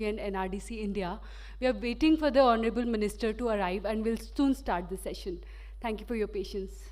and NRDC India. We are waiting for the Honorable Minister to arrive and we'll soon start the session. Thank you for your patience.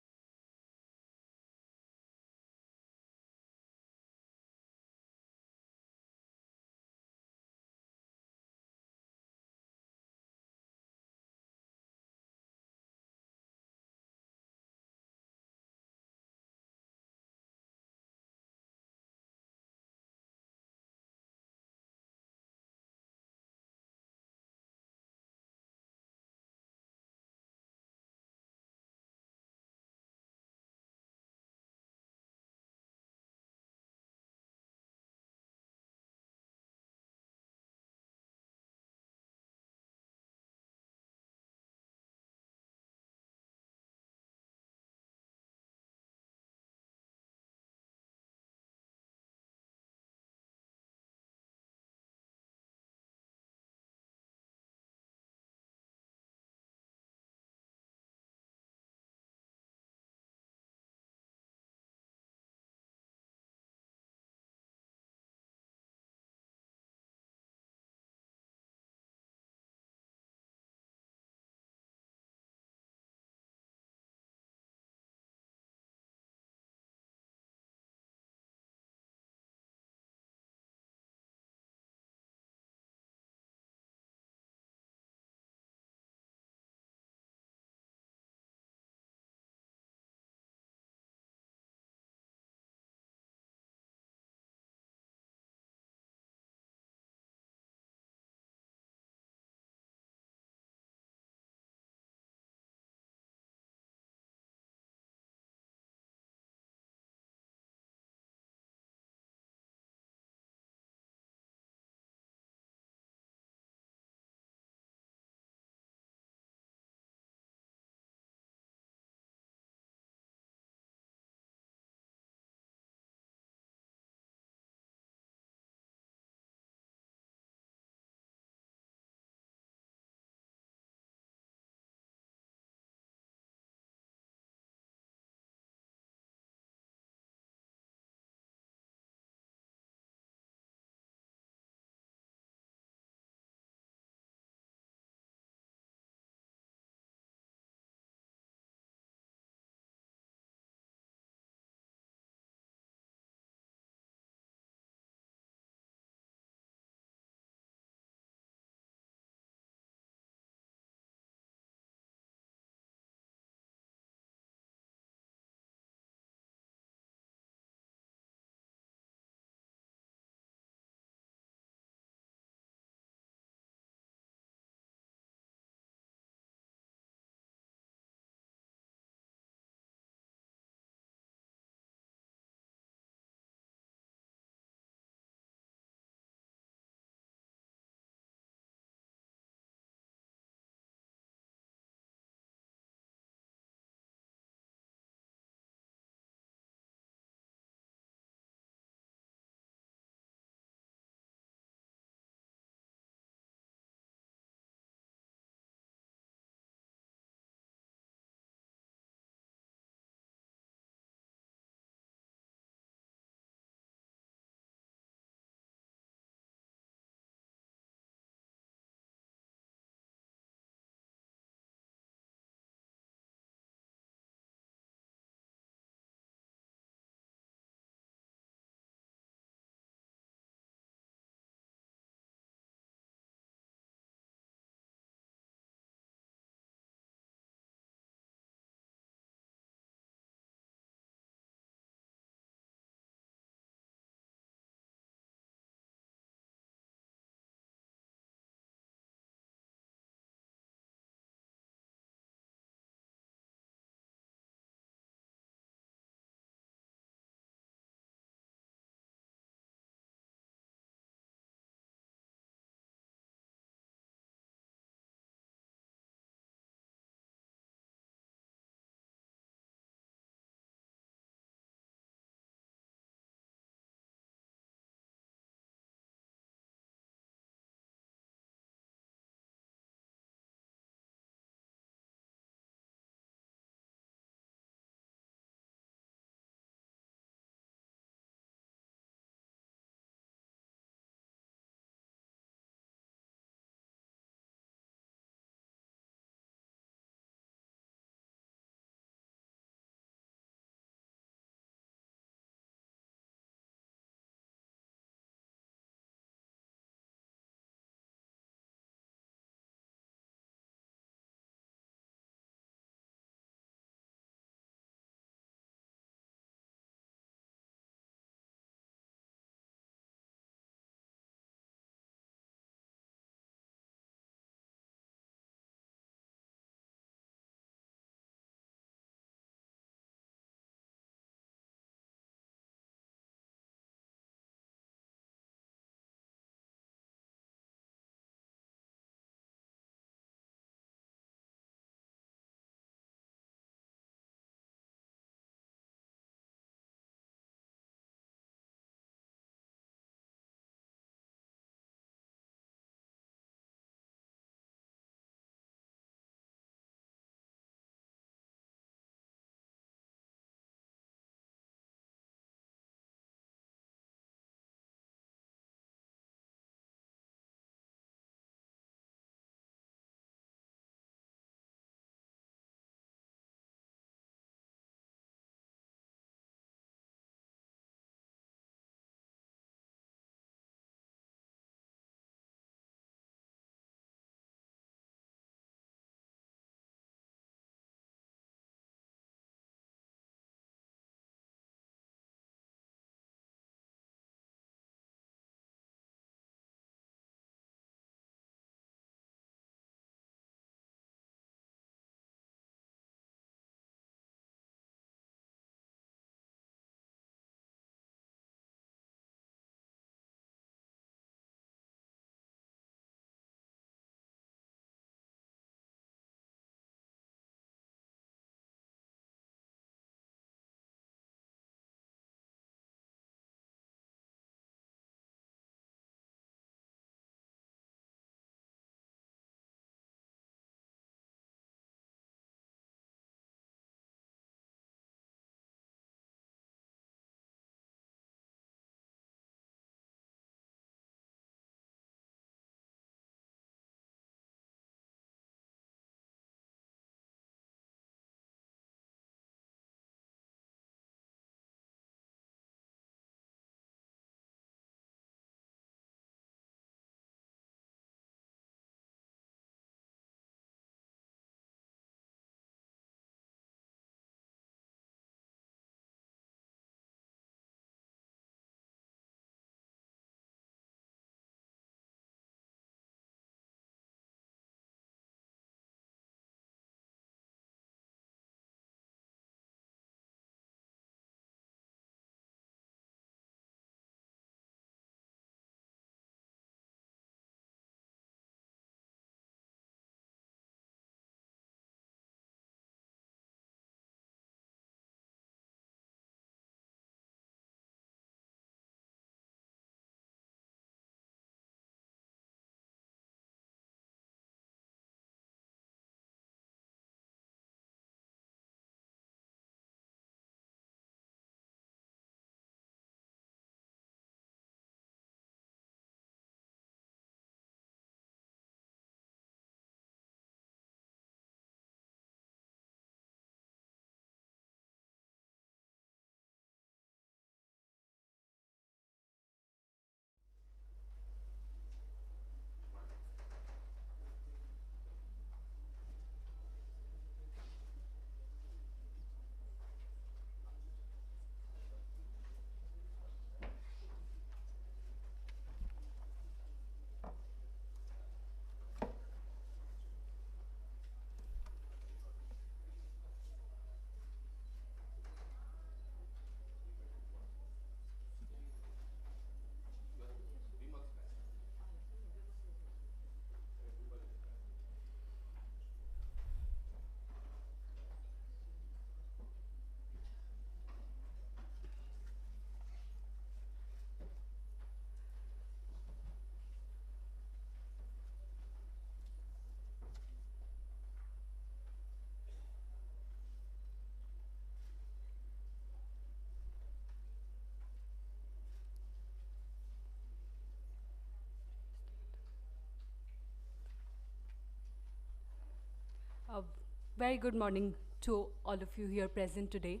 Very good morning to all of you here present today.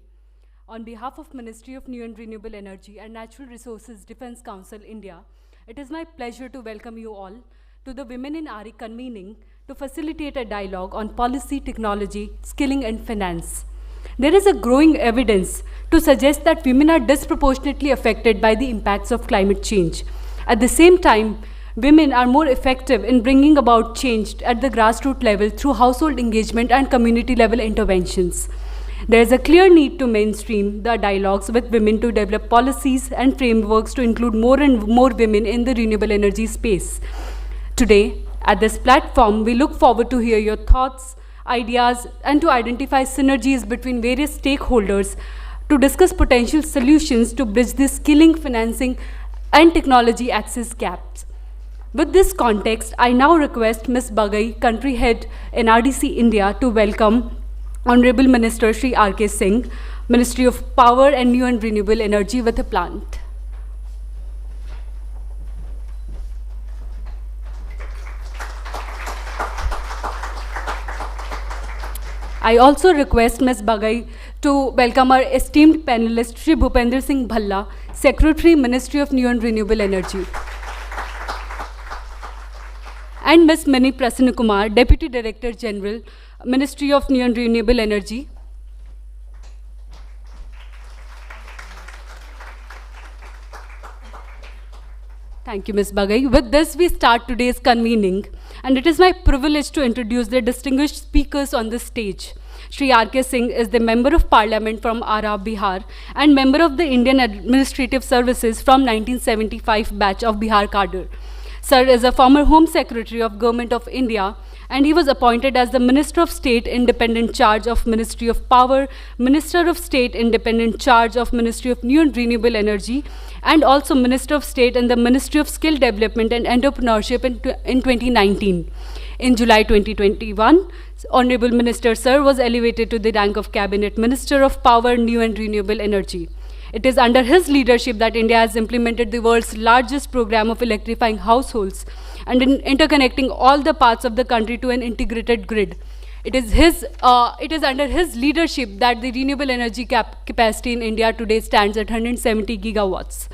On behalf of Ministry of New and Renewable Energy and Natural Resources Defense Council India, it is my pleasure to welcome you all to the Women in RE convening to facilitate a dialogue on policy, technology, skilling and finance. There is a growing evidence to suggest that women are disproportionately affected by the impacts of climate change. At the same time, women are more effective in bringing about change at the grassroots level through household engagement and community level interventions. There is a clear need to mainstream the dialogues with women to develop policies and frameworks to include more and more women in the renewable energy space. Today, at this platform, we look forward to hear your thoughts, ideas, and to identify synergies between various stakeholders to discuss potential solutions to bridge the skilling, financing, and technology access gaps. With this context, I now request Ms. Bagai, Country Head NRDC India, to welcome Honorable Minister Shri R.K. Singh, Ministry of Power and New and Renewable Energy with a plant. I also request Ms. Bagai to welcome our esteemed panelist Shri Bhupender Singh Bhalla, Secretary, Ministry of New and Renewable Energy. And Ms. Mani Prasanna Kumar, Deputy Director General, Ministry of New and Renewable Energy. Thank you, Ms. Bagai. With this, we start today's convening, and it is my privilege to introduce the distinguished speakers on this stage. Shri R.K. Singh is the Member of Parliament from Ara, Bihar, and Member of the Indian Administrative Services from 1975 batch of Bihar cadre. Sir is a former Home Secretary of Government of India, and he was appointed as the Minister of State Independent Charge of Ministry of Power, Minister of State Independent Charge of Ministry of New and Renewable Energy, and also Minister of State in the Ministry of Skill Development and Entrepreneurship in 2019. In July 2021, Honorable Minister Sir was elevated to the rank of Cabinet Minister of Power, New and Renewable Energy. It is under his leadership that India has implemented the world's largest program of electrifying households and interconnecting all the parts of the country to an integrated grid. It is under his leadership that the renewable energy capacity in India today stands at 170 gigawatts.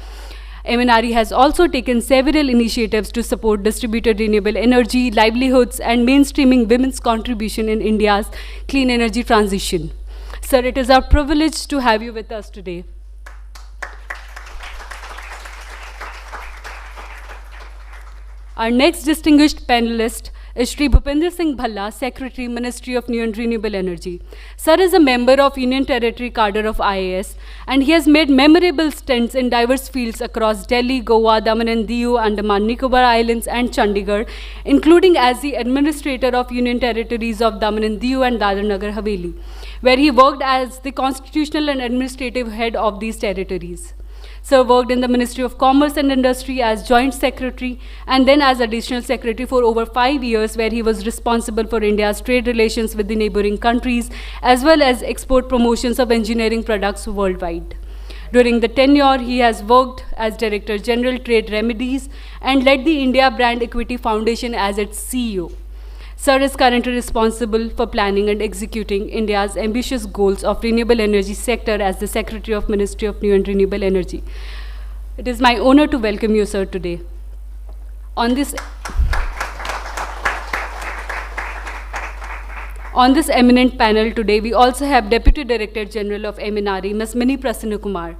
MNRE has also taken several initiatives to support distributed renewable energy, livelihoods, and mainstreaming women's contribution in India's clean energy transition. Sir, it is our privilege to have you with us today. Our next distinguished panelist is Shri Bhupender Singh Bhalla, Secretary, Ministry of New and Renewable Energy. Sir is a member of Union Territory cadre of IAS, and he has made memorable stints in diverse fields across Delhi, Goa, Daman and Diu, Andaman Nicobar Islands, and Chandigarh, including as the Administrator of Union Territories of Daman and Diu and Dadar Nagar Haveli, where he worked as the Constitutional and Administrative Head of these territories. Sir worked in the Ministry of Commerce and Industry as Joint Secretary and then as Additional Secretary for over 5 years, where he was responsible for India's trade relations with the neighboring countries as well as export promotions of engineering products worldwide. During the tenure, he has worked as Director General Trade Remedies and led the India Brand Equity Foundation as its CEO. Sir is currently responsible for planning and executing India's ambitious goals of renewable energy sector as the Secretary of Ministry of New and Renewable Energy. It is my honor to welcome you, sir, today. On this eminent panel today, we also have Deputy Director General of MNRE, Ms. Mani Prasanna Kumar.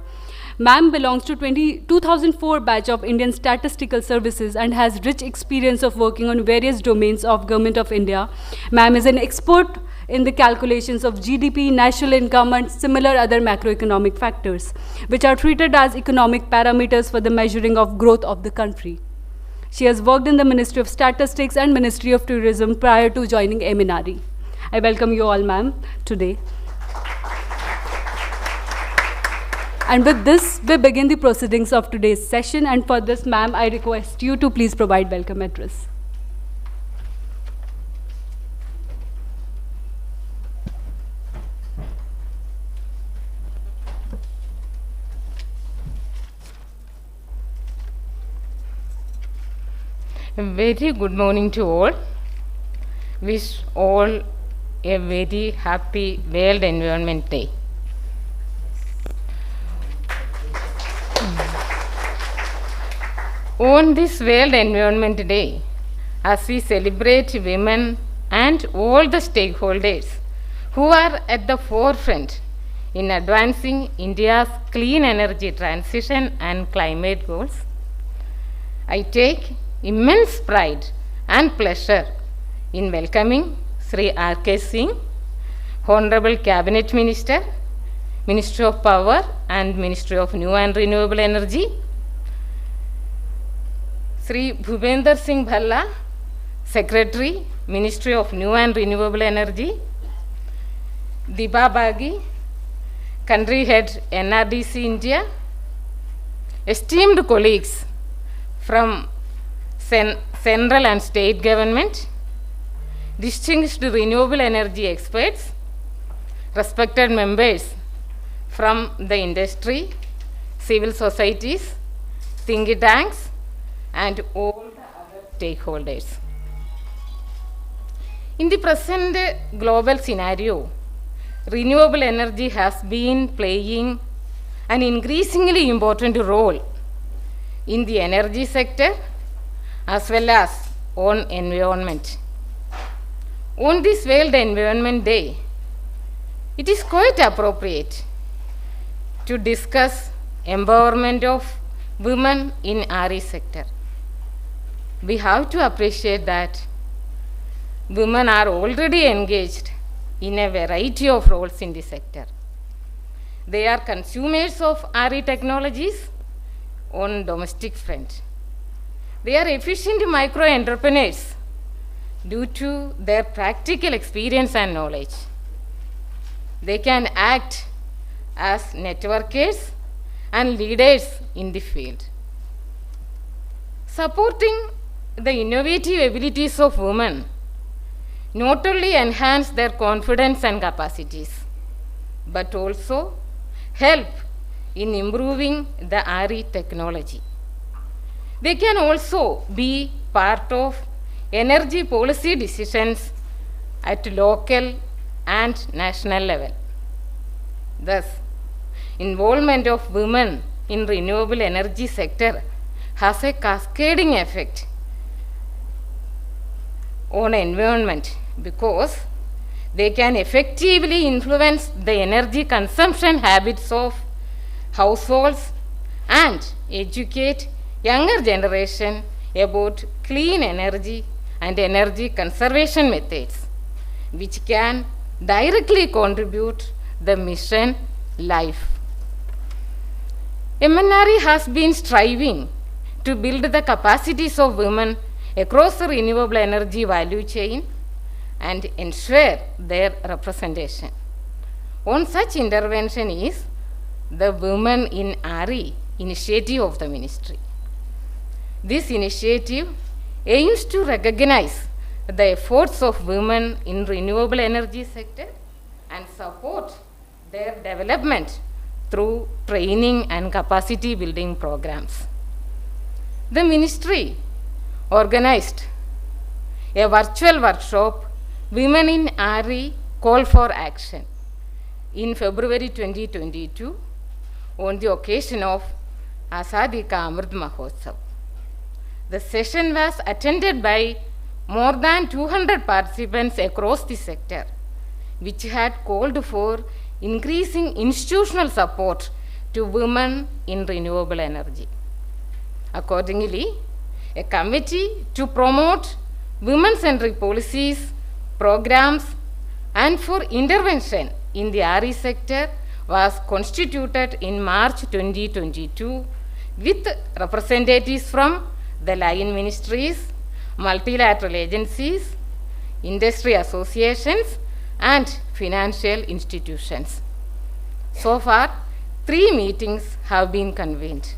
Ma'am belongs to 2004 batch of Indian Statistical Services and has rich experience of working on various domains of Government of India. Ma'am is an expert in the calculations of GDP, national income, and similar other macroeconomic factors, which are treated as economic parameters for the measuring of growth of the country. She has worked in the Ministry of Statistics and Ministry of Tourism prior to joining MNRE. I welcome you all, ma'am, today. And with this, we begin the proceedings of today's session. And for this, ma'am, I request you to please provide welcome address. A very good morning to all. Wish all a very happy World Environment Day. On this World Environment Day, as we celebrate women and all the stakeholders who are at the forefront in advancing India's clean energy transition and climate goals, I take immense pride and pleasure in welcoming Sri R.K. Singh, Honorable Cabinet Minister, Ministry of Power and Ministry of New and Renewable Energy, Sri Bhupender Singh Bhalla, Secretary, Ministry of New and Renewable Energy, Diba Bagi, Country Head, NRDC India, esteemed colleagues from central and state government, distinguished renewable energy experts, respected members from the industry, civil societies, think tanks, and all the other stakeholders. In the present global scenario, renewable energy has been playing an increasingly important role in the energy sector as well as on environment. On this World Environment Day, it is quite appropriate to discuss empowerment of women in RE sector. We have to appreciate that women are already engaged in a variety of roles in the sector. They are consumers of RE technologies on domestic front. They are efficient micro entrepreneurs due to their practical experience and knowledge. They can act as networkers and leaders in the field. Supporting the innovative abilities of women not only enhance their confidence and capacities, but also help in improving the RE technology. They can also be part of energy policy decisions at local and national level. Thus, involvement of women in renewable energy sector has a cascading effect on environment because they can effectively influence the energy consumption habits of households and educate younger generation about clean energy and energy conservation methods, which can directly contribute the mission life. MNRE has been striving to build the capacities of women across the renewable energy value chain and ensure their representation. One such intervention is the Women in RE initiative of the ministry. This initiative aims to recognize the efforts of women in renewable energy sector and support their development through training and capacity building programs. The ministry organized a virtual workshop, Women in RE Call for Action, in February 2022 on the occasion of Azadi Ka Amrit Mahotsav. The session was attended by more than 200 participants across the sector, which had called for increasing institutional support to women in renewable energy. Accordingly, a committee to promote women-centric policies, programs, and for intervention in the RE sector was constituted in March 2022 with representatives from the line ministries, multilateral agencies, industry associations, and financial institutions. So far, 3 meetings have been convened.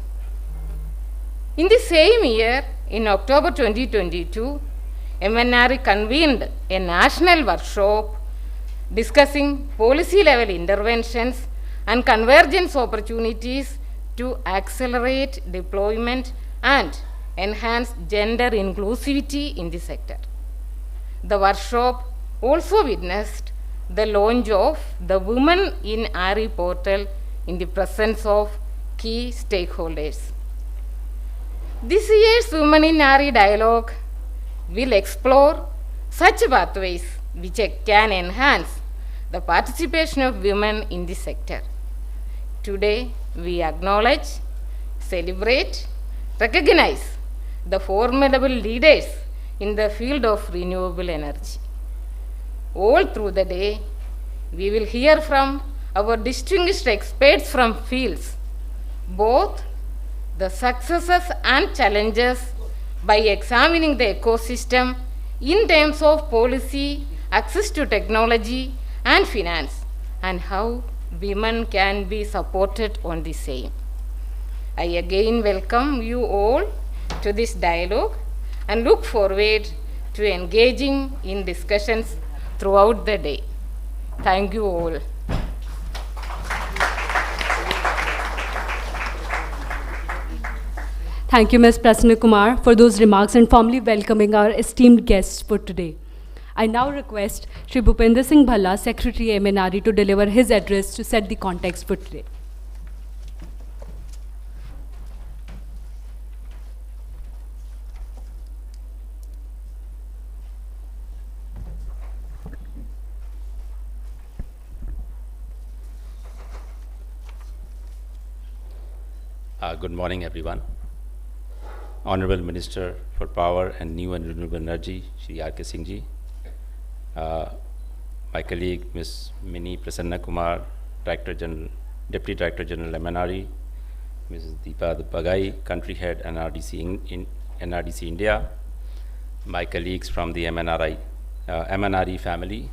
In the same year, in October 2022, MNRE convened a national workshop discussing policy level interventions and convergence opportunities to accelerate deployment and enhance gender inclusivity in the sector. The workshop also witnessed the launch of the Women in RE portal in the presence of key stakeholders. This year's Women in RE dialogue will explore such pathways which can enhance the participation of women in the sector. Today, we acknowledge, celebrate, recognize the formidable leaders in the field of renewable energy. All through the day, we will hear from our distinguished experts from fields, both the successes and challenges by examining the ecosystem in terms of policy, access to technology and finance, and how women can be supported on the same. I again welcome you all to this dialogue and look forward to engaging in discussions throughout the day. Thank you all. Thank you, Ms. Prasanna Kumar, for those remarks and formally welcoming our esteemed guests for today. I now request Shri Bhupender Singh Bhalla, Secretary MNRE, to deliver his address to set the context for today. Good morning, everyone. Honorable Minister for Power and New and Renewable Energy, Shri R.K. Singh Ji, my colleague Ms. Mini Prasanna Kumar, Deputy Director General MNRE, Mrs. Deepa Bagai, Country Head NRDC, NRDC India, my colleagues from the MNRE family.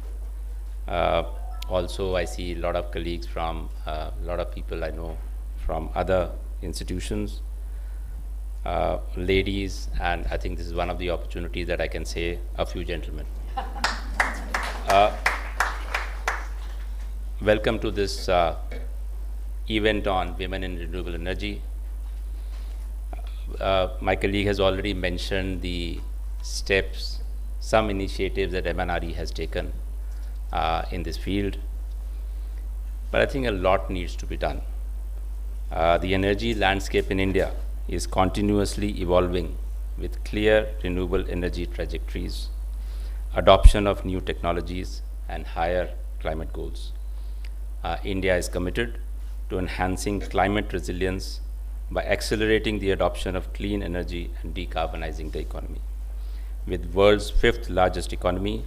Also, I see a lot of colleagues from a lot of people I know from other institutions, ladies, and I think this is one of the opportunities that I can say a few gentlemen. Welcome to this event on women in renewable energy. My colleague has already mentioned the steps, some initiatives that MNRE has taken in this field, but I think a lot needs to be done. The energy landscape in India is continuously evolving with clear renewable energy trajectories, adoption of new technologies, and higher climate goals. India is committed to enhancing climate resilience by accelerating the adoption of clean energy and decarbonizing the economy. With world's 5th largest economy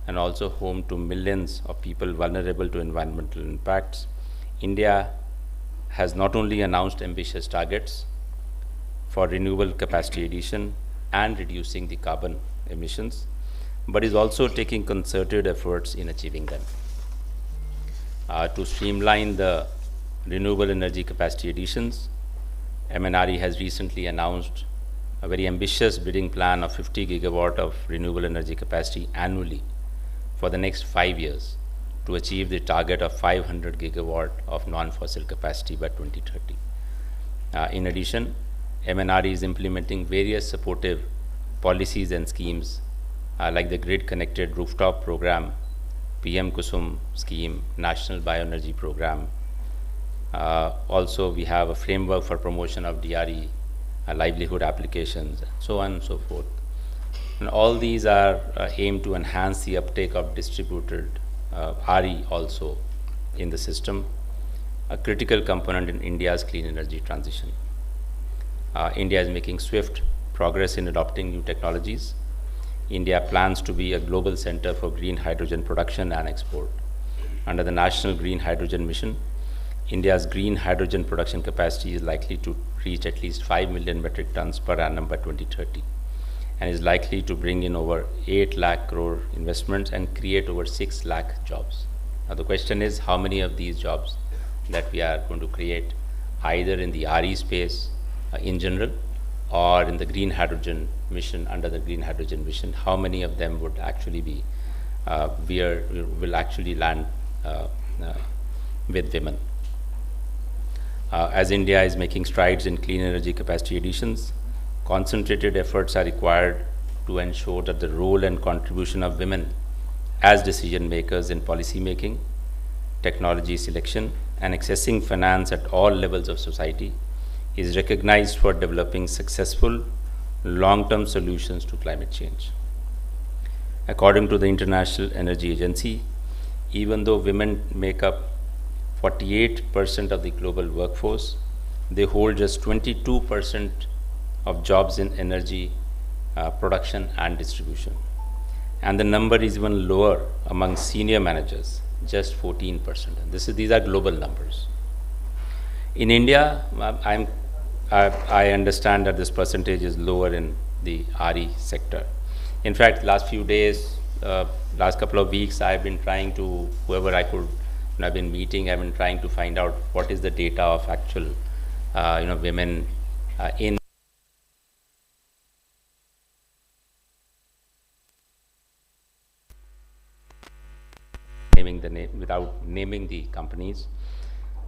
and also home to millions of people vulnerable to environmental impacts, India has not only announced ambitious targets for renewable capacity addition and reducing the carbon emissions, but is also taking concerted efforts in achieving them. To streamline the renewable energy capacity additions, MNRE has recently announced a very ambitious bidding plan of 50 gigawatt of renewable energy capacity annually for the next 5 years to achieve the target of 500 gigawatt of non-fossil capacity by 2030. In addition, MNRE is implementing various supportive policies and schemes like the Grid Connected Rooftop Program, PM Kusum scheme, National Bioenergy Program. Also, we have a framework for promotion of DRE, livelihood applications, so on and so forth. And all these are aimed to enhance the uptake of distributed RE also in the system, a critical component in India's clean energy transition. India is making swift progress in adopting new technologies. India plans to be a global center for green hydrogen production and export. Under the National Green Hydrogen Mission, India's green hydrogen production capacity is likely to reach at least 5 million metric tons per annum by 2030, and is likely to bring in over 8 lakh crore investments and create over 6 lakh jobs. Now the question is how many of these jobs that we are going to create either in the RE space in general or in the green hydrogen mission, under the green hydrogen mission, how many of them would actually be, will actually land with women. As India is making strides in clean energy capacity additions, concentrated efforts are required to ensure that the role and contribution of women as decision makers in policy making, technology selection, and accessing finance at all levels of society, is recognized for developing successful long-term solutions to climate change. According to the International Energy Agency, even though women make up 48% of the global workforce, they hold just 22% of jobs in energy production and distribution. And the number is even lower among senior managers, just 14%. These are global numbers. In India, I understand that this percentage is lower in the RE sector. In fact, last few days, last couple of weeks, I've been trying to, whoever I could, I've been meeting, I've been trying to find out what is the data of actual, women in naming the name, without naming the companies.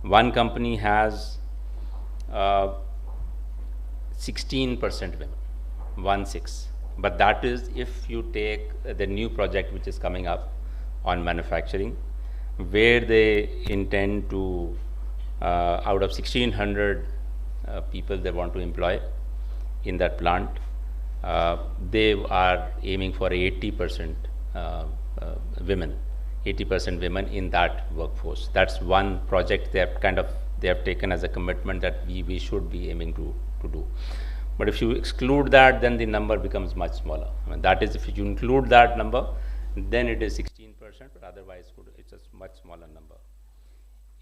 One company has 16% women, 1/6. But that is if you take the new project which is coming up on manufacturing, where they intend to, out of 1,600 people they want to employ in that plant, they are aiming for 80% women, 80% women in that workforce. That's one project they have taken as a commitment that we should be aiming to do. But if you exclude that, then the number becomes much smaller. I mean, that is, if you include that number, then it is 16%, but otherwise it's a much smaller number.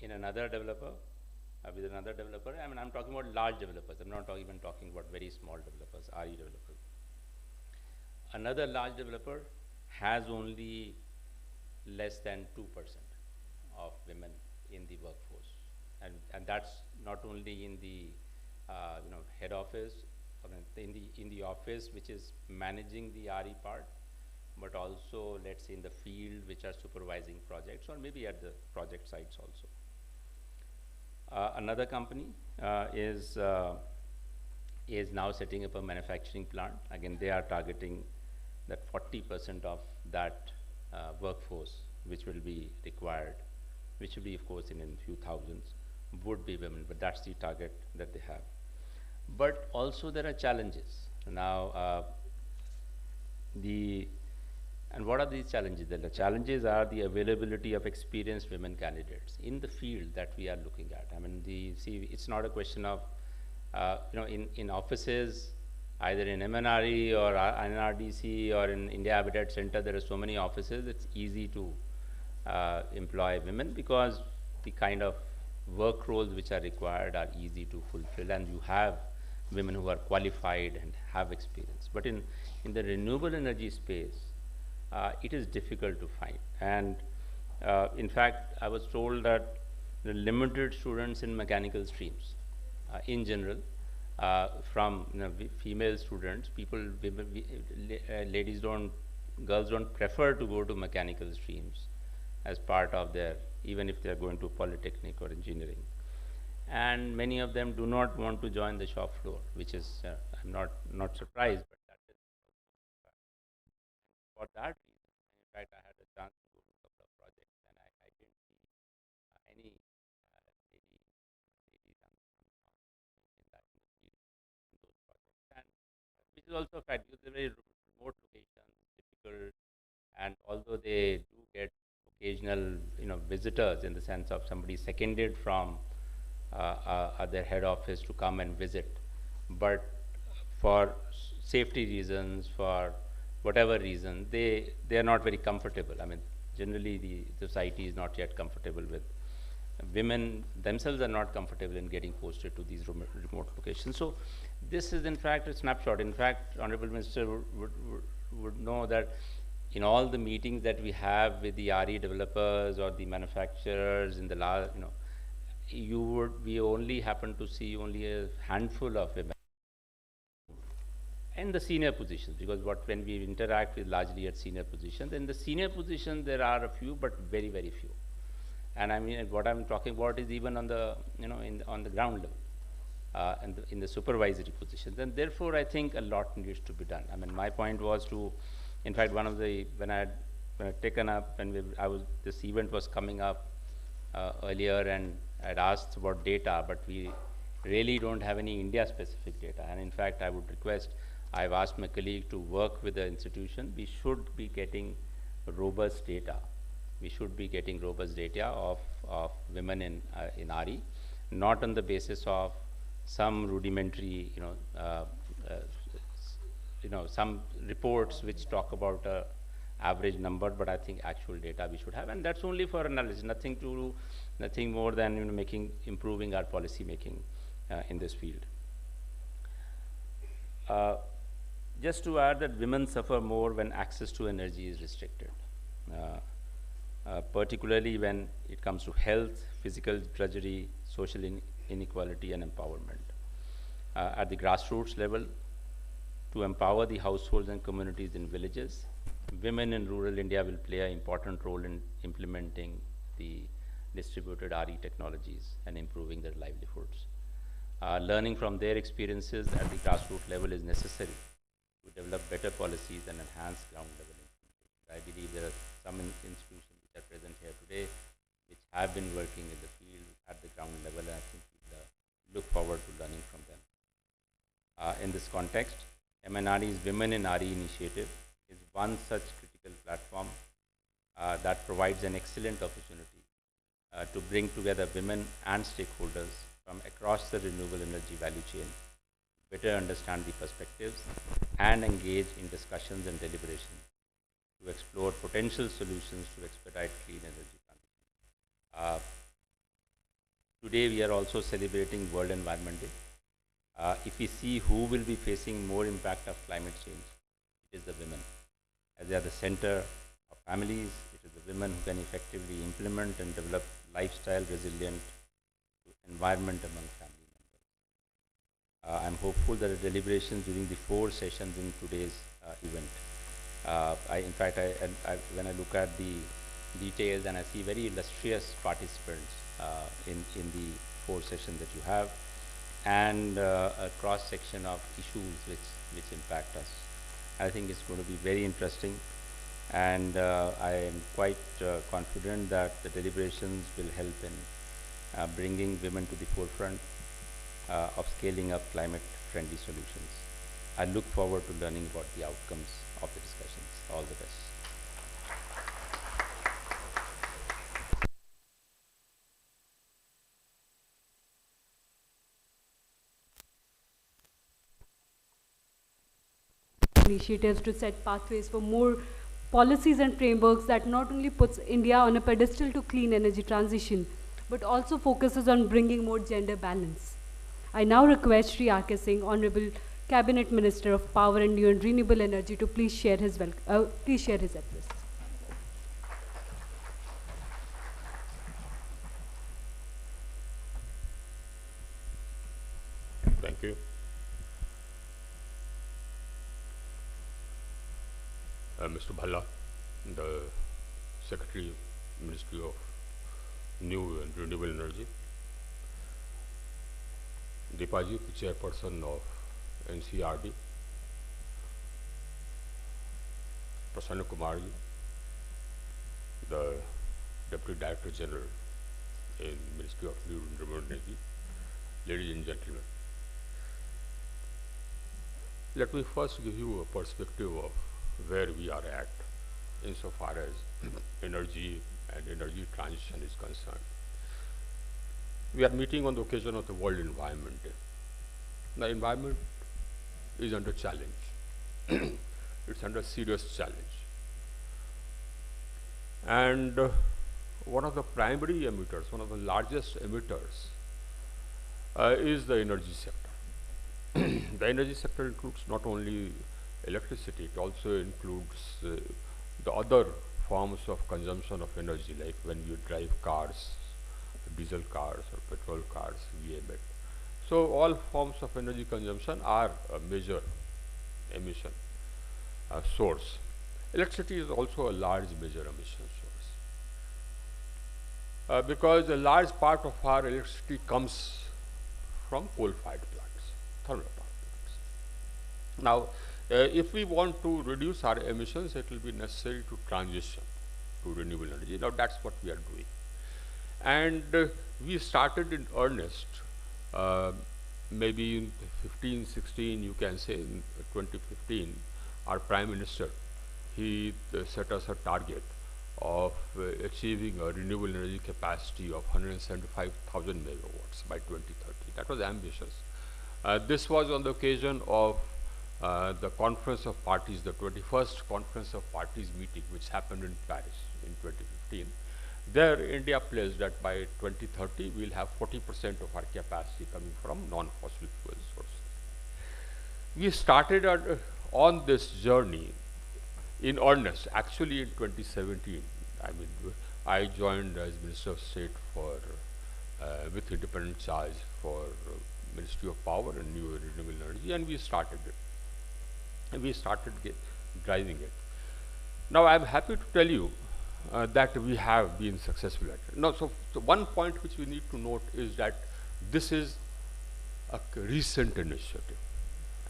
In another developer, with another developer, I mean, I'm talking about large developers. I'm not even talking about very small developers, RE developers. Another large developer has only less than 2% of women in the workforce, and that's not only in the head office, or in the office which is managing the RE part, but also, let's say, in the field which are supervising projects, or maybe at the project sites also. Another company is now setting up a manufacturing plant. Again, they are targeting that 40% of that workforce which will be required, which will be, of course, in a few thousands, would be women, but that's the target that they have. But also there are challenges. Now, and what are these challenges? The challenges are the availability of experienced women candidates in the field that we are looking at. I mean, it's not a question of, in offices, either in MNRE or NRDC or in India Habitat Center, there are so many offices, it's easy to employ women because the kind of work roles which are required are easy to fulfill, and you have women who are qualified and have experience. But in the renewable energy space, it is difficult to find. And in fact, I was told that the limited students in mechanical streams in general, from female students, girls don't prefer to go to mechanical streams as part of their, even if they are going to polytechnic or engineering. And many of them do not want to join the shop floor, which is, I'm not surprised, but that is for that reason. In fact, I had a chance to go to a couple of projects, and I didn't see any ladies in that in the field in those projects. And which is also a fact, because they're very remote locations, difficult, and although they do get occasional visitors, in the sense of somebody seconded from their head office to come and visit, but for safety reasons, for whatever reason, they are not very comfortable. I mean, generally the society is not yet comfortable with women themselves, are not comfortable in getting posted to these remote locations. So this is in fact a snapshot. In fact, Honorable Minister would know that in all the meetings that we have with the RE developers or the manufacturers in the last, we only happen to see only a handful of women in the senior positions, because when we interact with largely at senior positions, in the senior positions there are a few, but very, very few. And I mean, what I'm talking about is even on the, on the ground level, and in the supervisory positions. And therefore, I think a lot needs to be done. I mean, my point was to, in fact, when I had taken up when this event was coming up earlier, and I'd asked about data, but we really don't have any India-specific data. And in fact, I would request, I've asked my colleague to work with the institution. We should be getting robust data. We should be getting robust data of women in RE, not on the basis of some rudimentary, some reports which talk about a average number, but I think actual data we should have, and that's only for analysis, nothing more than improving our policy making in this field. Just to add that women suffer more when access to energy is restricted, particularly when it comes to health, physical drudgery, social inequality, and empowerment. At the grassroots level, to empower the households and communities in villages, women in rural India will play an important role in implementing the distributed RE technologies and improving their livelihoods. Learning from their experiences at the grassroots level is necessary to develop better policies and enhance ground level implementation. I believe there are some institutions which are present here today which have been working in the field at the ground level, and I think we'll look forward to learning from them. In this context, MNRE's Women in RE initiative is one such critical platform that provides an excellent opportunity to bring together women and stakeholders from across the renewable energy value chain, better understand the perspectives, and engage in discussions and deliberations to explore potential solutions to expedite clean energy transition. Today, we are also celebrating World Environment Day. If we see who will be facing more impact of climate change, it is the women. As they are the center of families, it is the women who can effectively implement and develop lifestyle resilient environment among family members. I'm hopeful that the deliberations during the 4 sessions in today's event, when I look at the details and I see very illustrious participants in the 4 sessions that you have, and a cross section of issues which impact us. I think it's going to be very interesting, and I am quite confident that the deliberations will help in bringing women to the forefront of scaling up climate-friendly solutions. I look forward to learning about the outcomes of the discussions. All the best. Initiatives to set pathways for more policies and frameworks that not only puts India on a pedestal to clean energy transition, but also focuses on bringing more gender balance. I now request Sri R.K. Singh, Honorable Cabinet Minister of Power and New and Renewable Energy, to please share his address. Thank you. Mr. Bhalla, the Secretary, Ministry of New and Renewable Energy, Deepaji, Chairperson of NCRD, Prasanna Kumarji, the Deputy Director General in Ministry of New and Renewable Energy, ladies and gentlemen. Let me first give you a perspective of where we are at insofar as energy and energy transition is concerned. We are meeting on the occasion of the World Environment Day. The environment is under challenge. It's under serious challenge. And one of the primary emitters, one of the largest emitters is the energy sector. The energy sector includes not only electricity, it also includes the other forms of consumption of energy, like when you drive cars, diesel cars or petrol cars, we emit. So all forms of energy consumption are a major emission source. Electricity is also a large major emission source because a large part of our electricity comes from coal-fired plants, thermal power plants. Now, if we want to reduce our emissions, it will be necessary to transition to renewable energy. Now that's what we are doing. And we started in earnest, uh, maybe in 15, 16, you can say in 2015, our Prime Minister, he set us a target of achieving a renewable energy capacity of 175,000 megawatts by 2030. That was ambitious. This was on the occasion of the Conference of Parties, the 21st Conference of Parties meeting, which happened in Paris in 2015. There, India pledged that by 2030, we'll have 40% of our capacity coming from non-fossil fuel sources. We started on this journey in earnest, actually in 2017. I mean, I joined as Minister of State for, with independent charge for Ministry of Power and New Renewable Energy, and we started it. And we started driving it. Now, I'm happy to tell you that we have been successful at it. Now, so one point which we need to note is that this is a recent initiative.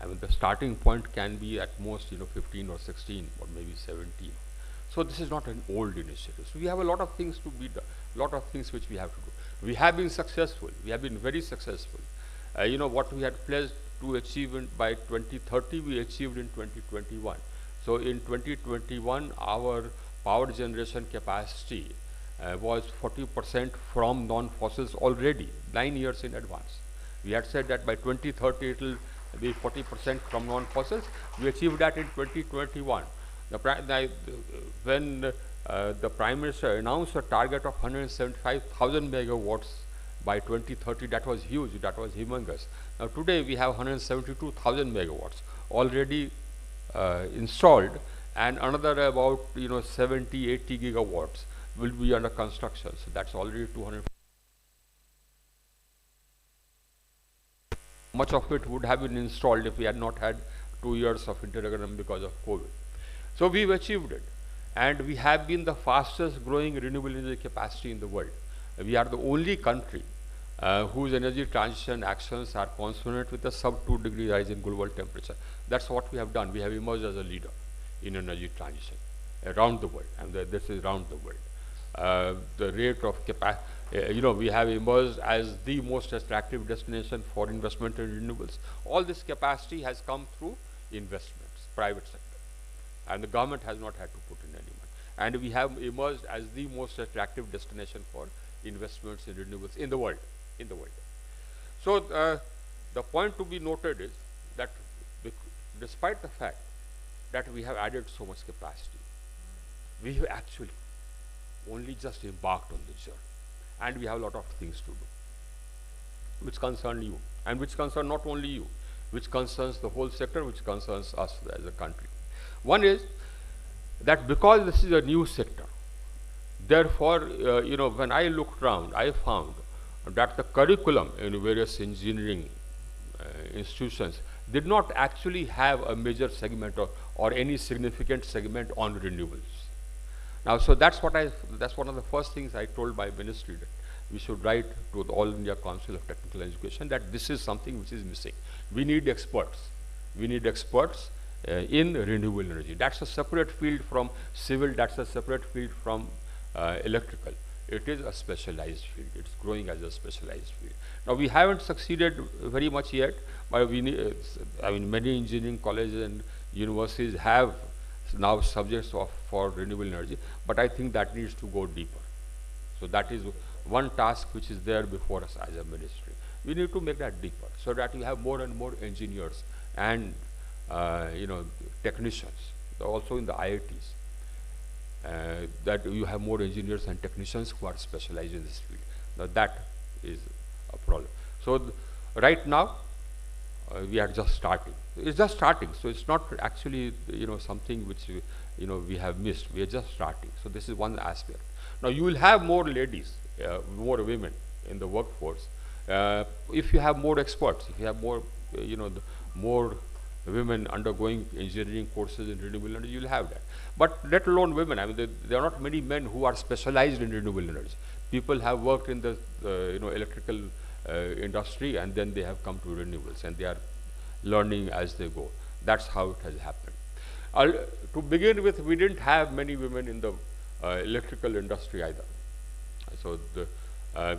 I mean, the starting point can be at most, 15 or 16 or maybe 17. So this is not an old initiative. So we have a lot of things to be done, a lot of things which we have to do. We have been successful. We have been very successful. What we had pledged to achieve by 2030, we achieved in 2021. So in 2021, our power generation capacity was 40% from non-fossils already, 9 years in advance. We had said that by 2030 it will be 40% from non-fossils. We achieved that in 2021. When the Prime Minister announced a target of 175,000 megawatts by 2030, that was huge, that was humongous. Now today we have 172,000 megawatts already installed, and another about 70, 80 gigawatts will be under construction. So that's already 200. Much of it would have been installed if we had not had 2 years of interregnum because of COVID. So we've achieved it, and we have been the fastest growing renewable energy capacity in the world. We are the only country whose energy transition actions are consonant with a sub-2-degree rise in global temperature. That's what we have done. We have emerged as a leader in energy transition around the world, and this is around the world. The rate of capacity, we have emerged as the most attractive destination for investment in renewables. All this capacity has come through investments, private sector, and the government has not had to put in any money. And we have emerged as the most attractive destination for investments in renewables in the world. So the point to be noted is that despite the fact that we have added so much capacity, we have actually only just embarked on the journey, and we have a lot of things to do, which concern you, and which concern not only you, which concerns the whole sector, which concerns us as a country. One is that because this is a new sector, therefore, when I looked around, I found that the curriculum in various engineering institutions did not actually have a major segment or any significant segment on renewables. Now, so that's one of the first things I told my ministry, that we should write to the All India Council of Technical Education that this is something which is missing. We need experts. We need experts in renewable energy. That's a separate field from civil, that's a separate field from electrical. It is a specialized field. It's growing as a specialized field. Now, we haven't succeeded very much yet, but we need, many engineering colleges and universities have now subjects for renewable energy, but I think that needs to go deeper. So that is one task which is there before us as a ministry. We need to make that deeper so that we have more and more engineers and technicians, also in the IITs. That you have more engineers and technicians who are specialized in this field. Now that is a problem. So right now we are just starting. It's just starting. So it's not actually something which we have missed. We are just starting. So this is one aspect. Now you will have more ladies, more women in the workforce. If you have more experts, if you have more more women undergoing engineering courses in renewable energy, you'll have that. But let alone women, there are not many men who are specialized in renewable energy. People have worked in the electrical industry, and then they have come to renewables, and they are learning as they go. That's how it has happened. To begin with, we didn't have many women in the electrical industry either. So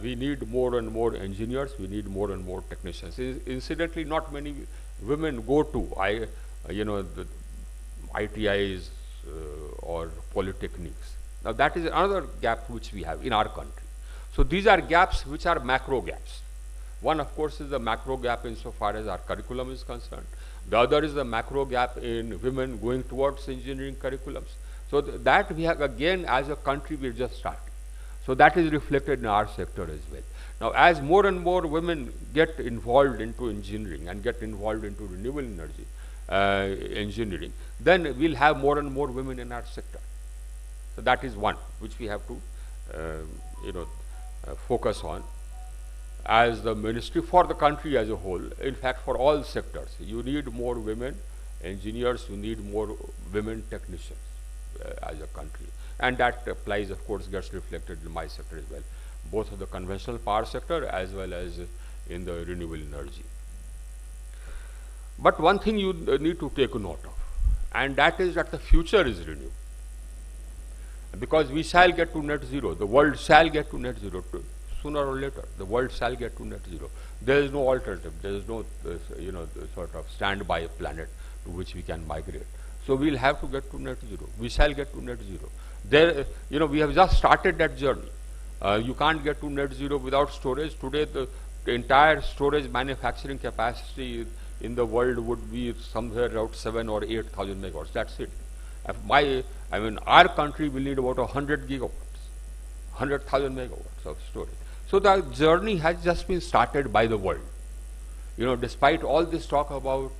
we need more and more engineers, we need more and more technicians. Incidentally, not many women go to the ITIs or polytechnics. Now that is another gap which we have in our country. So these are gaps which are macro gaps. One, of course, is the macro gap insofar as our curriculum is concerned. The other is the macro gap in women going towards engineering curriculums. So that we have, again, as a country, we're just starting. So that is reflected in our sector as well. Now, as more and more women get involved into engineering and get involved into renewable energy engineering, then we'll have more and more women in our sector. So that is one which we have to focus on as the ministry for the country as a whole. In fact, for all sectors, you need more women engineers, you need more women technicians as a country. And that applies, of course, gets reflected in my sector as well, both of the conventional power sector as well as in the renewable energy. But one thing you need to take note of, and that is that the future is renewable. Because we shall get to net zero, the world shall get to net zero sooner or later. The world shall get to net zero. There is no alternative. There is no sort of standby planet to which we can migrate. So we'll have to get to net zero. We shall get to net zero. There, we have just started that journey. You can't get to net zero without storage. Today, the entire storage manufacturing capacity in the world would be somewhere around 7,000 or 8,000 megawatts. That's it. Our country will need about 100 gigawatts, 100,000 megawatts of storage. So the journey has just been started by the world. Despite all this talk about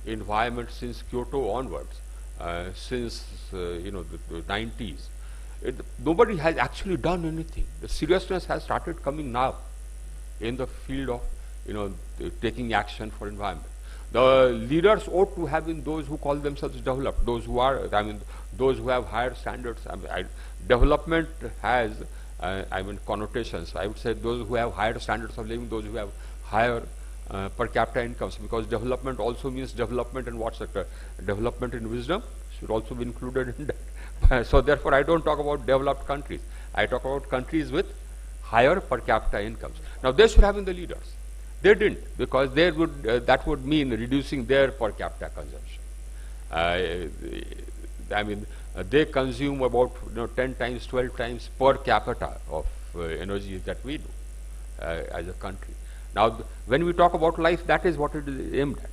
environment since Kyoto onwards, since the 90s, nobody has actually done anything. The seriousness has started coming now in the field of taking action for environment. The leaders ought to have been those who call themselves developed, those who are, those who have higher standards. Development has, connotations. I would say those who have higher standards of living, those who have higher per capita incomes, because development also means development in what sector? Development in wisdom should also be included in that. So therefore, I don't talk about developed countries. I talk about countries with higher per capita incomes. Now, they should have been the leaders. They didn't, because they would that would mean reducing their per capita consumption. They consume about 10 times, 12 times per capita of energy that we do as a country. Now, when we talk about life, that is what it is aimed at.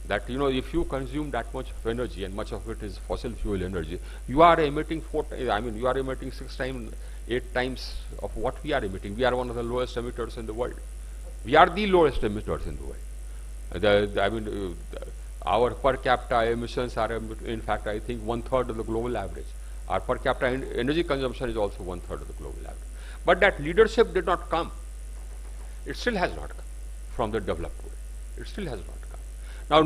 That if you consume that much of energy, and much of it is fossil fuel energy, you are emitting you are emitting 6 times, 8 times of what we are emitting. We are one of the lowest emitters in the world. We are the lowest emitters in the world. Our per capita emissions are, in fact, I think 1/3 of the global average. Our per capita energy consumption is also 1/3 of the global average. But that leadership did not come. It still has not come from the developed world. It still has not come. Now,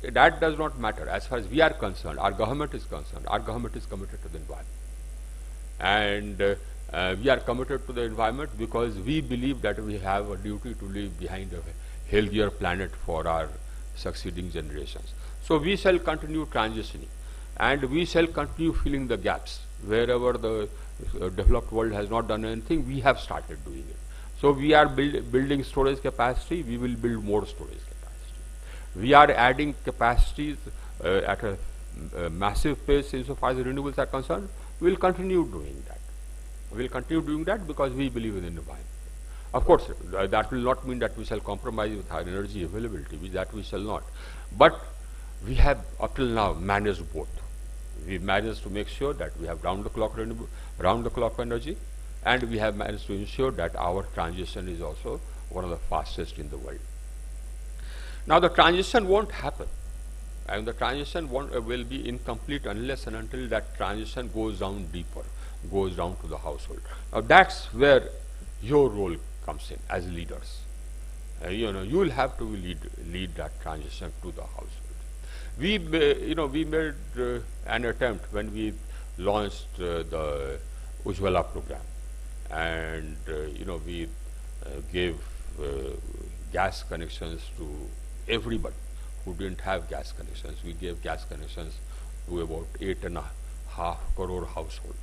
that does not matter. As far as we are concerned, our government is concerned, our government is committed to the environment. And we are committed to the environment because we believe that we have a duty to leave behind a healthier planet for our succeeding generations. So we shall continue transitioning, and we shall continue filling the gaps. Wherever the developed world has not done anything, we have started doing it. So we are building storage capacity, we will build more storage capacity. We are adding capacities at a massive pace insofar as the renewables are concerned. We will continue doing that. We will continue doing that because we believe in the environment. Of course, that will not mean that we shall compromise with our energy availability, that we shall not. But we have up till now managed both. We managed to make sure that we have round-the-clock energy, and we have managed to ensure that our transition is also one of the fastest in the world. Now, the transition won't happen, and the transition will be incomplete unless and until that transition goes down deeper, goes down to the household. Now, that's where your role comes in as leaders. You will have to lead that transition to the household. We made an attempt when we launched the Ujjwala program, and we gave gas connections to everybody who didn't have gas connections. We gave gas connections to about 8.5 crore households.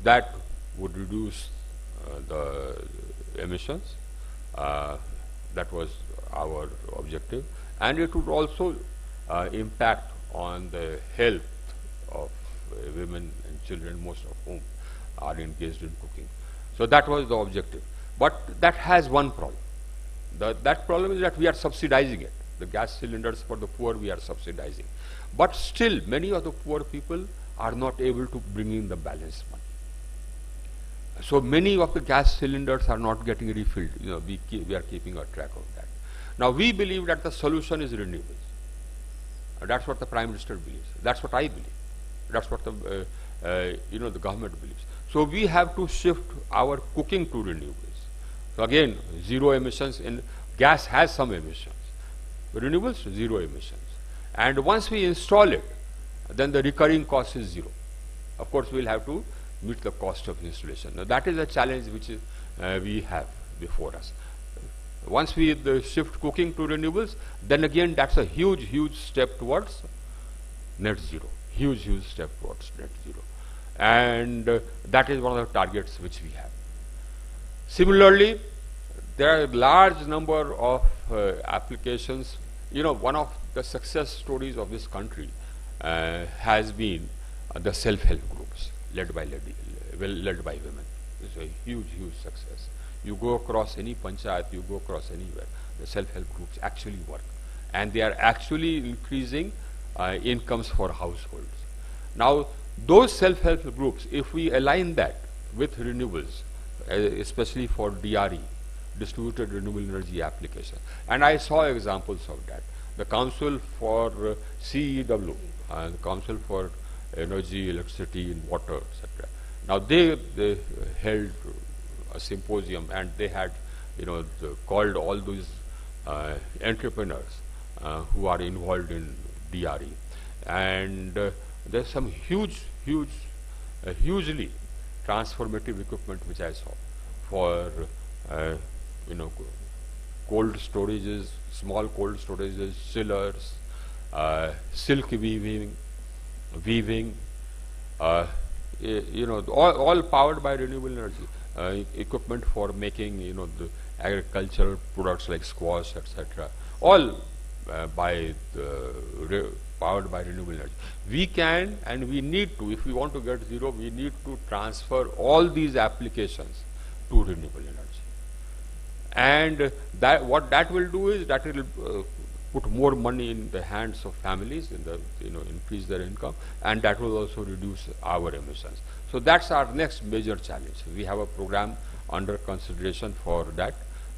That would reduce the emissions. That was our objective, and it would also impact on the health of women and children, most of whom are engaged in cooking. So that was the objective. But that has one problem. That problem is that we are subsidizing it. The gas cylinders for the poor we are subsidizing. But still, many of the poor people are not able to bring in the balance money. So many of the gas cylinders are not getting refilled. We are keeping a track of that. Now we believe that the solution is renewables. That's what the Prime Minister believes. That's what I believe. That's what the the government believes. So we have to shift our cooking to renewables. So again, zero emissions. In gas has some emissions. Renewables, zero emissions. And once we install it, then the recurring cost is zero. Of course, we'll have to meet the cost of installation. Now that is a challenge which we have before us. Once we shift cooking to renewables, then again that's a huge step towards net zero. Huge step towards net zero. And that is one of the targets which we have. Similarly, there are a large number of applications. One of the success stories of this country has been the self-help groups led by women. It's a huge success. You go across any panchayat, you go across anywhere, the self-help groups actually work. And they are actually increasing incomes for households. Now, those self-help groups, if we align that with renewables, especially for DRE, distributed renewable energy application, and I saw examples of that. The Council for CEW, the Council for Energy, Electricity and Water, etc. Now they held a symposium, and they had called all those entrepreneurs who are involved in DRE, and there's some hugely transformative equipment which I saw for cold storages, small cold storages, chillers, silk weaving, all powered by renewable energy. Equipment for making the agricultural products like squash, etc. All powered by renewable energy. We can and we need to, if we want to get zero, we need to transfer all these applications to renewable energy. And what that will do is that it will put more money in the hands of families, in the increase their income, and that will also reduce our emissions. So that's our next major challenge. We have a program under consideration for that.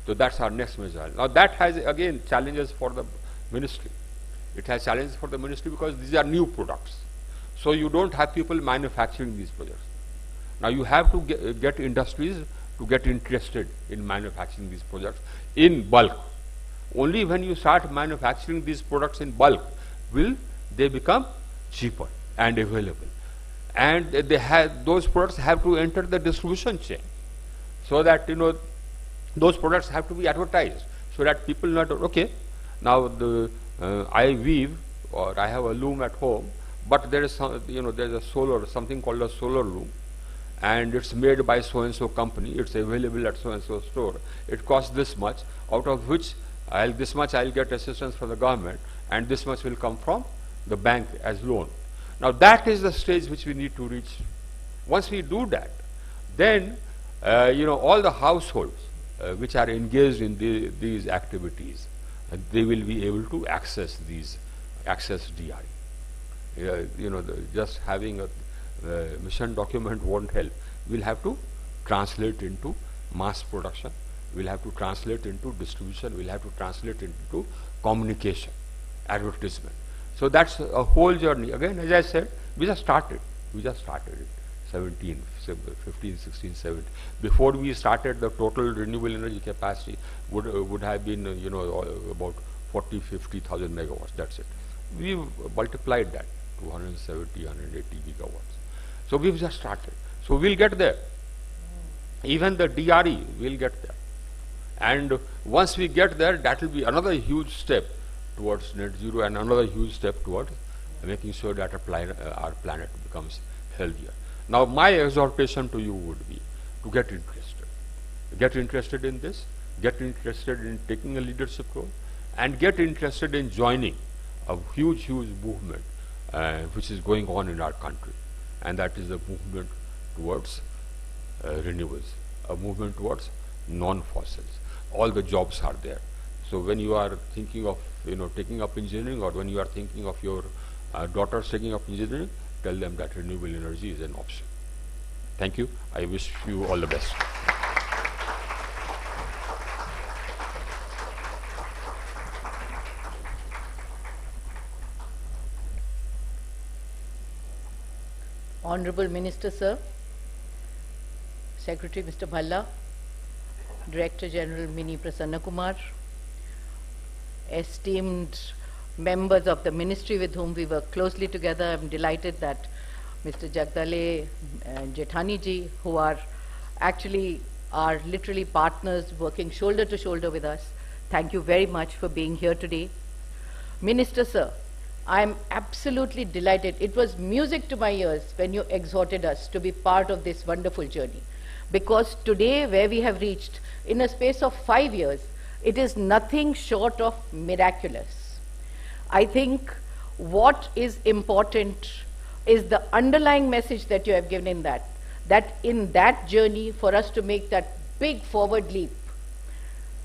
So that's our next major challenge. Now that has again challenges for the ministry. It has challenges for the ministry because these are new products. So you don't have people manufacturing these products. Now you have to get industries to get interested in manufacturing these products in bulk. Only when you start manufacturing these products in bulk will they become cheaper and available. And those products have to enter the distribution chain, so that those products have to be advertised, so that people know, okay, now I weave or I have a loom at home, but there is there's something called a solar loom, and it's made by so and so company. It's available at so and so store. It costs this much, out of which this much I'll get assistance from the government, and this much will come from the bank as loan. Now that is the stage which we need to reach. Once we do that, then all the households which are engaged in these activities, they will be able to access DRE. Just having a mission document won't help. We'll have to translate into mass production. We'll have to translate into distribution. We'll have to translate into communication, advertisement. So that's a whole journey. Again, as I said, we just started it. 15, 16, 17. Before we started, the total renewable energy capacity would have been about 40, 50,000 megawatts. That's it. We've multiplied that to 170, 180 gigawatts. So we've just started. So we'll get there. Even the DRE will get there. And once we get there, that will be another huge step towards net zero and another huge step towards making sure that our planet becomes healthier. Now, my exhortation to you would be to get interested. Get interested in this, get interested in taking a leadership role, and get interested in joining a huge, huge movement which is going on in our country. And that is the movement towards renewables, a movement towards non-fossils. All the jobs are there. So when you are thinking of taking up engineering, or when you are thinking of your daughters taking up engineering, tell them that renewable energy is an option. Thank you. I wish you all the best. Honorable Minister, Sir, Secretary Mr. Bhalla, Director General Mini Prasanna Kumar, esteemed members of the ministry with whom we work closely together. I'm delighted that Mr. Jagdale and Jethani ji, who are literally partners working shoulder to shoulder with us. Thank you very much for being here today. Minister, sir, I'm absolutely delighted. It was music to my ears when you exhorted us to be part of this wonderful journey. Because today, where we have reached, in a space of 5 years, it is nothing short of miraculous. I think what is important is the underlying message that you have given in that in that journey, for us to make that big forward leap,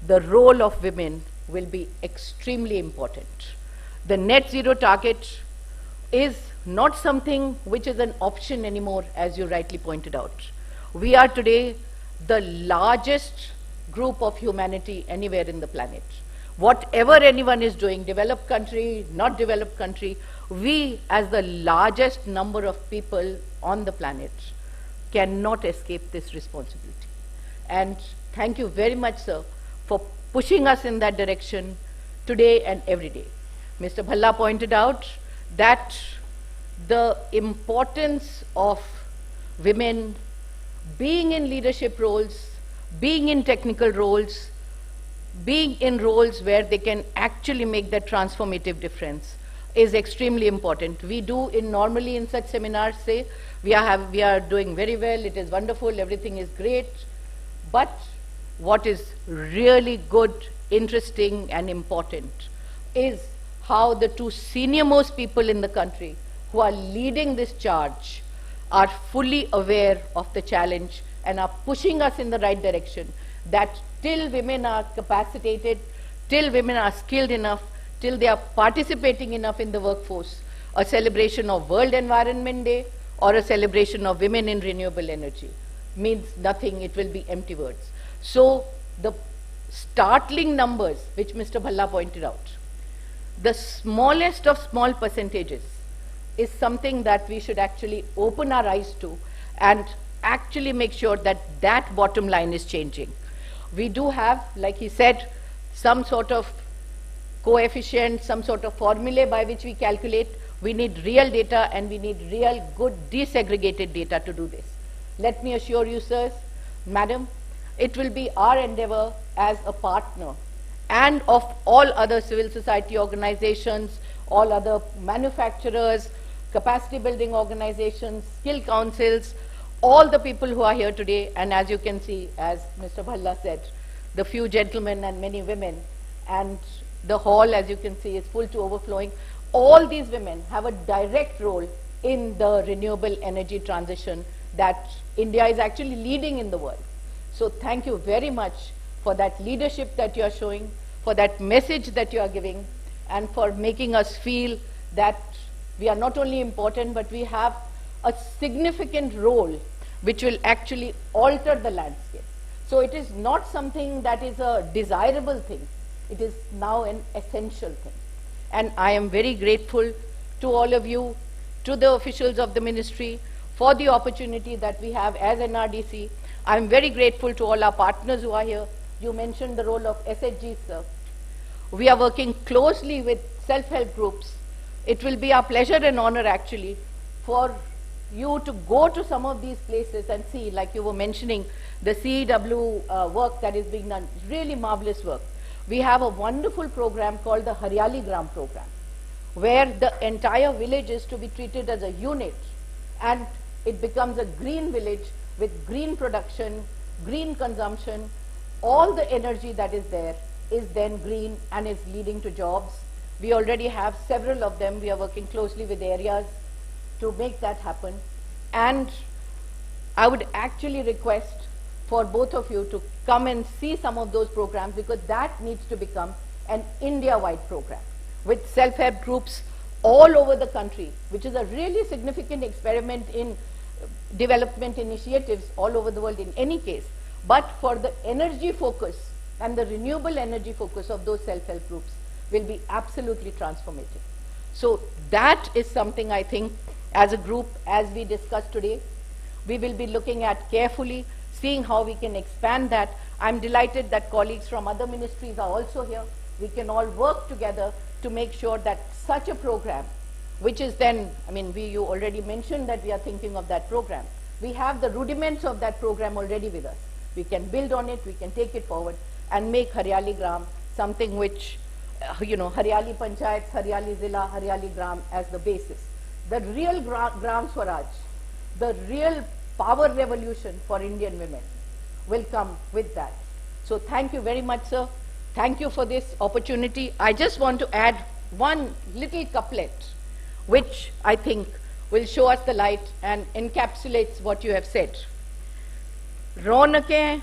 the role of women will be extremely important. The net zero target is not something which is an option anymore, as you rightly pointed out. We are today the largest group of humanity anywhere in the planet. Whatever anyone is doing, developed country, not developed country, we as the largest number of people on the planet cannot escape this responsibility. And thank you very much, sir, for pushing us in that direction today and every day. Mr. Bhalla pointed out that the importance of women being in leadership roles, being in technical roles, being in roles where they can actually make that transformative difference is extremely important. We do normally in such seminars say, we are doing very well, it is wonderful, everything is great, but what is really good, interesting and important is how the two senior most people in the country who are leading this charge are fully aware of the challenge and are pushing us in the right direction, that till women are capacitated, till women are skilled enough, till they are participating enough in the workforce, a celebration of World Environment Day or a celebration of women in renewable energy means nothing, it will be empty words. So the startling numbers which Mr. Bhalla pointed out, the smallest of small percentages is something that we should actually open our eyes to and actually make sure that that bottom line is changing. We do have, like he said, some sort of coefficient, some sort of formulae by which we calculate. We need real data and we need real good desegregated data to do this. Let me assure you, sirs, madam, it will be our endeavor as a partner and of all other civil society organizations, all other manufacturers, capacity building organizations, skill councils, all the people who are here today, and as you can see, as Mr. Bhalla said, the few gentlemen and many women, and the hall, as you can see, is full to overflowing. All these women have a direct role in the renewable energy transition that India is actually leading in the world. So thank you very much for that leadership that you are showing, for that message that you are giving, and for making us feel that we are not only important, but we have a significant role which will actually alter the landscape. So it is not something that is a desirable thing. It is now an essential thing. And I am very grateful to all of you, to the officials of the ministry, for the opportunity that we have as NRDC. I am very grateful to all our partners who are here. You mentioned the role of SHG, sir. We are working closely with self-help groups. It will be our pleasure and honor actually for you to go to some of these places and see, like you were mentioning, the CEW work that is being done, really marvelous work. We have a wonderful program called the Haryali Gram program, where the entire village is to be treated as a unit, and it becomes a green village with green production, green consumption. All the energy that is there is then green and is leading to jobs. We already have several of them. We are working closely with areas to make that happen. And I would actually request for both of you to come and see some of those programs, because that needs to become an India-wide program with self-help groups all over the country, which is a really significant experiment in development initiatives all over the world in any case. But for the energy focus and the renewable energy focus of those self-help groups will be absolutely transformative. So that is something I think as a group, as we discussed today, we will be looking at carefully, seeing how we can expand that. I'm delighted that colleagues from other ministries are also here. We can all work together to make sure that such a program, which is then, I mean, you already mentioned that we are thinking of that program. We have the rudiments of that program already with us. We can build on it, we can take it forward and make Haryali Gram something which, Haryali Panchayat, Haryali Zilla, Haryali Gram as the basis. The real Gram Swaraj, the real power revolution for Indian women will come with that. So thank you very much, sir. Thank you for this opportunity. I just want to add one little couplet, which I think will show us the light and encapsulates what you have said. रौनकें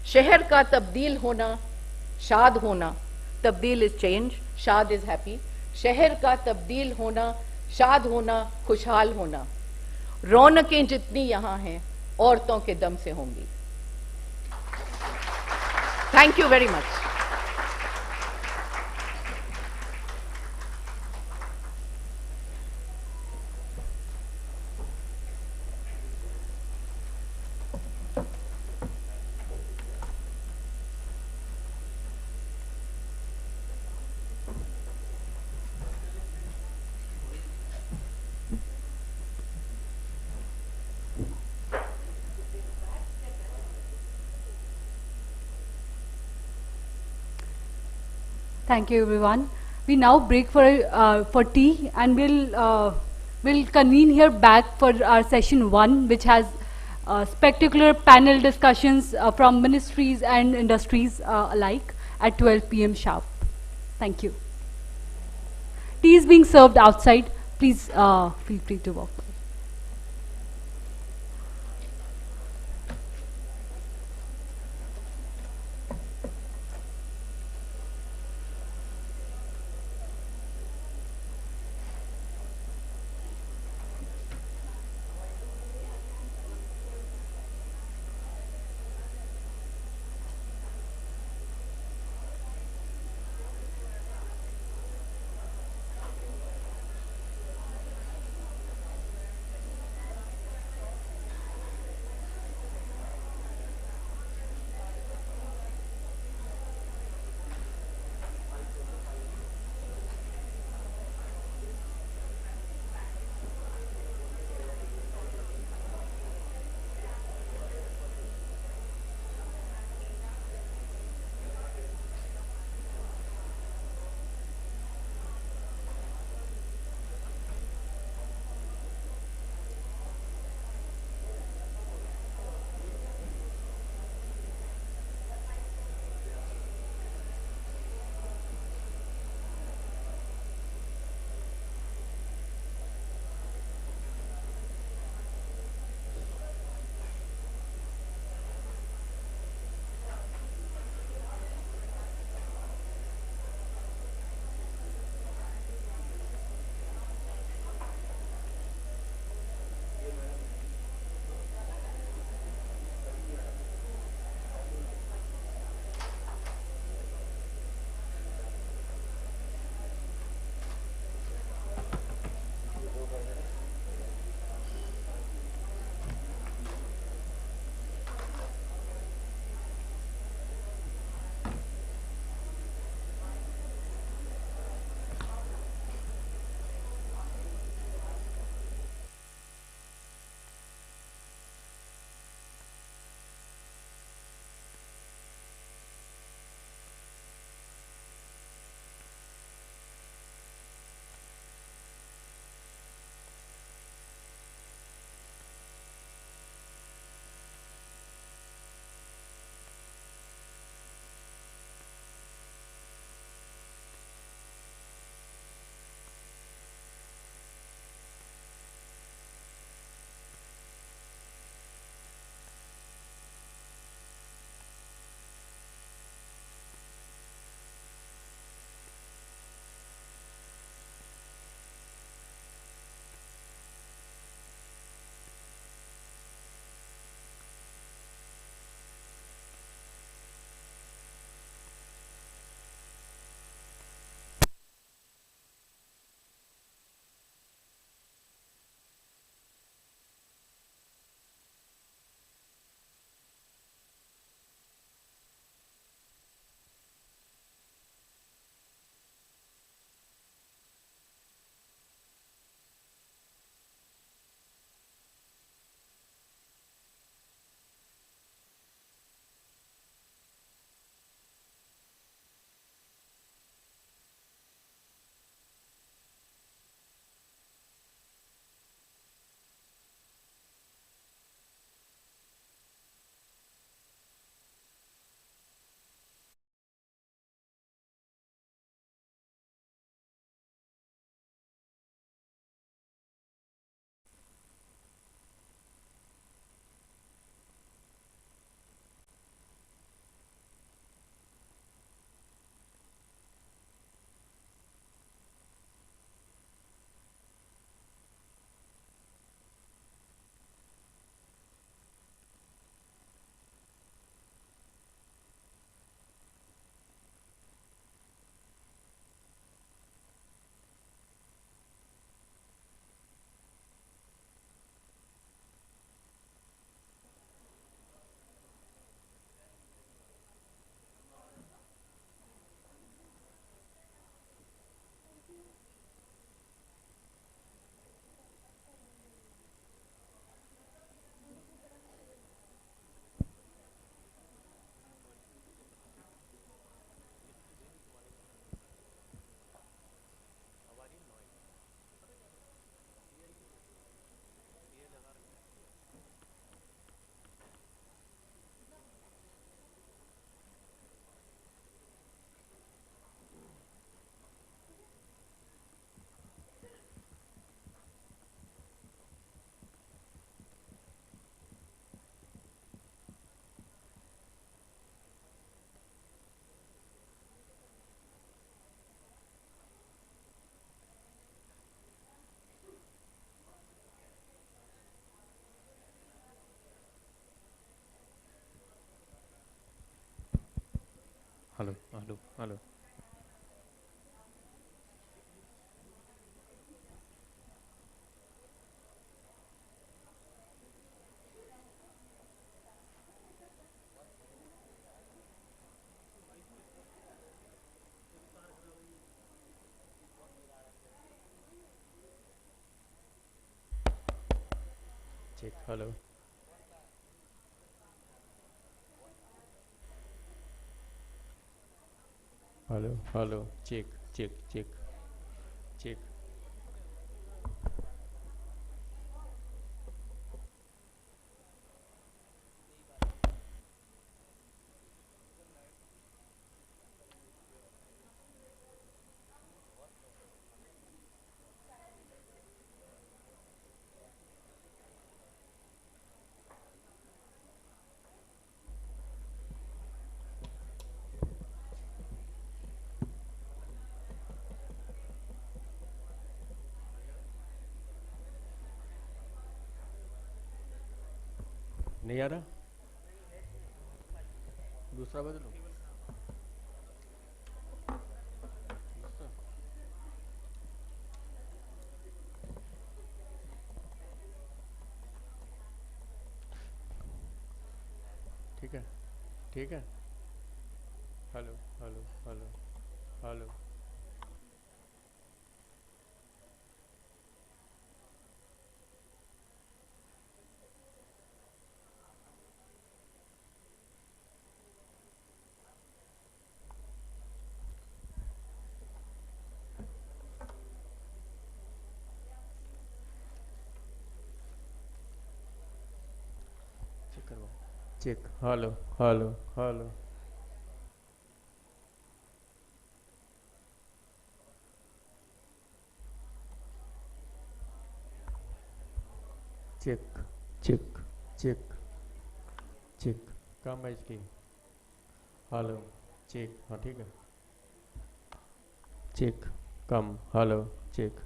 शहर का तब्दील होना, शाद होना, तब्दील is change, शाद is happy, शहर का तब्दील होना, शाद होना, खुशहाल होना, रौनकें जितनी यहाँ हैं औरतों के दम से होंगी. Thank you very much. Thank you, everyone. We now break for tea, and we'll convene here back for our session 1, which has spectacular panel discussions from ministries and industries alike at 12 p.m. sharp. Thank you. Tea is being served outside. Please feel free to walk by. Hello, hello, hello. Check, hello. Hello, hello. Check, check, check, check. नहीं आ रहा? दूसरा बदलो। ठीक है, ठीक है। Hello, hello, hello, hello. Check करवाओ। Check, hello, hello, hello. Check, check, check, check. कम है इसकी। हेलो, चेक, हाँ ठीक है। चेक, कम, hello, check.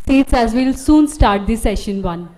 Seats as we'll soon start the session one.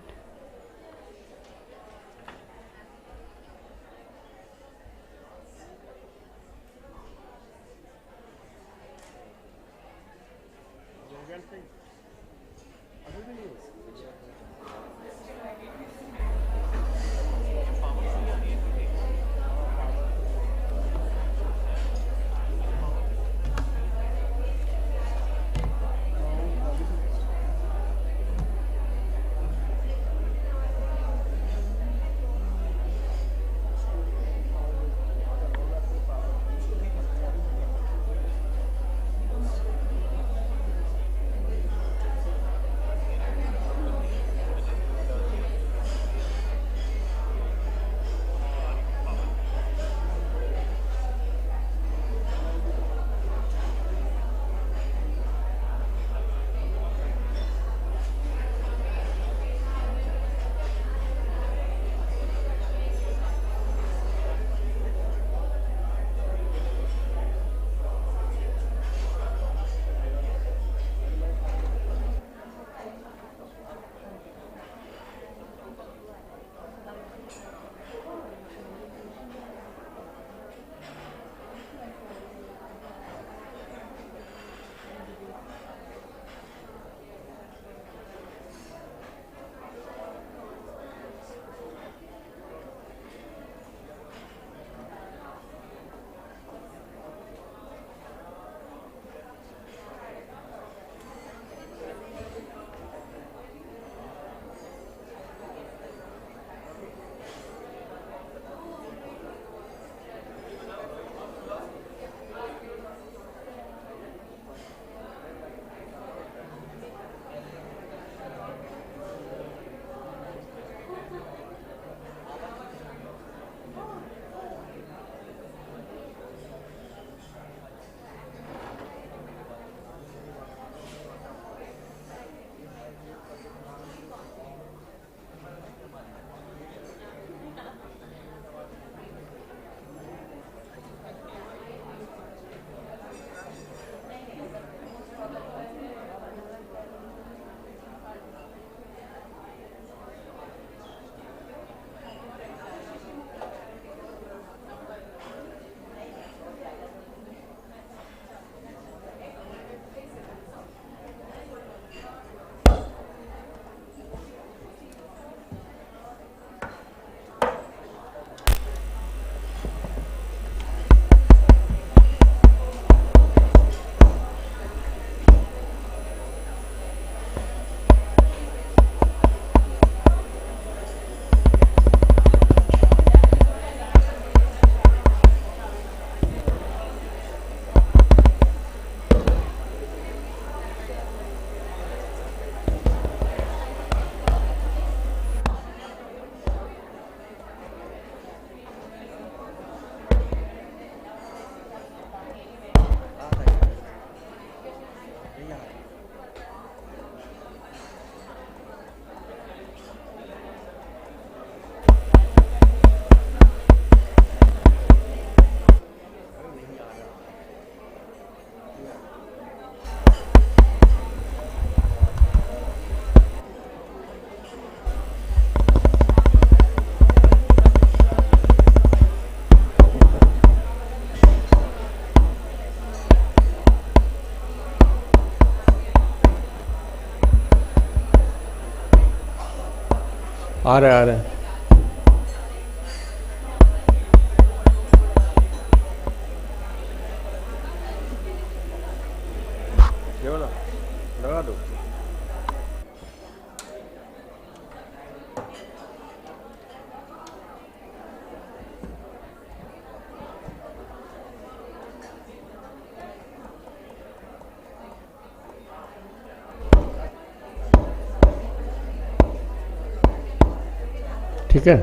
आ रहा है आ रहा है। ये वाला लगा दो। ठीक है।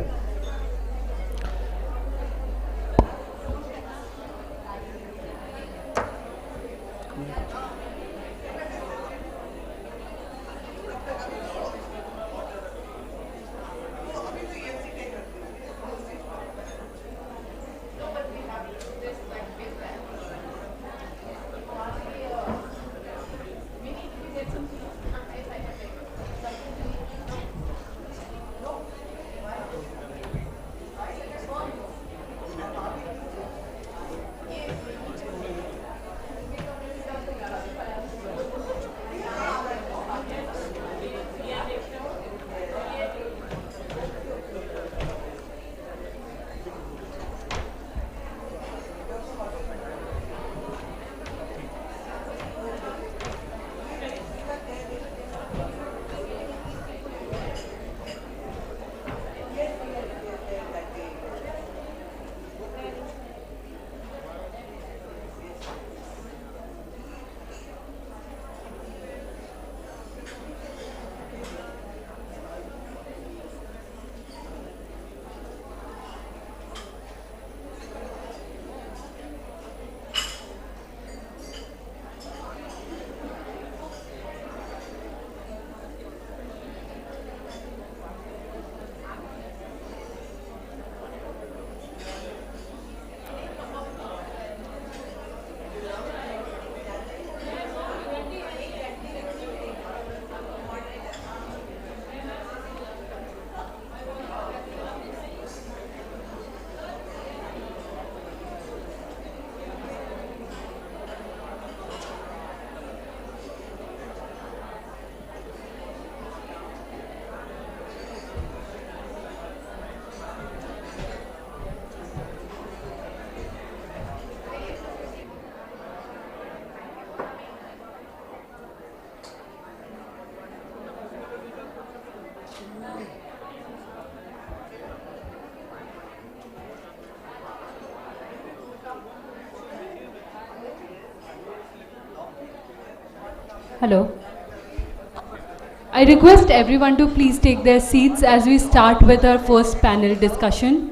Hello. I request everyone to please take their seats as we start with our first panel discussion.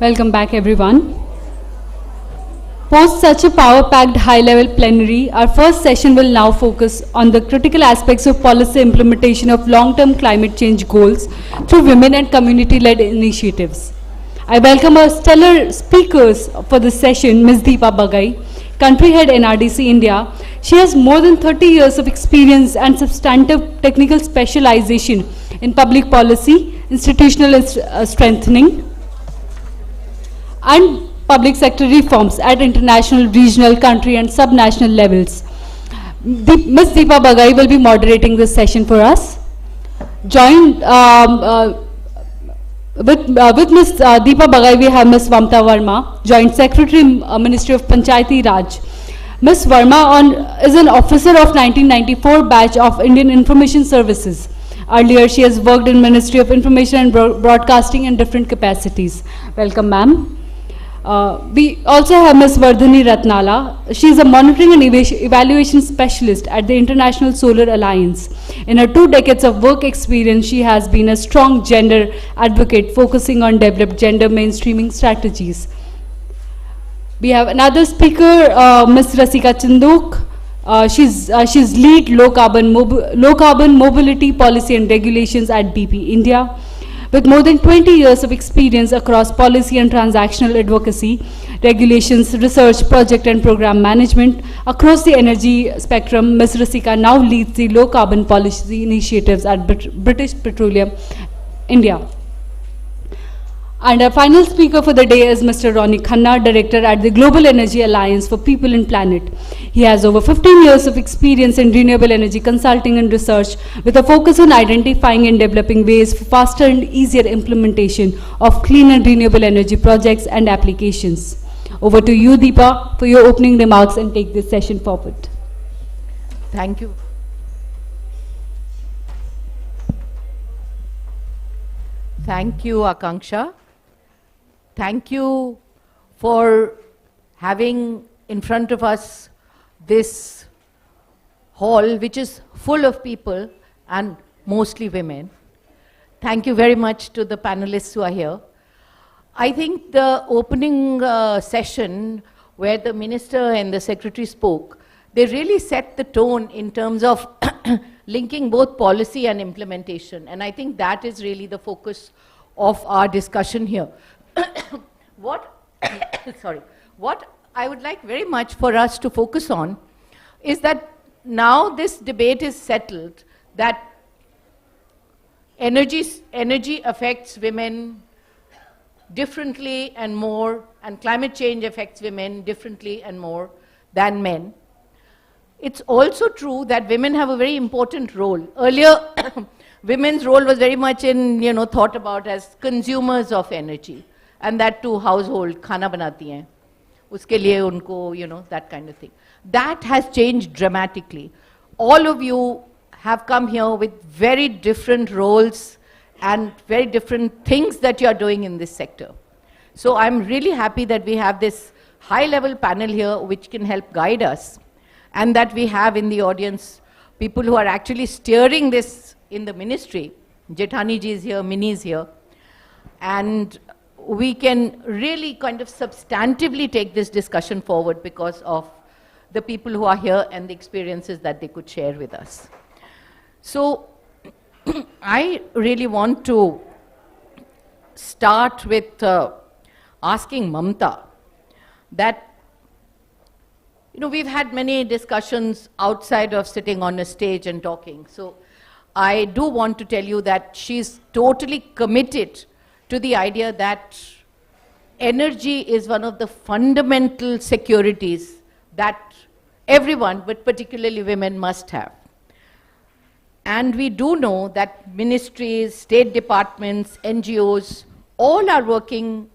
Welcome back, everyone. Post such a power-packed high-level plenary, our first session will now focus on the critical aspects of policy implementation of long-term climate change goals through women and community-led initiatives. I welcome our stellar speakers for this session, Ms. Deepa Bagai, Country Head NRDC India. She has more than 30 years of experience and substantive technical specialization in public policy, institutional strengthening, and public sector reforms at international, regional, country and subnational levels. Ms. Deepa Bagai will be moderating this session for us. Joined with Ms. Deepa Bagai, we have Ms. Mamta Verma, Joint Secretary, Ministry of Panchayati Raj. Ms. Verma is an officer of 1994 batch of Indian Information Services. Earlier, she has worked in Ministry of Information and Broadcasting in different capacities. Welcome, ma'am. We also have Ms. Vardhani Ratnala. She is a monitoring and evaluation specialist at the International Solar Alliance. In her 2 decades of work experience, she has been a strong gender advocate focusing on developed gender mainstreaming strategies. We have another speaker, Ms. Rasika Chandok. She's lead low carbon mobility policy and regulations at BP India. With more than 20 years of experience across policy and transactional advocacy, regulations, research, project and program management across the energy spectrum, Ms. Rasika now leads the low carbon policy initiatives at British Petroleum India. And our final speaker for the day is Mr. Ronnie Khanna, Director at the Global Energy Alliance for People and Planet. He has over 15 years of experience in renewable energy consulting and research with a focus on identifying and developing ways for faster and easier implementation of clean and renewable energy projects and applications. Over to you, Deepa, for your opening remarks and take this session forward. Thank you. Thank you, Akanksha. Thank you for having in front of us this hall, which is full of people and mostly women. Thank you very much to the panelists who are here. I think the opening session where the minister and the secretary spoke, they really set the tone in terms of linking both policy and implementation. And I think that is really the focus of our discussion here. What I would like very much for us to focus on is that now this debate is settled that energy affects women differently and more, and climate change affects women differently and more than men. It's also true that women have a very important role. Earlier, women's role was very much thought about as consumers of energy, and that too household, khana banati hain, uske liye unko, that kind of thing. That has changed dramatically. All of you have come here with very different roles and very different things that you are doing in this sector. So I'm really happy that we have this high-level panel here which can help guide us, and that we have in the audience people who are actually steering this in the ministry. Jethani ji is here, Mini is here, and we can really kind of substantively take this discussion forward because of the people who are here and the experiences that they could share with us. So I really want to start with asking Mamta that, we've had many discussions outside of sitting on a stage and talking. So I do want to tell you that she's totally committed to the idea that energy is one of the fundamental securities that everyone, but particularly women, must have. And we do know that ministries, state departments, NGOs, all are working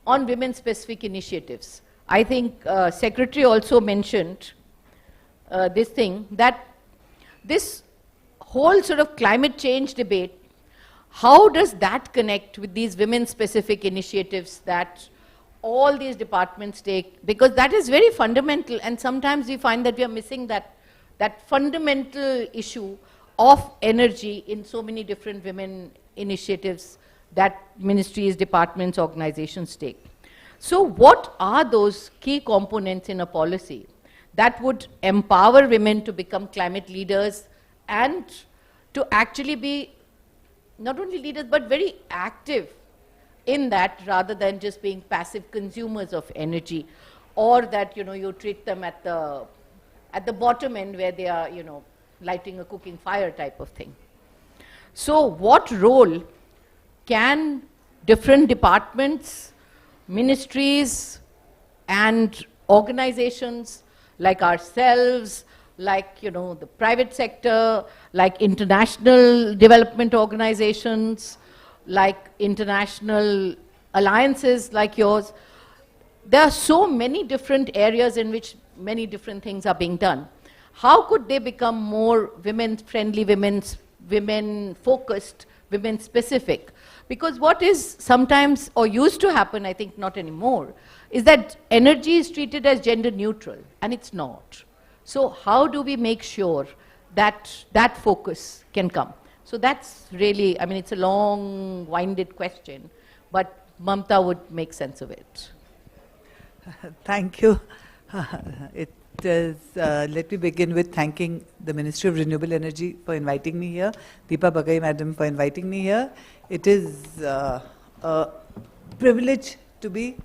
on women-specific initiatives. I think Secretary also mentioned this thing, that this whole sort of climate change debate, how does that connect with these women-specific initiatives that all these departments take? Because that is very fundamental, and sometimes we find that we are missing that fundamental issue of energy in so many different women initiatives that ministries, departments, organizations take. So what are those key components in a policy that would empower women to become climate leaders and to actually be not only leaders but very active in that, rather than just being passive consumers of energy, or that you treat them at the bottom end where they are lighting a cooking fire type of thing. So what role can different departments, ministries and organizations like ourselves, like the private sector, like international development organizations, like international alliances like yours, there are so many different areas in which many different things are being done. How could they become more women-friendly, women-focused, women-specific? Because what is sometimes, or used to happen, I think not anymore, is that energy is treated as gender neutral, and it's not. So how do we make sure that that focus can come? So that's really, I mean, it's a long-winded question, but Mamta would make sense of it. Thank you. Let me begin with thanking the Ministry of Renewable Energy for inviting me here, Deepa Bagai Madam for inviting me here. It is a privilege to be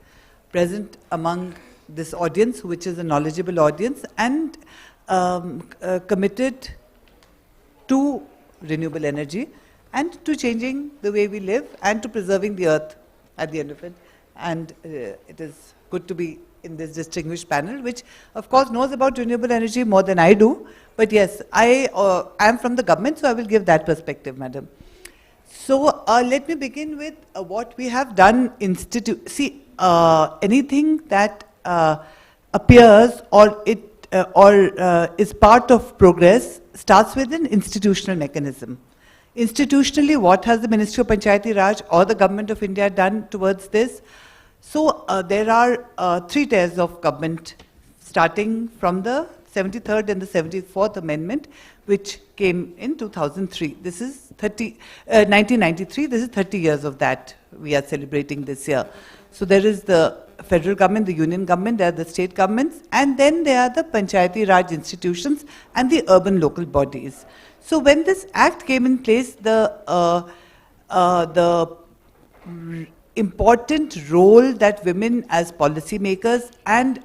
present among this audience, which is a knowledgeable audience, and committed to renewable energy and to changing the way we live and to preserving the earth at the end of it. And it is good to be in this distinguished panel, which of course knows about renewable energy more than I do. But yes, I am from the government, so I will give that perspective, madam. So let me begin with what we have done. See, anything that appears or is part of progress starts with an institutional mechanism. Institutionally, what has the Ministry of Panchayati Raj or the Government of India done towards this? So there are 3 tiers of government, starting from the 73rd and the 74th Amendment, which came in 2003. This is 1993. This is 30 years of that we are celebrating this year. So there is the federal government, the union government, there are the state governments, and then there are the Panchayati Raj institutions and the urban local bodies. So when this act came in place, the important role that women as policymakers and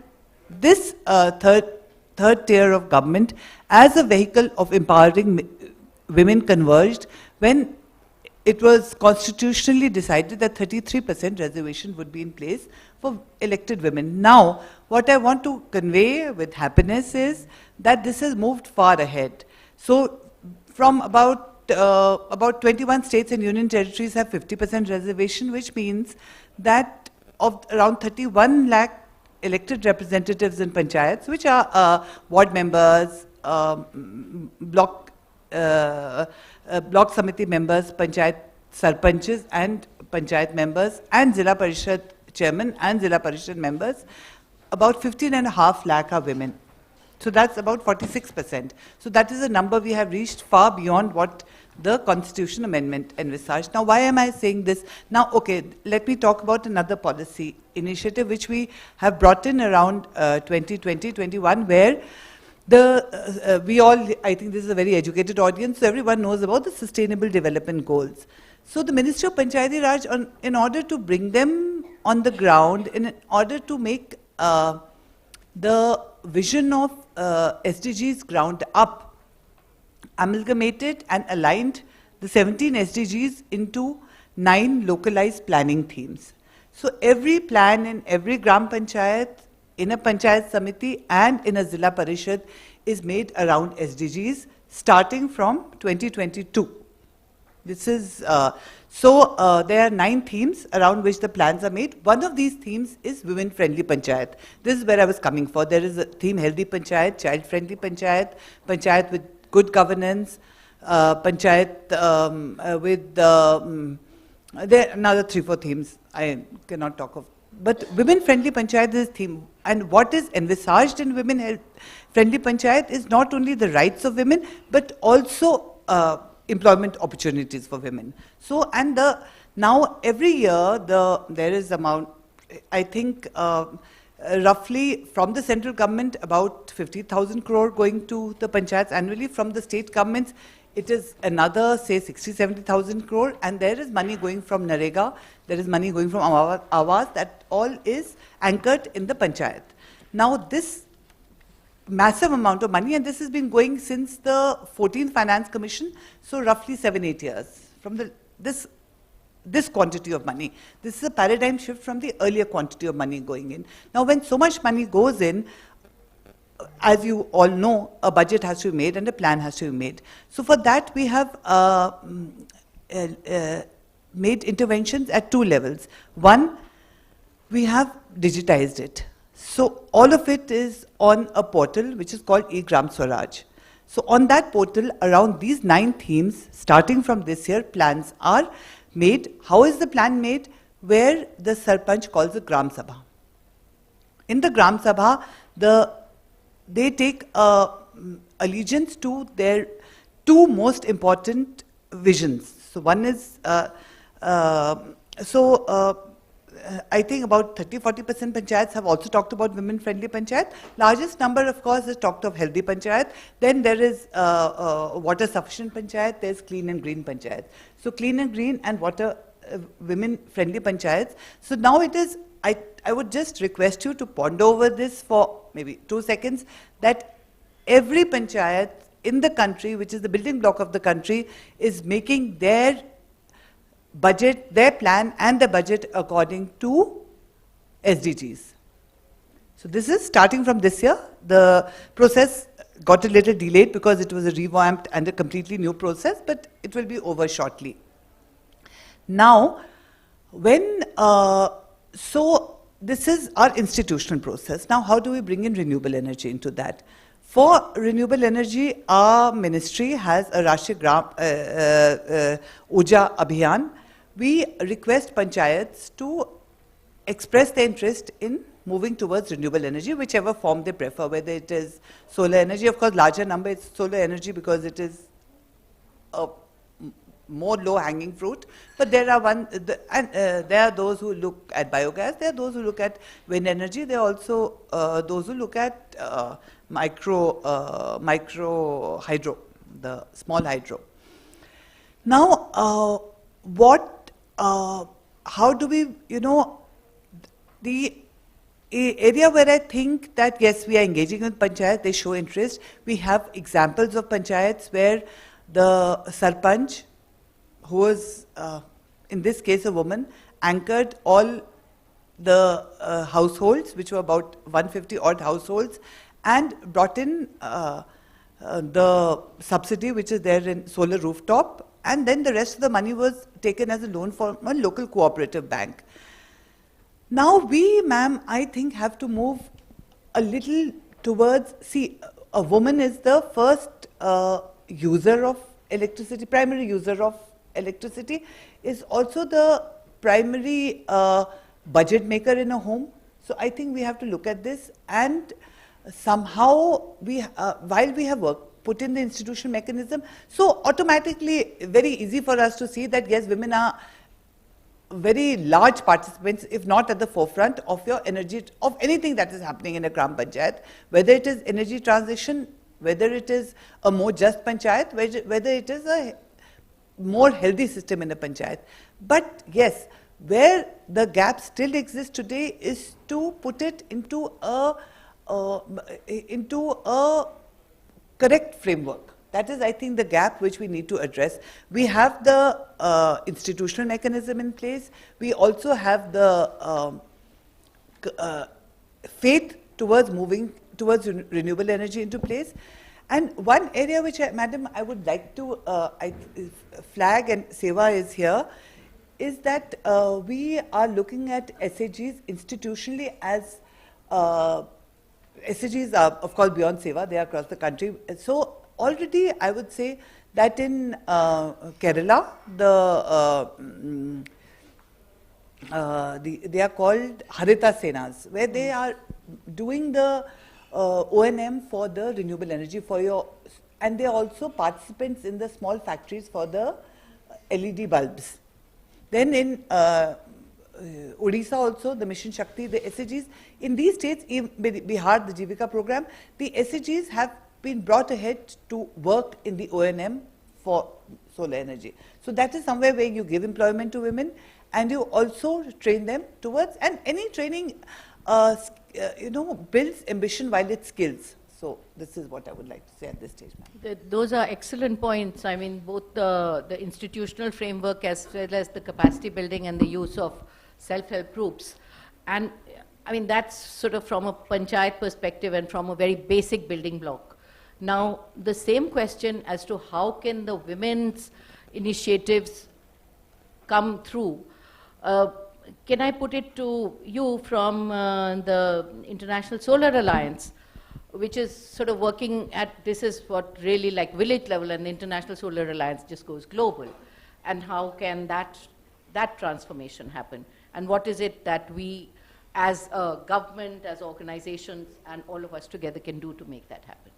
this third tier of government as a vehicle of empowering women converged when it was constitutionally decided that 33% reservation would be in place for elected women. Now, what I want to convey with happiness is that this has moved far ahead. So, from about 21 states and union territories have 50% reservation, which means that of around 31 lakh elected representatives in panchayats, which are ward members, block samiti members, panchayat sarpanches and panchayat members, and Zilla Parishad chairman and Zilla Parishad members, about 15.5 lakh are women. So that's about 46%. So that is a number we have reached far beyond what the Constitution Amendment envisaged. Now, why am I saying this? Now, okay, let me talk about another policy initiative which we have brought in around 2020-21, where we all, I think this is a very educated audience, so everyone knows about the Sustainable Development Goals. So the Ministry of Panchayati Raj, in order to bring them on the ground, in order to make the vision of SDGs ground up, amalgamated and aligned the 17 SDGs into 9 localized planning themes. So every plan in every Gram Panchayat, in a Panchayat Samiti and in a Zilla Parishad is made around SDGs starting from 2022. This is, there are 9 themes around which the plans are made. One of these themes is women-friendly panchayat. This is where I was coming for. There is a theme healthy panchayat, child-friendly panchayat, panchayat with good governance, panchayat with, there are another 3-4 themes I cannot talk of. But women-friendly panchayat is theme. And what is envisaged in women-friendly panchayat is not only the rights of women, but also employment opportunities for women. So, and now every year there is amount, I think roughly from the central government about 50,000 crore going to the panchayats annually. From the state governments, it is another, say, 60-70,000 crore, and there is money going from Narega, there is money going from Awas, that all is anchored in the panchayat. Now this massive amount of money, and this has been going since the 14th Finance Commission, so roughly 7-8 years from this quantity of money. This is a paradigm shift from the earlier quantity of money going in. Now when so much money goes in, as you all know, a budget has to be made and a plan has to be made. So for that we have made interventions at two levels. One, we have digitized it. So all of it is on a portal which is called e-Gram Swaraj. So on that portal, around these 9 themes, starting from this year, plans are made. How is the plan made? Where the Sarpanch calls a Gram Sabha. In the Gram Sabha, they take allegiance to their 2 most important visions. So one is, I think about 30-40% panchayats have also talked about women-friendly panchayat. Largest number, of course, is talked of healthy panchayat. Then there is water-sufficient panchayat. There's clean and green panchayat. So clean and green and water women-friendly panchayats. So now it is. I would just request you to ponder over this for maybe 2 seconds. That every panchayat in the country, which is the building block of the country, is making their budget, their plan and the budget according to SDGs. So this is starting from this year. The process got a little delayed because it was a revamped and a completely new process, but it will be over shortly. Now, so this is our institutional process. Now, how do we bring in renewable energy into that? For renewable energy, our ministry has a Rashtriya Urja Abhiyan. We request panchayats to express their interest in moving towards renewable energy, whichever form they prefer, whether it is solar energy. Of course, larger number is solar energy because it is a more low-hanging fruit. But there are there are those who look at biogas. There are those who look at wind energy. There are also those who look at micro hydro, the small hydro. Now, how do we, the area where I think that, yes, we are engaging with panchayat, they show interest. We have examples of panchayats where the Sarpanch, who was, in this case, a woman, anchored all the households, which were about 150 odd households, and brought in the subsidy which is there in solar rooftop, and then the rest of the money was taken as a loan from a local cooperative bank. Now we, ma'am, I think have to move a little towards, see, a woman is the first user of electricity, primary user of electricity, is also the primary budget maker in a home. So I think we have to look at this, and somehow while we have put in the institutional mechanism, so automatically very easy for us to see that yes, women are very large participants, if not at the forefront of your energy, of anything that is happening in a Gram Panchayat, whether it is energy transition, whether it is a more just panchayat, whether it is a more healthy system in a panchayat. But yes, where the gap still exists today is to put it into a correct framework. That is, I think, the gap which we need to address. We have the institutional mechanism in place. We also have the faith towards moving towards renewable energy into place. And one area which, Madam, I would like to flag, and Seva is here, is that we are looking at SAGs institutionally as SAGs are, of course, beyond Seva. They are across the country. So already, I would say that in Kerala, they are called Harita Senas, where they are doing the O&M for the renewable energy and they are also participants in the small factories for the LED bulbs. Then in Odisha also, the Mission Shakti, the SAGs. In these states, in Bihar, the Jivika program, the SAGs have been brought ahead to work in the O&M for solar energy. So that is somewhere where you give employment to women and you also train them towards, and any training, builds ambition while it skills. So this is what I would like to say at this stage, ma'am. Those are excellent points. I mean, both the institutional framework as well as the capacity building and the use of self-help groups. And I mean, that's sort of from a panchayat perspective and from a very basic building block. Now, the same question as to how can the women's initiatives come through. Can I put it to you from the International Solar Alliance, which is sort of working at, this is what really like village level, and the International Solar Alliance just goes global. And how can that transformation happen? And what is it that we as a government, as organizations, and all of us together can do to make that happen?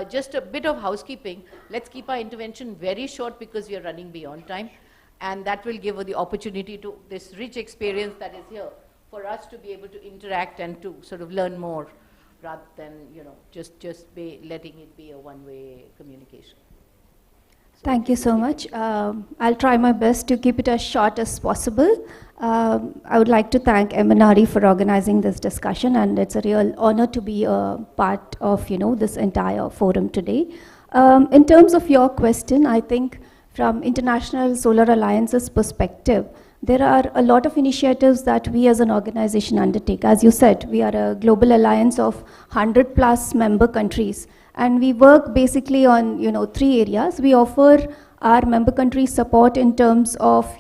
Just a bit of housekeeping. Let's keep our intervention very short because we are running beyond time. And that will give the opportunity to this rich experience that is here for us to be able to interact and to sort of learn more, rather than, just letting it be a one-way communication. So thank you so much. I'll try my best to keep it as short as possible. I would like to thank MNRE for organizing this discussion, and it's a real honor to be a part of, this entire forum today. In terms of your question, I think from International Solar Alliance's perspective, there are a lot of initiatives that we as an organization undertake. As you said, we are a global alliance of 100+ member countries, and we work basically on 3 areas. We offer our member countries support in terms of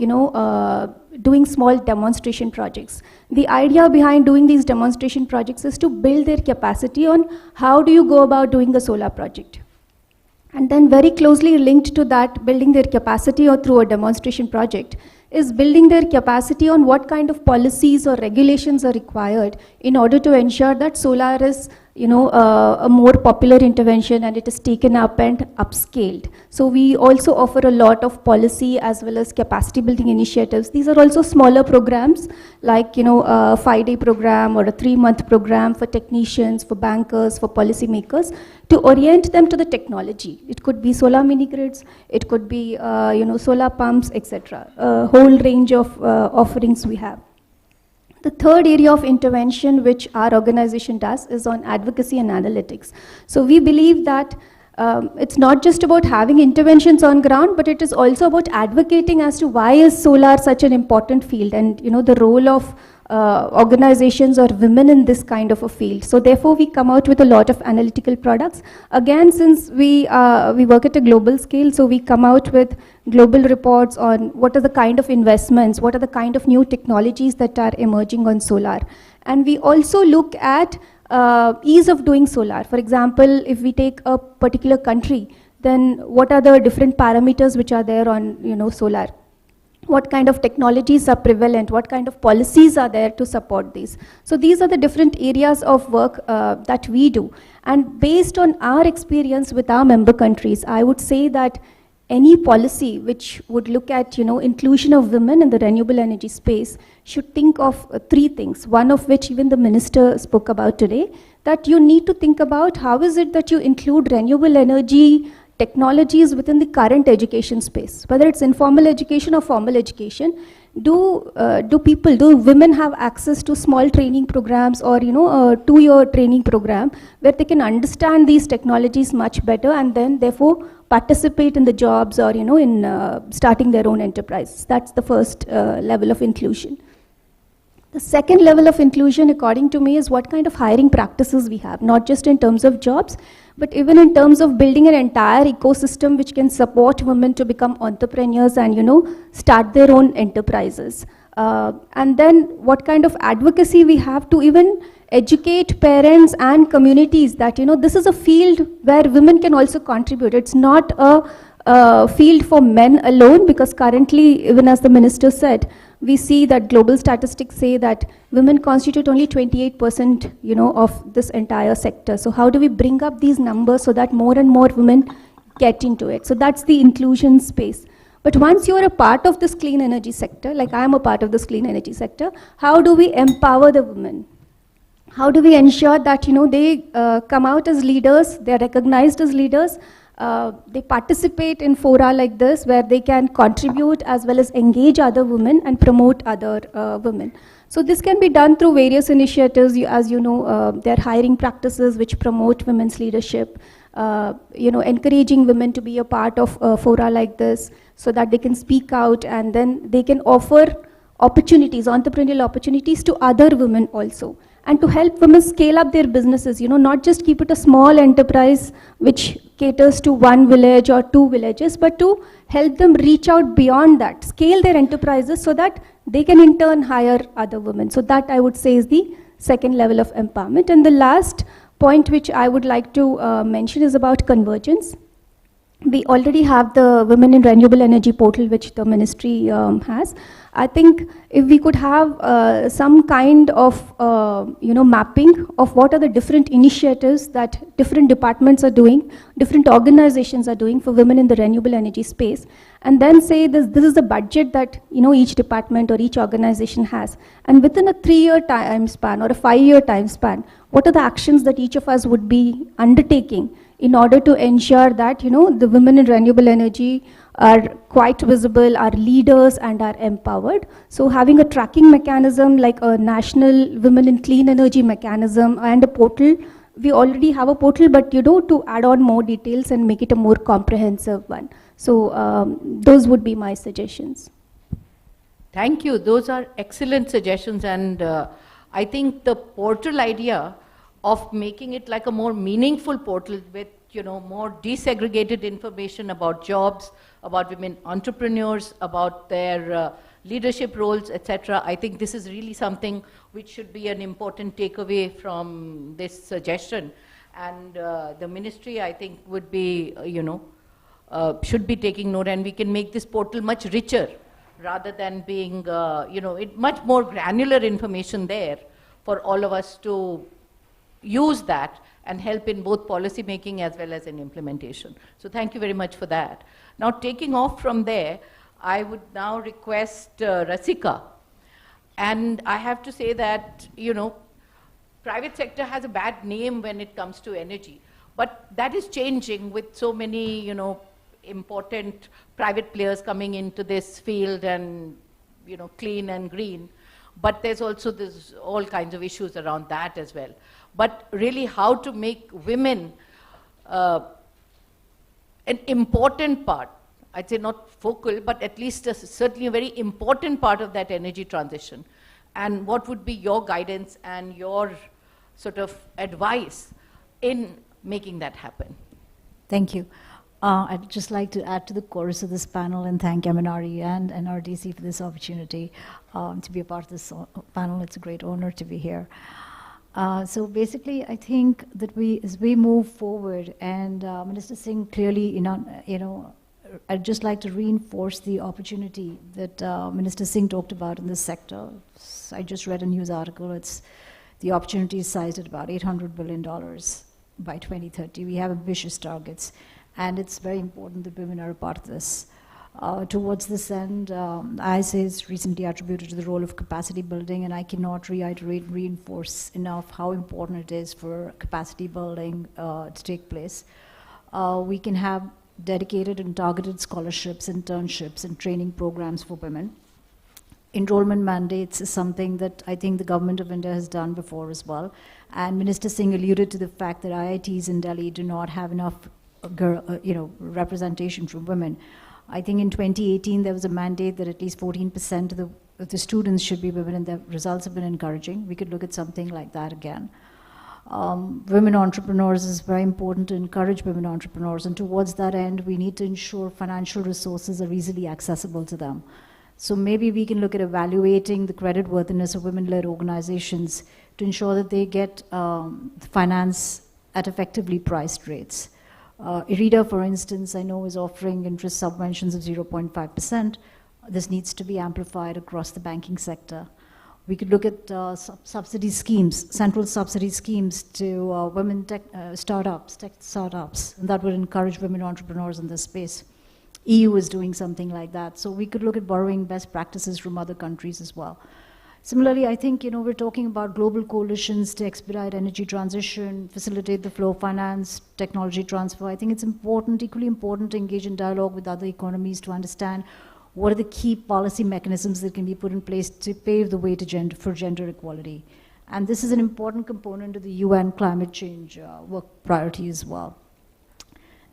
doing small demonstration projects. The idea behind doing these demonstration projects is to build their capacity on how do you go about doing a solar project. And then very closely linked to that, building their capacity or through a demonstration project, is building their capacity on what kind of policies or regulations are required in order to ensure that solar is a more popular intervention and it is taken up and upscaled. So we also offer a lot of policy as well as capacity building initiatives. These are also smaller programs like a 5-day program or a 3-month program for technicians, for bankers, for policymakers, to orient them to the technology. It could be solar mini grids, it could be solar pumps, etc. A whole range of offerings we have. The third area of intervention which our organization does is on advocacy and analytics. So we believe that it's not just about having interventions on ground, but it is also about advocating as to why is solar such an important field, and the role of organizations or women in this kind of a field. So therefore we come out with a lot of analytical products. Again, since we work at a global scale, so we come out with global reports on what are the kind of investments, what are the kind of new technologies that are emerging on solar. And we also look at ease of doing solar. For example, if we take a particular country, then what are the different parameters which are there on solar? What kind of technologies are prevalent, what kind of policies are there to support these. So these are the different areas of work that we do. And based on our experience with our member countries, I would say that any policy which would look at inclusion of women in the renewable energy space should think of 3 things, one of which even the minister spoke about today, that you need to think about how is it that you include renewable energy technologies within the current education space, whether it's informal education or formal education. Do women have access to small training programs or a 2-year training program where they can understand these technologies much better and then therefore participate in the jobs or in starting their own enterprise? That's the first level of inclusion. The second level of inclusion, according to me, is what kind of hiring practices we have, not just in terms of jobs, but even in terms of building an entire ecosystem which can support women to become entrepreneurs and start their own enterprises. And then what kind of advocacy we have to even educate parents and communities that this is a field where women can also contribute. It's not a field for men alone, because currently, even as the minister said, we see that global statistics say that women constitute only 28% of this entire sector. So how do we bring up these numbers so that more and more women get into it? So that's the inclusion space. But once you are a part of this clean energy sector, like I am a part of this clean energy sector, how do we empower the women? How do we ensure that they come out as leaders, they are recognized as leaders, they participate in fora like this where they can contribute as well as engage other women and promote other women. So this can be done through various initiatives. As you know, there are hiring practices which promote women's leadership, encouraging women to be a part of fora like this so that they can speak out and then they can offer opportunities, entrepreneurial opportunities to other women also. And to help women scale up their businesses, not just keep it a small enterprise which caters to one village or two villages, but to help them reach out beyond that, scale their enterprises so that they can in turn hire other women. So that I would say is the second level of empowerment. And the last point which I would like to mention is about convergence. We already have the Women in Renewable Energy portal which the ministry has. I think if we could have some kind of mapping of what are the different initiatives that different departments are doing, different organizations are doing for women in the renewable energy space, and then say this is the budget that each department or each organization has, and within a 3-year time span or a 5-year time span, what are the actions that each of us would be undertaking in order to ensure that the women in renewable energy are quite visible, are leaders and are empowered. So having a tracking mechanism like a national women in clean energy mechanism and a portal, we already have a portal, but to add on more details and make it a more comprehensive one. So those would be my suggestions. Thank you. Those are excellent suggestions, and I think the portal idea of making it like a more meaningful portal with more desegregated information about jobs, about women entrepreneurs, about their leadership roles, etc. I think this is really something which should be an important takeaway from this suggestion. And the ministry, I think, would be, should be taking note, and we can make this portal much richer rather than being, much more granular information there for all of us to use that and help in both policy making as well as in implementation. So thank you very much for that. Now, taking off from there, I would now request Rasika. And I have to say that, private sector has a bad name when it comes to energy, but that is changing with so many, important private players coming into this field and, clean and green. But there's also all kinds of issues around that as well. But really how to make women an important part, I'd say not focal, but at least certainly a very important part of that energy transition. And what would be your guidance and your sort of advice in making that happen? Thank you. I'd just like to add to the chorus of this panel and thank MNRE and NRDC for this opportunity to be a part of this panel. It's a great honor to be here. So basically, I think that as we move forward, and Minister Singh clearly, I'd just like to reinforce the opportunity that Minister Singh talked about in this sector. I just read a news article. The opportunity is sized at about $800 billion by 2030. We have ambitious targets, and it's very important that women are a part of this. Towards this end, ISA is recently attributed to the role of capacity building, and I cannot reinforce enough how important it is for capacity building to take place. We can have dedicated and targeted scholarships, internships, and training programs for women. Enrollment mandates is something that I think the government of India has done before as well. And Minister Singh alluded to the fact that IITs in Delhi do not have enough representation from women. I think in 2018 there was a mandate that at least 14% of the students should be women, and the results have been encouraging. We could look at something like that again. Women entrepreneurs is very important to encourage women entrepreneurs, and towards that end we need to ensure financial resources are easily accessible to them. So maybe we can look at evaluating the creditworthiness of women-led organizations to ensure that they get finance at effectively priced rates. IREDA, for instance, I know is offering interest subventions of 0.5%. This needs to be amplified across the banking sector. We could look at subsidy schemes, central subsidy schemes to women tech startups, and that would encourage women entrepreneurs in this space. EU is doing something like that. So we could look at borrowing best practices from other countries as well. Similarly, I think, we're talking about global coalitions to expedite energy transition, facilitate the flow of finance, technology transfer. I think it's important, equally important, to engage in dialogue with other economies to understand what are the key policy mechanisms that can be put in place to pave the way to for gender equality. And this is an important component of the UN climate change work priority as well.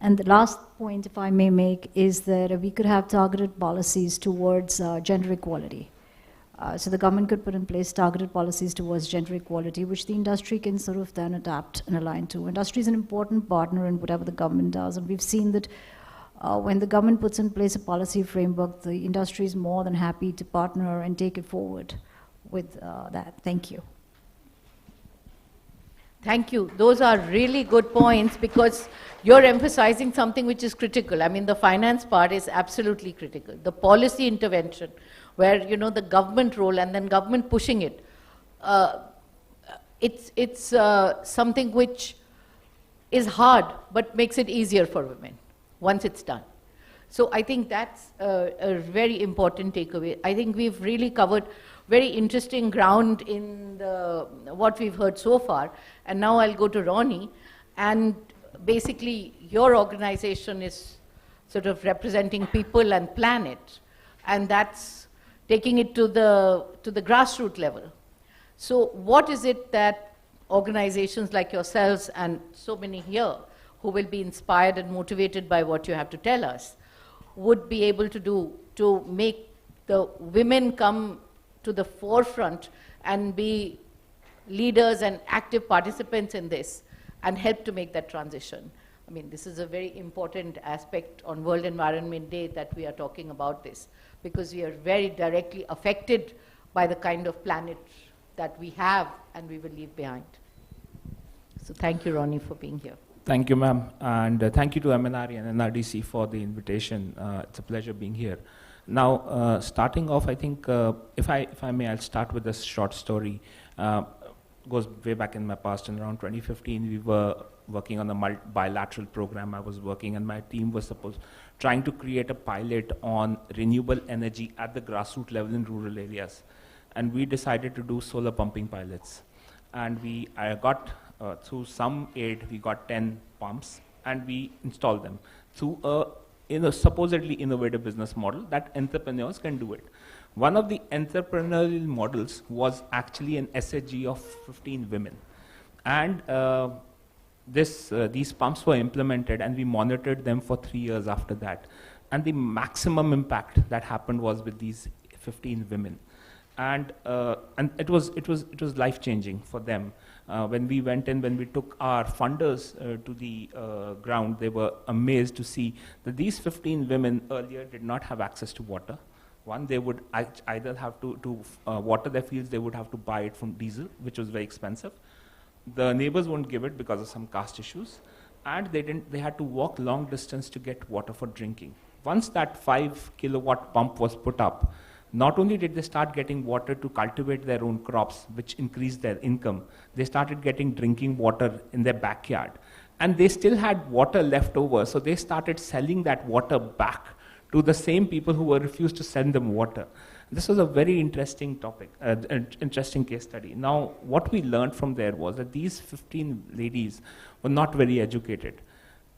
And the last point, if I may make, is that we could have targeted policies towards gender equality. So the government could put in place targeted policies towards gender equality, which the industry can sort of then adapt and align to. Industry is an important partner in whatever the government does, and we've seen that when the government puts in place a policy framework, the industry is more than happy to partner and take it forward with that. Thank you. Thank you. Those are really good points, because you're emphasizing something which is critical. I mean, the finance part is absolutely critical. The policy intervention, where, the government role and then government pushing it, it's something which is hard, but makes it easier for women once it's done. So I think that's a very important takeaway. I think we've really covered very interesting ground in what we've heard so far. And now I'll go to Ronnie. And basically, your organization is sort of representing people and planet. And that's taking it to the grassroots level. So what is it that organizations like yourselves and so many here who will be inspired and motivated by what you have to tell us would be able to do to make the women come to the forefront and be leaders and active participants in this and help to make that transition? I mean, this is a very important aspect on World Environment Day that we are talking about this, because we are very directly affected by the kind of planet that we have and we will leave behind. So thank you, Ronnie, for being here. Thank you, ma'am, and thank you to MNRE and NRDC for the invitation. It's a pleasure being here. Now, starting off, I think, if I may, I'll start with a short story. Goes way back in my past. In around 2015, we were working on a bilateral program. I was working, and my team was trying to create a pilot on renewable energy at the grassroots level in rural areas. And we decided to do solar pumping pilots. And I got, through some aid, we got 10 pumps, and we installed them through a supposedly innovative business model that entrepreneurs can do it. One of the entrepreneurial models was actually an SHG of 15 women. And these pumps were implemented, and we monitored them for 3 years after that. And the maximum impact that happened was with these 15 women. And it was life-changing for them. When we went in, when we took our funders to the ground, they were amazed to see that these 15 women earlier did not have access to water. One, they would either have to water their fields, they would have to buy it from diesel, which was very expensive. The neighbors wouldn't give it because of some caste issues. And they had to walk long distance to get water for drinking. Once that 5 kilowatt pump was put up, not only did they start getting water to cultivate their own crops, which increased their income, they started getting drinking water in their backyard. And they still had water left over, so they started selling that water back to the same people who were refused to send them water. This was a very interesting topic, interesting case study. Now, what we learned from there was that these 15 ladies were not very educated,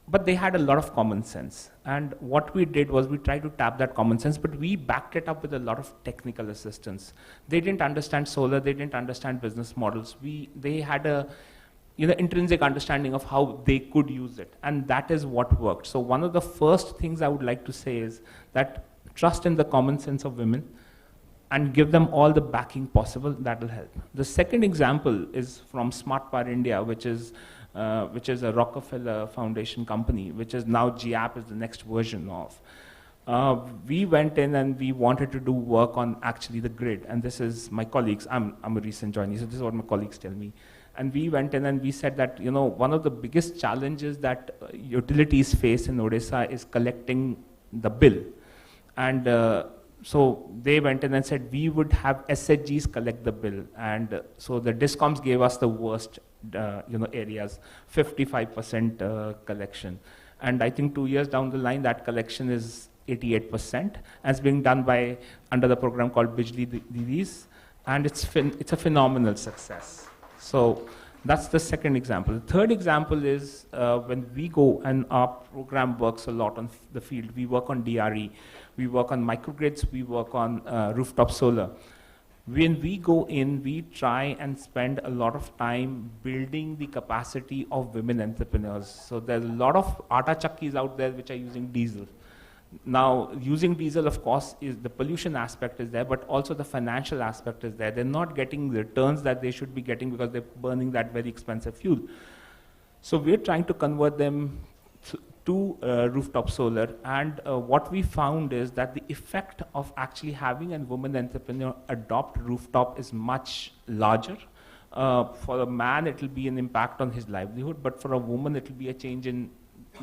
but they had a lot of common sense. And what we did was we tried to tap that common sense, but we backed it up with a lot of technical assistance. They didn't understand solar, they didn't understand business models. They had a intrinsic understanding of how they could use it, and that is what worked. So one of the first things I would like to say is that trust in the common sense of women and give them all the backing possible. That will help. The second example is from Smart Power India, which is a Rockefeller Foundation company, which is now GAP is the next version of. We went in and we wanted to do work on actually the grid, and this is my colleagues. I'm a recent joinee, so this is what my colleagues tell me. And we went in and we said that, one of the biggest challenges that utilities face in Odisha is collecting the bill. And so they went in and said, we would have SHGs collect the bill. And so the DISCOMs gave us the worst, areas, 55% collection. And I think 2 years down the line, that collection is 88%, and it's being done by under the program called Bijli Didis, and it's a phenomenal success. So that's the second example. The third example is when we go, and our program works a lot on the field. We work on DRE, we work on microgrids, we work on rooftop solar. When we go in, we try and spend a lot of time building the capacity of women entrepreneurs. So there's a lot of atta chakkis out there which are using diesel. Now, using diesel, of course, is the pollution aspect is there, but also the financial aspect is there. They're not getting the returns that they should be getting because they're burning that very expensive fuel. So we're trying to convert them to rooftop solar, and what we found is that the effect of actually having a woman entrepreneur adopt rooftop is much larger. For a man, it will be an impact on his livelihood, but for a woman, it will be a change in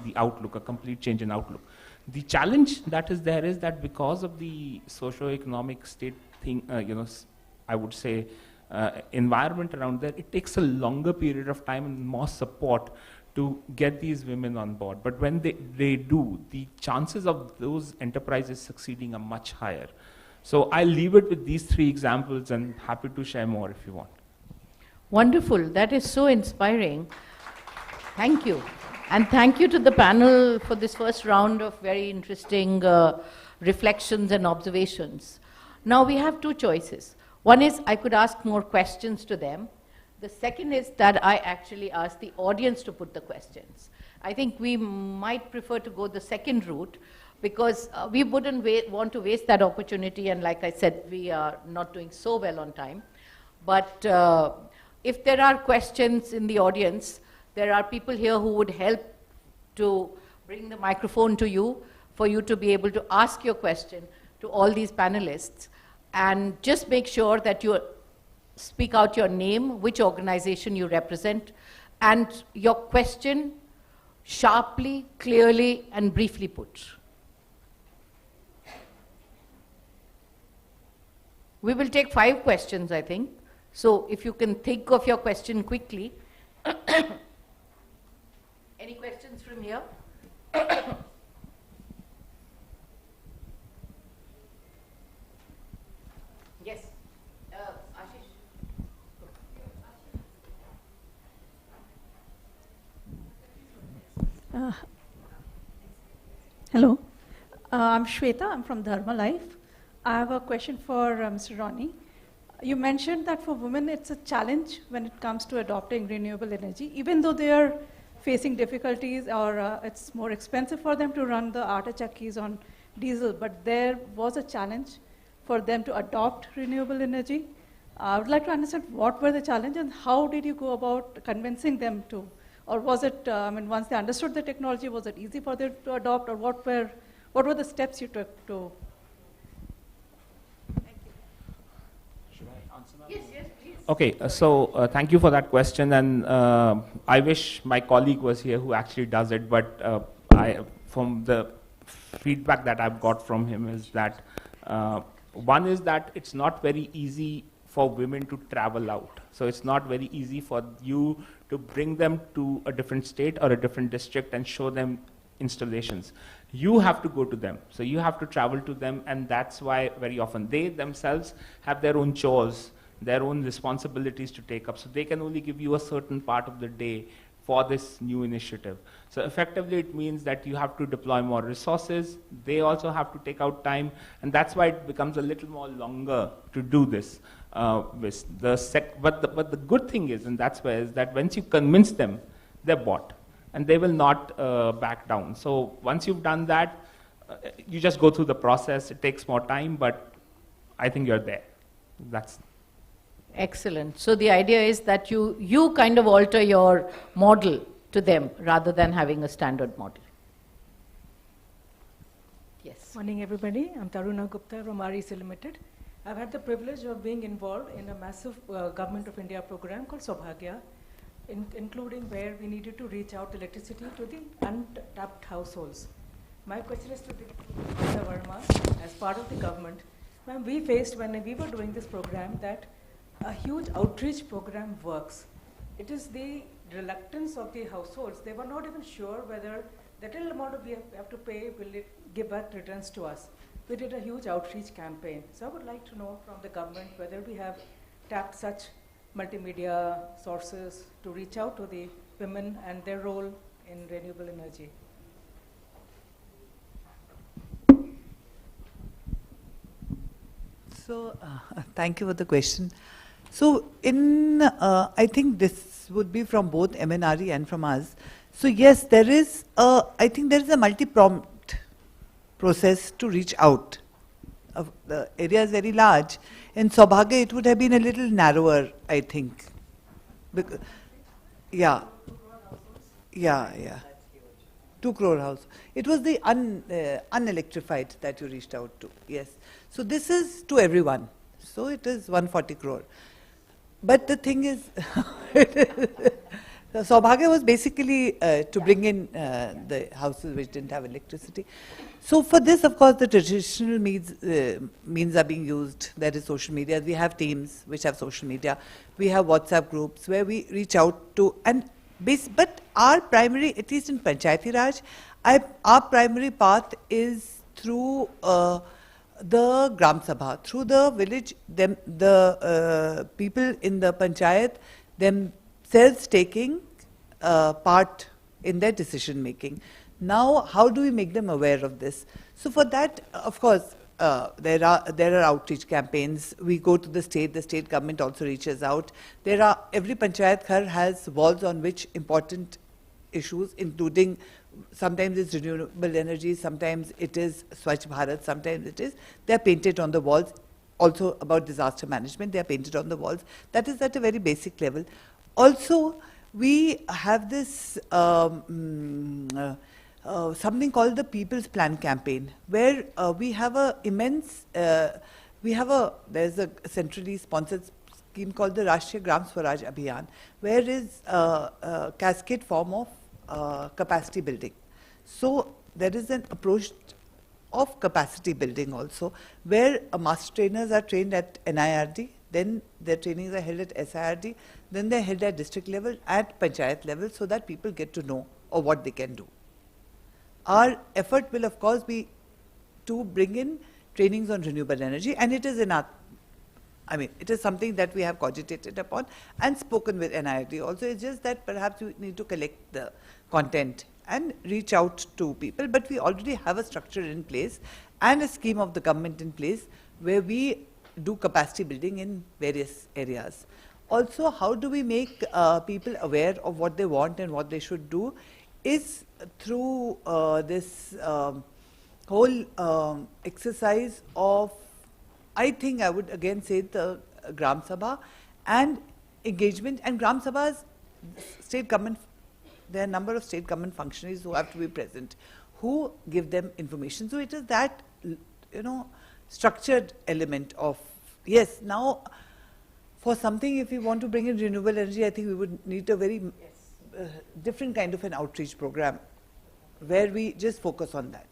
the outlook, a complete change in outlook. The challenge that is there is that because of the socio-economic state thing, I would say, environment around there, it takes a longer period of time and more support to get these women on board. But when they do, the chances of those enterprises succeeding are much higher. So I'll leave it with these three examples and happy to share more if you want. Wonderful. That is so inspiring. Thank you. And thank you to the panel for this first round of very interesting reflections and observations. Now we have two choices. One is I could ask more questions to them. The second is that I actually ask the audience to put the questions. I think we might prefer to go the second route because we wouldn't want to waste that opportunity, and like I said, we are not doing so well on time. But if there are questions in the audience, there are people here who would help to bring the microphone to you for you to be able to ask your question to all these panelists. And just make sure that you speak out your name, which organization you represent, and your question sharply, clearly, and briefly put. We will take 5 questions, I think. So if you can think of your question quickly. Any questions from here? Yes. Ashish. Hello. I'm Shweta. I'm from Dharma Life. I have a question for Mr. Ronnie. You mentioned that for women it's a challenge when it comes to adopting renewable energy, even though they are facing difficulties or it's more expensive for them to run the atta chakkis on diesel, but there was a challenge for them to adopt renewable energy. I would like to understand what were the challenges and how did you go about convincing them to, or was it, once they understood the technology, was it easy for them to adopt, or what were the steps you took to? Yes, yes, please. Okay, so thank you for that question, and I wish my colleague was here who actually does it, but from the feedback that I've got from him is that one is that it's not very easy for women to travel out. So it's not very easy for you to bring them to a different state or a different district and show them installations. You have to go to them. So you have to travel to them, and that's why very often they themselves have their own chores, their own responsibilities to take up. So they can only give you a certain part of the day for this new initiative. So effectively it means that you have to deploy more resources. They also have to take out time, and that's why it becomes a little more longer to do this. But the good thing is, and that's where, is that once you convince them, they're bought, and they will not back down. So once you've done that, you just go through the process. It takes more time, but I think you're there. That's excellent. So the idea is that you kind of alter your model to them rather than having a standard model. Yes. Morning, everybody. I'm Taruna Gupta from REC Limited. I've had the privilege of being involved in a massive Government of India program called Saubhagya, including where we needed to reach out electricity to the untapped households. My question is to Mr. Verma, as part of the government. Ma'am, we faced when we were doing this program that a huge outreach program works. It is the reluctance of the households. They were not even sure whether the little amount we have to pay, will it give back returns to us. We did a huge outreach campaign. So I would like to know from the government whether we have tapped such multimedia sources to reach out to the women and their role in renewable energy. So, thank you for the question. So, I think this would be from both MNRE and from us. So, yes, I think there is a multi-pronged process to reach out. The area is very large. In Saubhagya, it would have been a little narrower, I think. Yeah. 2 crore house. It was the unelectrified that you reached out to, yes. So this is to everyone. So it is 140 crore. But the thing is, Saubhagya was basically to bring in the houses which didn't have electricity. So for this, of course, the traditional means are being used. There is social media. We have teams which have social media. We have WhatsApp groups where we reach out to, but our primary, at least in Panchayati Raj, our primary path is through the Gram Sabha, through the village, the people in the Panchayat themselves taking part in their decision making. Now, how do we make them aware of this? So for that, of course, there are outreach campaigns. We go to the state government also reaches out. Every Panchayat Ghar has walls on which important issues, including sometimes it's renewable energy, sometimes it is Swachh Bharat, sometimes it is, they are painted on the walls. Also about disaster management, they are painted on the walls. That is at a very basic level. Also, we have this something called the People's Plan campaign, where we have there's a centrally sponsored scheme called the Rashtriya Gram Swaraj Abhiyan, where is a cascade form of capacity building. So there is an approach of capacity building also, where master trainers are trained at NIRD, then their trainings are held at SIRD, then they're held at district level, at Panchayat level, so that people get to know or what they can do. Our effort will, of course, be to bring in trainings on renewable energy, and it is it is something that we have cogitated upon and spoken with NIRD also. It's just that perhaps we need to collect the content and reach out to people, but we already have a structure in place and a scheme of the government in place where we do capacity building in various areas. Also, how do we make people aware of what they want and what they should do is through this whole exercise of, I think I would again say, the Gram Sabha and engagement. And Gram Sabhas, state government, there are a number of state government functionaries who have to be present, who give them information. So it is that, structured element of, yes, now for something, if we want to bring in renewable energy, I think we would need a very different kind of an outreach program where we just focus on that.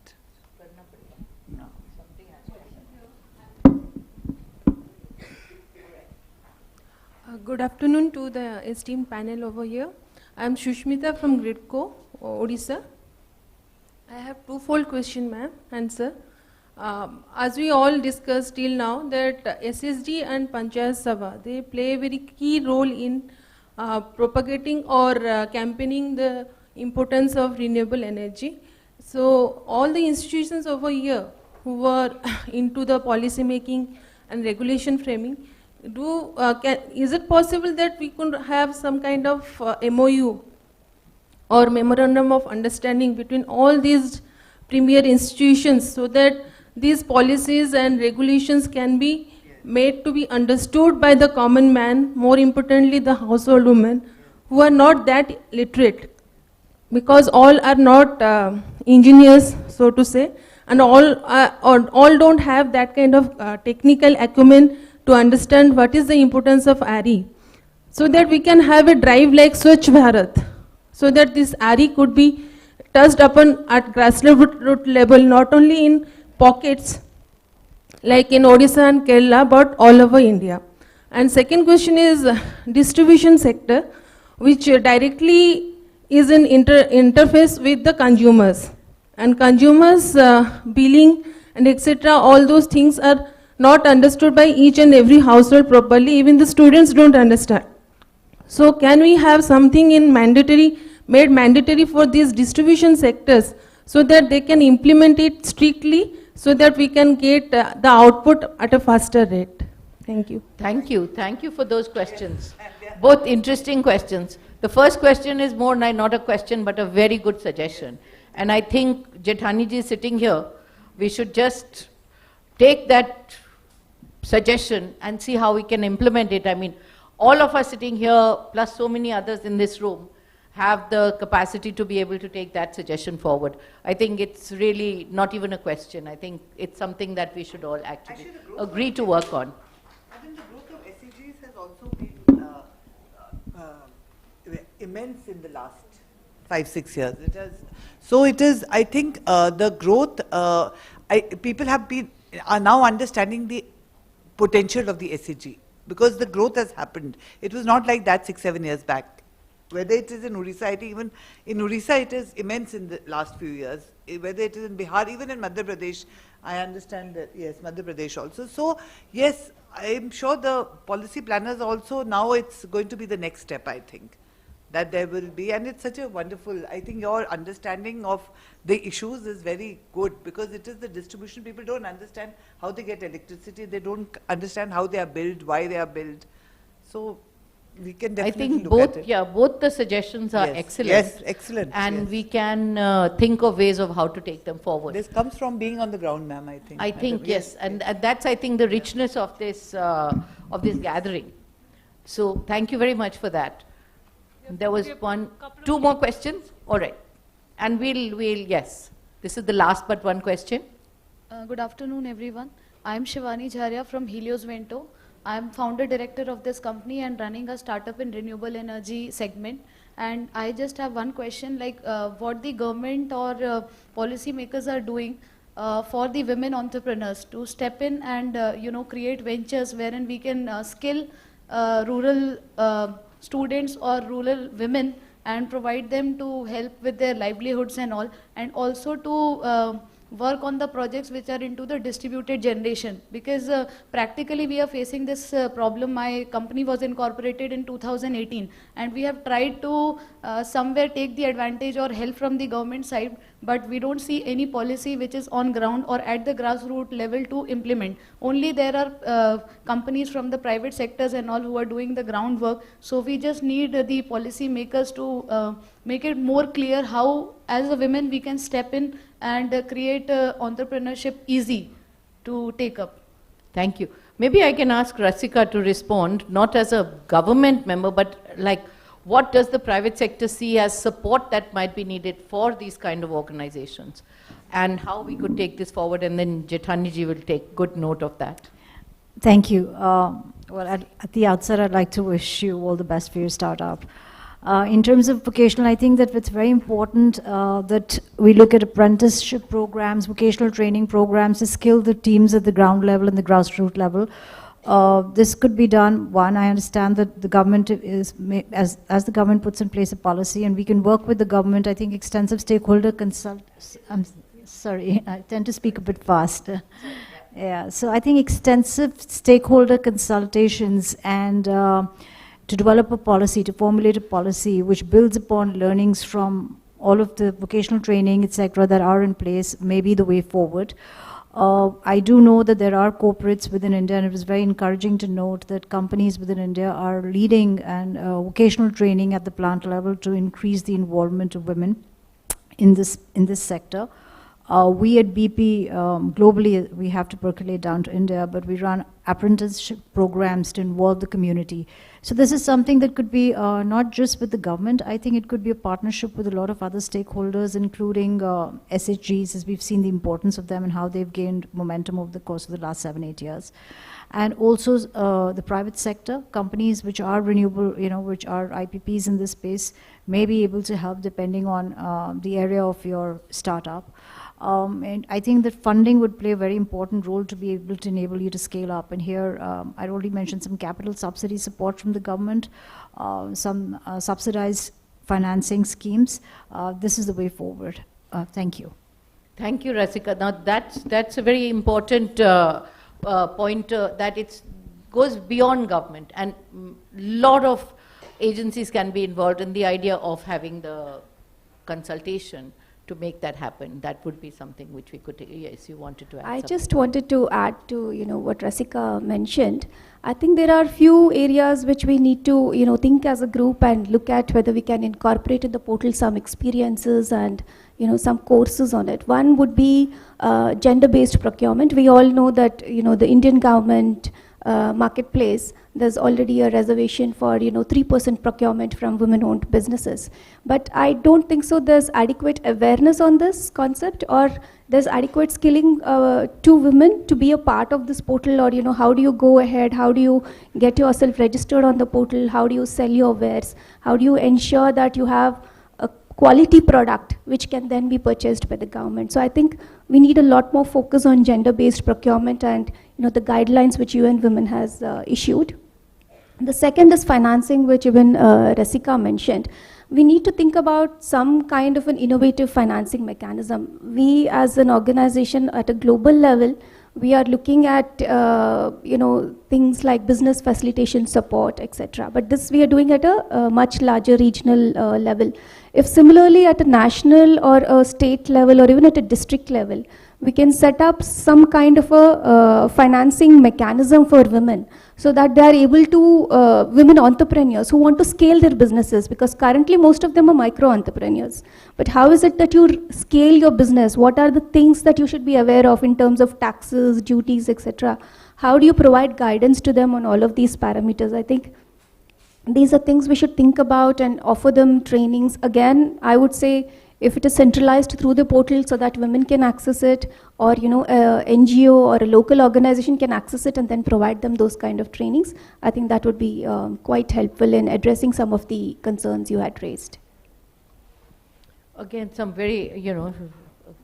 Good afternoon to the esteemed panel over here. I am Shushmita from Gridco, Odisha. I have twofold question, ma'am and sir. As we all discussed till now, that SSD and Panchayat Sabha, they play a very key role in propagating or campaigning the importance of renewable energy. So all the institutions over here who were into the policy making and regulation framing, is it possible that we could have some kind of MOU or memorandum of understanding between all these premier institutions so that these policies and regulations can be made to be understood by the common man, more importantly the household women who are not that literate, because all are not engineers, so to say, and all don't have that kind of technical acumen to understand what is the importance of RE, so that we can have a drive like Swachh Bharat, so that this RE could be touched upon at grassroots level, not only in pockets like in Odisha and Kerala, but all over India. And second question is distribution sector, which directly is in interface with the consumers. and consumers billing and etc. All those things are not understood by each and every household properly. Even the students don't understand. So can we have something in made mandatory for these distribution sectors so that they can implement it strictly so that we can get the output at a faster rate? Thank you. Thank you. Thank you for those questions. Both interesting questions. The first question is more not a question but a very good suggestion. And I think Jethani ji is sitting here. We should just take that suggestion and see how we can implement it. I mean, all of us sitting here, plus so many others in this room, have the capacity to be able to take that suggestion forward. I think it's really not even a question. I think it's something that we should all actually agree to work on. I think the growth of SEGs has also been immense in the last 5-6 years. It is, I think the growth, people are now understanding the potential of the SEG because the growth has happened. It was not like that 6-7 years back. Whether it is in Orissa, I think even in Orissa it is immense in the last few years. Whether it is in Bihar, even in Madhya Pradesh, I understand that, yes, Madhya Pradesh also. So, yes, I'm sure the policy planners also, now it's going to be the next step, I think, that there will be, and it's such a wonderful, I think your understanding of the issues is very good because it is the distribution. People don't understand how they get electricity, they don't understand how they are billed, why they are billed. So, we can definitely look at it. Yeah, both the suggestions are excellent. Yes, excellent. And we can think of ways of how to take them forward. This comes from being on the ground, ma'am, I think. I think, yes. And that's, I think, the richness of this gathering. So, thank you very much for that. There was two more questions? All right. And yes. This is the last but one question. Good afternoon, everyone. I'm Shivani Jharia from Helios Vento. I'm founder director of this company and running a startup in renewable energy segment. And I just have one question, like what the government or policy makers are doing for the women entrepreneurs to step in and create ventures wherein we can skill rural students or rural women and provide them to help with their livelihoods and all, and also to work on the projects which are into the distributed generation, because practically we are facing this problem. My company was incorporated in 2018 and we have tried to somewhere take the advantage or help from the government side, but we don't see any policy which is on ground or at the grassroots level to implement. Only there are companies from the private sectors and all who are doing the groundwork. So we just need the policy makers to make it more clear how as a women we can step in and create entrepreneurship easy to take up. Thank you. Maybe I can ask Rasika to respond, not as a government member, but like what does the private sector see as support that might be needed for these kind of organizations and how we could take this forward, and then Jethani will take good note of that. Thank you. Well, at the outset, I'd like to wish you all the best for your startup. In terms of vocational, I think that it's very important that we look at apprenticeship programs, vocational training programs to skill the teams at the ground level and the grassroots level. This could be done. One, I understand that the government is, as the government puts in place a policy, and we can work with the government. I think extensive stakeholder I'm sorry, I tend to speak a bit fast. Yeah, so I think extensive stakeholder consultations and to develop a policy, to formulate a policy which builds upon learnings from all of the vocational training, etc., that are in place may be the way forward. I do know that there are corporates within India, and it was very encouraging to note that companies within India are leading and vocational training at the plant level to increase the involvement of women in this sector. We at BP, globally, we have to percolate down to India, but we run apprenticeship programs to involve the community. So this is something that could be not just with the government. I think it could be a partnership with a lot of other stakeholders, including SHGs, as we've seen the importance of them and how they've gained momentum over the course of the last 7-8 years. And also the private sector, companies which are renewable, which are IPPs in this space, may be able to help depending on the area of your startup. And I think that funding would play a very important role to be able to enable you to scale up. And here, I already mentioned some capital subsidy support from the government, some subsidized financing schemes. This is the way forward. Thank you. Thank you, Rasika. Now that's a very important point that it goes beyond government, and lot of agencies can be involved in the idea of having the consultation to make that happen. That would be something which we could, yes, you wanted to add I something. just wanted to add to, what Rasika mentioned. I think there are few areas which we need to, think as a group and look at whether we can incorporate in the portal some experiences and, some courses on it. One would be gender-based procurement. We all know that, the Indian government marketplace, there's already a reservation for 3% procurement from women-owned businesses. But I don't think so there's adequate awareness on this concept, or there's adequate skilling to women to be a part of this portal, or how do you go ahead, how do you get yourself registered on the portal, how do you sell your wares, how do you ensure that you have a quality product which can then be purchased by the government. So I think we need a lot more focus on gender-based procurement and the guidelines which UN Women has issued. The second is financing, which even Rasika mentioned. We need to think about some kind of an innovative financing mechanism. We as an organization at a global level, we are looking at things like business facilitation support, etc. But this we are doing at a much larger regional level. If similarly at a national or a state level or even at a district level, we can set up some kind of a financing mechanism for women so that they are able to, women entrepreneurs who want to scale their businesses, because currently most of them are micro entrepreneurs. But how is it that you scale your business? What are the things that you should be aware of in terms of taxes, duties, etc.? How do you provide guidance to them on all of these parameters? I think these are things we should think about and offer them trainings. Again, I would say if it is centralized through the portal so that women can access it, or a NGO or a local organization can access it and then provide them those kind of trainings, I think that would be quite helpful in addressing some of the concerns you had raised. Again, some very,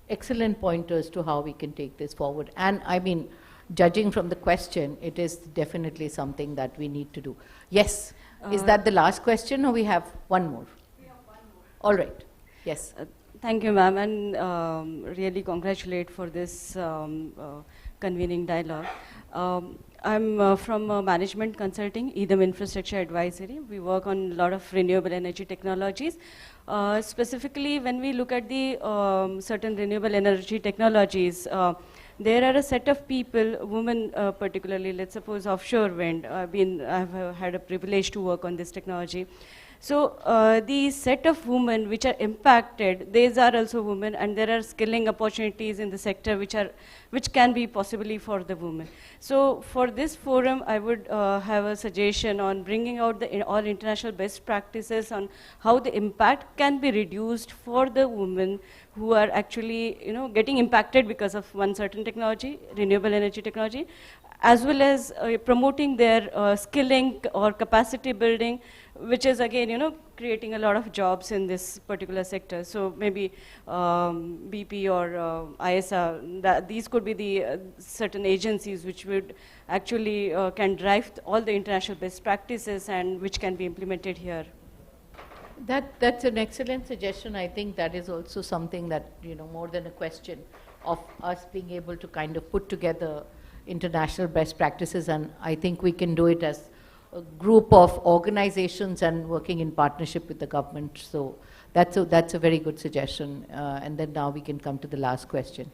excellent pointers to how we can take this forward. And I mean, judging from the question, it is definitely something that we need to do. Yes, is that the last question, or we have one more? We have one more. All right. Yes. Thank you, ma'am, and really congratulate for this convening dialogue. I'm from Management Consulting, EDM Infrastructure Advisory. We work on a lot of renewable energy technologies. Specifically, when we look at the certain renewable energy technologies, there are a set of people, women particularly, let's suppose offshore wind. I've had a privilege to work on this technology. So the set of women which are impacted, these are also women, and there are skilling opportunities in the sector which can be possibly for the women. So for this forum, I would have a suggestion on bringing out all international best practices on how the impact can be reduced for the women who are actually getting impacted because of one certain technology, renewable energy technology, as well as promoting their skilling or capacity building, which is again, creating a lot of jobs in this particular sector. So maybe BP or ISA, these could be the certain agencies which would actually can drive all the international best practices and which can be implemented here. That's an excellent suggestion. I think that is also something that, more than a question of us being able to kind of put together international best practices, and I think we can do it as a group of organizations and working in partnership with the government. So that's a very good suggestion. And then now we can come to the last question.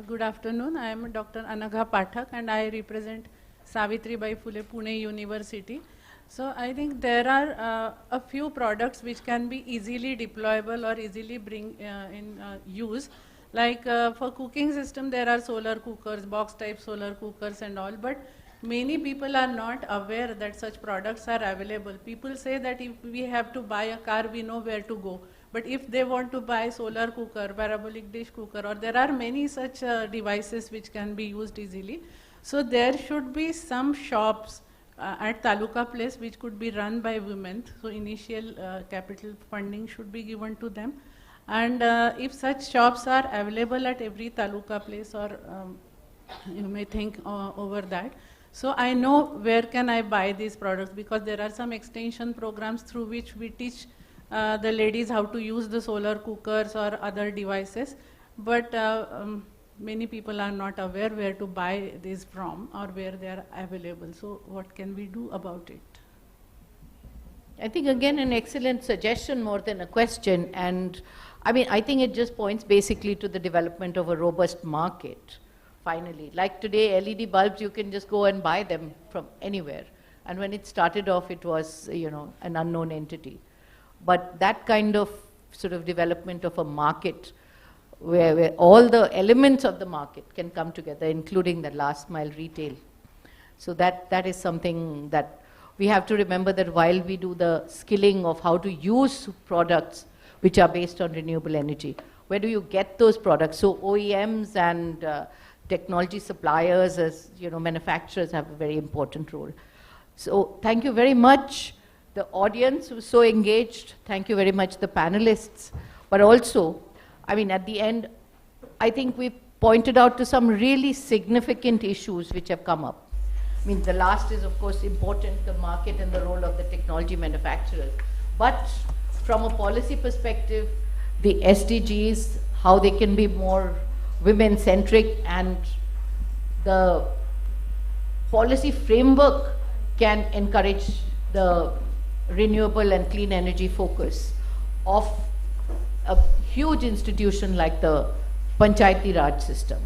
Good afternoon. I am Dr. Anagha Pathak, and I represent Savitribai Phule Pune University. So I think there are a few products which can be easily deployable or easily bring in use. Like for cooking system, there are solar cookers, box type solar cookers and all, but many people are not aware that such products are available. People say that if we have to buy a car, we know where to go. But if they want to buy solar cooker, parabolic dish cooker, or there are many such devices which can be used easily. So there should be some shops at Taluka place which could be run by women. So initial capital funding should be given to them. And if such shops are available at every Taluka place, or you may think over that. So I know where can I buy these products, because there are some extension programs through which we teach the ladies how to use the solar cookers or other devices. but many people are not aware where to buy these from or where they are available. So what can we do about it? I think again an excellent suggestion more than a question, and I mean I think it just points basically to the development of a robust market. Finally, like today, LED bulbs, you can just go and buy them from anywhere. And when it started off, it was, you know, an unknown entity. But that kind of sort of development of a market where all the elements of the market can come together, including the last mile retail. So that is something that we have to remember, that while we do the skilling of how to use products which are based on renewable energy, where do you get those products? So OEMs and technology suppliers, as you know, manufacturers have a very important role. So thank you very much, the audience who was so engaged. Thank you very much, the panelists. But also, I mean, at the end, I think we pointed out to some really significant issues which have come up. I mean, the last is, of course, important, the market and the role of the technology manufacturers. But from a policy perspective, the SDGs, how they can be more women-centric, and the policy framework can encourage the renewable and clean energy focus of a huge institution like the Panchayati Raj system.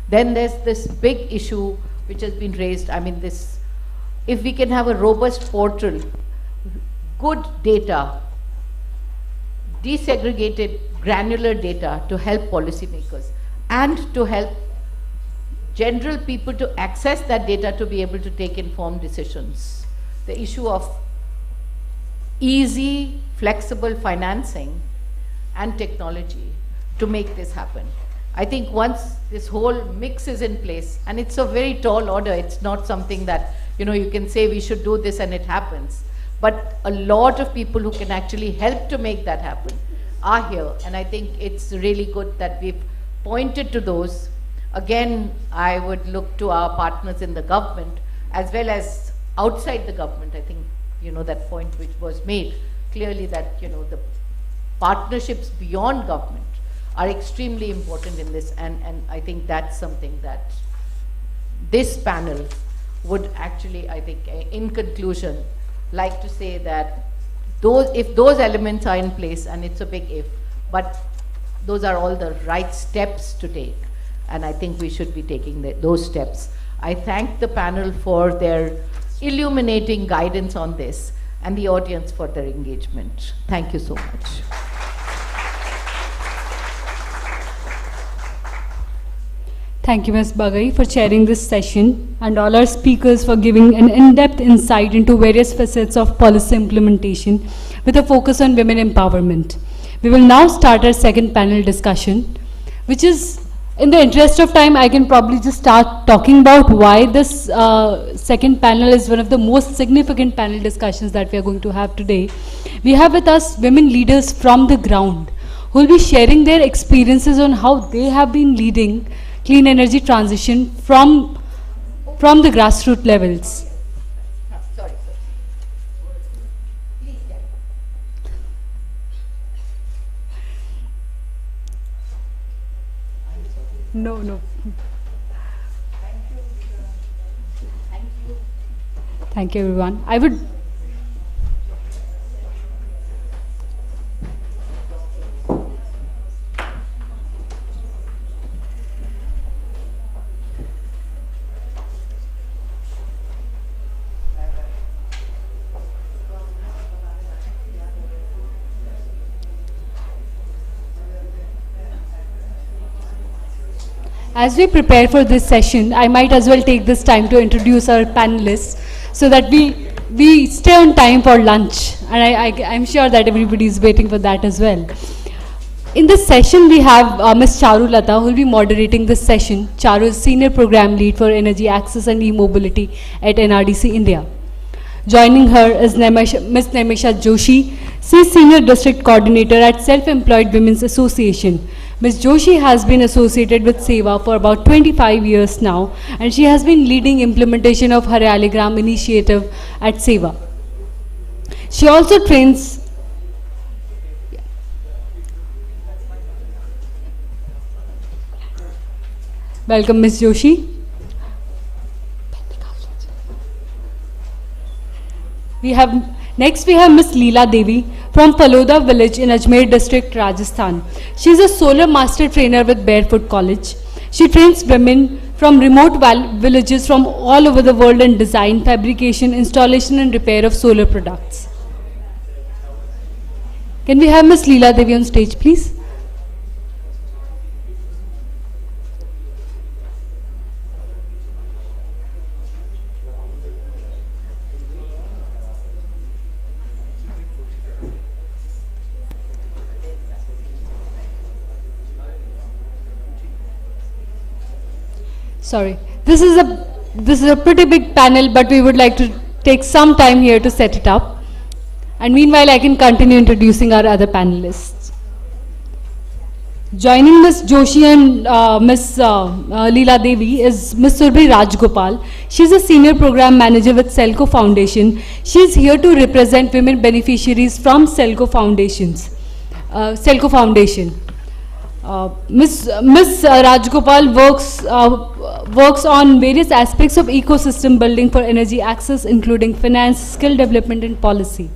Then there's this big issue which has been raised. I mean, this, if we can have a robust portal, good data, desegregated, granular data to help policymakers and to help general people to access that data to be able to take informed decisions. The issue of easy, flexible financing and technology to make this happen. I think once this whole mix is in place, and it's a very tall order, it's not something that, you know, you can say we should do this and it happens. But a lot of people who can actually help to make that happen are here, and I think it's really good that we've pointed to those. Again, I would look to our partners in the government as well as outside the government. I think, you know, that point which was made clearly, that, you know, the partnerships beyond government are extremely important in this, and I think that's something that this panel would actually, I think, in conclusion, like to say that if those elements are in place, and it's a big if, but those are all the right steps to take, and I think we should be taking those steps. I thank the panel for their illuminating guidance on this, and the audience for their engagement. Thank you so much. Thank you, Ms. Bagai, for chairing this session, and all our speakers for giving an in-depth insight into various facets of policy implementation with a focus on women empowerment. We will now start our second panel discussion, which is, in the interest of time, I can probably just start talking about why this second panel is one of the most significant panel discussions that we are going to have today. We have with us women leaders from the ground who will be sharing their experiences on how they have been leading clean energy transition from the grassroots levels. No. Thank you, everyone. I would. As we prepare for this session, I might as well take this time to introduce our panelists so that we stay on time for lunch. And I'm sure that everybody is waiting for that as well. In this session, we have Ms. Charu Lata, who will be moderating this session. Charu is Senior Program Lead for Energy Access and E-Mobility at NRDC India. Joining her is Ms. Naimisha Joshi. She is Senior District Coordinator at Self-Employed Women's Association. Ms. Joshi has been associated with SEWA for about 25 years now, and she has been leading implementation of Haryaligram initiative at SEWA. She also trains. Welcome, Ms. Joshi. Next we have Ms. Leela Devi from Paloda village in Ajmer district, Rajasthan. She is a solar master trainer with Barefoot College. She trains women from remote villages from all over the world in design, fabrication, installation and repair of solar products. Can we have Ms. Leela Devi on stage, please? Sorry, this is a pretty big panel, but we would like to take some time here to set it up. And meanwhile, I can continue introducing our other panelists. Joining Ms. Joshi and Ms. Leela Devi is Ms. Surbhi Rajgopal. She is a senior program manager with Selco Foundation. She is here to represent women beneficiaries from Selco Foundation. Ms. Rajgopal works on various aspects of ecosystem building for energy access, including finance, skill development, and policy.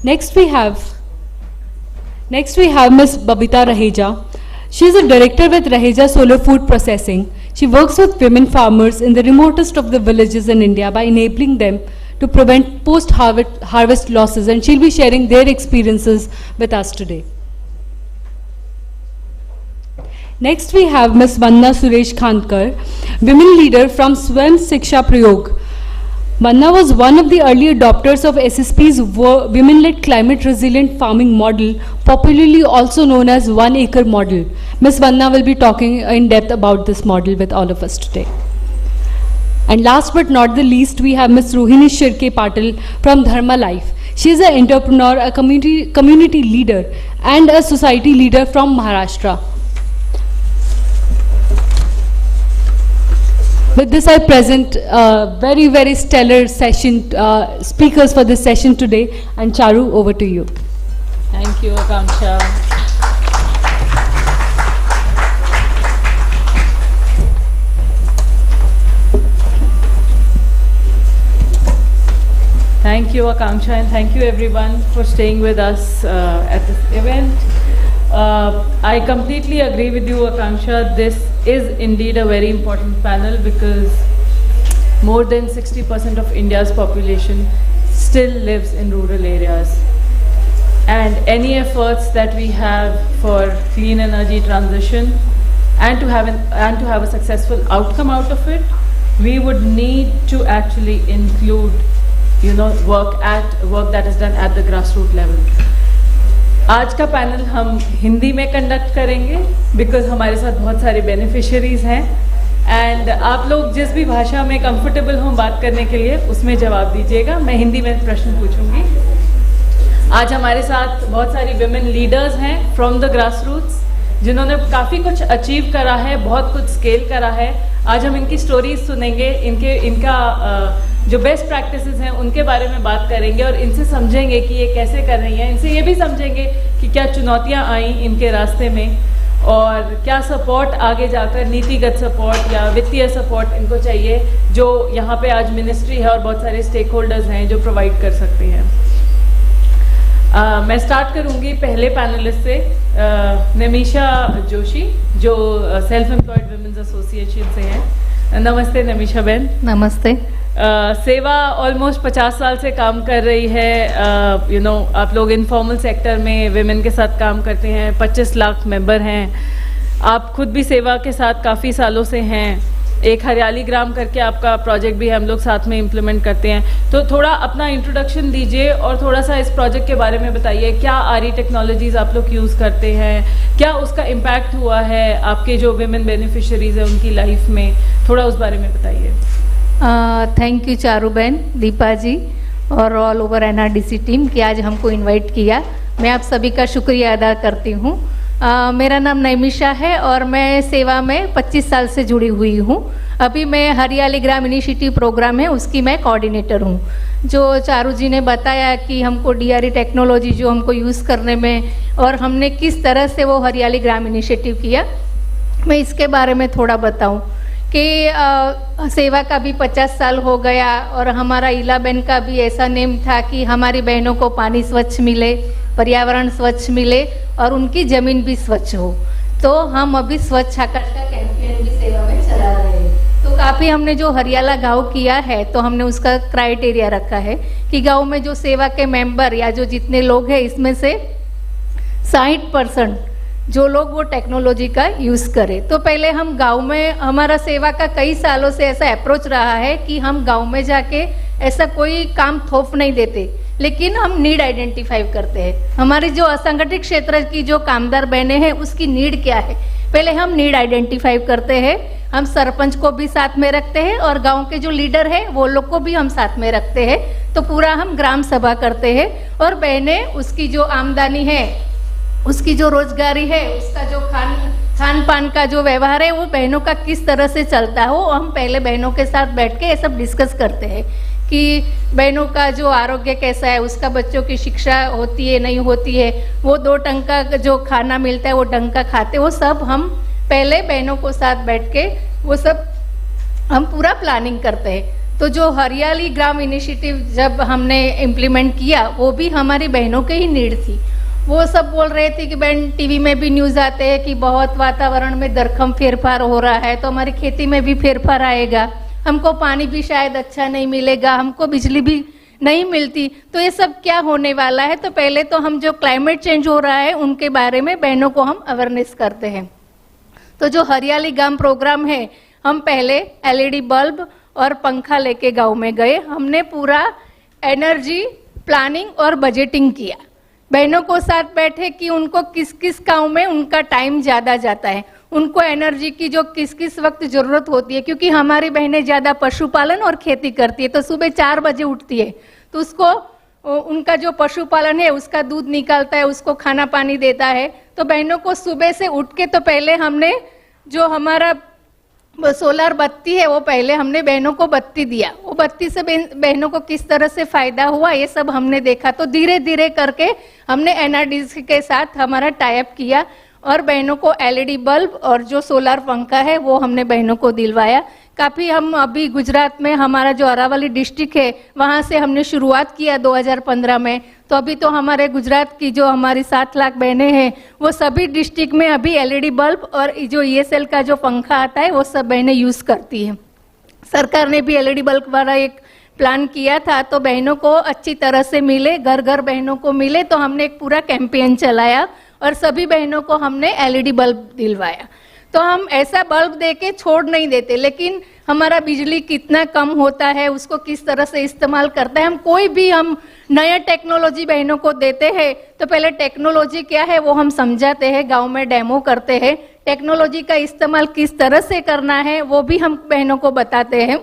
Next we have Ms. Babita Raheja. She is a director with Raheja Solar Food Processing. She works with women farmers in the remotest of the villages in India by enabling them to prevent post-harvest losses, and she'll be sharing their experiences with us today. Next we have Ms. Vanna Suresh Khankar, women leader from Swam Siksha Prayog. Vanna was one of the early adopters of SSP's women-led climate resilient farming model, popularly also known as 1 acre model. Ms. Vanna will be talking in depth about this model with all of us today. And last but not the least, we have Ms. Rohini Shirke Patil from Dharma Life. She is an entrepreneur, a community leader, and a society leader from Maharashtra. With this, I present very, very stellar session speakers for this session today. And Charu, over to you. Thank you, Akanksha. Thank you, Akanksha, and thank you everyone for staying with us at this event. I completely agree with you, Akanksha. This is indeed a very important panel because more than 60% of India's population still lives in rural areas. And any efforts that we have for clean energy transition and to have a successful outcome out of it, we would need to actually include, work that is done at the grassroots level. आज का panel हम हिंदी में conduct करेंगे because हमारे साथ बहुत सारे beneficiaries हैं एंड आप लोग जिस भी भाषा में कंफर्टेबल हों बात करने के लिए उसमें जवाब दीजिएगा. मैं हिंदी में प्रश्न पूछूंगी. आज हमारे साथ बहुत सारी विमेन लीडर्स हैं फ्रॉम द ग्रास रूट्स जिन्होंने काफ़ी कुछ अचीव करा है, बहुत कुछ स्केल करा है. आज हम इनकी स्टोरीज सुनेंगे, इनका जो बेस्ट प्रैक्टिसेस हैं उनके बारे में बात करेंगे और इनसे समझेंगे कि ये कैसे कर रही हैं. इनसे ये भी समझेंगे कि क्या चुनौतियां आई इनके रास्ते में और क्या सपोर्ट आगे जाकर, नीतिगत सपोर्ट या वित्तीय सपोर्ट इनको चाहिए जो यहाँ पे आज मिनिस्ट्री है और बहुत सारे स्टेक होल्डर्स हैं जो प्रोवाइड कर सकते हैं. मैं स्टार्ट करूँगी पहले पैनलिस्ट से, नमीशा जोशी जो सेल्फ एम्प्लॉयड वुमेन्स एसोसिएशन से हैं. नमस्ते नमीशा बहन. नमस्ते. सेवा ऑलमोस्ट 50 साल से काम कर रही है. आप लोग इनफॉर्मल सेक्टर में विमेन के साथ काम करते हैं. 25 लाख मेंबर हैं. आप खुद भी सेवा के साथ काफ़ी सालों से हैं. एक हरियाली ग्राम करके आपका प्रोजेक्ट भी हम लोग साथ में इम्प्लीमेंट करते हैं. तो थोड़ा अपना इंट्रोडक्शन दीजिए और थोड़ा सा इस प्रोजेक्ट के बारे में बताइए. क्या आरी टेक्नोलॉजीज़ आप लोग यूज़ करते हैं, क्या उसका इम्पैक्ट हुआ है आपके जो विमेन बेनिफिशरीज हैं उनकी लाइफ में, थोड़ा उस बारे में बताइए. थैंक यू चारू बहन, दीपा जी और ऑल ओवर एनआरडीसी टीम कि आज हमको इनवाइट किया. मैं आप सभी का शुक्रिया अदा करती हूँ. मेरा नाम नैमिषा है और मैं सेवा में 25 साल से जुड़ी हुई हूँ। अभी मैं हरियाली ग्राम इनिशिएटिव प्रोग्राम है उसकी मैं कोऑर्डिनेटर हूँ। जो चारू जी ने बताया कि हमको डीआरई टेक्नोलॉजी जो हमको यूज़ करने में और हमने किस तरह से वो हरियाली ग्राम इनिशिएटिव किया, मैं इसके बारे में थोड़ा बताऊँ कि सेवा का भी 50 साल हो गया और हमारा इलाबेन का भी ऐसा नेम था कि हमारी बहनों को पानी स्वच्छ मिले, पर्यावरण स्वच्छ मिले और उनकी ज़मीन भी स्वच्छ हो। तो हम अभी स्वच्छ आकाश का कैंपेन भी सेवा में चला रहे हैं। तो काफ़ी हमने जो हरियाला गांव किया है तो हमने उसका क्राइटेरिया रखा है कि गांव में जो सेवा के मेंबर या जो जितने लोग हैं इसमें से 60% जो लोग वो टेक्नोलॉजी का यूज़ करें। तो पहले हम गांव में, हमारा सेवा का कई सालों से ऐसा अप्रोच रहा है कि हम गांव में जाके ऐसा कोई काम थोप नहीं देते, लेकिन हम नीड आइडेंटिफाई करते हैं। हमारी जो असंगठित क्षेत्र की जो कामदार बहनें हैं उसकी नीड क्या है, पहले हम नीड आइडेंटिफाई करते हैं। हम सरपंच को भी साथ में रखते हैं और गांव के जो लीडर है वो लोग को भी हम साथ में रखते हैं। तो पूरा हम ग्राम सभा करते हैं और बहनें उसकी जो आमदनी है, उसकी जो रोजगारी है, उसका जो खान पान का जो व्यवहार है वो बहनों का किस तरह से चलता हो, हम पहले बहनों के साथ बैठ के ये सब डिस्कस करते हैं कि बहनों का जो आरोग्य कैसा है, उसका बच्चों की शिक्षा होती है नहीं होती है, वो 2 टंग का जो खाना मिलता है वो ढंग का खाते, वो सब हम पहले बहनों को साथ बैठ के वो सब हम पूरा प्लानिंग करते हैं। तो जो हरियाली ग्राम इनिशिएटिव जब हमने इम्प्लीमेंट किया वो भी हमारी बहनों के ही नीड थी। वो सब बोल रहे थे कि बहन टीवी में भी न्यूज़ आते हैं कि बहुत वातावरण में दरखम फेरफार हो रहा है, तो हमारी खेती में भी फेरफार आएगा, हमको पानी भी शायद अच्छा नहीं मिलेगा, हमको बिजली भी नहीं मिलती, तो ये सब क्या होने वाला है। तो पहले तो हम जो क्लाइमेट चेंज हो रहा है उनके बारे में बहनों को हम अवेयरनेस करते हैं। तो जो हरियाली ग्राम प्रोग्राम है, हम पहले एलईडी बल्ब और पंखा लेके गाँव में गए, हमने पूरा एनर्जी प्लानिंग और बजटिंग किया। बहनों को साथ बैठे कि उनको किस किस काम में उनका टाइम ज़्यादा जाता है, उनको एनर्जी की जो किस किस वक्त ज़रूरत होती है, क्योंकि हमारी बहनें ज़्यादा पशुपालन और खेती करती है। तो सुबह 4 बजे उठती है तो उसको उनका जो पशुपालन है उसका दूध निकालता है, उसको खाना पानी देता है। तो बहनों को सुबह से उठ के तो पहले हमने जो हमारा सोलर बत्ती है वो पहले हमने बहनों को बत्ती दिया, वो बत्ती से बहनों को किस तरह से फायदा हुआ ये सब हमने देखा। तो धीरे धीरे करके हमने एनआरडीसी के साथ हमारा टाइप किया और बहनों को एलईडी बल्ब और जो सोलर पंखा है वो हमने बहनों को दिलवाया। काफ़ी हम अभी गुजरात में हमारा जो अरावली डिस्ट्रिक्ट है वहाँ से हमने शुरुआत किया 2015 में। तो अभी तो हमारे गुजरात की जो हमारी 7 लाख बहनें हैं वो सभी डिस्ट्रिक्ट में अभी एलईडी बल्ब और जो ईएसएल का जो पंखा आता है वो सब बहनें यूज़ करती हैं। सरकार ने भी एलईडी बल्ब वाला एक प्लान किया था तो बहनों को अच्छी तरह से मिले, घर घर बहनों को मिले, तो हमने एक पूरा कैंपेन चलाया और सभी बहनों को हमने एलईडी बल्ब दिलवाया। तो हम ऐसा बल्ब देके छोड़ नहीं देते, लेकिन हमारा बिजली कितना कम होता है, उसको किस तरह से इस्तेमाल करता है, हम कोई भी हम नया टेक्नोलॉजी बहनों को देते हैं तो पहले टेक्नोलॉजी क्या है वो हम समझाते हैं, गांव में डेमो करते हैं, टेक्नोलॉजी का इस्तेमाल किस तरह से करना है वो भी हम बहनों को बताते हैं।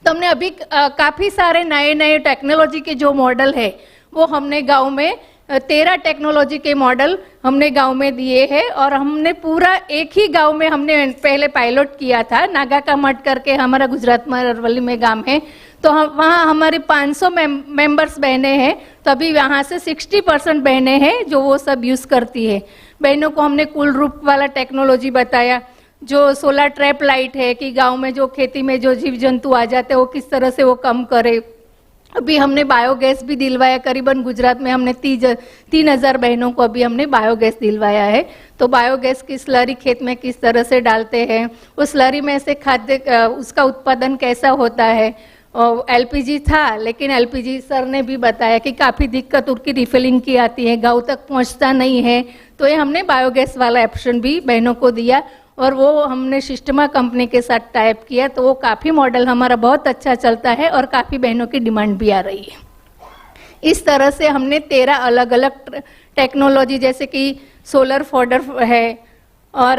तो हमने अभी काफ़ी सारे नए नए टेक्नोलॉजी के जो मॉडल है वो हमने गाँव में 13 टेक्नोलॉजी के मॉडल हमने गांव में दिए हैं और हमने पूरा एक ही गांव में हमने पहले पायलट किया था, नागा का मठ करके हमारा गुजरात में अरवली में गांव है। तो हम वहाँ हमारी 500 मेंबर्स बहनें हैं, तो अभी वहाँ से 60% बहनें हैं जो वो सब यूज़ करती है। बहनों को हमने कूल रूप वाला टेक्नोलॉजी बताया, जो सोलर ट्रैप लाइट है कि गाँव में जो खेती में जो जीव जंतु आ जाते हैं वो किस तरह से वो कम करे। अभी हमने बायोगैस भी दिलवाया, करीबन गुजरात में हमने 3000 बहनों को अभी हमने बायोगैस दिलवाया है। तो बायोगैस की स्लरी खेत में किस तरह से डालते हैं, उस स्लरी में से खाद्य उसका उत्पादन कैसा होता है। और एलपीजी था, लेकिन एलपीजी सर ने भी बताया कि काफ़ी दिक्कत उनकी रिफिलिंग की आती है, गाँव तक पहुँचता नहीं है। तो ये हमने बायोगैस वाला ऑप्शन भी बहनों को दिया और वो हमने सिस्टमा कंपनी के साथ टाइप किया। तो वो काफ़ी मॉडल हमारा बहुत अच्छा चलता है और काफ़ी बहनों की डिमांड भी आ रही है। इस तरह से हमने 13 अलग अलग टेक्नोलॉजी, जैसे कि सोलर फॉडर है और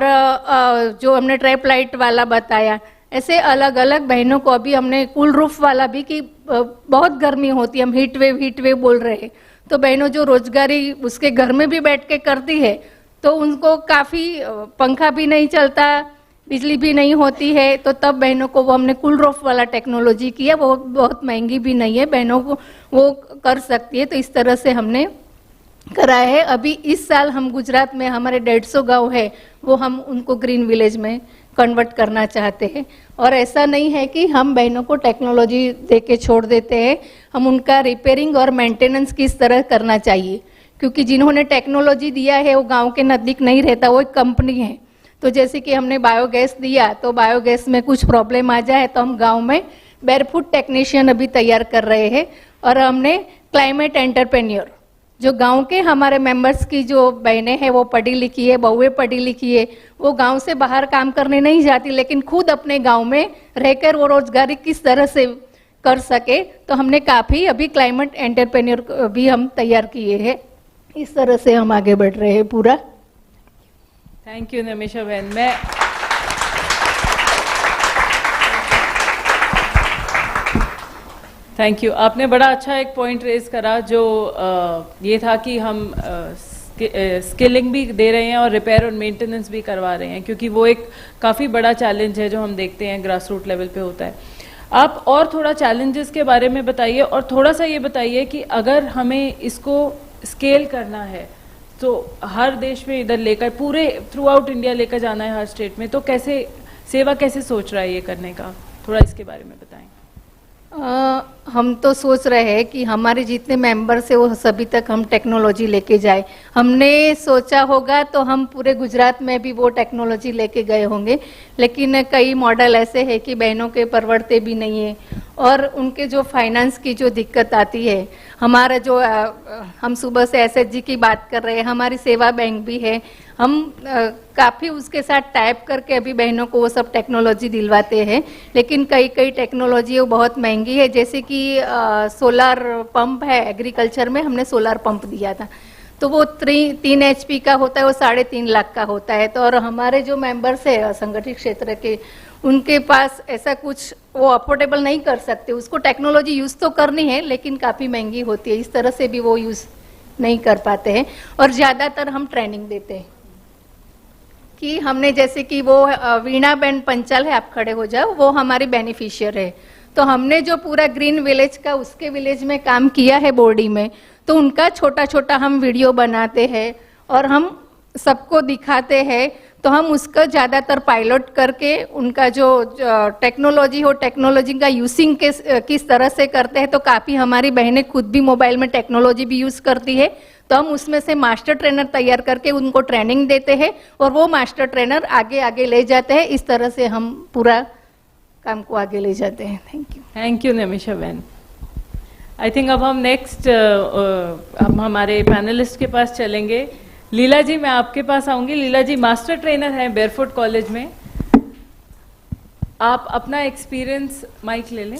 जो हमने ट्रैप लाइट वाला बताया, ऐसे अलग अलग बहनों को अभी हमने कूल रूफ वाला भी, कि बहुत गर्मी होती है, हम हीट वेव बोल रहे हैं, तो बहनों जो रोजगारी उसके घर में भी बैठ के करती है तो उनको काफ़ी पंखा भी नहीं चलता, बिजली भी नहीं होती है, तो तब बहनों को वो हमने कूल रूफ वाला टेक्नोलॉजी किया, वो बहुत महंगी भी नहीं है, बहनों को वो कर सकती है, तो इस तरह से हमने कराया है। अभी इस साल हम गुजरात में हमारे 150 गांव है, वो हम उनको ग्रीन विलेज में कन्वर्ट करना चाहते हैं। और ऐसा नहीं है कि हम बहनों को टेक्नोलॉजी दे के छोड़ देते हैं, हम उनका रिपेयरिंग और मेंटेनेंस किस तरह करना चाहिए, क्योंकि जिन्होंने टेक्नोलॉजी दिया है वो गांव के नज़दीक नहीं रहता, वो एक कंपनी है। तो जैसे कि हमने बायोगैस दिया, तो बायोगैस में कुछ प्रॉब्लम आ जाए तो हम गांव में बेयरफुट टेक्नीशियन अभी तैयार कर रहे हैं। और हमने क्लाइमेट एंटरप्रेन्योर, जो गांव के हमारे मेंबर्स की जो बहनें हैं वो पढ़ी लिखी है, बहुएं पढ़ी लिखी है, वो गांव से बाहर काम करने नहीं जाती, लेकिन खुद अपने गांव में रहकर वो रोजगारी किस तरह से कर सके, तो हमने काफ़ी अभी क्लाइमेट एंटरप्रेन्योर भी हम तैयार किए हैं। इस तरह से हम आगे बढ़ रहे हैं पूरा। थैंक यू नमिशा बहन। मैं थैंक यू, आपने बड़ा अच्छा एक पॉइंट रेज करा, जो ये था कि हम स्किलिंग भी दे रहे हैं और रिपेयर और मेंटेनेंस भी करवा रहे हैं, क्योंकि वो एक काफ़ी बड़ा चैलेंज है जो हम देखते हैं ग्रास रूट लेवल पे होता है। आप और थोड़ा चैलेंजेस के बारे में बताइए, और थोड़ा सा ये बताइए कि अगर हमें इसको स्केल करना है तो हर देश में इधर लेकर पूरे थ्रू आउट इंडिया लेकर जाना है हर स्टेट में, तो कैसे सेवा कैसे सोच रहा है ये करने का, थोड़ा इसके बारे में बताएं। हम तो सोच रहे हैं कि हमारे जितने मेंबर्स है वो सभी तक हम टेक्नोलॉजी लेके जाए। हमने सोचा होगा तो हम पूरे गुजरात में भी वो टेक्नोलॉजी लेके गए होंगे, लेकिन कई मॉडल ऐसे हैं कि बहनों के परवड़ते भी नहीं है, और उनके जो फाइनेंस की जो दिक्कत आती है। हमारा जो हम सुबह से एसएचजी की बात कर रहे हैं, हमारी सेवा बैंक भी है, हम काफ़ी उसके साथ टाइप करके अभी बहनों को वो सब टेक्नोलॉजी दिलवाते हैं, लेकिन कई बहुत महंगी है। जैसे कि सोलार पंप है, एग्रीकल्चर में हमने सोलार पंप दिया था, तो वो 3 HP का होता है, वो 3.5 लाख का होता है। तो और हमारे जो मेंबर्स है असंगठित क्षेत्र के, उनके पास ऐसा कुछ वो अफोर्डेबल नहीं कर सकते, उसको टेक्नोलॉजी यूज़ तो करनी है लेकिन काफ़ी महंगी होती है, इस तरह से भी वो यूज़ नहीं कर पाते हैं। और ज़्यादातर हम ट्रेनिंग देते हैं कि हमने, जैसे कि वो वीणा बेन पंचाल है, आप खड़े हो जाओ, वो हमारी बेनिफिशियर है। तो हमने जो पूरा ग्रीन विलेज का उसके विलेज में काम किया है बोर्डी में, तो उनका छोटा छोटा हम वीडियो बनाते हैं और हम सबको दिखाते हैं। तो हम उसका ज़्यादातर पायलट करके उनका जो टेक्नोलॉजी हो, टेक्नोलॉजी का यूजिंग किस तरह से करते हैं, तो काफ़ी हमारी बहनें खुद भी मोबाइल में टेक्नोलॉजी भी यूज़ करती है, तो हम उसमें से मास्टर ट्रेनर तैयार करके उनको ट्रेनिंग देते हैं और वो मास्टर ट्रेनर आगे आगे ले जाते हैं। इस तरह से हम पूरा काम को आगे ले जाते हैं। थैंक यू नमिशा बहन। आई थिंक अब हम नेक्स्ट हम हमारे पैनलिस्ट के पास चलेंगे। लीला जी, मैं आपके पास आऊंगी। लीला जी मास्टर ट्रेनर हैं बेयरफुट कॉलेज में। आप अपना एक्सपीरियंस, माइक ले लें,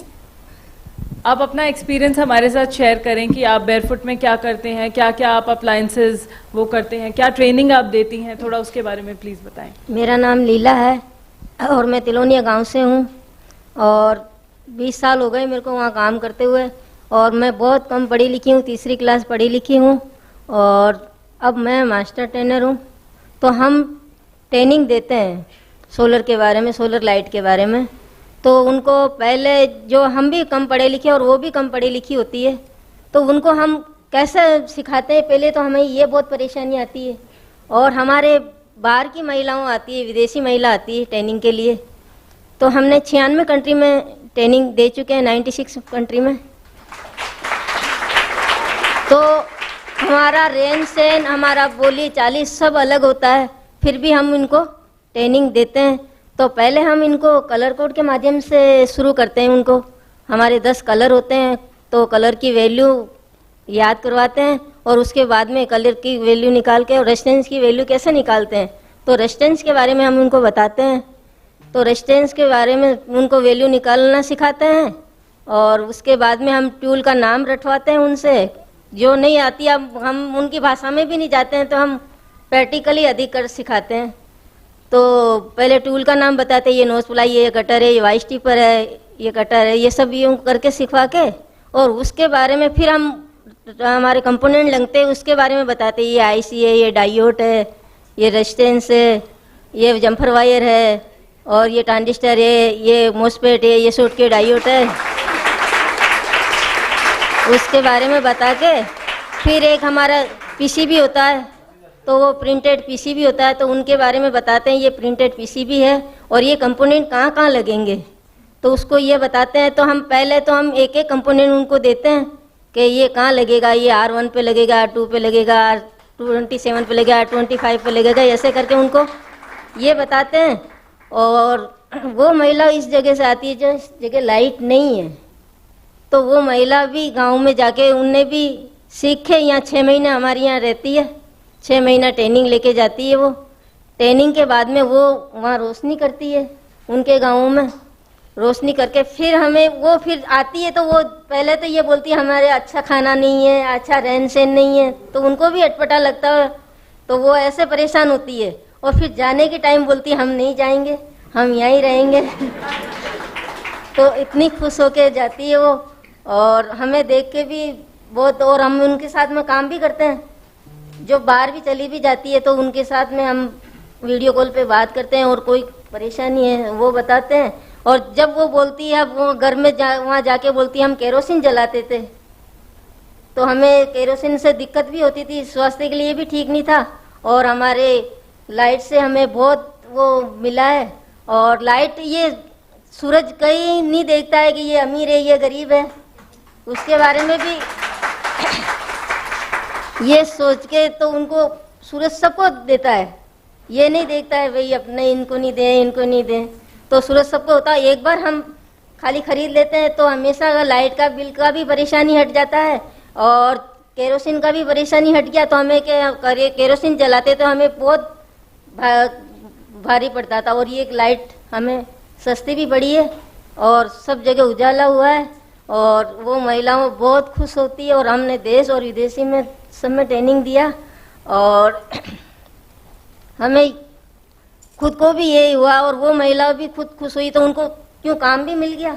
आप अपना एक्सपीरियंस हमारे साथ शेयर करें कि आप बेयरफुट में क्या करते हैं, क्या क्या आप अप्लायंसेस वो करते हैं, क्या ट्रेनिंग आप देती हैं, थोड़ा उसके बारे में प्लीज़ बताएं। मेरा नाम लीला है और मैं तिलोनिया गांव से हूँ और 20 साल हो गए मेरे को वहाँ काम करते हुए, और मैं बहुत कम पढ़ी लिखी हूँ, 3री क्लास पढ़ी लिखी हूँ, और अब मैं मास्टर ट्रेनर हूँ। तो हम ट्रेनिंग देते हैं सोलर के बारे में, सोलर लाइट के बारे में। तो उनको पहले, जो हम भी कम पढ़े लिखे और वो भी कम पढ़ी लिखी होती है, तो उनको हम कैसे सिखाते हैं, पहले तो हमें ये बहुत परेशानी आती है। और हमारे बाहर की महिलाओं आती है, विदेशी महिला आती है ट्रेनिंग के लिए। तो हमने 96 कंट्री में ट्रेनिंग दे चुके हैं, 96 कंट्री में। तो हमारा रेंज सेन, हमारा बोली चाली सब अलग होता है, फिर भी हम इनको ट्रेनिंग देते हैं। तो पहले हम इनको कलर कोड के माध्यम से शुरू करते हैं। उनको हमारे 10 कलर होते हैं, तो कलर की वैल्यू याद करवाते हैं और उसके बाद में कलर की वैल्यू निकाल के, और रेजिस्टेंस की वैल्यू कैसे निकालते हैं, तो रेजिस्टेंस के बारे में हम उनको बताते हैं। तो रेजिस्टेंस के बारे में उनको वैल्यू निकालना सिखाते हैं, और उसके बाद में हम ट्यूल का नाम रटवाते हैं उनसे। जो नहीं आती, अब हम उनकी भाषा में भी नहीं जाते हैं, तो हम प्रैक्टिकली अधिक कर सिखाते हैं। तो पहले टूल का नाम बताते हैं, ये नोज प्लाई, ये कटर है, ये वाइस टिपर है, ये कटर है, ये सब यूँ करके सिखवा के, और उसके बारे में फिर हम हमारे कंपोनेंट लगते हैं उसके बारे में बताते हैं, ये आईसी है, ये डायोड है, ये रेजिस्टेंस है, ये जम्फर वायर है, और ये ट्रांजिस्टर है, ये मोसपेट है, ये शॉर्ट के डायोड है, उसके बारे में बता के फिर एक हमारा पीसीबी होता है, तो वो प्रिंटेड पीसीबी होता है, तो उनके बारे में बताते हैं ये प्रिंटेड पीसीबी है और ये कंपोनेंट कहाँ कहाँ लगेंगे, तो उसको ये बताते हैं। तो हम पहले तो हम एक एक कंपोनेंट उनको देते हैं कि ये कहाँ लगेगा, ये R1 पे लगेगा, R2 पे लगेगा, R27 पे लगेगा, R25 पे लगेगा, ऐसे करके उनको ये बताते हैं। और वो महिला इस जगह से आती है जो इस जगह लाइट नहीं है, तो वो महिला भी गांव में जाके उनने भी सीखे, यहाँ 6 महीने हमारे यहाँ रहती है, 6 महीना ट्रेनिंग लेके जाती है। वो ट्रेनिंग के बाद में वो वहाँ रोशनी करती है, उनके गाँव में रोशनी करके फिर हमें वो फिर आती है, तो वो पहले तो ये बोलती है हमारे अच्छा खाना नहीं है, अच्छा रहन सहन नहीं है, तो उनको भी अटपटा लगता है, तो वो ऐसे परेशान होती है। और फिर जाने के टाइम बोलती है हम नहीं जाएंगे, हम यहीं रहेंगे। तो इतनी खुश होके जाती है वो, और हमें देख के भी बहुत, और हम उनके साथ में काम भी करते हैं। जो बाहर भी चली भी जाती है तो उनके साथ में हम वीडियो कॉल पे बात करते हैं, और कोई परेशानी है वो बताते हैं। और जब वो बोलती है, अब वो घर में वहाँ जाके बोलती है हम केरोसिन जलाते थे, तो हमें केरोसिन से दिक्कत भी होती थी, स्वास्थ्य के लिए भी ठीक नहीं था, और हमारे लाइट से हमें बहुत वो मिला है। और लाइट ये सूरज कहीं नहीं देखता है कि ये अमीर है ये गरीब है, उसके बारे में भी ये सोच के तो उनको सूरज सबको देता है, ये नहीं देखता है भाई अपने इनको नहीं दें इनको नहीं दें, तो सूरज सबको होता है। एक बार हम खाली खरीद लेते हैं तो हमेशा लाइट का बिल का भी परेशानी हट जाता है, और केरोसिन का भी परेशानी हट गया। तो हमें क्या करे, केरोसिन जलाते तो हमें बहुत भारी पड़ता था, और ये एक लाइट हमें सस्ती भी पड़ी है, और सब जगह उजाला हुआ है, और वो महिलाओं बहुत खुश होती है। और हमने देश और विदेशी में सब में ट्रेनिंग दिया, और हमें खुद को भी यही हुआ, और वो महिला भी खुद खुश हुई, तो उनको क्यों काम भी मिल गया,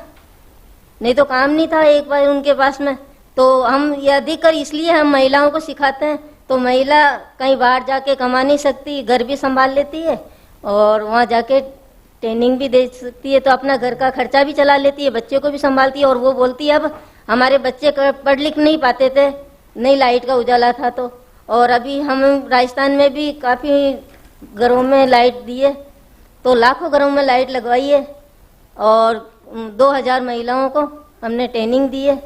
नहीं तो काम नहीं था एक बार उनके पास में। तो हम ये अधिकतर इसलिए हम महिलाओं को सिखाते हैं, तो महिला कहीं बाहर जाके कमा नहीं सकती, घर भी संभाल लेती है, और वहाँ जाके ट्रेनिंग भी दे सकती है, तो अपना घर का खर्चा भी चला लेती है, बच्चे को भी संभालती है। और वो बोलती है अब हमारे बच्चे पढ़ लिख नहीं पाते थे, नहीं लाइट का उजाला था तो, और अभी हम राजस्थान में भी काफ़ी घरों में लाइट दी है, तो लाखों घरों में लाइट लगवाई है, और 2000 महिलाओं को हमने ट्रेनिंग दी है।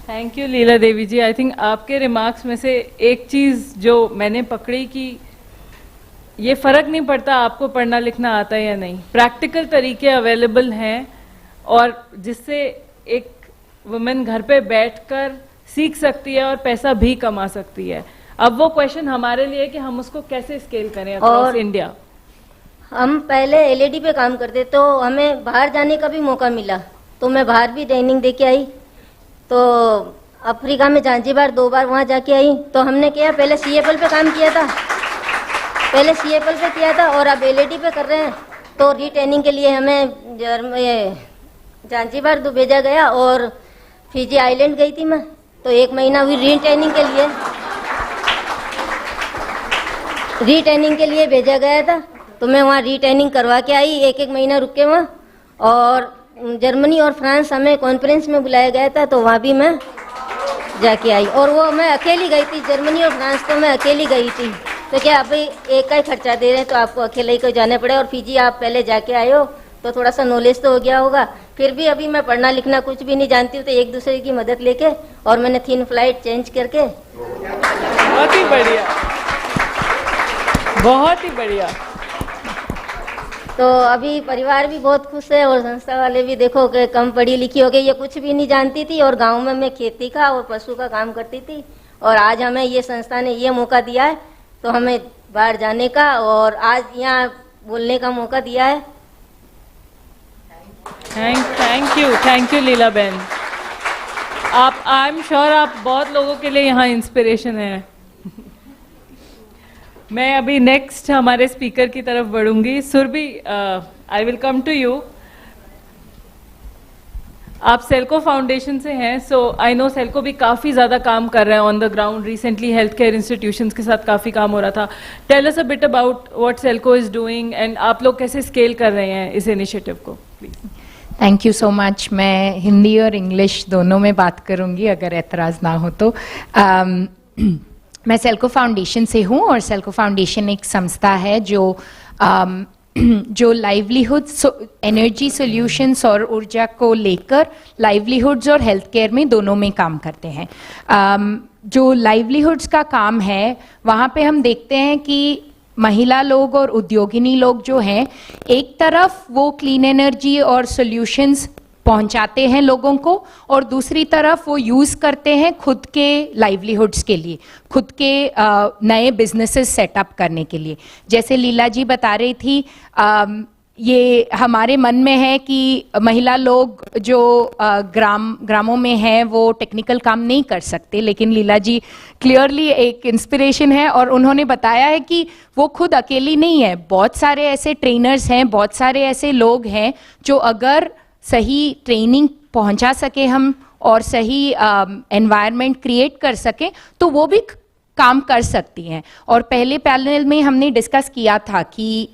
Thank you Leela Devi ji. I think आपके रिमार्क्स में से एक चीज़ जो मैंने पकड़ी कि ये फ़र्क नहीं पड़ता आपको पढ़ना लिखना आता है या नहीं, प्रैक्टिकल तरीके अवेलेबल हैं, और जिससे एक वुमेन घर पे बैठकर सीख सकती है और पैसा भी कमा सकती है। अब वो क्वेश्चन हमारे लिए कि हम उसको कैसे स्केल करें अक्रॉस इंडिया। हम पहले एलईडी पे काम करते, तो हमें बाहर जाने का भी मौका मिला, तो मैं बाहर भी ट्रेनिंग दे के आई। तो अफ्रीका में जांजीबार 2 बार वहाँ जाके आई। तो हमने किया, पहले सीएपल पे काम किया था, पहले सीएपल पे किया था, और अब एलईडी पे कर रहे हैं। तो रीट्रेनिंग के लिए हमें जांजीबार भेजा गया, और फिजी आइलैंड गई थी मैं, तो 1 महीना हुई रीट्रेनिंग के लिए भेजा गया था। तो मैं वहाँ रीट्रेनिंग करवा के आई, 1 महीना रुक के वहाँ। और जर्मनी और फ्रांस हमें कॉन्फ्रेंस में बुलाया गया था, तो वहाँ भी मैं जाके आई, और वो मैं अकेली गई थी। जर्मनी और फ्रांस तो मैं अकेली गई थी, तो क्या अभी एक का ही खर्चा दे रहे हैं, तो आपको अकेले ही को जाना पड़े। और फिजी आप पहले जाके आए हो, तो थोड़ा सा नॉलेज तो हो गया होगा। फिर भी अभी मैं पढ़ना लिखना कुछ भी नहीं जानती हूँ, तो एक दूसरे की मदद लेके, और मैंने 3 फ्लाइट चेंज करके। बहुत ही बढ़िया, बहुत ही बढ़िया। तो अभी परिवार भी बहुत खुश है, और संस्था वाले भी देखो कि कम पढ़ी लिखी हो गई, ये कुछ भी नहीं जानती थी, और गांव में मैं खेती का और पशु का काम करती थी, और आज हमें ये संस्था ने ये मौका दिया है, तो हमें बाहर जाने का और आज यहाँ बोलने का मौका दिया है। थैंक यू लीला बहन। आप, आई एम श्योर आप बहुत लोगों के लिए यहाँ इंस्पिरेशन है। मैं अभी नेक्स्ट हमारे स्पीकर की तरफ बढ़ूंगी। Surabhi, I will come to you. आप सेल्को फाउंडेशन से हैं, सो आई नो सेल्को भी काफ़ी ज़्यादा काम कर रहे हैं on the ground. Recently health care institutions के साथ काफ़ी काम हो रहा था. Tell us a bit about what Selco is doing and आप लोग कैसे स्केल कर रहे हैं इस इनिशिएटिव को, please. Thank you so much. मैं हिंदी और इंग्लिश दोनों में बात करूंगी अगर एतराज़ ना हो तो. मैं सेल्को फाउंडेशन से हूँ और सेल्को फाउंडेशन एक संस्था है जो लाइवलीहुड एनर्जी सॉल्यूशंस और ऊर्जा को लेकर लाइवलीहुड्स और हेल्थ केयर में दोनों में काम करते हैं. जो लाइवलीहुड्स का काम है वहाँ पे हम देखते हैं कि महिला लोग और उद्योगिनी लोग जो हैं, एक तरफ वो क्लीन एनर्जी और सॉल्यूशंस पहुंचाते हैं लोगों को और दूसरी तरफ वो यूज़ करते हैं खुद के लाइवलीहुड्स के लिए, खुद के नए बिजनेसेस सेटअप करने के लिए. जैसे लीला जी बता रही थी, ये हमारे मन में है कि महिला लोग जो ग्रामों में हैं वो टेक्निकल काम नहीं कर सकते, लेकिन लीला जी क्लियरली एक इंस्पिरेशन है और उन्होंने बताया है कि वो खुद अकेली नहीं है. बहुत सारे ऐसे ट्रेनर्स हैं, बहुत सारे ऐसे लोग हैं जो अगर सही ट्रेनिंग पहुंचा सके हम और सही एनवायरनमेंट क्रिएट कर सके तो वो भी काम कर सकती हैं. और पहले पैनल में हमने डिस्कस किया था कि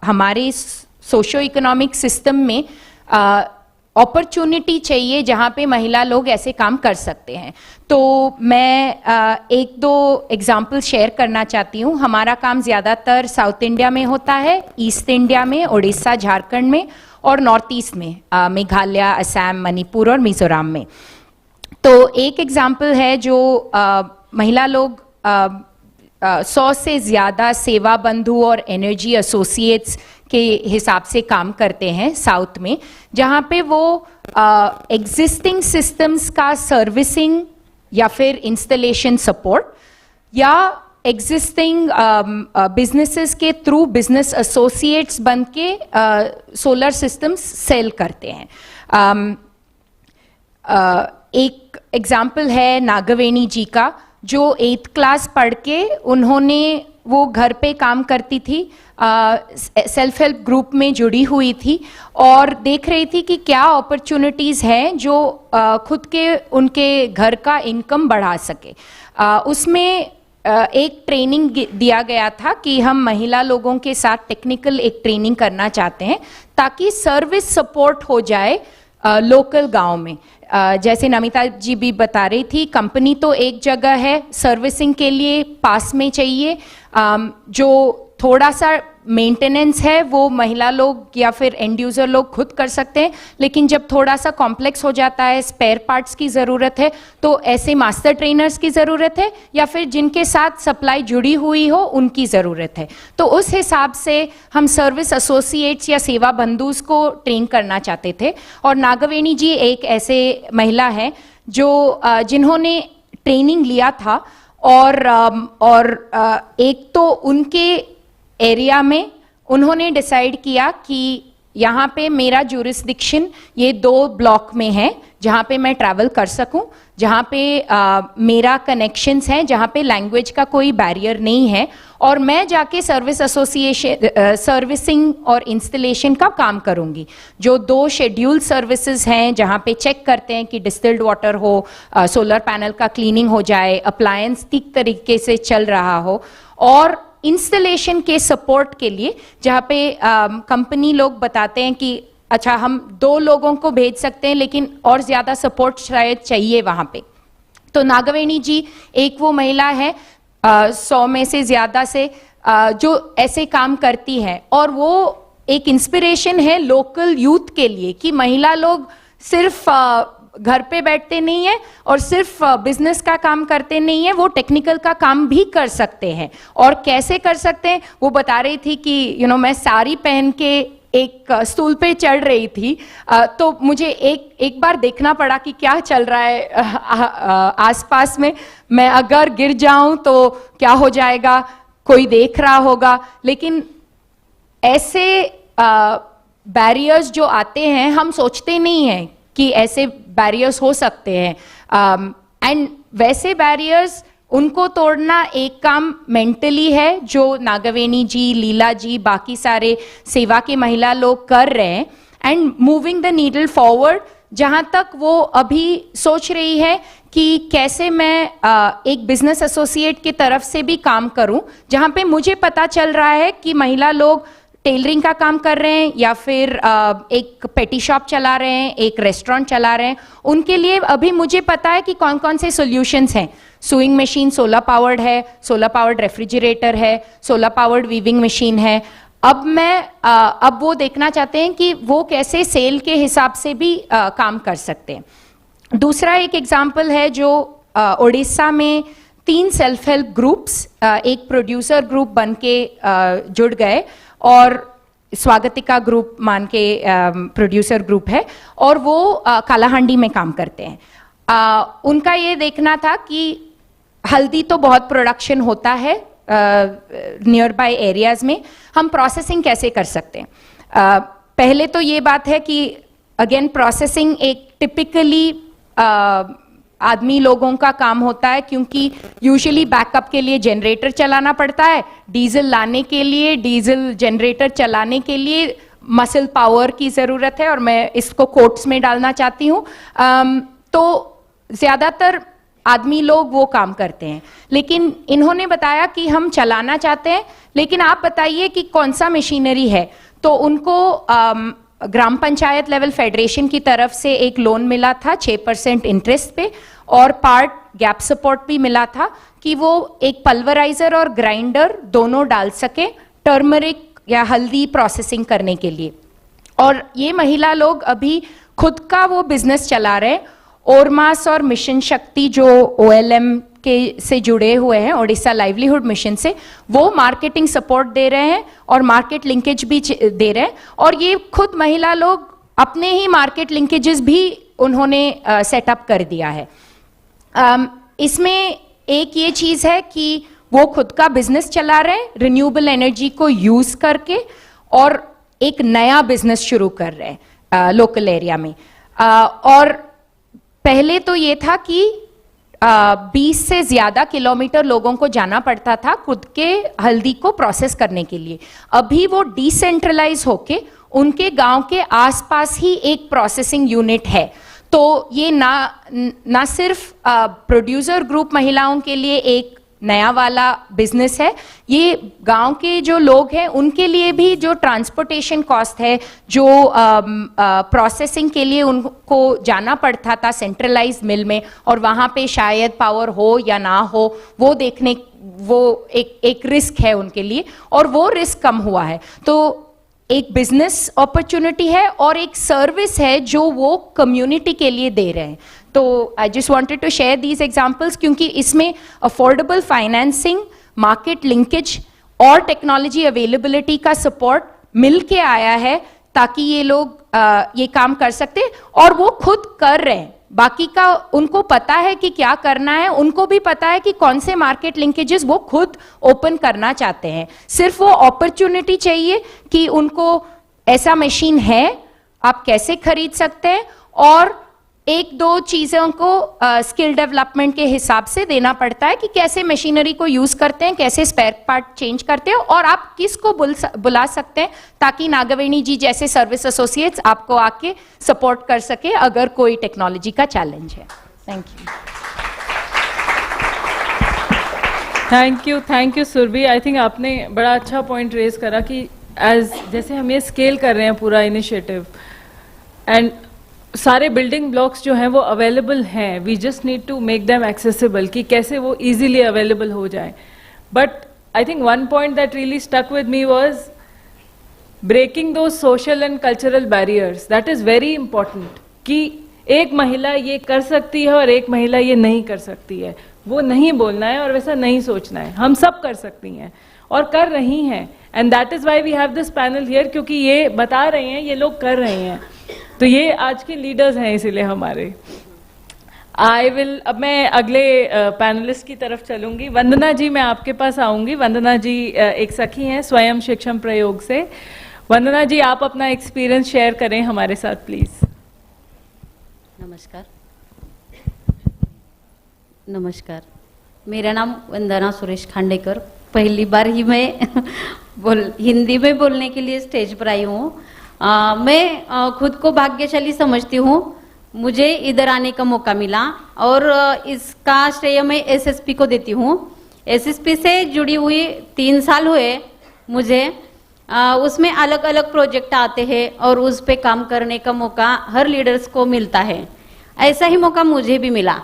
हमारे सोशो इकोनॉमिक सिस्टम में अपॉर्चुनिटी चाहिए जहाँ पे महिला लोग ऐसे काम कर सकते हैं. तो मैं एक दो एग्जाम्पल शेयर करना चाहती हूँ. हमारा काम ज़्यादातर साउथ इंडिया में होता है, ईस्ट इंडिया में, उड़ीसा, झारखंड में और नॉर्थ ईस्ट में, मेघालय, असम, मणिपुर और मिजोरम में. तो एक एग्जाम्पल है जो महिला लोग 100 से ज़्यादा सेवा बंधु और एनर्जी एसोसिएट्स के हिसाब से काम करते हैं साउथ में, जहाँ पे वो एग्जिस्टिंग सिस्टम्स का सर्विसिंग या फिर इंस्टॉलेशन सपोर्ट या एग्जिस्टिंग बिजनेसेस के थ्रू बिजनेस एसोसिएट्स बन के सोलर सिस्टम्स सेल करते हैं. एक एग्जाम्पल है नागवेणी जी का, जो 8th क्लास पढ़ के उन्होंने वो घर पे काम करती थी, सेल्फ हेल्प ग्रुप में जुड़ी हुई थी और देख रही थी कि क्या अपॉर्चुनिटीज़ हैं जो खुद के उनके घर का इनकम बढ़ा सके. उसमें एक ट्रेनिंग दिया गया था कि हम महिला लोगों के साथ टेक्निकल एक ट्रेनिंग करना चाहते हैं ताकि सर्विस सपोर्ट हो जाए लोकल गांव में. जैसे नमिता जी भी बता रही थी, कंपनी तो एक जगह है, सर्विसिंग के लिए पास में चाहिए. जो थोड़ा सा मेंटेनेंस है वो महिला लोग या फिर एंड यूज़र लोग खुद कर सकते हैं, लेकिन जब थोड़ा सा कॉम्प्लेक्स हो जाता है, स्पेयर पार्ट्स की ज़रूरत है, तो ऐसे मास्टर ट्रेनर्स की ज़रूरत है या फिर जिनके साथ सप्लाई जुड़ी हुई हो उनकी ज़रूरत है. तो उस हिसाब से हम सर्विस एसोसिएट्स या सेवा बंधुस को ट्रेन करना चाहते थे. और नागवेणी जी एक ऐसे महिला है जो जिन्होंने ट्रेनिंग लिया था और एक तो उनके एरिया में उन्होंने डिसाइड किया कि यहाँ पे मेरा जुरिस्डिक्शन ये 2 ब्लॉक में है जहाँ पे मैं ट्रैवल कर सकूँ, जहाँ पे मेरा कनेक्शंस हैं, जहाँ पे लैंग्वेज का कोई बैरियर नहीं है और मैं जाके सर्विस एसोसिएशन सर्विसिंग और इंस्टॉलेशन का काम करूँगी. जो 2 शेड्यूल सर्विसेज हैं जहाँ पे चेक करते हैं कि डिस्टिल्ड वाटर हो, सोलर पैनल का क्लीनिंग हो जाए, अप्लायंस ठीक तरीके से चल रहा हो, और इंस्टॉलेशन के सपोर्ट के लिए जहाँ पे कंपनी लोग बताते हैं कि अच्छा हम 2 लोगों को भेज सकते हैं लेकिन और ज़्यादा सपोर्ट शायद चाहिए वहाँ पे. तो नागवेणी जी एक वो महिला है 100 में से ज़्यादा से जो ऐसे काम करती है और वो एक इंस्पिरेशन है लोकल यूथ के लिए कि महिला लोग सिर्फ घर पे बैठते नहीं है और सिर्फ बिजनेस का काम करते नहीं है, वो टेक्निकल का काम भी कर सकते हैं. और कैसे कर सकते हैं वो बता रही थी कि मैं साड़ी पहन के एक स्टूल पे चढ़ रही थी, तो मुझे एक बार देखना पड़ा कि क्या चल रहा है आसपास में. मैं अगर गिर जाऊं तो क्या हो जाएगा, कोई देख रहा होगा. लेकिन ऐसे बैरियर्स जो आते हैं हम सोचते नहीं हैं कि ऐसे बैरियर्स हो सकते हैं. एंड वैसे बैरियर्स उनको तोड़ना एक काम मेंटली है जो नागवेणी जी, लीला जी, बाकी सारे सेवा के महिला लोग कर रहे हैं. And moving the needle forward जहां तक वो अभी सोच रही है कि कैसे मैं एक बिजनेस एसोसिएट की तरफ से भी काम करूं, जहां पे मुझे पता चल रहा है कि महिला लोग टेलरिंग का काम कर रहे हैं या फिर एक पेटी शॉप चला रहे हैं, एक रेस्टोरेंट चला रहे हैं, उनके लिए अभी मुझे पता है कि कौन कौन से सॉल्यूशंस हैं। सुइंग मशीन सोलर पावर्ड है, सोलर पावर्ड रेफ्रिजरेटर है, सोलर पावर्ड वीविंग मशीन है। अब वो देखना चाहते हैं कि वो कैसे सेल के हिसाब से भी काम कर सकते हैं। दूसरा एक एग्जाम्पल है जो उड़ीसा में 3 सेल्फ हेल्प ग्रुप्स एक प्रोड्यूसर ग्रुप बन के जुड़ गए और स्वागतिका ग्रुप मान के प्रोड्यूसर ग्रुप है और वो कालाहांडी में काम करते हैं। उनका ये देखना था कि हल्दी तो बहुत प्रोडक्शन होता है नियर बाय एरियाज में, हम प्रोसेसिंग कैसे कर सकते हैं। पहले तो ये बात है कि अगेन प्रोसेसिंग एक टिपिकली आदमी लोगों का काम होता है, क्योंकि यूजुअली बैकअप के लिए जनरेटर चलाना पड़ता है, डीजल लाने के लिए, डीजल जनरेटर चलाने के लिए मसल पावर की ज़रूरत है, और मैं इसको कोट्स में डालना चाहती हूँ। तो ज़्यादातर आदमी लोग वो काम करते हैं, लेकिन इन्होंने बताया कि हम चलाना चाहते हैं, लेकिन आप बताइए कि कौन सा मशीनरी है। तो उनको ग्राम पंचायत लेवल फेडरेशन की तरफ से एक लोन मिला था 6% इंटरेस्ट पे, और पार्ट गैप सपोर्ट भी मिला था कि वो एक पल्वराइजर और ग्राइंडर दोनों डाल सके टर्मरिक या हल्दी प्रोसेसिंग करने के लिए। और ये महिला लोग अभी खुद का वो बिजनेस चला रहे हैं। ओरमास और मिशन शक्ति जो OLM के से जुड़े हुए हैं, ओडिशा लाइवलीहुड मिशन से, वो मार्केटिंग सपोर्ट दे रहे हैं और मार्केट लिंकेज भी दे रहे हैं, और ये खुद महिला लोग अपने ही मार्केट लिंकेजेस भी उन्होंने सेटअप कर दिया है। इसमें एक ये चीज़ है कि वो खुद का बिजनेस चला रहे हैं रिन्यूएबल एनर्जी को यूज़ करके, और एक नया बिजनेस शुरू कर रहे हैं लोकल एरिया में। और पहले तो ये था कि 20 से ज़्यादा किलोमीटर लोगों को जाना पड़ता था खुद के हल्दी को प्रोसेस करने के लिए। अभी वो डिसेंट्रलाइज होके उनके गांव के आसपास ही एक प्रोसेसिंग यूनिट है। तो ये ना सिर्फ प्रोड्यूसर ग्रुप महिलाओं के लिए एक नया वाला बिजनेस है, ये गांव के जो लोग हैं उनके लिए भी जो ट्रांसपोर्टेशन कॉस्ट है, जो प्रोसेसिंग के लिए उनको जाना पड़ता था सेंट्रलाइज्ड मिल में, और वहाँ पे शायद पावर हो या ना हो वो देखने, वो एक रिस्क है उनके लिए, और वो रिस्क कम हुआ है। तो एक बिजनेस अपॉर्चुनिटी है और एक सर्विस है जो वो कम्युनिटी के लिए दे रहे हैं। तो I just wanted to share these examples, क्योंकि इसमें अफोर्डेबल फाइनेंसिंग, मार्केट लिंकेज और टेक्नोलॉजी अवेलेबिलिटी का सपोर्ट मिल के आया है, ताकि ये लोग ये काम कर सकते हैं, और वो खुद कर रहे हैं। बाकी का उनको पता है कि क्या करना है, उनको भी पता है कि कौन से मार्केट लिंकेजेस वो खुद ओपन करना चाहते हैं। सिर्फ वो अपॉर्चुनिटी चाहिए कि उनको ऐसा मशीन है, आप कैसे खरीद सकते हैं, और एक दो चीज़ों को स्किल डेवलपमेंट के हिसाब से देना पड़ता है कि कैसे मशीनरी को यूज़ करते हैं, कैसे स्पेयर पार्ट चेंज करते हैं, और आप किसको बुला सकते हैं ताकि नागवेणी जी जैसे सर्विस एसोसिएट्स आपको आके सपोर्ट कर सके अगर कोई टेक्नोलॉजी का चैलेंज है। Thank you Surabhi. I think आपने बड़ा अच्छा पॉइंट रेज करा कि जैसे हम ये स्केल कर रहे हैं पूरा इनिशिएटिव, एंड सारे बिल्डिंग ब्लॉक्स जो हैं वो अवेलेबल हैं, we just need to make them accessible, कि कैसे वो इजीली अवेलेबल हो जाए। But I think one point that really stuck with me was breaking those social and cultural barriers. That is very important, कि एक महिला ये कर सकती है और एक महिला ये नहीं कर सकती है, वो नहीं बोलना है और वैसा नहीं सोचना है। हम सब कर सकती हैं और कर रही हैं, and that is why we have this panel here, क्योंकि ये बता रहे हैं, ये लोग कर रहे हैं, तो ये आज के लीडर्स हैं इसीलिए हमारे। अब मैं अगले पैनलिस्ट की तरफ चलूंगी। वंदना जी, मैं आपके पास आऊंगी। वंदना जी एक सखी हैं स्वयं शिक्षण प्रयोग से। वंदना जी, आप अपना एक्सपीरियंस शेयर करें हमारे साथ प्लीज। नमस्कार, मेरा नाम वंदना सुरेश खांडेकर। पहली बार ही मैं हिंदी में बोलने के लिए स्टेज पर आई हूँ। मैं खुद को भाग्यशाली समझती हूँ मुझे इधर आने का मौका मिला और इसका श्रेय मैं एसएसपी को देती हूँ। एसएसपी से जुड़ी हुई 3 साल हुए मुझे। उसमें अलग अलग प्रोजेक्ट आते हैं और उस पे काम करने का मौका हर लीडर्स को मिलता है। ऐसा ही मौका मुझे भी मिला।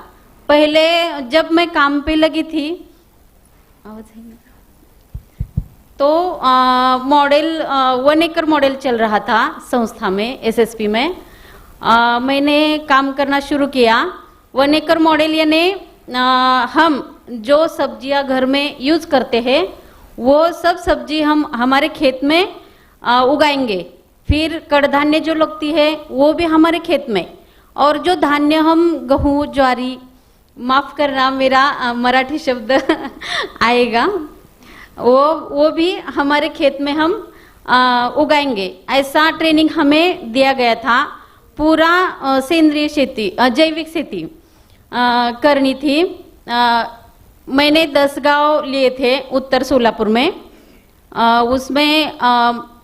पहले जब मैं काम पे लगी थी तो मॉडल 1 एकड़ मॉडल चल रहा था संस्था में, एसएसपी में। मैंने काम करना शुरू किया। 1 एकड़ मॉडल यानी हम जो सब्जियां घर में यूज करते हैं वो सब सब्जी हम हमारे खेत में उगाएंगे। फिर कड़धान्य जो लगती है वो भी हमारे खेत में, और जो धान्य हम गेहूँ, ज्वारी, माफ करना मेरा मराठी शब्द आएगा, वो भी हमारे खेत में हम उगाएंगे। ऐसा ट्रेनिंग हमें दिया गया था। पूरा सेंद्रीय खेती, जैविक खेती करनी थी। मैंने 10 गांव लिए थे उत्तर सोलापुर में। उसमें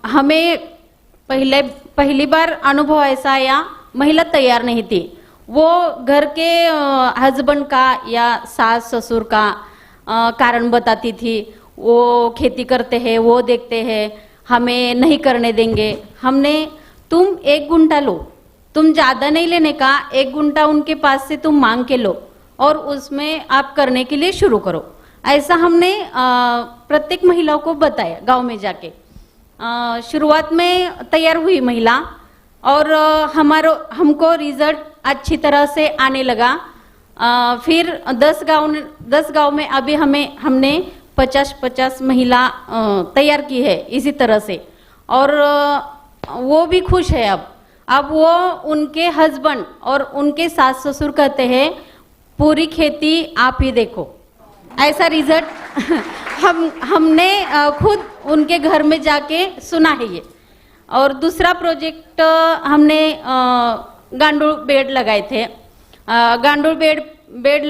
हमें पहली बार अनुभव ऐसा आया, महिला तैयार नहीं थी। वो घर के हस्बैंड का या सास ससुर का कारण बताती थी। वो खेती करते हैं, वो देखते हैं, हमें नहीं करने देंगे। हमने, तुम 1 गुंठा लो, तुम ज़्यादा नहीं लेने का, 1 गुंठा उनके पास से तुम मांग के लो और उसमें आप करने के लिए शुरू करो। ऐसा हमने प्रत्येक महिलाओं को बताया गांव में जाके। शुरुआत में तैयार हुई महिला और हमको रिजल्ट अच्छी तरह से आने लगा। फिर 10 गांव में अभी हमने 50-50 महिला तैयार की है इसी तरह से, और वो भी खुश है। अब वो उनके हस्बैंड और उनके सास ससुर कहते हैं पूरी खेती आप ही देखो। ऐसा रिजल्ट हमने खुद उनके घर में जाके सुना है ये। और दूसरा प्रोजेक्ट हमने गांडूल बेड लगाए थे। गांडूल बेड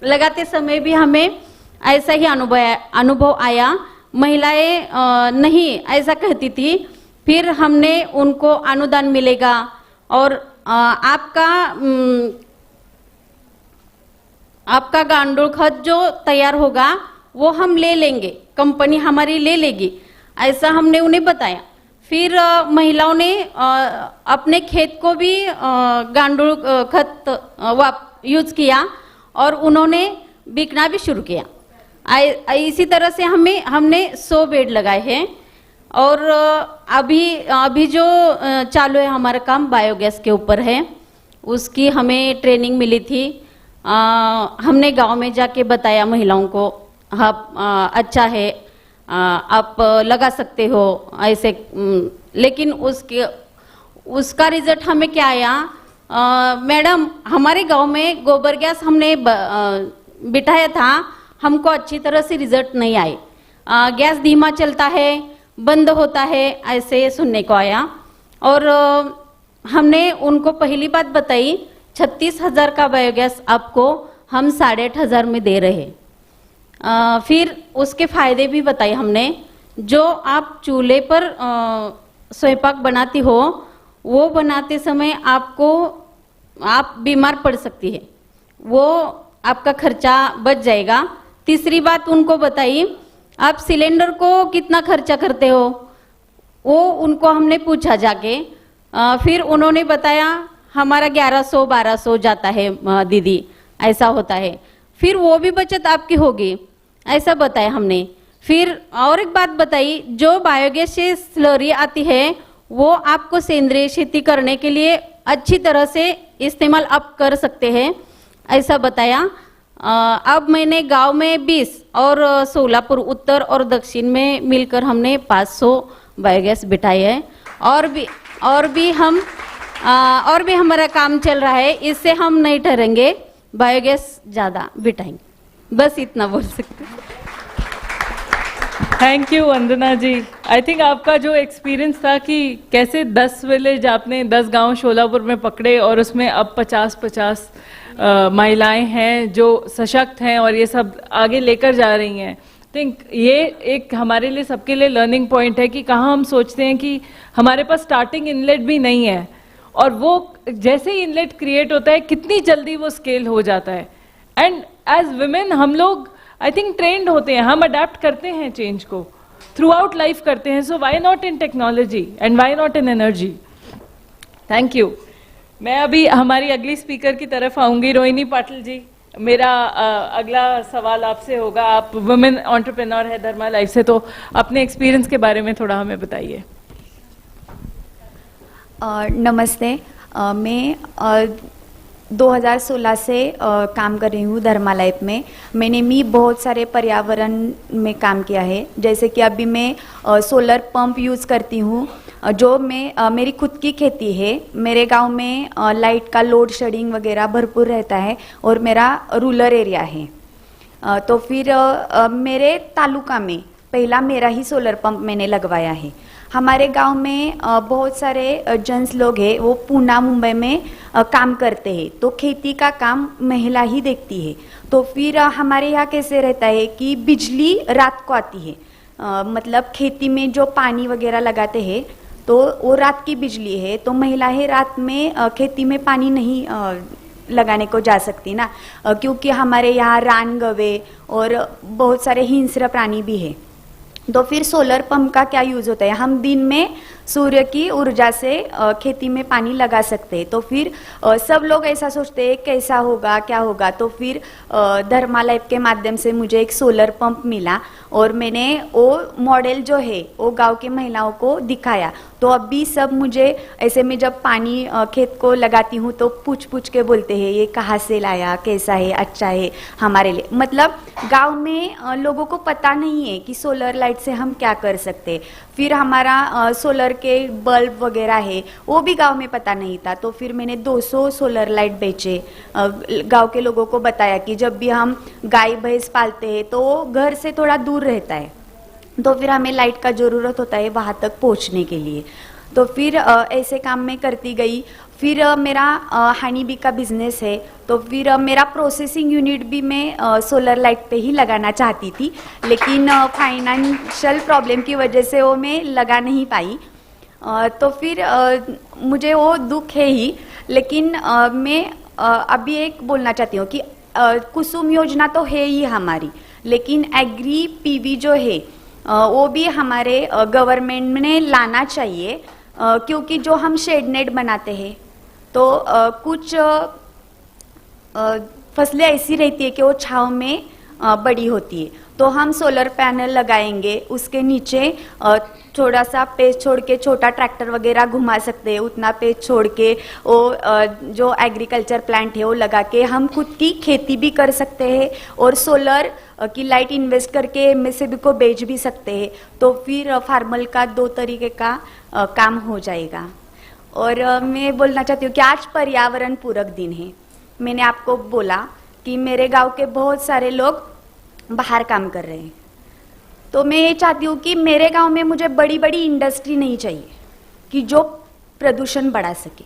लगाते समय भी हमें ऐसा ही अनुभव आया। महिलाएं नहीं ऐसा कहती थी। फिर हमने उनको अनुदान मिलेगा और आपका गांडूल खत जो तैयार होगा वो हम ले लेंगे, कंपनी हमारी ले लेगी, ऐसा हमने उन्हें बताया। फिर महिलाओं ने अपने खेत को भी गांडूल खत यूज किया और उन्होंने बिकना भी शुरू किया। इसी तरह से हमने 100 बेड लगाए हैं। और अभी जो चालू है हमारा काम बायोगैस के ऊपर है। उसकी हमें ट्रेनिंग मिली थी। हमने गांव में जाके बताया महिलाओं को, हाँ अच्छा है, आप लगा सकते हो ऐसे। लेकिन उसका रिजल्ट हमें क्या आया, मैडम हमारे गांव में गोबर गैस हमने बिठाया था, हमको अच्छी तरह से रिजल्ट नहीं आए। गैस धीमा चलता है, बंद होता है, ऐसे सुनने को आया। और हमने उनको पहली बात बताई, 36,000 का बायोगैस आपको हम 8,500 में दे रहे। फिर उसके फायदे भी बताए हमने। जो आप चूल्हे पर स्वयंपाक बनाती हो, वो बनाते समय आप बीमार पड़ सकती है, वो आपका खर्चा बच जाएगा। तीसरी बात उनको बताई, आप सिलेंडर को कितना खर्चा करते हो, वो उनको हमने पूछा जाके। फिर उन्होंने बताया हमारा 1100-1200 जाता है दीदी, ऐसा होता है। फिर वो भी बचत आपकी होगी, ऐसा बताया हमने। फिर और एक बात बताई, जो बायोगैस से स्लरी आती है वो आपको सेंद्रीय खेती करने के लिए अच्छी तरह से इस्तेमाल आप कर सकते हैं, ऐसा बताया। अब मैंने गांव में 20 और सोलापुर उत्तर और दक्षिण में मिलकर हमने 500 बायोगैस बिठाए हैं। और भी हमारा काम चल रहा है, इससे हम नहीं ठहरेंगे, बायोगैस ज़्यादा बिठाएंगे। बस इतना बोल सकते हैं। Thank you Vandana ji. I think आपका जो एक्सपीरियंस था कि कैसे 10 विलेज आपने 10 गांव शोलापुर में पकड़े और उसमें अब 50-50 महिलाएं हैं जो सशक्त हैं और ये सब आगे लेकर जा रही हैं। थिंक ये एक हमारे लिए, सबके लिए लर्निंग पॉइंट है कि कहाँ हम सोचते हैं कि हमारे पास स्टार्टिंग इनलेट भी नहीं है और वो जैसे ही इनलेट क्रिएट होता है कितनी जल्दी वो स्केल हो जाता है. एंड एज वुमेन हम लोग आई थिंक ट्रेंड होते हैं, हम अडेप्ट करते हैं चेंज को, थ्रू आउट लाइफ करते हैं. So why not in technology and why not in energy. Thank you. मैं अभी हमारी अगली स्पीकर की तरफ आऊंगी, रोहिणी पाटिल जी. मेरा अगला सवाल आपसे होगा. आप वुमेन एंटरप्रेन्योर है धर्मा लाइफ से, तो अपने एक्सपीरियंस के बारे में थोड़ा हमें बताइए. नमस्ते. मैं 2016 से काम कर रही हूँ धर्मा लाइफ में. मैंने भी बहुत सारे पर्यावरण में काम किया है. जैसे कि अभी मैं सोलर पंप यूज़ करती हूँ, जो मैं मेरी खुद की खेती है. मेरे गांव में लाइट का लोड शेडिंग वगैरह भरपूर रहता है और मेरा रूरल एरिया है. तो फिर मेरे तालुका में पहला मेरा ही सोलर पंप मैंने लगवाया है. हमारे गांव में बहुत सारे जेंट्स लोग हैं, वो पूना मुंबई में काम करते हैं, तो खेती का काम महिला ही देखती है. तो फिर हमारे यहाँ कैसे रहता है कि बिजली रात को आती है. मतलब खेती में जो पानी वगैरह लगाते हैं तो वो रात की बिजली है, तो महिलाएं रात में खेती में पानी नहीं लगाने को जा सकती ना, क्योंकि हमारे यहाँ रान गवे और बहुत सारे हिंस्र प्राणी भी है. तो फिर सोलर पंप का क्या यूज होता है, हम दिन में सूर्य की ऊर्जा से खेती में पानी लगा सकते हैं. तो फिर सब लोग ऐसा सोचते हैं कैसा होगा क्या होगा. तो फिर धर्मा लाइफ के माध्यम से मुझे एक सोलर पंप मिला और मैंने वो मॉडल जो है वो गांव के महिलाओं को दिखाया. तो अभी सब मुझे ऐसे में जब पानी खेत को लगाती हूँ तो पूछ के बोलते हैं ये कहाँ से लाया, कैसा है, अच्छा है हमारे लिए. मतलब गांव में लोगों को पता नहीं है कि सोलर लाइट से हम क्या कर सकते. फिर हमारा सोलर के बल्ब वगैरह है वो भी गांव में पता नहीं था. तो फिर मैंने 200 सोलर लाइट बेचे. गांव के लोगों को बताया कि जब भी हम गाय भैंस पालते हैं तो वो घर से थोड़ा दूर रहता है, तो फिर हमें लाइट का ज़रूरत होता है वहाँ तक पहुँचने के लिए. तो फिर ऐसे काम में करती गई. फिर मेरा हनी बी का बिजनेस है, तो फिर मेरा प्रोसेसिंग यूनिट भी मैं सोलर लाइट पे ही लगाना चाहती थी, लेकिन फाइनेंशियल प्रॉब्लम की वजह से वो मैं लगा नहीं पाई. तो फिर मुझे वो दुख है ही. लेकिन मैं अभी एक बोलना चाहती हूँ कि कुसुम योजना तो है ही हमारी, लेकिन एग्री पीवी जो है वो भी हमारे गवर्नमेंट ने लाना चाहिए. क्योंकि जो हम शेड नेट बनाते हैं तो कुछ फसलें ऐसी रहती है कि वो छांव में बड़ी होती है. तो हम सोलर पैनल लगाएंगे, उसके नीचे थोड़ा सा पेज छोड़ के छोटा ट्रैक्टर वगैरह घुमा सकते हैं, उतना पेज छोड़ के वो जो एग्रीकल्चर प्लांट है वो लगा के हम खुद की खेती भी कर सकते हैं और सोलर की लाइट इन्वेस्ट करके एमएसएबी को बेच भी सकते हैं. तो फिर फार्मर का 2 तरीके का काम हो जाएगा. और मैं बोलना चाहती हूँ कि आज पर्यावरण पूरक दिन है. मैंने आपको बोला कि मेरे गांव के बहुत सारे लोग बाहर काम कर रहे हैं, तो मैं ये चाहती हूँ कि मेरे गांव में मुझे बड़ी बड़ी इंडस्ट्री नहीं चाहिए कि जो प्रदूषण बढ़ा सके.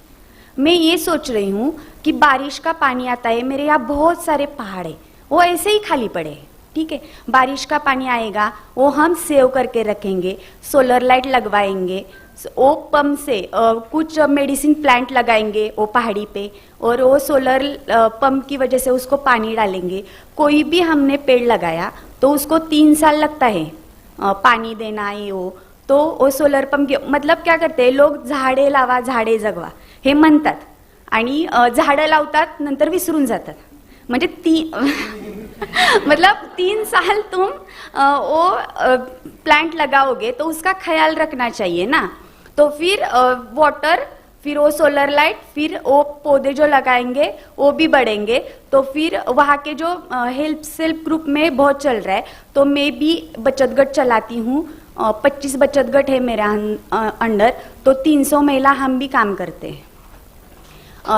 मैं ये सोच रही हूँ कि बारिश का पानी आता है, मेरे यहाँ बहुत सारे पहाड़ है वो ऐसे ही खाली पड़े हैं. ठीक है, बारिश का पानी आएगा वो हम सेव करके रखेंगे, सोलर लाइट लगवाएंगे, वो पंप से कुछ मेडिसिन प्लांट लगाएंगे वो पहाड़ी पे, और वो सोलर पंप की वजह से उसको पानी डालेंगे. कोई भी हमने पेड़ लगाया तो उसको 3 साल लगता है पानी देना ये वो. तो वो सोलर पंप मतलब क्या करते हैं लोग, झाडे लावा झाडे जगवा हे म्हणतात आणि झाडं लावतात नंतर विसरून जातात. म्हणजे मतलब 3 साल तुम वो प्लांट लगाओगे तो उसका ख्याल रखना चाहिए ना. तो फिर वाटर, फिर वो सोलर लाइट, फिर वो पौधे जो लगाएंगे वो भी बढ़ेंगे. तो फिर वहाँ के जो हेल्प सेल्फ ग्रुप में बहुत चल रहा है, तो मैं भी बचत गट चलाती हूँ. 25 बचत गट है मेरा अंडर, तो 300 महिला हम भी काम करते हैं.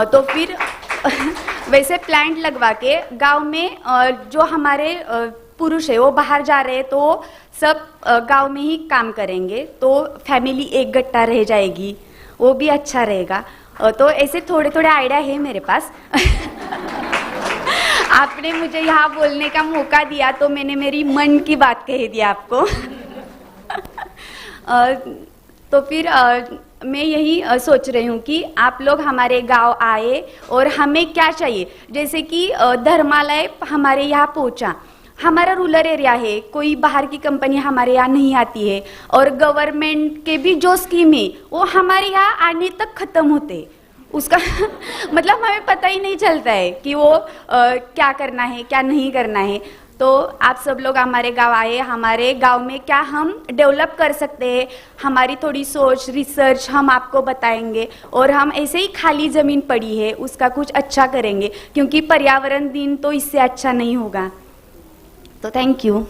तो फिर वैसे प्लांट लगवा के गांव में जो हमारे पुरुष है वो बाहर जा रहे हैं तो सब गांव में ही काम करेंगे, तो फैमिली एक गट्टा रह जाएगी, वो भी अच्छा रहेगा. तो ऐसे थोड़े थोड़े आइडिया है मेरे पास. आपने मुझे यहाँ बोलने का मौका दिया तो मैंने मेरी मन की बात कह दी आपको. तो फिर मैं यही सोच रही हूँ कि आप लोग हमारे गांव आए और हमें क्या चाहिए, जैसे कि धर्मालय हमारे यहाँ पहुँचा, हमारा रूरल एरिया है, कोई बाहर की कंपनी हमारे यहाँ नहीं आती है और गवर्नमेंट के भी जो स्कीम है वो हमारे यहाँ आने तक खत्म होते, उसका मतलब हमें पता ही नहीं चलता है कि वो क्या करना है क्या नहीं करना है। तो आप सब लोग हमारे गांव आए, हमारे गांव में क्या हम डेवलप कर सकते हैं, हमारी थोड़ी सोच रिसर्च हम आपको बताएंगे और हम ऐसे ही खाली ज़मीन पड़ी है उसका कुछ अच्छा करेंगे, क्योंकि पर्यावरण दिन तो इससे अच्छा नहीं होगा। तो thank you.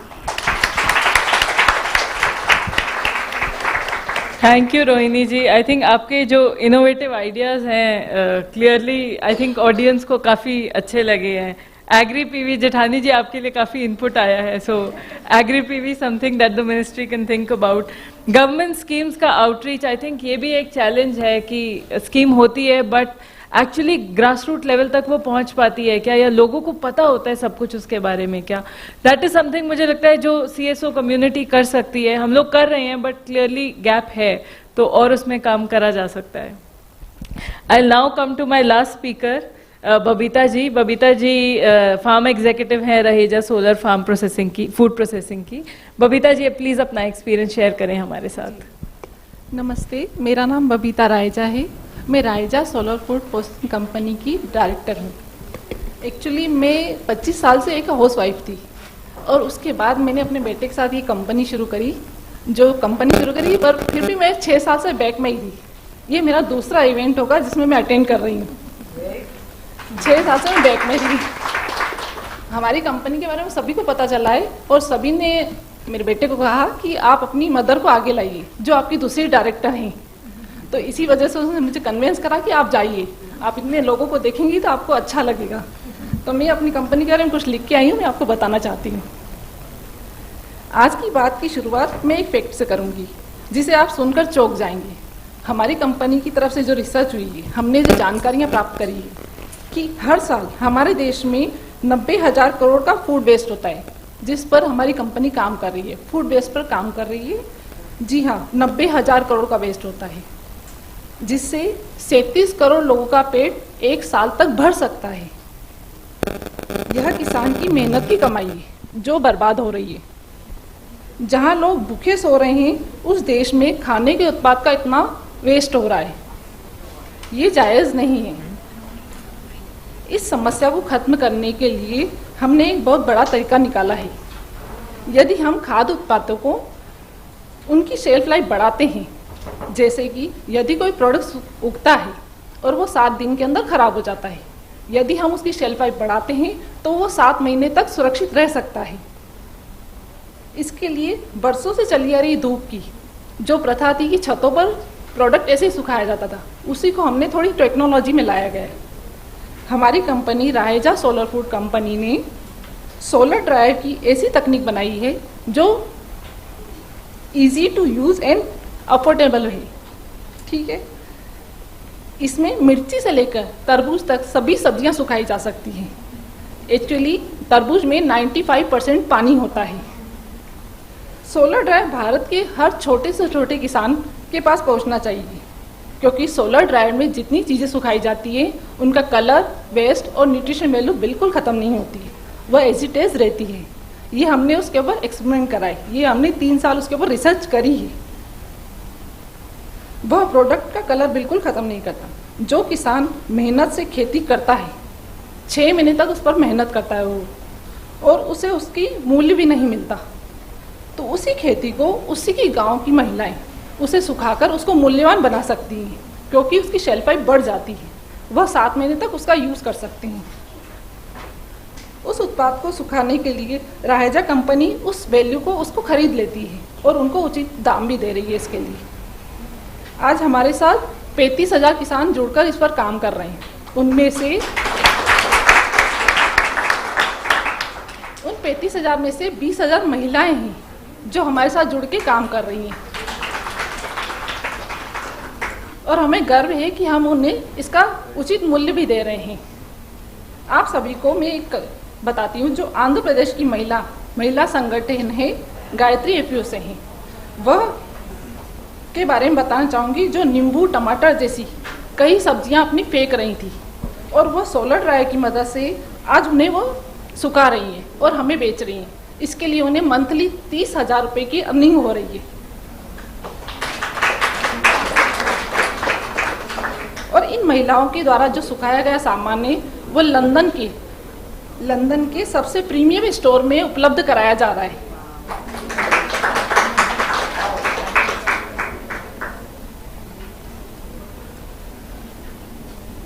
Thank you Rohini ji. I think आपके जो इनोवेटिव आइडियाज़ हैं क्लियरली आई थिंक ऑडियंस को काफ़ी अच्छे लगे हैं। एग्री पीवी जेठानी जी आपके लिए काफ़ी इनपुट आया है, so agri PV something that the ministry can think about. Government schemes का आउटरीच, आई थिंक ये भी एक चैलेंज है कि स्कीम होती है but actually grass root level तक वो पहुंच पाती है क्या, या लोगों को पता होता है सब कुछ उसके बारे में क्या? दैट इज समथिंग मुझे लगता है जो CSO कम्युनिटी कर सकती है। हम लोग कर रहे हैं बट क्लियरली गैप है, तो और उसमें काम करा जा सकता है। I now come to my last speaker Babita ji. Babita ji farm executive हैं रहेजा सोलर फार्म प्रोसेसिंग की, फूड प्रोसेसिंग की। बबीता जी प्लीज़ अपना एक्सपीरियंस शेयर करें हमारे साथ। नमस्ते, मेरा नाम बबीता रायजा है। मैं रायजा सोलर फूड प्रोसेसिंग कंपनी की डायरेक्टर हूँ। एक्चुअली मैं 25 साल से एक हाउसवाइफ थी और उसके बाद मैंने अपने बेटे के साथ ये कंपनी शुरू करी, पर फिर भी मैं 6 साल से बैक में ही थी। ये मेरा दूसरा इवेंट होगा जिसमें मैं अटेंड कर रही हूँ। 6 साल से मैं बैक में थी। हमारी कंपनी के बारे में सभी को पता चला है और सभी ने मेरे बेटे को कहा कि आप अपनी मदर को आगे लाइए जो आपकी दूसरी डायरेक्टर हैं। तो इसी वजह से उसने मुझे कन्विंस करा कि आप जाइए, आप इतने लोगों को देखेंगी तो आपको अच्छा लगेगा। तो मैं अपनी कंपनी के बारे में कुछ लिख के आई हूँ, मैं आपको बताना चाहती हूँ। आज की बात की शुरुआत मैं एक फैक्ट से करूँगी जिसे आप सुनकर चौंक जाएंगे। हमारी कंपनी की तरफ से जो रिसर्च हुई है, हमने जो जानकारियाँ प्राप्त करी है कि हर साल हमारे देश में 90,000 करोड़ का फूड वेस्ट होता है, जिस पर हमारी कंपनी काम कर रही है। फूड वेस्ट पर काम कर रही है, जी हाँ, 90,000 करोड़ का वेस्ट होता है, जिससे 37 करोड़ लोगों का पेट एक साल तक भर सकता है। यह किसान की मेहनत की कमाई है जो बर्बाद हो रही है। जहाँ लोग भूखे सो रहे हैं उस देश में खाने के उत्पाद का इतना वेस्ट हो रहा है, ये जायज़ नहीं है। इस समस्या को खत्म करने के लिए हमने एक बहुत बड़ा तरीका निकाला है। यदि हम खाद्य उत्पादों को उनकी शेल्फ लाइफ बढ़ाते हैं, जैसे कि यदि कोई प्रोडक्ट उगता है और वो 7 दिन के अंदर खराब हो जाता है, यदि हम उसकी शेल्फ लाइफ बढ़ाते हैं तो वो 7 महीने तक सुरक्षित रह सकता है। इसके लिए वर्षों से चली आ रही धूप की जो प्रथा थी कि छतों पर प्रोडक्ट ऐसे ही सुखाया जाता था, उसी को हमने थोड़ी टेक्नोलॉजी में लाया गया है। हमारी company Raiza solar food company ने सोलर ड्रायर की ऐसी तकनीक बनाई है जो easy to use and affordable है। ठीक है, इसमें मिर्ची से लेकर तरबूज तक सभी सब्जियां सुखाई जा सकती हैं। एक्चुअली तरबूज में 95% पानी होता है। सोलर ड्रायर भारत के हर छोटे से छोटे किसान के पास पहुंचना चाहिए, क्योंकि सोलर ड्रायर में जितनी चीज़ें सुखाई जाती है उनका कलर, वेस्ट और न्यूट्रिशन वैल्यू बिल्कुल ख़त्म नहीं होती है, वह एज इट इज रहती है। ये हमने उसके ऊपर एक्सपेरिमेंट करा है, ये हमने 3 साल उसके ऊपर रिसर्च करी है। वह प्रोडक्ट का कलर बिल्कुल ख़त्म नहीं करता। जो किसान मेहनत से खेती करता है, 6 महीने तक उस पर मेहनत करता है वो, और उसे उसकी मूल्य भी नहीं मिलता, तो उसी खेती को उसी की गांव की महिलाएं उसे सुखाकर उसको मूल्यवान बना सकती हैं, क्योंकि उसकी शेल्फ लाइफ बढ़ जाती है, वह 7 महीने तक उसका यूज़ कर सकती हैं। उस उत्पाद को सुखाने के लिए रायजा कंपनी उस वैल्यू को उसको खरीद लेती है और उनको उचित दाम भी दे रही है। इसके लिए आज हमारे साथ 35,000 किसान जुड़कर इस पर काम कर रहे हैं। उनमें से उन 35,000 में से 20,000 महिलाएं हैं जो हमारे साथ जुड़ के काम कर रही हैं, और हमें गर्व है कि हम उन्हें इसका उचित मूल्य भी दे रहे हैं। आप सभी को मैं एक बताती हूँ, जो आंध्र प्रदेश की महिला संगठन है गायत्री एफयू से हैं, वह के बारे में बताना चाहूँगी, जो नींबू टमाटर जैसी कई सब्जियां अपनी फेंक रही थी और वो सोलर ड्रायर की मदद से आज उन्हें वो सुखा रही हैं और हमें बेच रही हैं। इसके लिए उन्हें मंथली 30,000 रुपये की अर्निंग हो रही है। और इन महिलाओं के द्वारा जो सुखाया गया सामान है वो लंदन के सबसे प्रीमियम स्टोर में उपलब्ध कराया जा रहा है।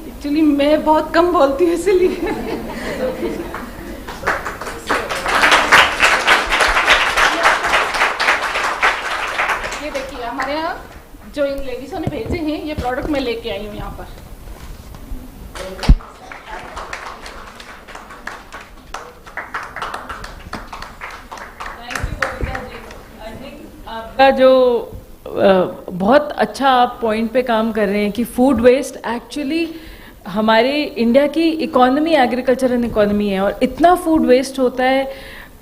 एक्चुअली मैं बहुत कम बोलती हूँ इसलिए। ये देखिए हमारे यहाँ जो इन लेडीजों ने भेजे हैं ये प्रोडक्ट मैं लेके आई हूँ यहाँ पर। आपका जो बहुत अच्छा आप पॉइंट पे काम कर रहे हैं कि फूड वेस्ट एक्चुअली हमारे इंडिया की इकोनॉमी एग्रीकल्चर एंड इकोनॉमी है और इतना फूड वेस्ट होता है,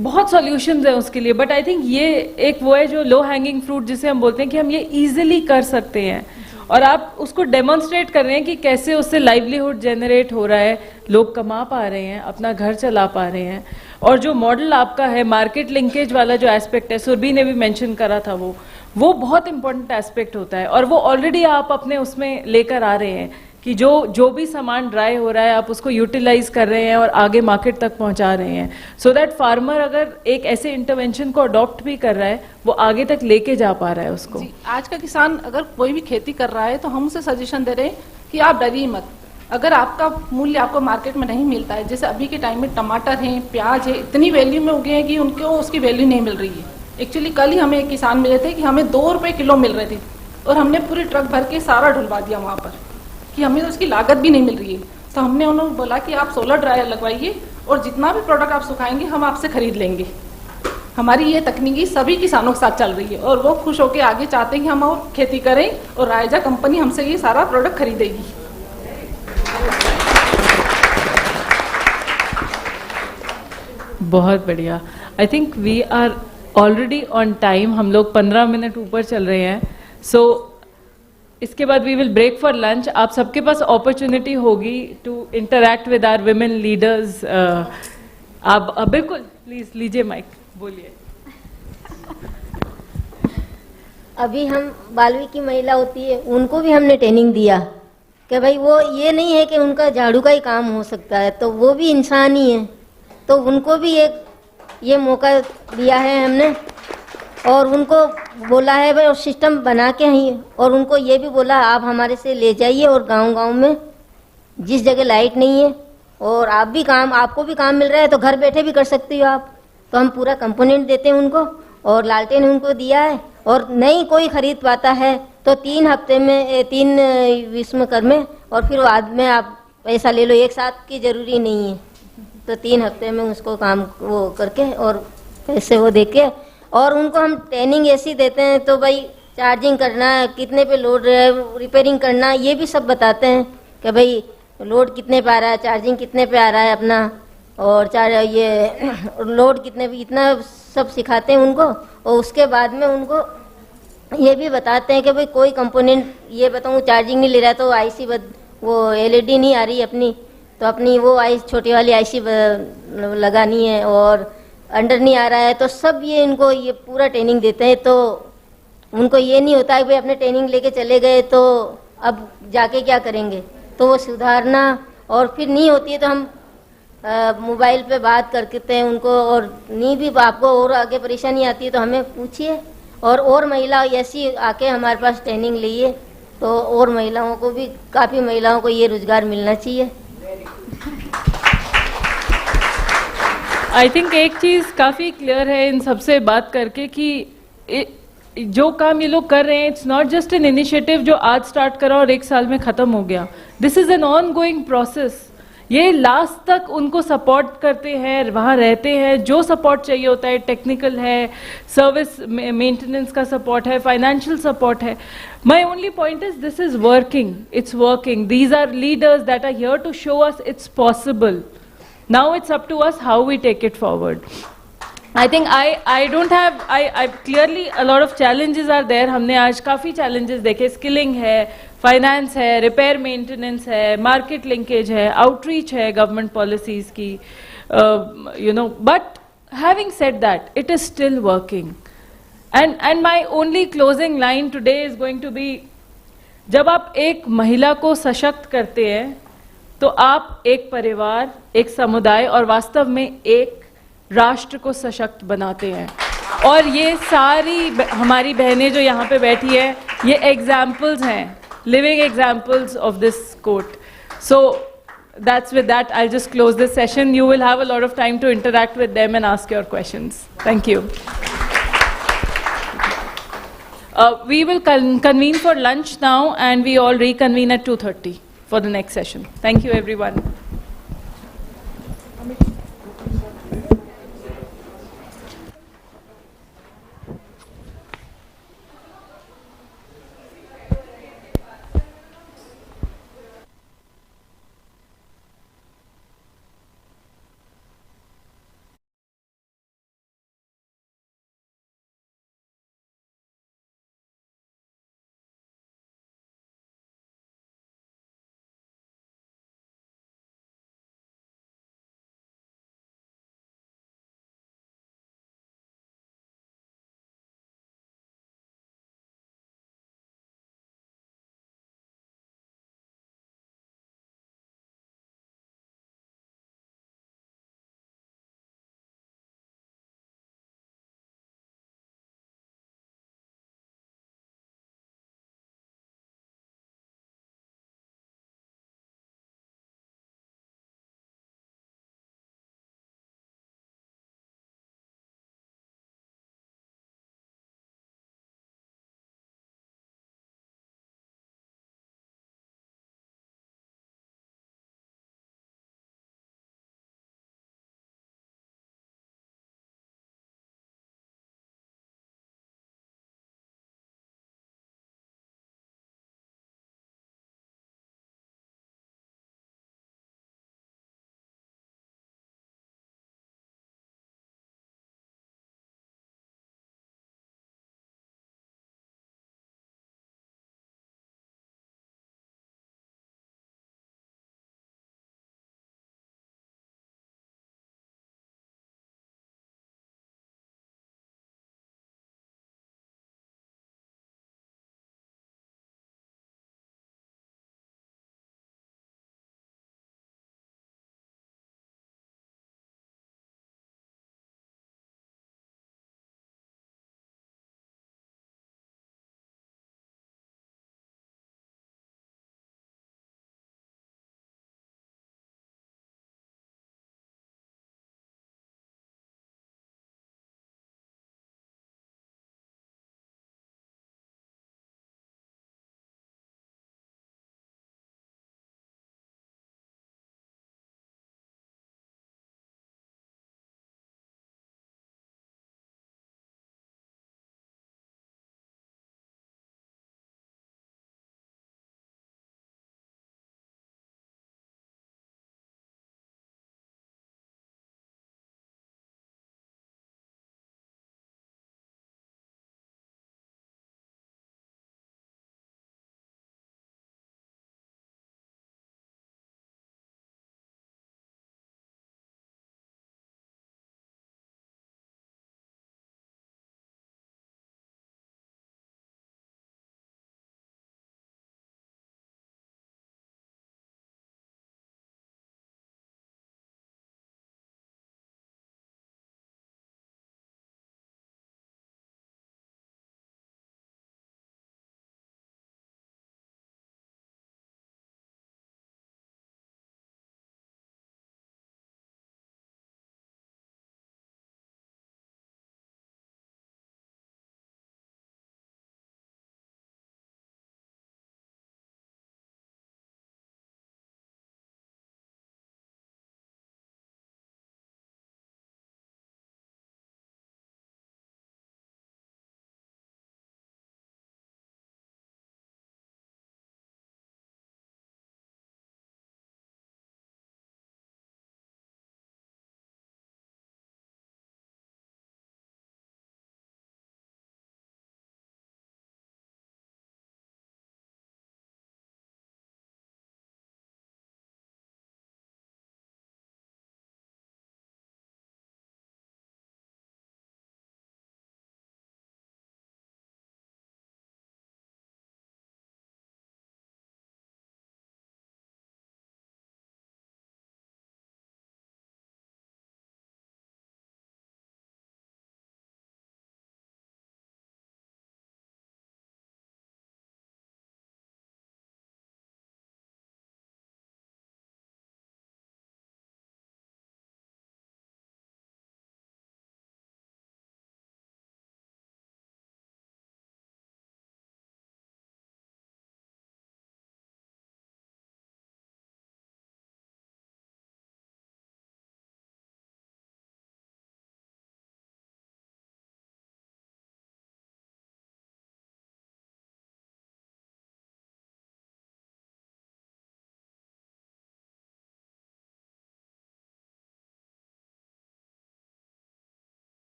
बहुत सॉल्यूशंस है उसके लिए। बट आई थिंक ये एक वो है जो लो हैंगिंग फ्रूट जिसे हम बोलते हैं कि हम ये इजीली कर सकते हैं और आप उसको डेमोन्स्ट्रेट कर रहे हैं कि कैसे उससे लाइवलीहुड जनरेट हो रहा है, लोग कमा पा रहे हैं, अपना घर चला पा रहे हैं। और जो मॉडल आपका है मार्केट लिंकेज वाला जो एस्पेक्ट है, सुरभि ने भी मेंशन करा था, वो बहुत इंपॉर्टेंट एस्पेक्ट होता है और वो ऑलरेडी आप अपने उसमें लेकर आ रहे हैं कि जो भी सामान ड्राई हो रहा है आप उसको यूटिलाइज कर रहे हैं और आगे मार्केट तक पहुंचा रहे हैं, सो दैट फार्मर अगर एक ऐसे इंटरवेंशन को अडॉप्ट भी कर रहा है वो आगे तक लेके जा पा रहा है उसको। जी, आज का किसान अगर कोई भी खेती कर रहा है तो हम उसे सजेशन दे रहे हैं कि आप डरिए मत। अगर आपका मूल्य आपको मार्केट में नहीं मिलता है, जैसे अभी के टाइम में टमाटर हैं, प्याज है, इतनी वैल्यू में उगे हैं कि उनको उसकी वैल्यू नहीं मिल रही है। एक्चुअली कल ही हमें एक किसान मिले थे कि हमें 2 रुपये किलो मिल रहे थे और हमने पूरी ट्रक भर के सारा ढुलवा दिया वहाँ पर कि हमें तो उसकी लागत भी नहीं मिल रही है। तो हमने उन्होंने बोला कि आप सोलर ड्रायर लगवाइए और जितना भी प्रोडक्ट आप सुखाएंगे हम आपसे खरीद लेंगे। हमारी ये तकनीकी सभी किसानों के साथ चल रही है और वो खुश होकर आगे चाहते हैं कि हम और खेती करें और रायजा कंपनी हमसे ये सारा प्रोडक्ट खरीदेगी। बहुत बढ़िया। I think we are already on time, हम लोग 15 मिनट ऊपर चल रहे हैं। सो इसके बाद we will break for lunch. आप सबके पास अपॉर्चुनिटी होगी to interact with our women leaders. आप बिल्कुल प्लीज लीजिए माइक, बोलिए। अभी हम 12वीं की महिला होती है उनको भी हमने ट्रेनिंग दिया कि भाई वो ये नहीं है कि उनका झाड़ू का ही काम हो सकता है, तो वो भी इंसान ही है, तो उनको भी एक ये मौका दिया है हमने और उनको बोला है भाई और सिस्टम बना के ही, और उनको ये भी बोला आप हमारे से ले जाइए और गांव-गांव में जिस जगह लाइट नहीं है और आपको भी काम मिल रहा है तो घर बैठे भी कर सकती हो आप, तो हम पूरा कंपोनेंट देते हैं उनको और लालटेन उनको दिया है और नहीं कोई खरीद पाता है तो 3 हफ्ते में 3 विश्वकर्मा में और फिर बाद में आप पैसा ले लो, एक साथ की जरूरी नहीं है, तो 3 हफ्ते में उसको काम वो करके और पैसे वो दे के और उनको हम ट्रेनिंग ऐसी देते हैं तो भाई चार्जिंग करना, कितने पे लोड रिपेयरिंग करना, ये भी सब बताते हैं कि भाई लोड कितने पे आ रहा है, चार्जिंग कितने पे आ रहा है अपना, और ये लोड कितने पे, इतना सब सिखाते हैं उनको। और उसके बाद में उनको ये भी बताते हैं कि भाई कोई कंपोनेंट ये बताऊँ चार्जिंग नहीं ले रहा है तो आईसी वो एलईडी नहीं आ रही अपनी, तो अपनी वो छोटी वाली आईसी लगानी है, और अंडर नहीं आ रहा है तो सब ये इनको ये पूरा ट्रेनिंग देते हैं। तो उनको ये नहीं होता है भाई अपने ट्रेनिंग लेके चले गए तो अब जाके क्या करेंगे, तो वो सुधारना, और फिर नहीं होती है तो हम मोबाइल पे बात करते हैं उनको, और नहीं भी आपको और आगे परेशानी आती है तो हमें पूछिए, और महिला ऐसी आके हमारे पास ट्रेनिंग लिए तो और महिलाओं को भी, काफ़ी महिलाओं को ये रोजगार मिलना चाहिए। आई थिंक एक चीज़ काफ़ी क्लियर है इन सबसे बात करके कि जो काम ये लोग कर रहे हैं it's not just an initiative जो आज स्टार्ट करा और 1 साल में ख़त्म हो गया। This is an on going process. ये लास्ट तक उनको सपोर्ट करते हैं, वहाँ रहते हैं, जो सपोर्ट चाहिए होता है, टेक्निकल है, सर्विस मेंटेनेंस का सपोर्ट है, फाइनेंशियल सपोर्ट है। My only point is this is working, it's working. These are leaders that are here to show us it's possible. Now it's up to us how we take it forward. I think I don't have, I clearly a lot of challenges are there. हमने आज काफ़ी challenges देखे, skilling है, finance है, repair maintenance है, market linkage है, outreach है, government policies की, you know, but having said that, it is still working. And my only closing line today is going to be, जब आप एक महिला को सशक्त करते हैं, तो आप एक परिवार, एक समुदाय और वास्तव में एक राष्ट्र को सशक्त बनाते हैं. और ये सारी हमारी बहनें जो यहाँ पे बैठी हैं, ये एग्जाम्पल्स हैं, living examples of this quote. So that's with that, I'll just close this session. You will have a lot of time to interact with them and ask your questions. Thank you. We will convene for lunch now, and we all reconvene at 2:30 for the next session. Thank you, everyone.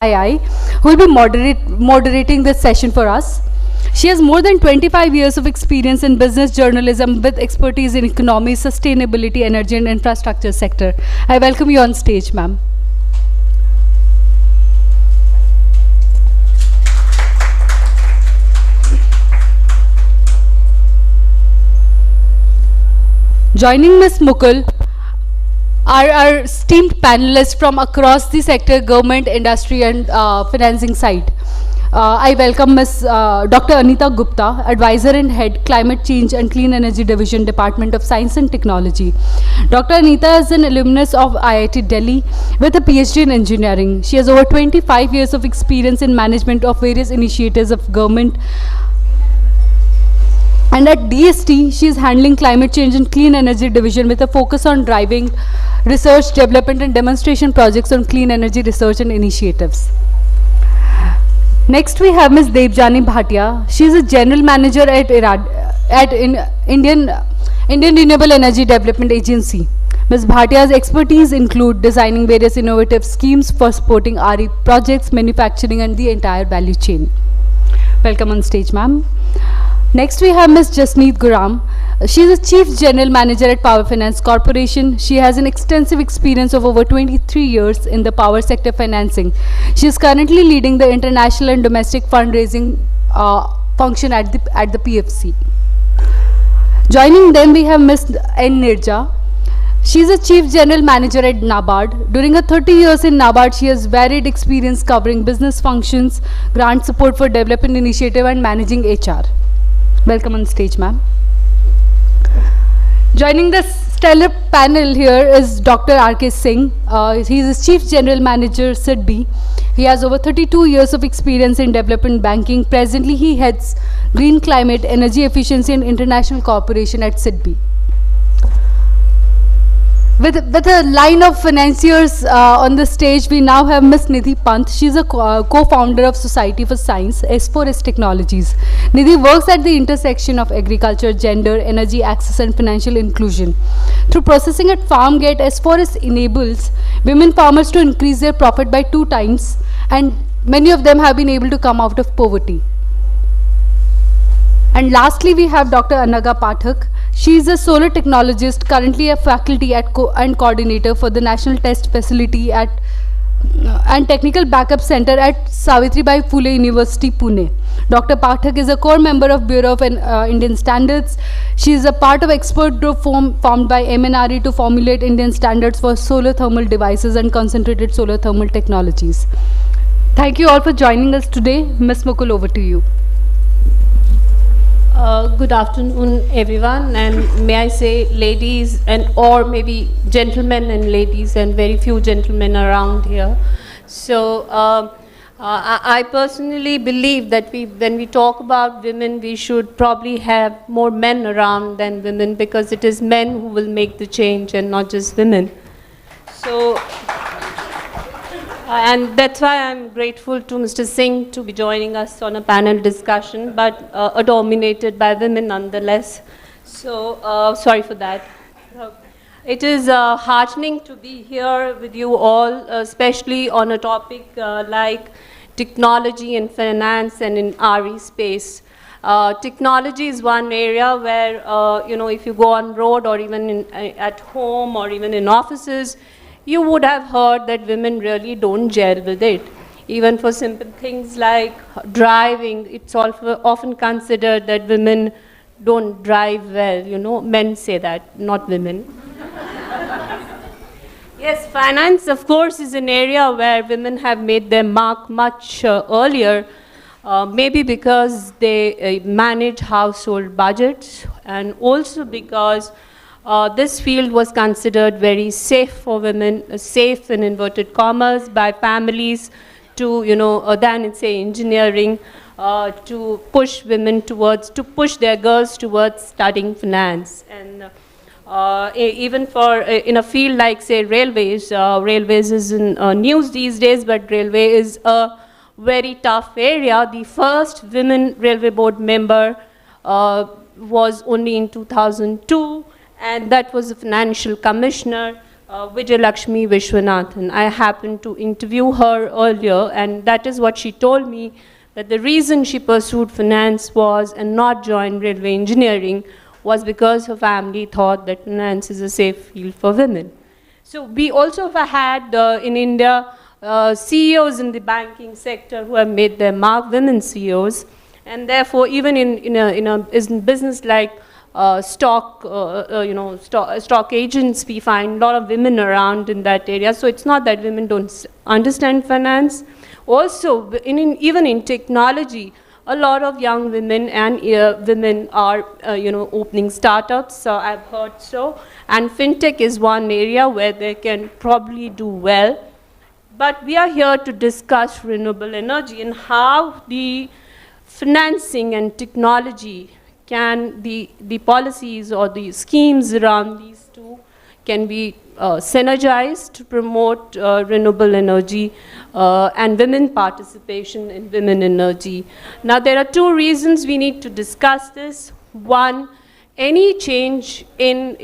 who will be moderating this session for us. She has more than 25 years of experience in business journalism with expertise in economy, sustainability, energy and infrastructure sector. I welcome you on stage, ma'am. Joining Ms. Mukul are our esteemed panelists from across the sector, government, industry and financing side. I welcome Ms. Dr. Anita Gupta, Advisor and Head, Climate Change and Clean Energy Division, Department of Science and Technology. Dr. Anita is an alumnus of IIT Delhi with a PhD in Engineering. She has over 25 years of experience in management of various initiatives of government. And at DST, she is handling climate change and clean energy division with a focus on driving research, development and demonstration projects on clean energy research and initiatives. Next we have Ms. Debjani Bhatia. She is a general manager at Indian Renewable Energy Development Agency. Ms. Bhatia's expertise include designing various innovative schemes for supporting RE projects, manufacturing and the entire value chain. Welcome on stage, ma'am. Next we have Ms. Jasneet Guram. She is a Chief General Manager at Power Finance Corporation. She has an extensive experience of over 23 years in the power sector financing. She is currently leading the international and domestic fundraising function at the PFC. Joining them we have Ms. N. Nirja. She is a Chief General Manager at NABARD. During her 30 years in NABARD, she has varied experience covering business functions, grant support for development initiative and managing HR. Welcome on stage, ma'am. Joining the stellar panel here is Dr. R.K. Singh. He is Chief General Manager, SIDBI. He has over 32 years of experience in development banking. Presently, he heads Green Climate, Energy Efficiency and International Cooperation at SIDBI. With a line of financiers on the stage, we now have Ms. Nidhi Pant. She is a co-founder of Society for Science, S4S Technologies. Nidhi works at the intersection of agriculture, gender, energy access and financial inclusion. Through processing at FarmGate, S4S enables women farmers to increase their profit by 2 times, and many of them have been able to come out of poverty. And lastly, we have Dr. Anaga Pathak. She is a solar technologist, currently a faculty and coordinator for the National Test Facility and Technical Backup Center at Savitribai Phule University, Pune. Dr. Pathak is a core member of Bureau of Indian Standards. She is a part of expert group formed by MNRE to formulate Indian standards for solar thermal devices and concentrated solar thermal technologies. Thank you all for joining us today. Ms. Mukul, over to you. Good afternoon, everyone, and may I say ladies and or maybe gentlemen and ladies, and very few gentlemen around here. So I personally believe that when we talk about women, we should probably have more men around than women, because it is men who will make the change and not just women. So and that's why I'm grateful to Mr. Singh to be joining us on a panel discussion, but dominated by women nonetheless. So sorry for that. It is heartening to be here with you all, especially on a topic like technology and finance and in RE space. Technology is one area where, if you go on road or even at home or even in offices, you would have heard that women really don't gel with it. Even for simple things like driving, it's often considered that women don't drive well. Men say that, not women. Yes, finance, of course, is an area where women have made their mark much earlier, maybe because they manage household budgets, and also because this field was considered very safe for women, safe in inverted commas, by families to, than in, say, engineering, to push women towards, to push their girls towards studying finance. And even for, in a field like, say, railways, railways is in news these days, but railway is a very tough area. The first women railway board member was only in 2002. And that was a financial commissioner. Vijayalakshmi Vishwanathan. I happened to interview her earlier, and that is what she told me, that the reason she pursued finance was and not joined railway engineering was because her family thought that finance is a safe field for women. So we also have had in India CEOs in the banking sector who have made their mark, women CEOs, and therefore even in a business like stock agents, we find a lot of women around in that area. So it's not that women don't understand finance. Also, even in technology, a lot of young women and women are, opening startups. I've heard so, and fintech is one area where they can probably do well. But we are here to discuss renewable energy and how the financing and technology can, the policies or the schemes around these two can be synergized to promote renewable energy and women participation in women energy. Now, there are two reasons we need to discuss this. One, any change in,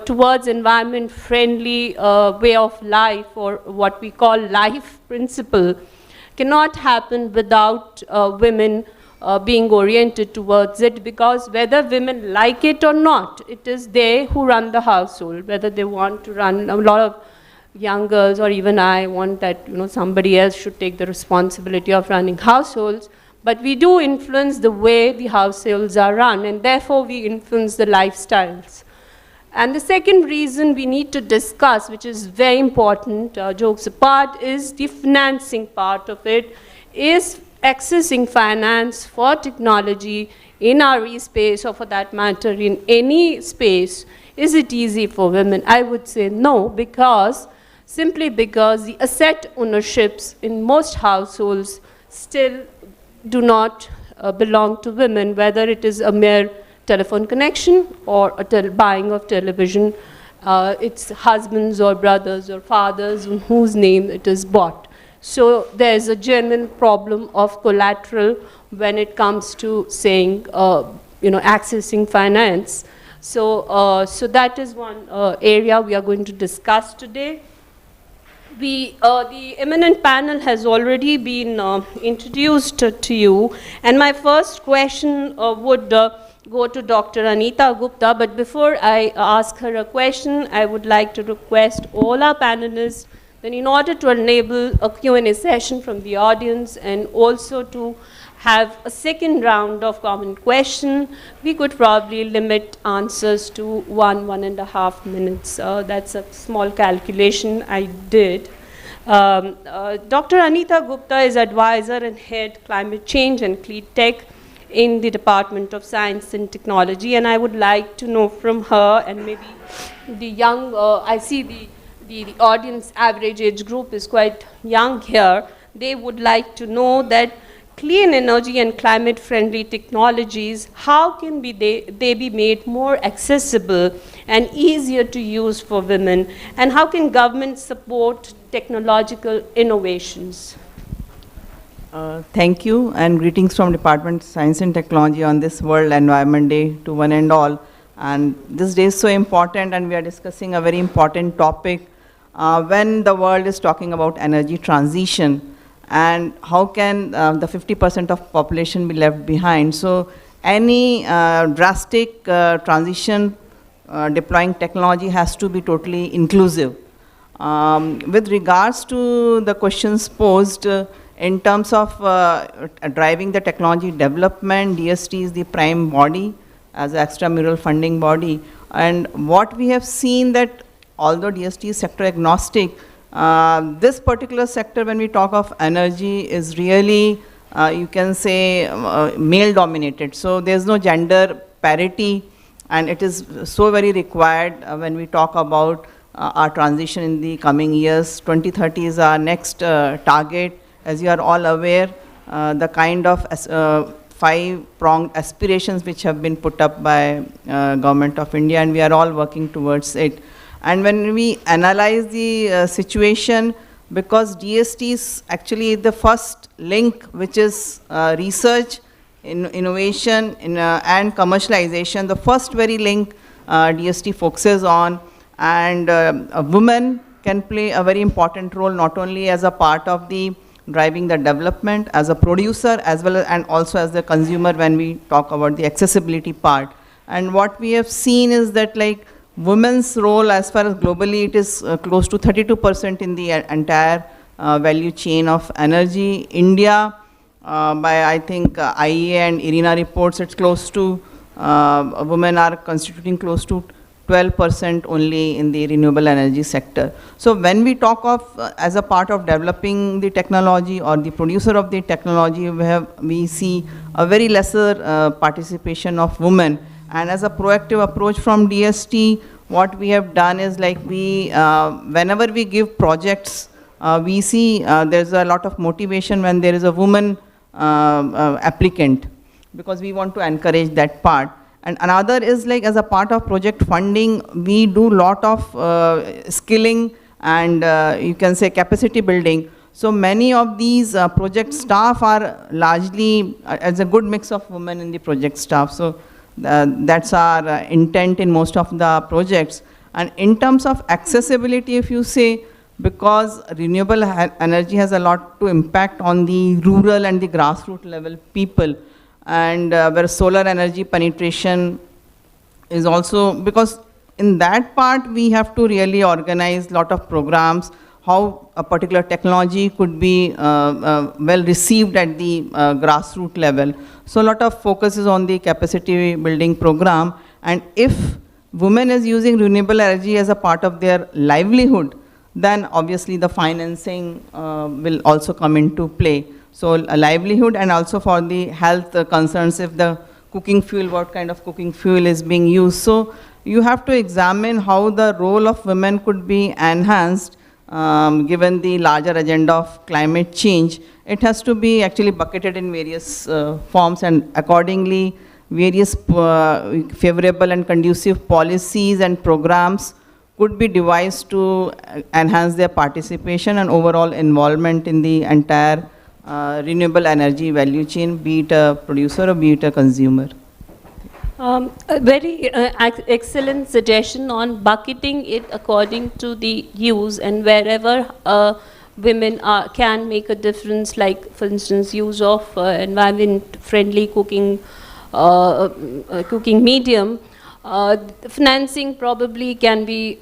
towards environment-friendly way of life, or what we call life principle, cannot happen without women being oriented towards it, because whether women like it or not, it is they who run the household. Whether they want to run, a lot of young girls or even I want that somebody else should take the responsibility of running households, but we do influence the way the households are run, and therefore we influence the lifestyles. And the second reason we need to discuss, which is very important, jokes apart, is the financing part of it, is accessing finance for technology in RE space, or for that matter in any space. Is it easy for women? I would say no, simply because the asset ownerships in most households still do not belong to women, whether it is a mere telephone connection or a buying of television. It's husbands or brothers or fathers in whose name it is bought. So there's a genuine problem of collateral when it comes to saying, accessing finance. So that is one area we are going to discuss today. The eminent panel has already been introduced to you, and my first question would go to Dr. Anita Gupta, but before I ask her a question, I would like to request all our panelists, then in order to enable a Q&A session from the audience and also to have a second round of common question, we could probably limit answers to 1.5 minutes. That's a small calculation I did. Dr. Anita Gupta is advisor and head climate change and clean tech in the Department of Science and Technology, and I would like to know from her, and maybe the young, I see the audience average age group is quite young here. They would like to know that clean energy and climate-friendly technologies, how can they be made more accessible and easier to use for women, and how can government support technological innovations? Thank you, and greetings from Department of Science and Technology on this World Environment Day to one and all. And this day is so important, and we are discussing a very important topic when the world is talking about energy transition and how can the 50% of population be left behind. So any drastic transition deploying technology has to be totally inclusive. With regards to the questions posed, in terms of driving the technology development, DST is the prime body as an extramural funding body. And what we have seen that although DST is sector agnostic, this particular sector, when we talk of energy, is really, you can say, male dominated. So there's no gender parity, and it is so very required when we talk about our transition in the coming years. 2030 is our next target. As you are all aware, the kind of 5-pronged aspirations which have been put up by Government of India, and we are all working towards it. And when we analyze the situation, because DST is actually the first link, which is research, innovation, and commercialization, the first very link DST focuses on. And a woman can play a very important role not only as a part of the driving the development, as a producer, as well as, and also as the consumer when we talk about the accessibility part. And what we have seen is that like women's role as far as globally, it is close to 32% in the entire value chain of energy. India, by I think IEA and IRENA reports, it's close to, women are constituting close to 12% only in the renewable energy sector. So when we talk of as a part of developing the technology or the producer of the technology, we see a very lesser participation of women. And as a proactive approach from DST, what we have done is like we, whenever we give projects, we see there's a lot of motivation when there is a woman applicant, because we want to encourage that part. And another is like as a part of project funding, we do lot of skilling and you can say capacity building. So many of these project staff are largely as a good mix of women in the project staff. So that's our intent in most of the projects. And in terms of accessibility, if you say, because renewable energy has a lot to impact on the rural and the grassroots level people, and where solar energy penetration is also, because in that part we have to really organize lot of programs, how a particular technology could be well received at the grassroots level. So a lot of focus is on the capacity building program, and if women is using renewable energy as a part of their livelihood, then obviously the financing will also come into play. So a livelihood, and also for the health concerns, if the cooking fuel, what kind of cooking fuel is being used. So you have to examine how the role of women could be enhanced given the larger agenda of climate change. It has to be actually bucketed in various forms, and accordingly various favorable and conducive policies and programs could be devised to enhance their participation and overall involvement in the entire renewable energy value chain, be it a producer or be it a consumer. A very excellent suggestion on bucketing it according to the use, and wherever women can make a difference, like for instance use of environment-friendly cooking medium. Financing probably can be,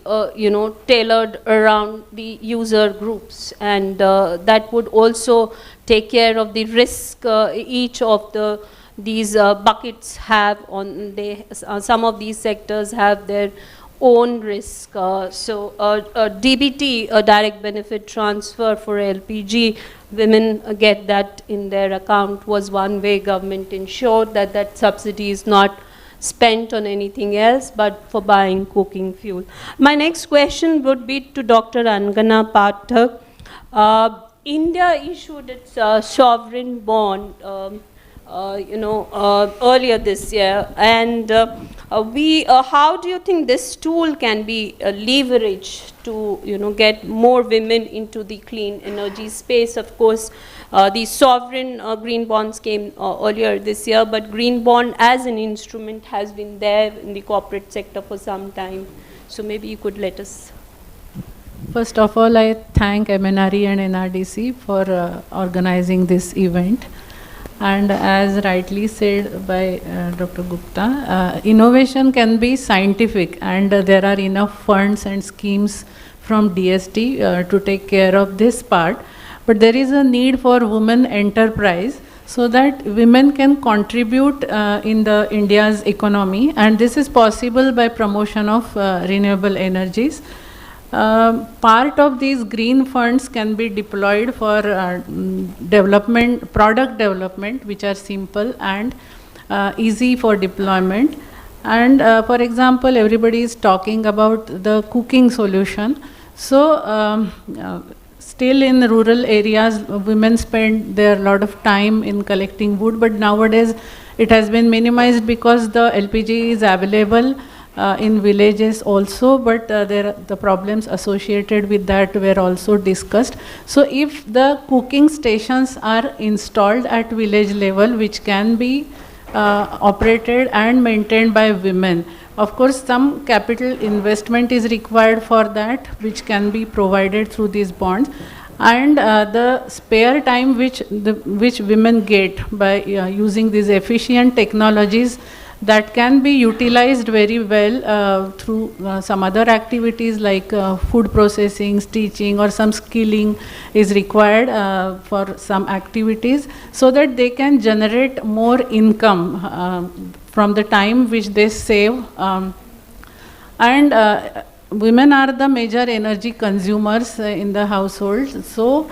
tailored around the user groups, and that would also take care of the risk each of these buckets have on. Some of these sectors have their own risk. So DBT, a direct benefit transfer for LPG, women get that in their account, was one way government ensured that that subsidy is not spent on anything else but for buying cooking fuel. My next question would be to Dr. Angana Pathak. India issued its sovereign bond earlier this year, and how do you think this tool can be leveraged to get more women into the clean energy space? Of course, the sovereign green bonds came earlier this year, but green bond as an instrument has been there in the corporate sector for some time. So maybe you could let us. First of all, I thank MNRE and NRDC for organizing this event. And as rightly said by Dr. Gupta, innovation can be scientific, and there are enough funds and schemes from DST to take care of this part. But there is a need for women enterprise so that women can contribute in India's economy, and this is possible by promotion of renewable energies. Part of these green funds can be deployed for product development, which are simple and easy for deployment. And for example, everybody is talking about the cooking solution. So still in rural areas, women spend their lot of time in collecting wood, but nowadays it has been minimized because the LPG is available in villages also, but the problems associated with that were also discussed. So if the cooking stations are installed at village level, which can be operated and maintained by women, Of course, some capital investment is required for that, which can be provided through these bonds. And the spare time which women get by using these efficient technologies, that can be utilized very well through some other activities like food processing, stitching, or some skilling is required for some activities, so that they can generate more income from the time which they save. Women are the major energy consumers in the household. So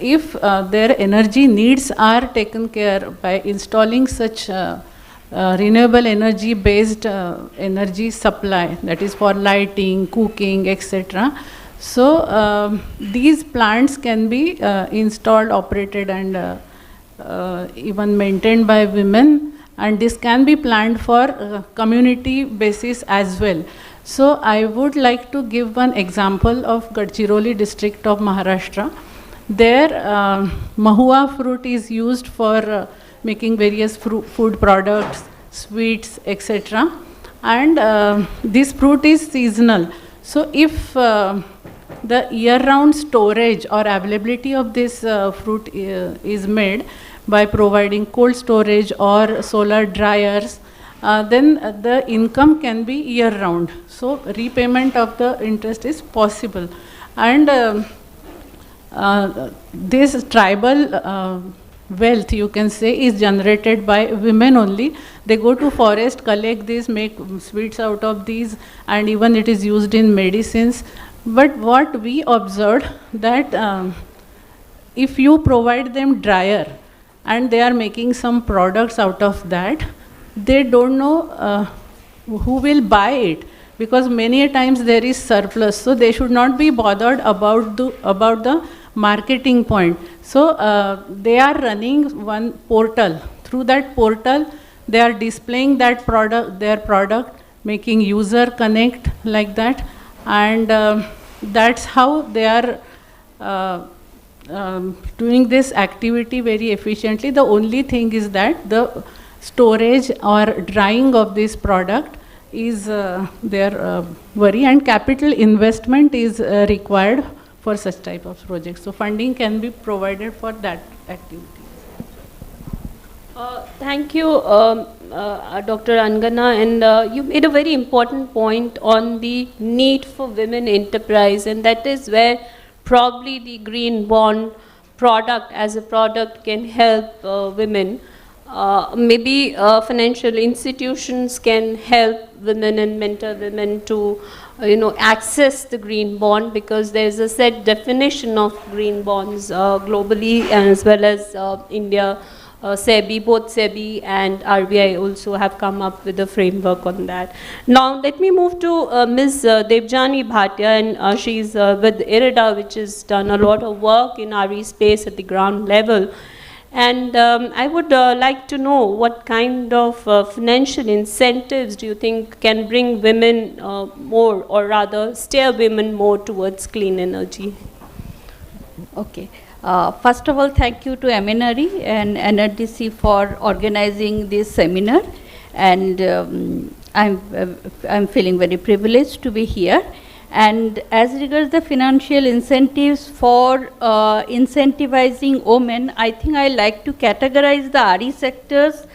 if their energy needs are taken care by installing such renewable energy based energy supply, that is for lighting, cooking, etc. So these plants can be installed, operated, and even maintained by women, and this can be planned for community basis as well. So I would like to give one example of Gadchiroli district of Maharashtra. There mahua fruit is used for making various food products, sweets, etc. And this fruit is seasonal. So if the year-round storage or availability of this fruit is made by providing cold storage or solar dryers, then the income can be year-round. So repayment of the interest is possible. And this tribal wealth, you can say, is generated by women only. They go to forest, collect this, make sweets out of these, and even it is used in medicines. But what we observed, that if you provide them dryer and they are making some products out of that, they don't know who will buy it, because many a times there is surplus. So they should not be bothered about the marketing point. So they are running one portal. Through that portal, they are displaying that product, their product, making user connect like that, and that's how they are doing this activity very efficiently. The only thing is that the storage or drying of this product is their worry, and capital investment is required for such type of projects. So funding can be provided for that activity. Thank you, Dr. Angana, and you made a very important point on the need for women enterprise, and that is where probably the green bond product as a product can help women. Maybe financial institutions can help women and mentor women to access the green bond, because there is a set definition of green bonds globally, and as well as India. SEBI, both SEBI and RBI also have come up with a framework on that. Now let me move to Ms. Devjani Bhatia, and she's with IRIDA, which has done a lot of work in RE space at the ground level. And I would like to know what kind of financial incentives do you think can bring women more, or rather steer women more towards clean energy? Okay. First of all, thank you to MNRE and NRDC for organizing this seminar, and I'm feeling very privileged to be here. And as regards the financial incentives for incentivizing women, I think I like to categorize the RE sectors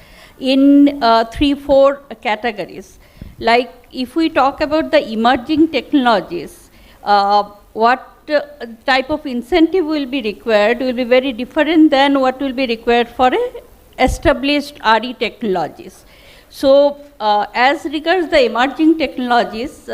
in 3-4 categories. Like if we talk about the emerging technologies, what type of incentive will be required will be very different than what will be required for established RE technologies. So as regards the emerging technologies,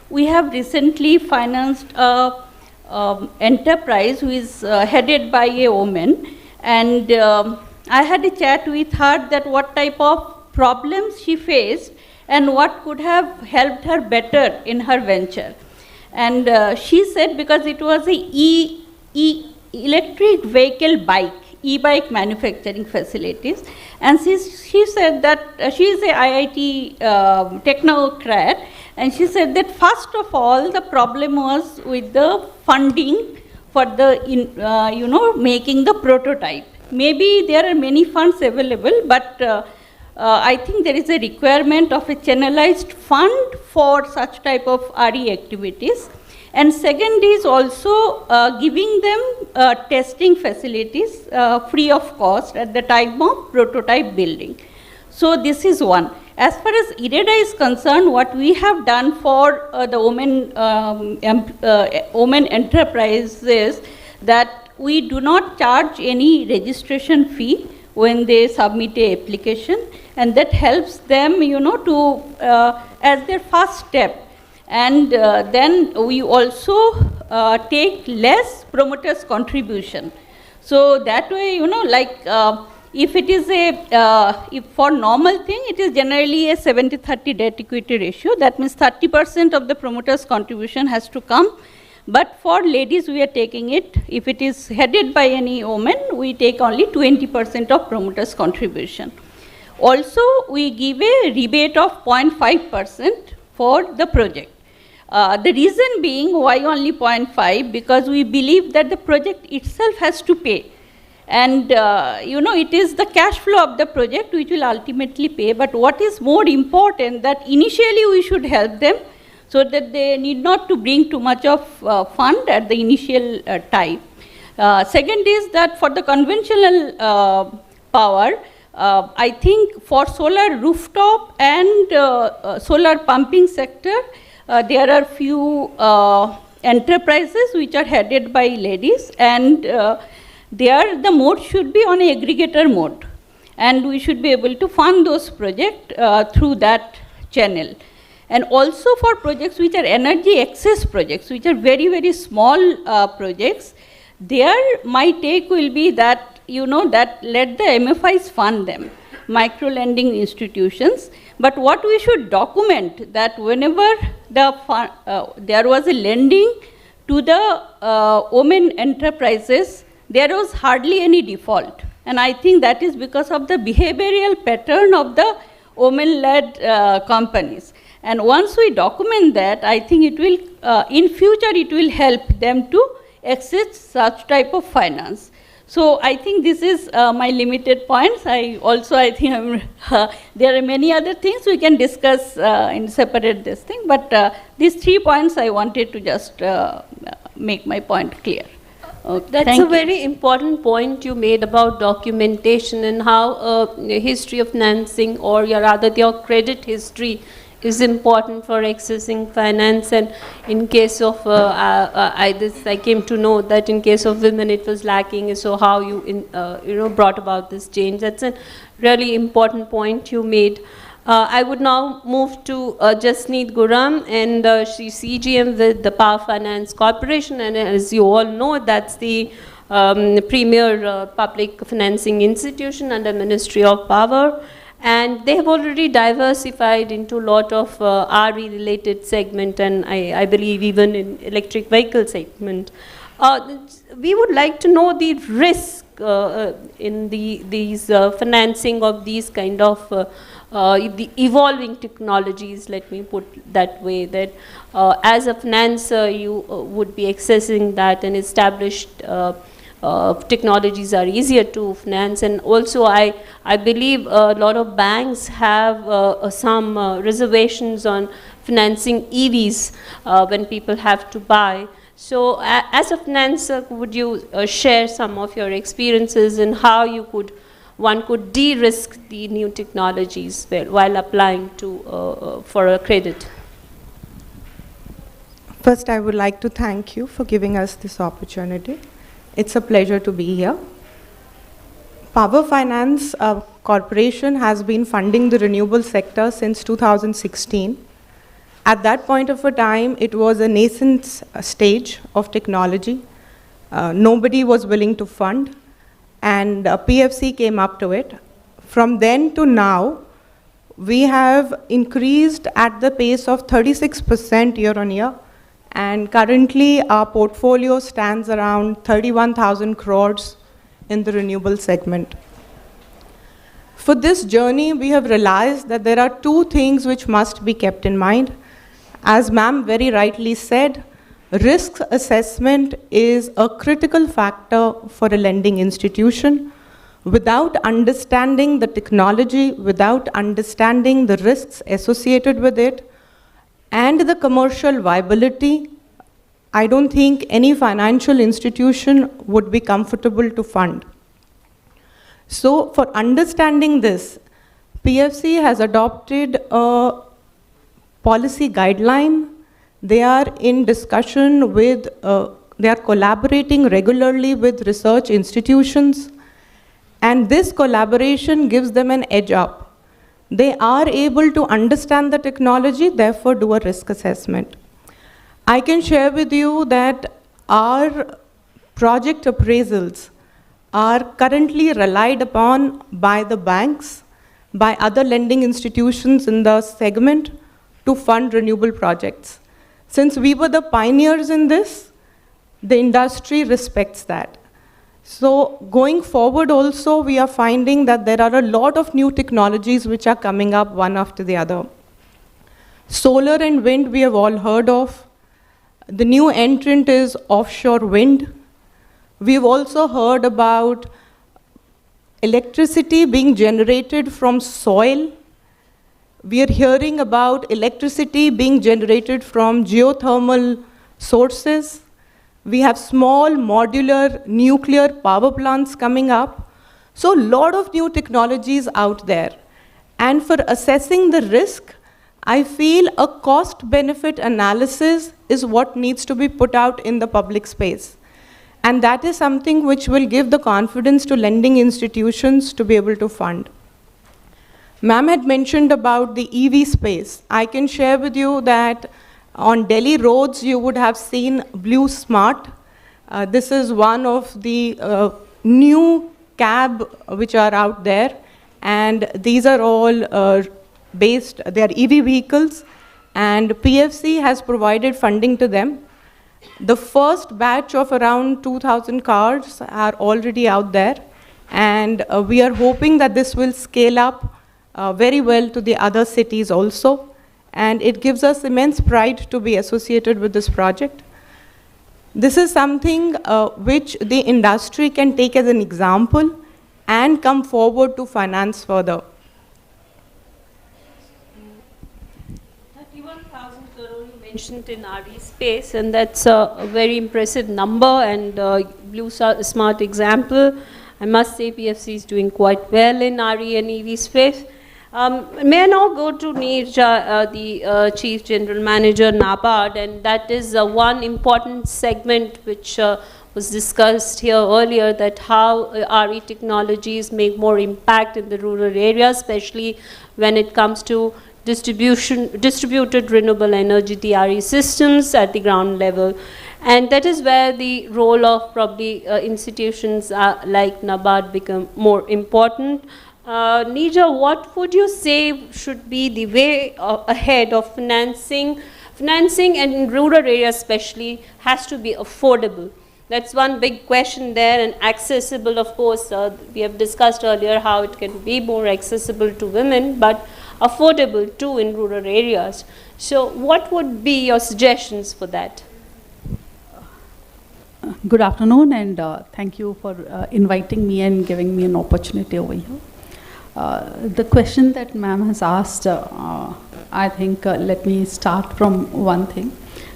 we have recently financed an enterprise who is headed by a woman, and I had a chat with her that what type of problems she faced and what could have helped her better in her venture. And she said, because it was a electric vehicle bike, e-bike manufacturing facilities, and she said that she is a IIT technocrat, and she said that first of all the problem was with the funding for the making the prototype. Maybe there are many funds available, but I think there is a requirement of a channelized fund for such type of RE activities. And second is also giving them testing facilities free of cost at the time of prototype building. So this is one. As far as IREDA is concerned, what we have done for the women enterprise is that we do not charge any registration fee when they submit a application, and that helps them, to as their first step. And then we also take less promoters' contribution. So that way, if it is if for normal thing, it is generally a 70-30 debt equity ratio. That means 30% of the promoter's contribution has to come. But for ladies, we are taking it, if it is headed by any woman, we take only 20% of promoter's contribution. Also, we give a rebate of 0.5% for the project. The reason being why only 0.5, because we believe that the project itself has to pay. And it is the cash flow of the project which will ultimately pay. But what is more important, that initially we should help them so that they need not to bring too much of fund at the initial time. Second is that for the conventional power, I think for solar rooftop and solar pumping sector, there are few enterprises which are headed by ladies, and there the mode should be on an aggregator mode, and we should be able to fund those projects through that channel. And also for projects which are energy excess projects, which are very, very small projects, there my take will be that, that let the MFIs fund them, micro lending institutions. But what we should document, that whenever there was a lending to the women enterprises, there was hardly any default. And I think that is because of the behavioral pattern of the women-led companies. And once we document that, I think it will, in future, it will help them to access such type of finance. So I think this is my limited points. I think there are many other things we can discuss in separate this thing, but these 3 points I wanted to just make my point clear. That's a very important point you made about documentation and how the history of financing, or rather your credit history, is important for accessing finance. And in case of I came to know that in case of women it was lacking. So how you brought about this change? That's a really important point you made. I would now move to Jasneet Guram, and she's CGM with the Power Finance Corporation, and as you all know, that's the premier public financing institution under Ministry of Power. And they have already diversified into a lot of RE-related segment, and I believe even in electric vehicle segment. We would like to know the risk in these financing of these kind of the evolving technologies, let me put that way, that as a financer you would be accessing that, and established technologies are easier to finance. And also I believe a lot of banks have some reservations on financing EVs when people have to buy. So as a financer, would you share some of your experiences in how one could de-risk the new technologies while applying for a credit? First, I would like to thank you for giving us this opportunity. It's a pleasure to be here. Power Finance Corporation has been funding the renewable sector since 2016. At that point of a time, it was a nascent stage of technology. Nobody was willing to fund, and PFC came up to it. From then to now, we have increased at the pace of 36% year on year. And currently, our portfolio stands around 31,000 crores in the renewable segment. For this journey, we have realized that there are 2 things which must be kept in mind. As ma'am very rightly said, risk assessment is a critical factor for a lending institution. without understanding the technology, without understanding the risks associated with it, and the commercial viability, I don't think any financial institution would be comfortable to fund. So for understanding this, PFC has adopted a policy guideline. They are in discussion with, they are collaborating regularly with research institutions, and this collaboration gives them an edge up. They are able to understand the technology, therefore do a risk assessment. I can share with you that our project appraisals are currently relied upon by the banks, by other lending institutions in the segment to fund renewable projects. Since we were the pioneers in this, the industry respects that. So going forward also, we are finding that there are a lot of new technologies which are coming up one after the other. Solar and wind we have all heard of. The new entrant is offshore wind. We've also heard about electricity being generated from soil. We are hearing about electricity being generated from geothermal sources. We have small modular nuclear power plants coming up. So a lot of new technologies out there. And for assessing the risk, I feel a cost-benefit analysis is what needs to be put out in the public space. And that is something which will give the confidence to lending institutions to be able to fund. Ma'am had mentioned about the EV space. I can share with you that on Delhi roads, you would have seen Blue Smart. This is one of the new cab which are out there. And these are all based, they are EV vehicles. And PFC has provided funding to them. The first batch of around 2,000 cars are already out there. And we are hoping that this will scale up very well to the other cities also. And it gives us immense pride to be associated with this project. This is something which the industry can take as an example and come forward to finance further. 31,000 crore you mentioned in RE space, and that's a very impressive number, and Blue Smart example. I must say PFC is doing quite well in RE and EV space. May I now go to Neerja, the Chief General Manager, NABARD, and that is one important segment which was discussed here earlier, that how RE technologies make more impact in the rural areas, especially when it comes to distributed renewable energy DRE systems at the ground level. And that is where the role of probably institutions like NABARD become more important. Neerja, what would you say should be the way ahead of financing? Financing, and in rural areas especially, has to be affordable. That's one big question there, and accessible, of course. We have discussed earlier how it can be more accessible to women, but affordable too in rural areas. So what would be your suggestions for that? Good afternoon, and thank you for inviting me and giving me an opportunity over here. The question that ma'am has asked, I think let me start from one thing.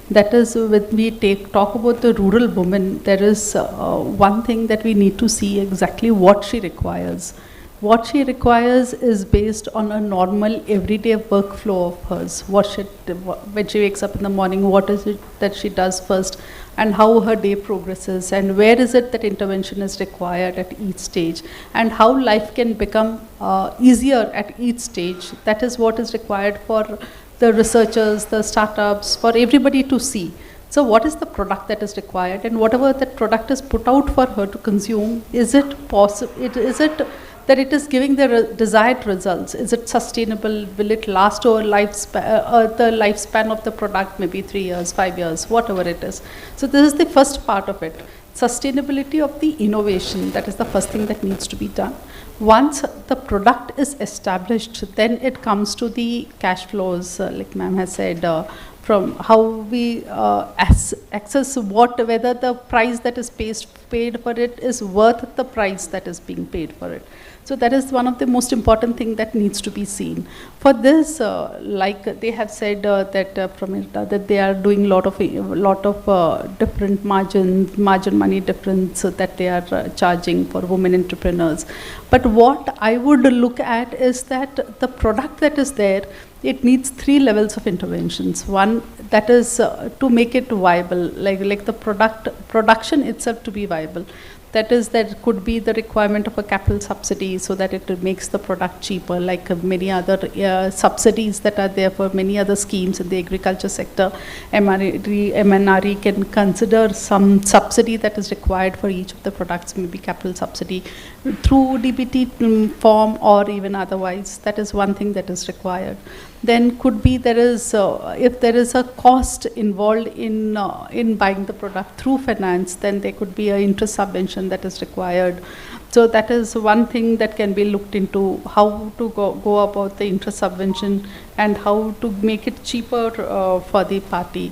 That is, when we talk about the rural woman, there is one thing that we need to see exactly what she requires. What she requires is based on a normal everyday workflow of hers. When she wakes up in the morning, what is it that she does first, and how her day progresses, and where is it that intervention is required at each stage, and how life can become easier at each stage. That is what is required for the researchers, the startups, for everybody to see. So what is the product that is required, and whatever that product is put out for her to consume, is it possible? Is it that it is giving the desired results? Is it sustainable? Will it last over the lifespan of the product, maybe 3 years, 5 years, whatever it is? So this is the first part of it. Sustainability of the innovation, that is the first thing that needs to be done. Once the product is established, then it comes to the cash flows, like ma'am has said, from how we access whether the price that is paid for it is worth the price that is being paid for it. So that is one of the most important thing that needs to be seen. For this, like they have said that they are doing lot of different margin money difference that they are charging for women entrepreneurs. But what I would look at is that the product that is there, it needs 3 levels of interventions. One, that is to make it viable, like the production itself to be viable. That is, there could be the requirement of a capital subsidy so that it makes the product cheaper, like many other subsidies that are there for many other schemes in the agriculture sector. MNRE can consider some subsidy that is required for each of the products, maybe capital subsidy through DBT form or even otherwise. That is one thing that is required. Then could be there is, if there is a cost involved in buying the product through finance, then there could be an interest subvention that is required. So that is one thing that can be looked into, how to go about the interest subvention and how to make it cheaper for the party.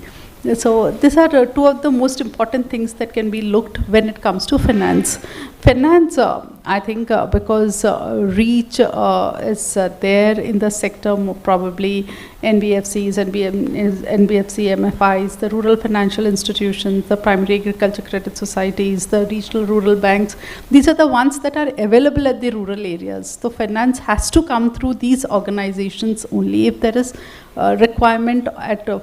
So these are 2 of the most important things that can be looked when it comes to finance. Finance, I think because reach is there in the sector, probably NBFCs, NBFC, MFIs, the rural financial institutions, the primary agriculture credit societies, the regional rural banks. These are the ones that are available at the rural areas. So finance has to come through these organizations only if there is requirement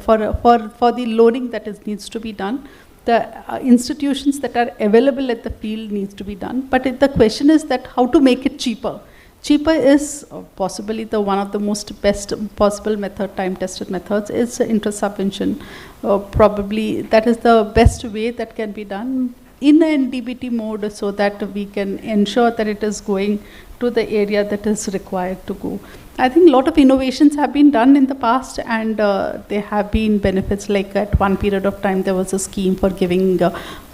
for the loaning that needs to be done. The institutions that are available at the field needs to be done. But the question is that how to make it cheaper. Cheaper is possibly the one of the most best possible method, time-tested methods, is interest subvention. Probably that is the best way that can be done in an DBT mode so that we can ensure that it is going to the area that is required to go. I think a lot of innovations have been done in the past, and there have been benefits. Like at one period of time, there was a scheme for giving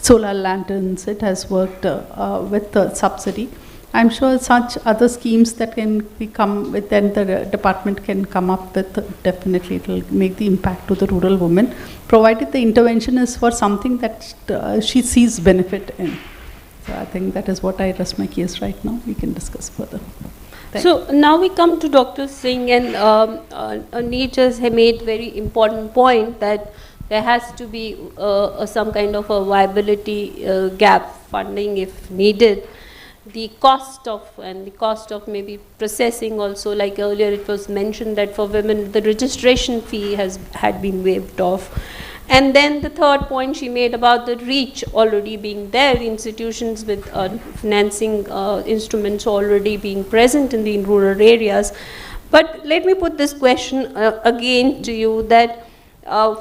solar lanterns. It has worked with the subsidy. I'm sure such other schemes that can come with, then the department can come up with, definitely it will make the impact to the rural woman, provided the intervention is for something that she sees benefit in. So I think that is what I rest my case right now. We can discuss further. So now we come to Dr. Singh, and Neej has made very important point that there has to be some kind of a viability gap funding if needed. The cost of maybe processing also, like earlier it was mentioned that for women the registration fee had been waived off. And then the third point she made about the reach already being there, institutions with financing instruments already being present in the rural areas. But let me put this question again to you, that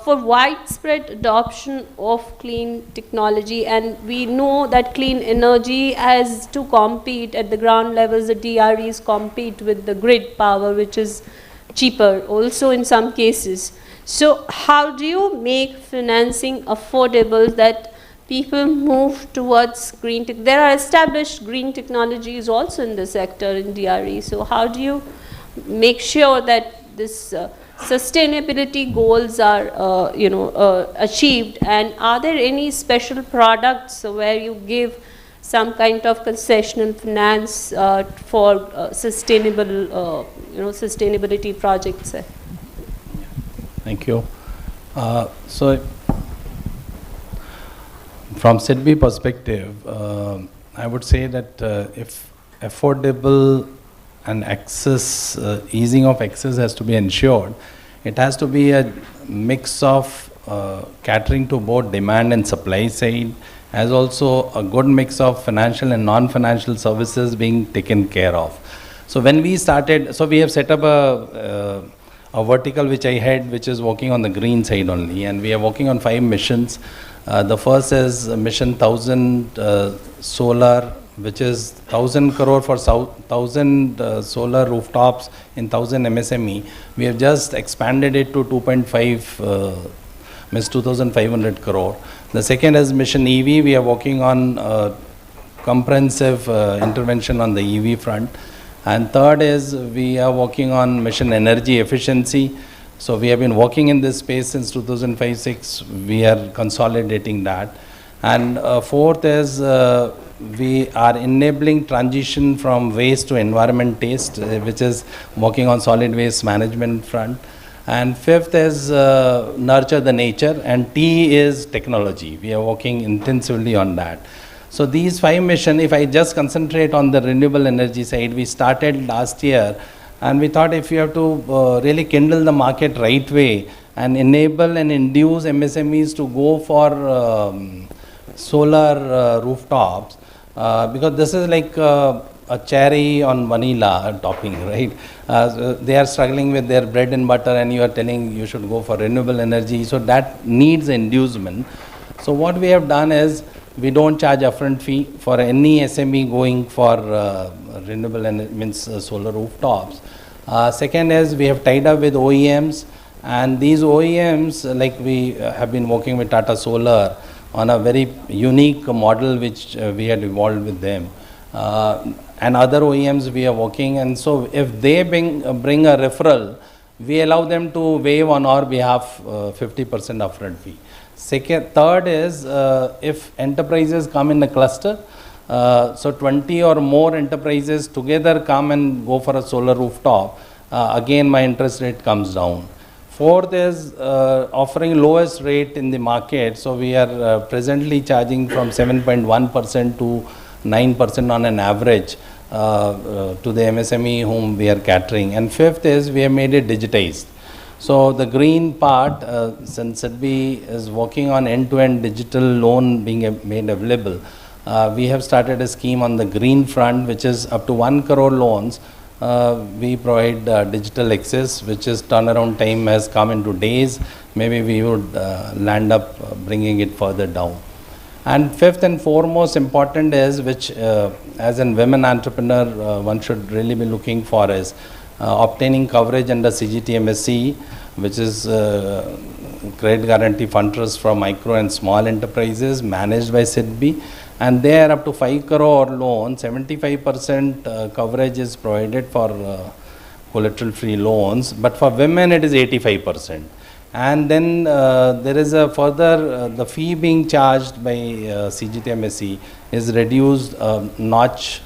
for widespread adoption of clean technology, and we know that clean energy has to compete at the ground levels, the DREs compete with the grid power, which is cheaper also in some cases. So how do you make financing affordable that people move towards green tech? There are established green technologies also in the sector in DRE. So how do you make sure that this sustainability goals are achieved? And are there any special products where you give some kind of concessional finance for sustainability projects? Thank you. So, from SIDBI perspective, I would say that if affordable and access, easing of access has to be ensured, it has to be a mix of catering to both demand and supply side, as also a good mix of financial and non-financial services being taken care of. So when we started, so we have set up a vertical which I had, which is working on the green side only, and we are working on 5 missions. The first is mission 1000 solar, which is 1000 crore for 1000 solar rooftops in 1000 MSME. We have just expanded it to 2.5, means 2500 crore. The second is mission EV. We are working on comprehensive intervention on the EV front. And third is we are working on mission energy efficiency. So we have been working in this space since 2005-6. We are consolidating that. And fourth is we are enabling transition from waste to environment taste, which is working on solid waste management front. And fifth is nurture the nature, and T is technology. We are working intensively on that. So these 5 missions, if I just concentrate on the renewable energy side, we started last year, and we thought if you have to really kindle the market right way and enable and induce MSMEs to go for solar rooftops, because this is like a cherry on vanilla topping, right? They are struggling with their bread and butter, and you are telling you should go for renewable energy. So that needs inducement. So what we have done is we don't charge upfront fee for any SME going for renewable energy, means solar rooftops. Second is we have tied up with OEMs, and these OEMs, like we have been working with Tata Solar on a very unique model which we had evolved with them. And other OEMs we are working, and so if they bring a referral, we allow them to waive on our behalf 50% upfront fee. Third is if enterprises come in a cluster, so 20 or more enterprises together come and go for a solar rooftop, again my interest rate comes down. Fourth is offering lowest rate in the market, so we are presently charging from 7.1% to 9% on an average to the MSME whom we are catering. And fifth is we have made it digitized. So the green part, since SIDBI is working on end-to-end digital loan being made available, we have started a scheme on the green front, which is up to 1 crore loans. We provide digital access, which is turnaround time has come into days. Maybe we would land up bringing it further down. And fifth and foremost important is, which as a women entrepreneur one should really be looking for, is obtaining coverage under CGTMSE, which is credit guarantee fund trust for micro and small enterprises managed by SIDBI. And there up to 5 crore loan, 75% coverage is provided for collateral free loans, but for women it is 85%. And then there is a further, the fee being charged by CGTMSE is reduced notch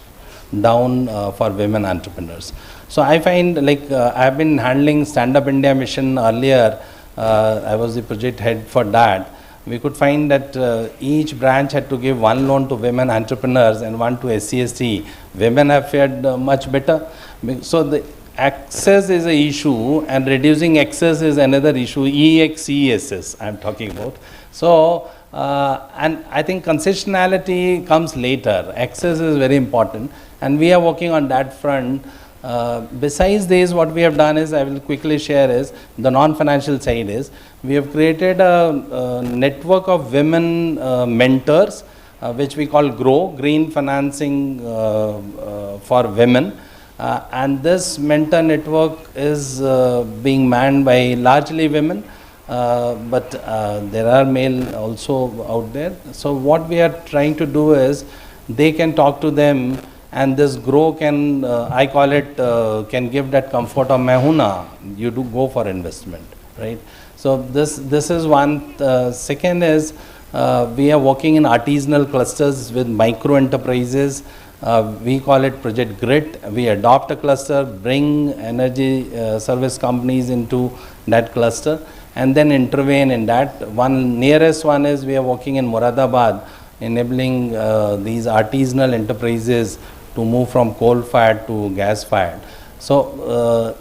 down for women entrepreneurs. So I find, like I have been handling Stand Up India mission earlier, I was the project head for that. We could find that each branch had to give 1 loan to women entrepreneurs and 1 to SC/ST. Women have fared much better. So the access is an issue, and reducing access is another issue. EXESS I am talking about. So and I think concessionality comes later. Access is very important, and we are working on that front. Besides this, what we have done is, I will quickly share, is the non-financial side is, we have created a network of women mentors, which we call GROW, Green Financing for Women. And this mentor network is being manned by largely women, but there are male also out there. So what we are trying to do is, they can talk to them, and this GROW can, I call it, can give that comfort of Mehuna, you do go for investment, right? So this is one. Second is, we are working in artisanal clusters with micro enterprises. We call it Project Grit. We adopt a cluster, bring energy service companies into that cluster, and then intervene in that. One nearest one is, we are working in Moradabad, enabling these artisanal enterprises to move from coal-fired to gas-fired. So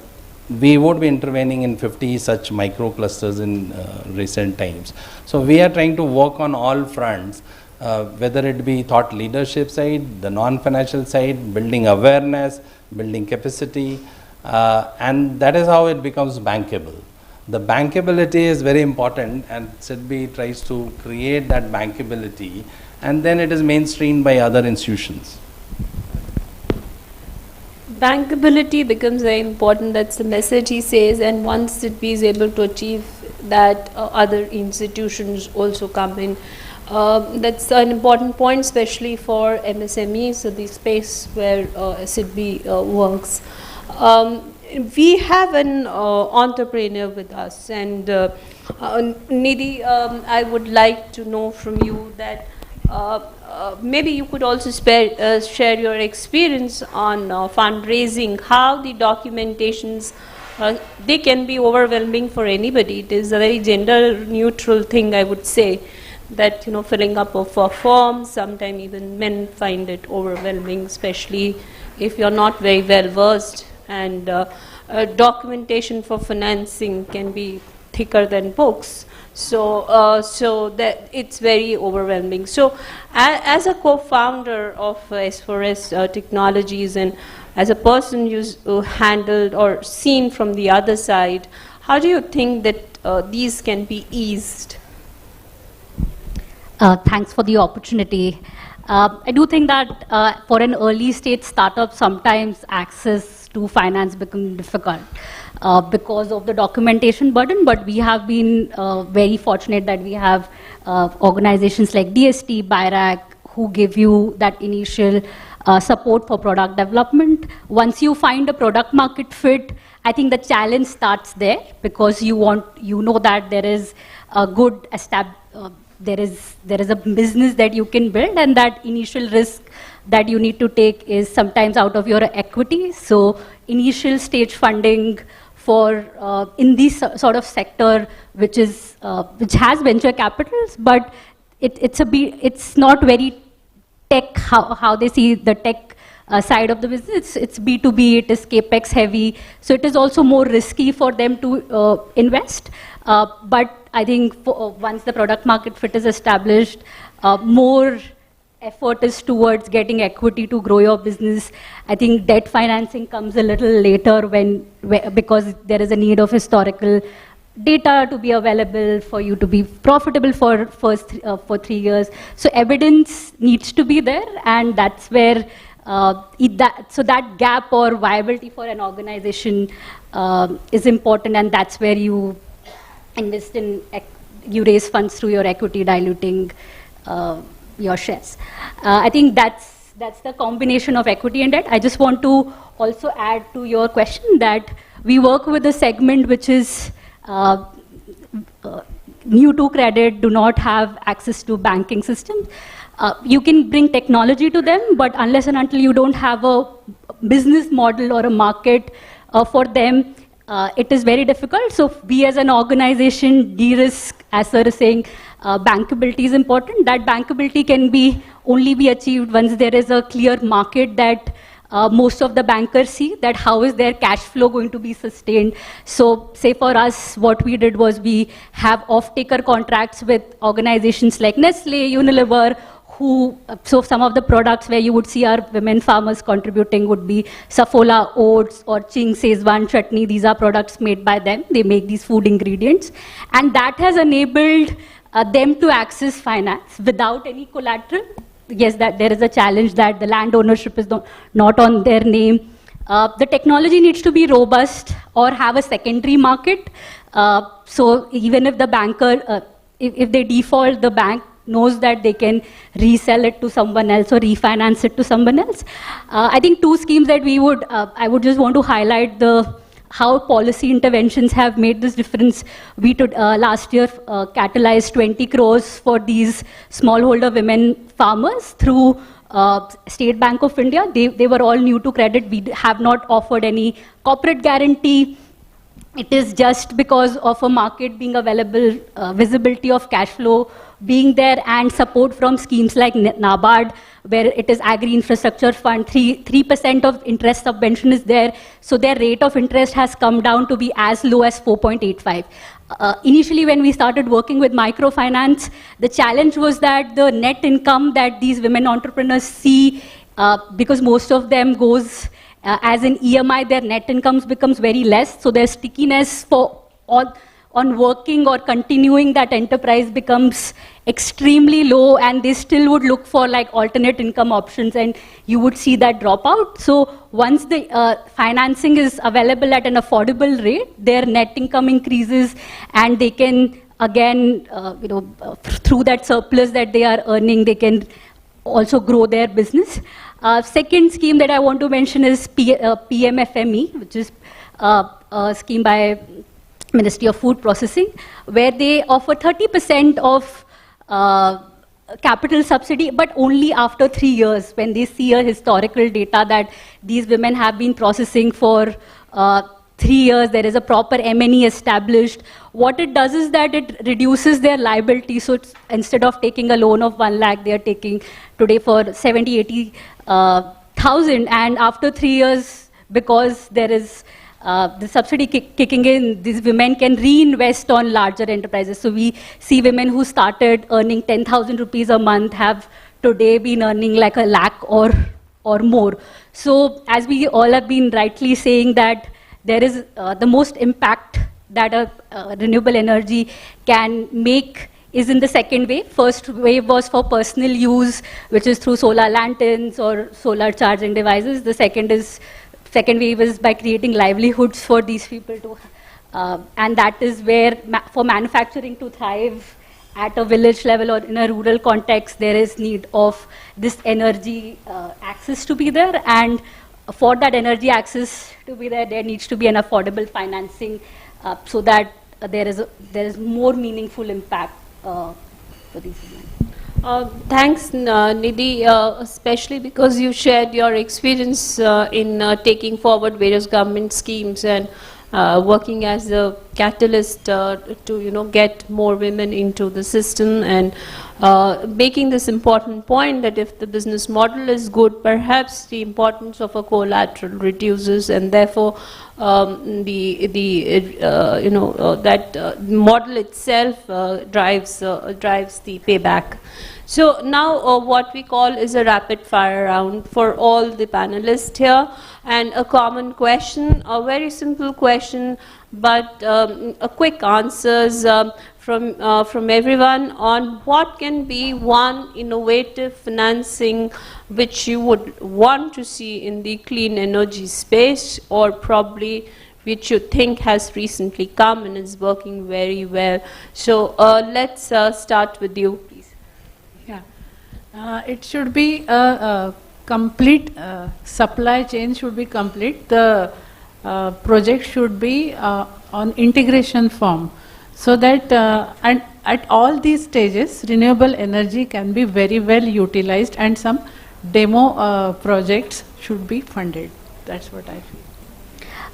we would be intervening in 50 such micro clusters in recent times. So we are trying to work on all fronts, whether it be thought leadership side, the non-financial side, building awareness, building capacity, and that is how it becomes bankable. The bankability is very important, and SIDBI tries to create that bankability, and then it is mainstreamed by other institutions. Bankability becomes very important. That's the message he says, and once SIDBI is able to achieve that, other institutions also come in. That's an important point, especially for MSMEs, so the space where SIDBI works. we have an entrepreneur with us, and Nidhi, I would like to know from you that maybe you could also share your experience on fundraising, how the documentations, they can be overwhelming for anybody. It is a very gender neutral thing, I would say, that filling up of a form, sometimes even men find it overwhelming, especially if you're not very well versed, and documentation for financing can be thicker than books. So that it's very overwhelming. So as a co-founder of S4S Technologies, and as a person who's handled or seen from the other side, how do you think that these can be eased? Thanks for the opportunity. I do think that for an early stage startup, sometimes access to finance becomes difficult because of the documentation burden, but we have been very fortunate that we have organizations like DST, BIRAC, who give you that initial support for product development. Once you find a product market fit, I think the challenge starts there, because you know that there is a good there is a business that you can build, and that initial risk that you need to take is sometimes out of your equity. So initial stage funding for in this sort of sector, which has venture capitals, but it's not very tech, how they see the tech side of the business. It's B2B, it is capex heavy, so it is also more risky for them to invest. But I think once the product market fit is established, more effort is towards getting equity to grow your business. I think debt financing comes a little later because there is a need of historical data to be available for you to be profitable for for 3 years. So evidence needs to be there, and that's where so that gap or viability for an organization is important, and that's where you invest in, you raise funds through your equity, diluting your shares. I think that's the combination of equity and debt. I just want to also add to your question that we work with a segment which is new to credit, do not have access to banking systems. You can bring technology to them, but unless and until you don't have a business model or a market for them, it is very difficult. So we as an organization de-risk, as sir is saying, bankability is important. That bankability can only be achieved once there is a clear market that most of the bankers see, that how is their cash flow going to be sustained. So say for us, what we did was we have off-taker contracts with organizations like Nestle, Unilever, so some of the products where you would see our women farmers contributing would be Saffola oats or Ching Szechuan chutney. These are products made by them. They make these food ingredients. And that has enabled them to access finance without any collateral. Yes, that there is a challenge that the land ownership is not on their name. The technology needs to be robust or have a secondary market. So even if the banker, if they default, the bank knows that they can resell it to someone else or refinance it to someone else. I think two schemes that I would just want to highlight how policy interventions have made this difference. We last year catalyzed 20 crores for these smallholder women farmers through State Bank of India. They were all new to credit. We have not offered any corporate guarantee. It is just because of a market being available, visibility of cash flow being there, and support from schemes like NABARD, where it is agri-infrastructure fund, 3% of interest subvention is there. So their rate of interest has come down to be as low as 4.85. Initially, when we started working with microfinance, the challenge was that the net income that these women entrepreneurs see, because most of them goes as an EMI, their net incomes becomes very less. So their stickiness on working or continuing that enterprise becomes extremely low, and they still would look for like alternate income options, and you would see that drop out. So once the financing is available at an affordable rate, their net income increases, and they can again, through that surplus that they are earning, they can also grow their business. Second scheme that I want to mention is PMFME, which is a scheme by Ministry of Food Processing, where they offer 30% of capital subsidy, but only after 3 years, when they see a historical data that these women have been processing for 3 years, there is a proper M&E established. What it does is that it reduces their liability. So it's, instead of taking a loan of 1 lakh, they are taking today for 70, 80,000. And after 3 years, because there is the subsidy kicking in, these women can reinvest on larger enterprises. So we see women who started earning 10,000 rupees a month have today been earning like a lakh or more. So as we all have been rightly saying that there is the most impact that a renewable energy can make is in the second wave. First wave was for personal use, which is through solar lanterns or solar charging devices. The second wave is by creating livelihoods for these people to, and that is where for manufacturing to thrive at a village level or in a rural context, there is need of this energy access to be there. And for that energy access to be there, there needs to be an affordable financing so that there is more meaningful impact for these women. Thanks, Nidhi, especially because you shared your experience in taking forward various government schemes and working as a catalyst to get more women into the system, and making this important point that if the business model is good, perhaps the importance of a collateral reduces, and therefore that model itself drives the payback. So now what we call is a rapid fire round for all the panelists here, and a common question, a very simple question, but a quick answers from everyone on what can be one innovative financing which you would want to see in the clean energy space, or probably which you think has recently come and is working very well. So let's start with you, please. Yeah, it should be a complete supply chain should be complete. The project should be on integration form, so that and at all these stages renewable energy can be very well utilized, and some demo projects should be funded. That's what I feel.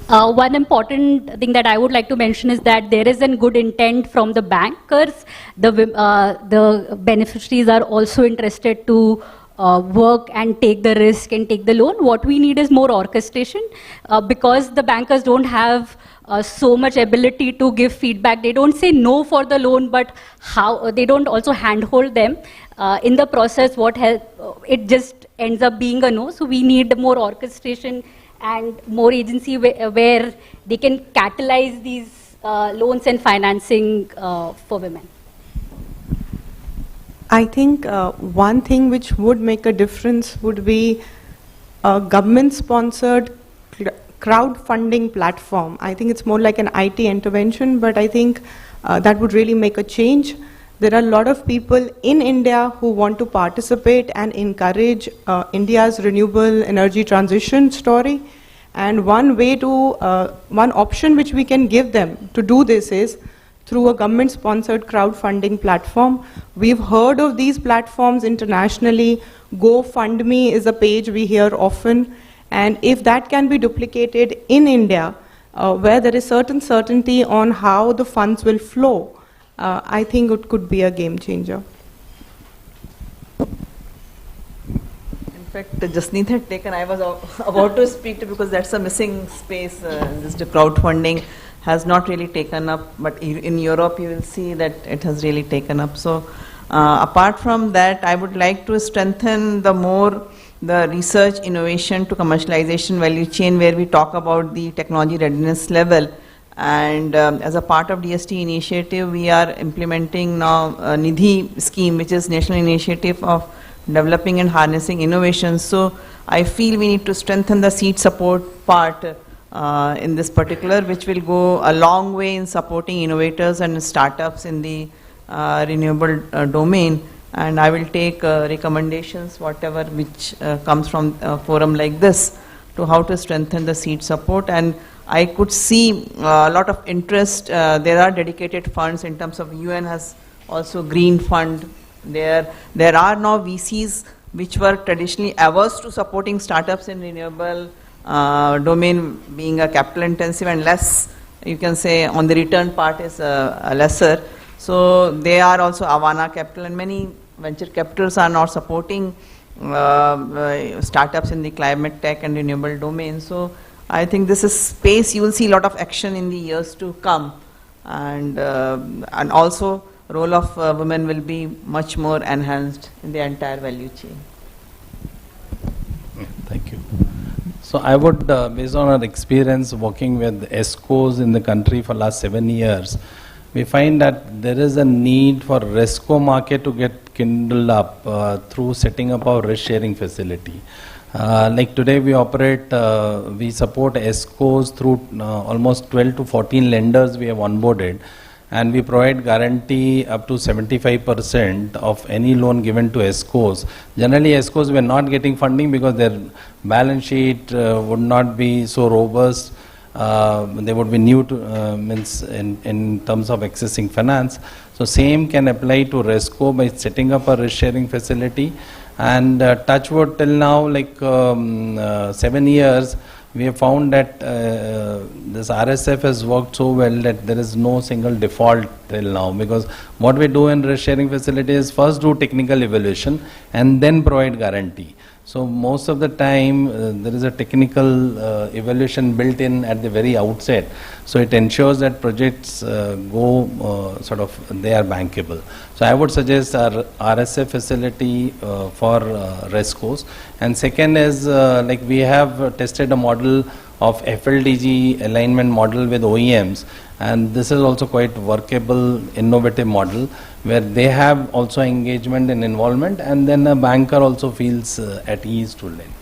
One important thing that I would like to mention is that there is a good intent from the bankers. The beneficiaries are also interested to work and take the risk and take the loan. What we need is more orchestration, because the bankers don't have so much ability to give feedback. They don't say no for the loan, but how they don't also handhold them in the process. It just ends up being a no. So we need more orchestration and more agency where they can catalyze these loans and financing for women. I think one thing which would make a difference would be a government-sponsored crowdfunding platform. I think it's more like an IT intervention, but I think that would really make a change. There are a lot of people in India who want to participate and encourage India's renewable energy transition story. And one option which we can give them to do this is through a government-sponsored crowdfunding platform. We've heard of these platforms internationally. GoFundMe is a page we hear often. And if that can be duplicated in India, where there is certain certainty on how the funds will flow, I think it could be a game changer. In fact, Jasneet had taken, I was about to speak to, because that's a missing space. This crowdfunding has not really taken up, but in Europe you will see that it has really taken up. So apart from that, I would like to strengthen the research, innovation to commercialization value chain, where we talk about the technology readiness level. And as a part of DST initiative, we are implementing now a Nidhi scheme, which is National Initiative of Developing and Harnessing Innovations. So I feel we need to strengthen the seed support part in this particular, which will go a long way in supporting innovators and startups in the renewable domain. And I will take recommendations, whatever which comes from a forum like this, to how to strengthen the seed support. And I could see a lot of interest. There are dedicated funds in terms of UN has also green fund. There are now VCs which were traditionally averse to supporting startups in renewable domain, being a capital intensive and less, you can say, on the return part is lesser. So they are also Avana Capital, and many venture capitals are now supporting startups in the climate tech and renewable domain. So I think this is space you will see a lot of action in the years to come, and also role of women will be much more enhanced in the entire value chain. Thank you. So I would, based on our experience working with ESCOs in the country for last 7 years, we find that there is a need for RESCO market to get kindled up through setting up our risk sharing facility. Like today we operate, we support ESCOs through almost 12 to 14 lenders we have onboarded, and we provide guarantee up to 75% of any loan given to ESCOs. Generally ESCOs were not getting funding because their balance sheet would not be so robust. They would be new to means in terms of accessing finance. So same can apply to RESCO by setting up a risk sharing facility. And touchwood till now, like 7 years, we have found that this RSF has worked so well that there is no single default till now, because what we do in risk sharing facility is first do technical evaluation and then provide guarantee. So most of the time there is a technical evaluation built in at the very outset. So it ensures that projects go sort of, they are bankable. So I would suggest our RSF facility for RESCOs. And second is like we have tested a model of FLDG alignment model with OEMs, and this is also quite workable, innovative model where they have also engagement and involvement, and then a banker also feels at ease to lend.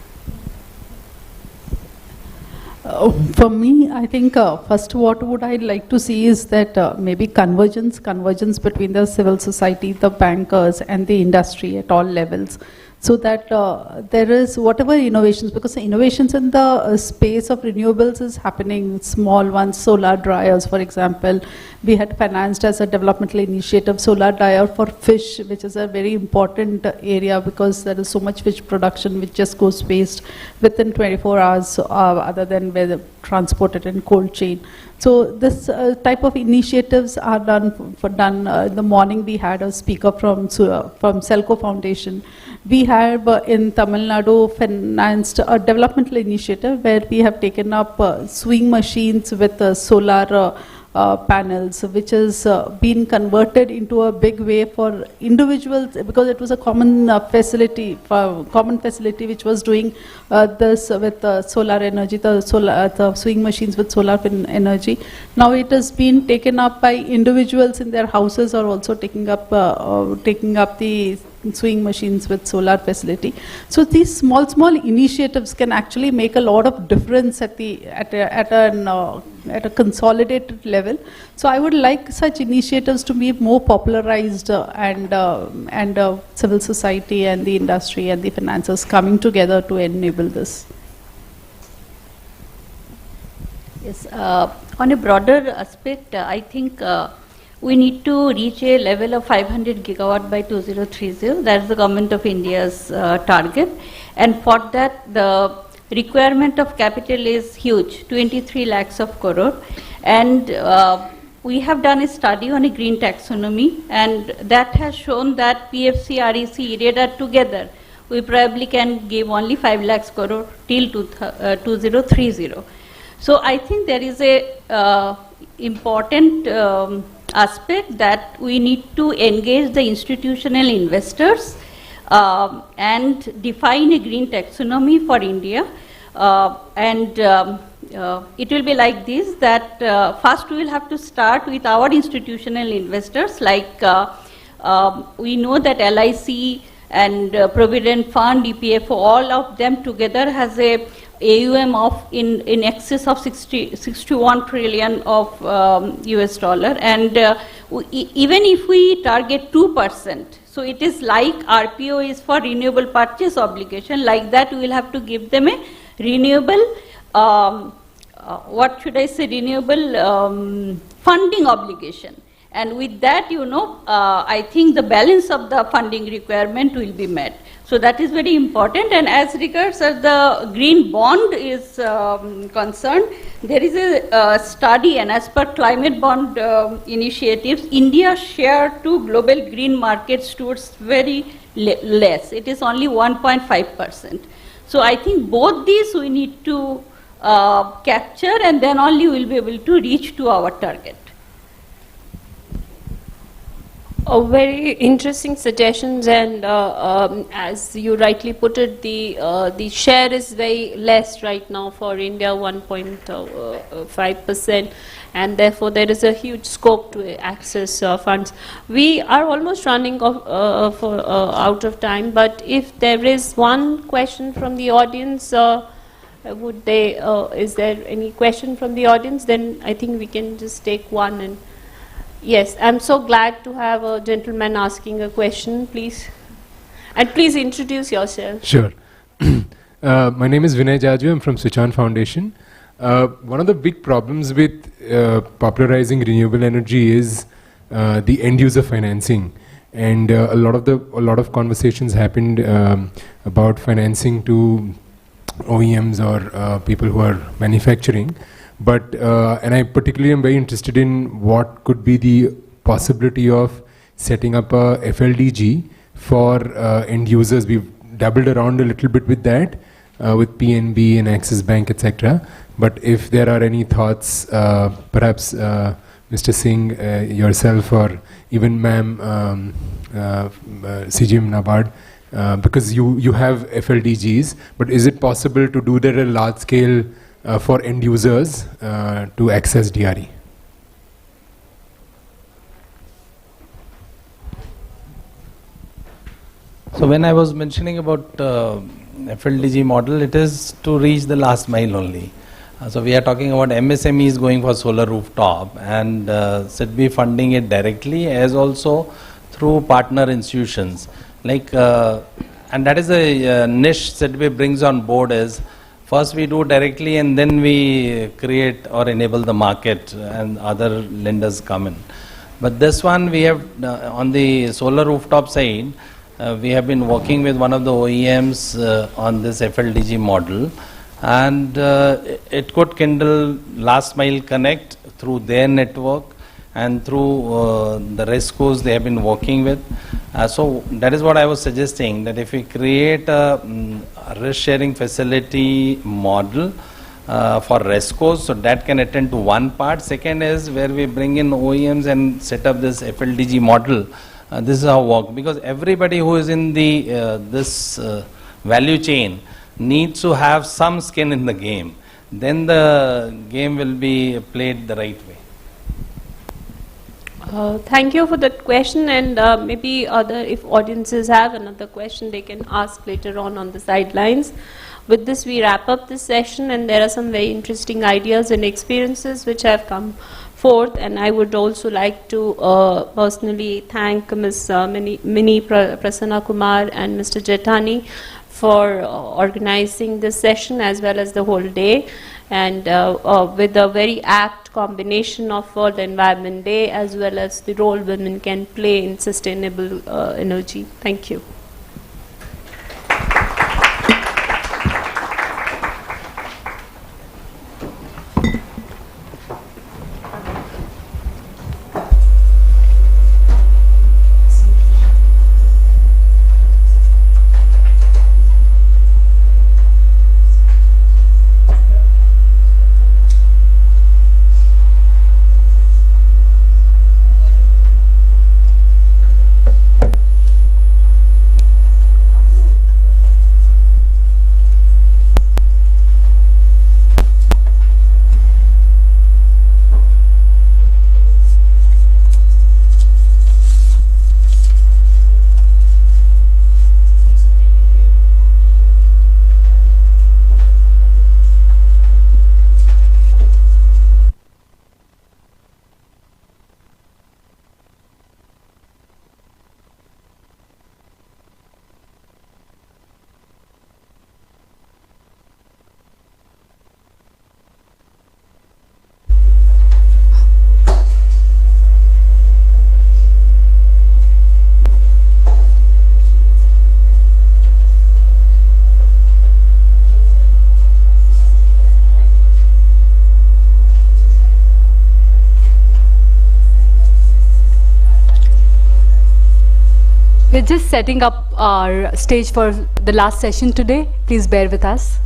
For me, I think first what would I like to see is that maybe convergence between the civil society, the bankers and the industry at all levels, so that there is whatever innovations, because the innovations in the space of renewables is happening, small ones, solar dryers for example. We had financed as a developmental initiative solar dryer for fish, which is a very important area because there is so much fish production which just goes waste within 24 hours other than where they transported in cold chain. So this type of initiatives are done. In the morning we had a speaker from Selco Foundation. We have in Tamil Nadu financed a developmental initiative where we have taken up sewing machines with solar panels, which has been converted into a big way for individuals, because it was a common facility which was doing this with solar energy, the sewing machines with solar energy. Now it has been taken up by individuals in their houses, are also taking up the sewing machines with solar facility. So these small initiatives can actually make a lot of difference at a consolidated level. So I would like such initiatives to be more popularized, and civil society and the industry and the financiers coming together to enable this. Yes, on a broader aspect, I think we need to reach a level of 500 gigawatt by 2030. That's the Government of India's target. And for that, the requirement of capital is huge, 23 lakhs of crore. And we have done a study on a green taxonomy, and that has shown that PFC, REC, IREDA together, we probably can give only 5 lakhs crore till 2030. So I think there is a important aspect that we need to engage the institutional investors and define a green taxonomy for India. It will be like this, that first we will have to start with our institutional investors, like we know that LIC and Provident Fund, EPF, all of them together has a AUM of in excess of 61 trillion of US dollar, and even if we target 2%, so it is like RPO is for renewable purchase obligation, like that we will have to give them a renewable what should I say, renewable funding obligation. And with that, I think the balance of the funding requirement will be met. So that is very important. And as regards the green bond is concerned, there is a study, and as per climate bond initiatives, India's share to global green markets towards very less. It is only 1.5%. So I think both these we need to capture, and then only we will be able to reach to our target. Very interesting suggestions, and as you rightly put it, the share is very less right now for India, 1.5%, and therefore there is a huge scope to access funds. We are almost running out of time, but if there is one question from the audience, is there any question from the audience? Then I think we can just take one. And yes, I'm so glad to have a gentleman asking a question, please. And please introduce yourself. Sure. My name is Vinay Jaju. I'm from Switch On Foundation. One of the big problems with popularizing renewable energy is the end user financing. And a lot of conversations happened about financing to OEMs or people who are manufacturing. But, and I particularly am very interested in what could be the possibility of setting up a FLDG for end users. We've dabbled around a little bit with that, with PNB and Axis Bank, etc. But if there are any thoughts, perhaps Mr. Singh, yourself, or even ma'am, CGM Nabard, because you have FLDGs, but is it possible to do that at a large scale for end users to access DRE? So when I was mentioning about FLDG model, it is to reach the last mile only. So we are talking about MSMEs going for solar rooftop, and SIDBI funding it directly as also through partner institutions. Like, and that is a niche SIDBI brings on board is, first we do directly and then we create or enable the market and other lenders come in. But this one we have on the solar rooftop side, we have been working with one of the OEMs on this FLDG model, and it could kindle last mile connect through their network and through the RESCOs they have been working with. So that is what I was suggesting, that if we create a risk sharing facility model for RESCOs, so that can attend to one part. Second is where we bring in OEMs and set up this FLDG model. This is how it works, because everybody who is in the this value chain needs to have some skin in the game. Then the game will be played the right way. Thank you for that question, and maybe if audiences have another question, they can ask later on the sidelines. With this, we wrap up this session, and there are some very interesting ideas and experiences which have come forth, and I would also like to personally thank Ms. Mini Prasanna Kumar and Mr. Jetani for organizing this session as well as the whole day, and with a very apt combination of World Environment Day as well as the role women can play in sustainable energy. Thank you. We're just setting up our stage for the last session today. Please bear with us.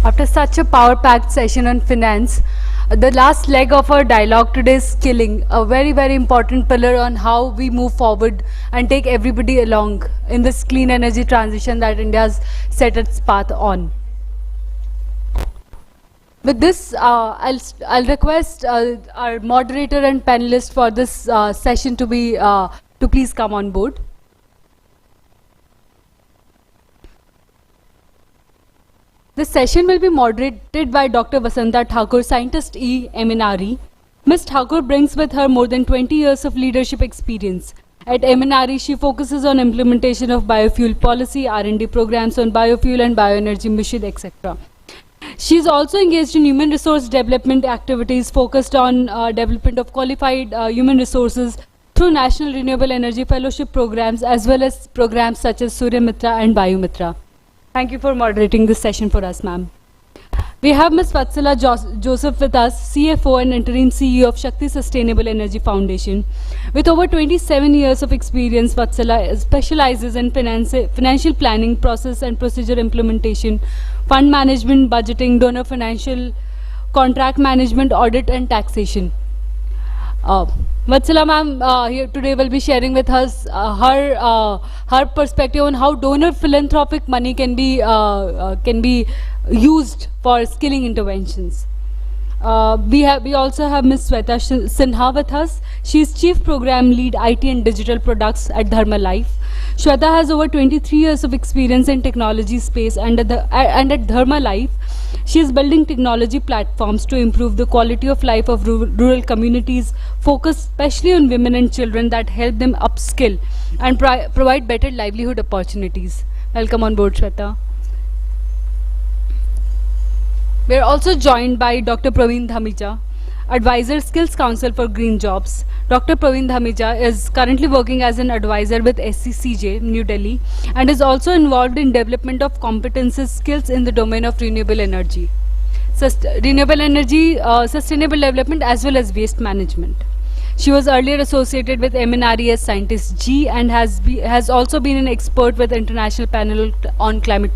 After such a power-packed session on finance, the last leg of our dialogue today is skilling, a very, very important pillar on how we move forward and take everybody along in this clean energy transition that India has set its path on. With this, I'll request our moderator and panelist for this session to please come on board. This session will be moderated by Dr. Vasanta Thakur, Scientist E, MNRE. Ms. Thakur brings with her more than 20 years of leadership experience. At MNRE, she focuses on implementation of biofuel policy, R&D programs on biofuel and bioenergy mission, etc. She is also engaged in human resource development activities focused on development of qualified human resources through National Renewable Energy Fellowship programs as well as programs such as Surya Mitra and Bayu Mitra. Thank you for moderating this session for us, ma'am. We have Ms. Vatsala Joseph with us, CFO and Interim CEO of Shakti Sustainable Energy Foundation. With over 27 years of experience, Vatsala specializes in financial planning, process and procedure implementation, fund management, budgeting, donor financial, contract management, audit and taxation. Vatsala ma'am here today will be sharing with us her perspective on how donor philanthropic money can be used for skilling interventions. We also have Ms. Sweta Sinha with us. She is Chief Program Lead IT and Digital Products at Dharma Life. Sweta has over 23 years of experience in technology space and at Dharma Life, she is building technology platforms to improve the quality of life of rural communities, focused especially on women and children that help them upskill and provide better livelihood opportunities. Welcome on board, Sweta. We are also joined by Dr. Praveen Dhamija, Advisor Skills Council for Green Jobs. Dr. Praveen Dhamija is currently working as an advisor with SCCJ, New Delhi, and is also involved in development of competences skills in the domain of renewable energy, sustainable development as well as waste management. She was earlier associated with MNRE as Scientist G and has also been an expert with International Panel on Climate.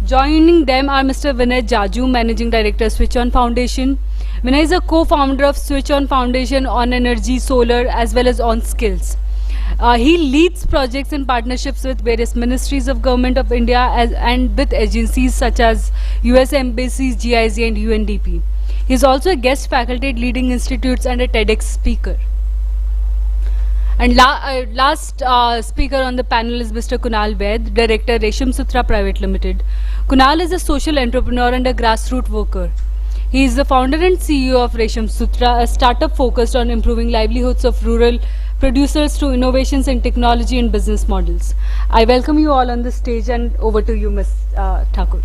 Joining them are Mr. Vinay Jaju, Managing Director, Switch On Foundation. Vinay is a co-founder of Switch On Foundation on energy, solar, as well as on skills. He leads projects in partnerships with various ministries of Government of India and with agencies such as US Embassies, GIZ and UNDP. He is also a guest faculty at leading institutes and a TEDx speaker. And last speaker on the panel is Mr. Kunal Vaid, Director, Resham Sutra Private Limited. Kunal is a social entrepreneur and a grassroots worker. He is the founder and CEO of Resham Sutra, a startup focused on improving livelihoods of rural producers through innovations in technology and business models. I welcome you all on the stage and over to you, Ms. Thakur.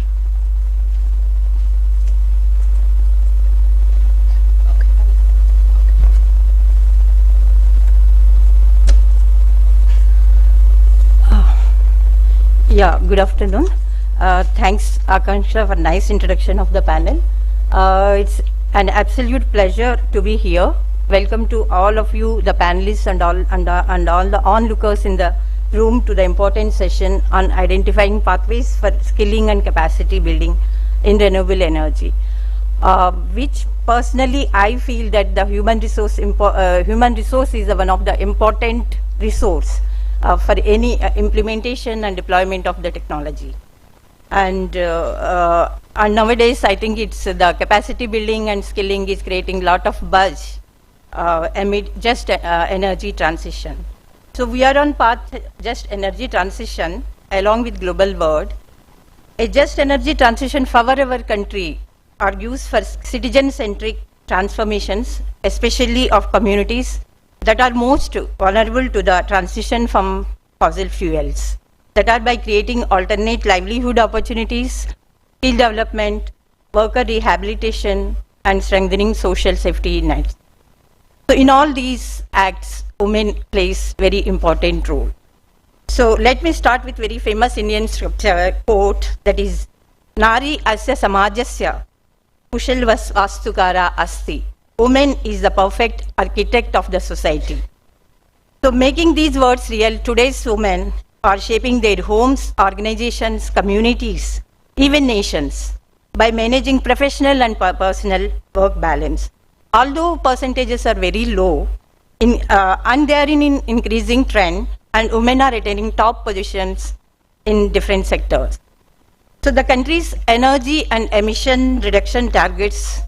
Yeah, good afternoon. Thanks, Akanksha, for nice introduction of the panel. It's an absolute pleasure to be here. Welcome to all of you, the panelists and all the onlookers in the room to the important session on identifying pathways for skilling and capacity building in renewable energy, which personally I feel that the human resource is one of the important resource for any implementation and deployment of the technology. And nowadays, I think it's the capacity building and skilling is creating a lot of buzz amid just energy transition. So we are on path just energy transition along with global world. A just energy transition for our country argues for citizen-centric transformations, especially of communities that are most vulnerable to the transition from fossil fuels, that are by creating alternate livelihood opportunities, skill development, worker rehabilitation, and strengthening social safety nets. So in all these acts, women plays very important role. So let me start with very famous Indian scripture quote, that is, Nari asya samajasya kushal vastukara asti. Woman is the perfect architect of the society. So making these words real, today's women are shaping their homes, organizations, communities, even nations, by managing professional and personal work balance. Although percentages are very low, and they are in increasing trend, and women are attaining top positions in different sectors. So the country's energy and emission reduction targets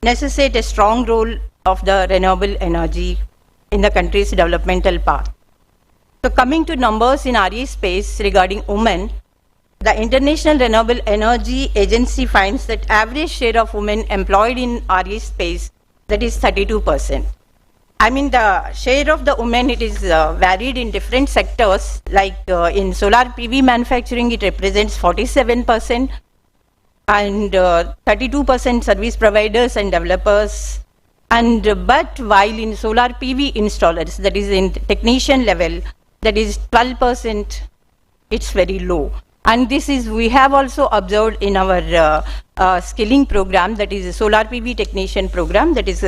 necessitate a strong role of the renewable energy in the country's developmental path. So coming to numbers in RE space regarding women, the International Renewable Energy Agency finds that average share of women employed in RE space, that is 32%. I mean, the share of the women, it is varied in different sectors, like in solar PV manufacturing, it represents 47%, and 32% service providers and developers. But while in solar PV installers, that is in technician level, that is 12%, it's very low. And this is, we have also observed in our skilling program, that is a solar PV technician program, that is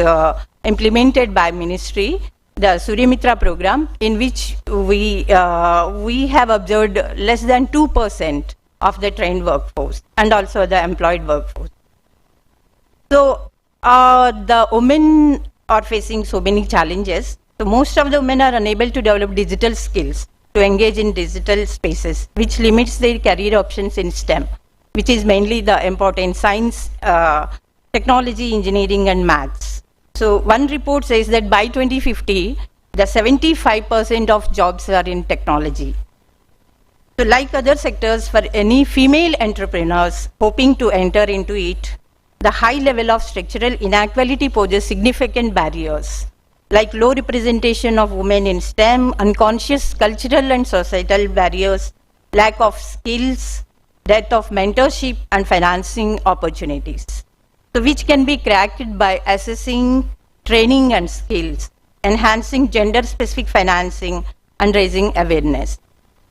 implemented by ministry, the Surya Mitra program, in which we have observed less than 2% of the trained workforce and also the employed workforce. So the women are facing so many challenges. So most of the women are unable to develop digital skills to engage in digital spaces, which limits their career options in STEM, which is mainly the important science, technology, engineering, and maths. So one report says that by 2050, the 75% of jobs are in technology. So like other sectors, for any female entrepreneurs hoping to enter into it, the high level of structural inequality poses significant barriers, like low representation of women in STEM, unconscious cultural and societal barriers, lack of skills, dearth of mentorship and financing opportunities. So which can be cracked by assessing training and skills, enhancing gender-specific financing, and raising awareness.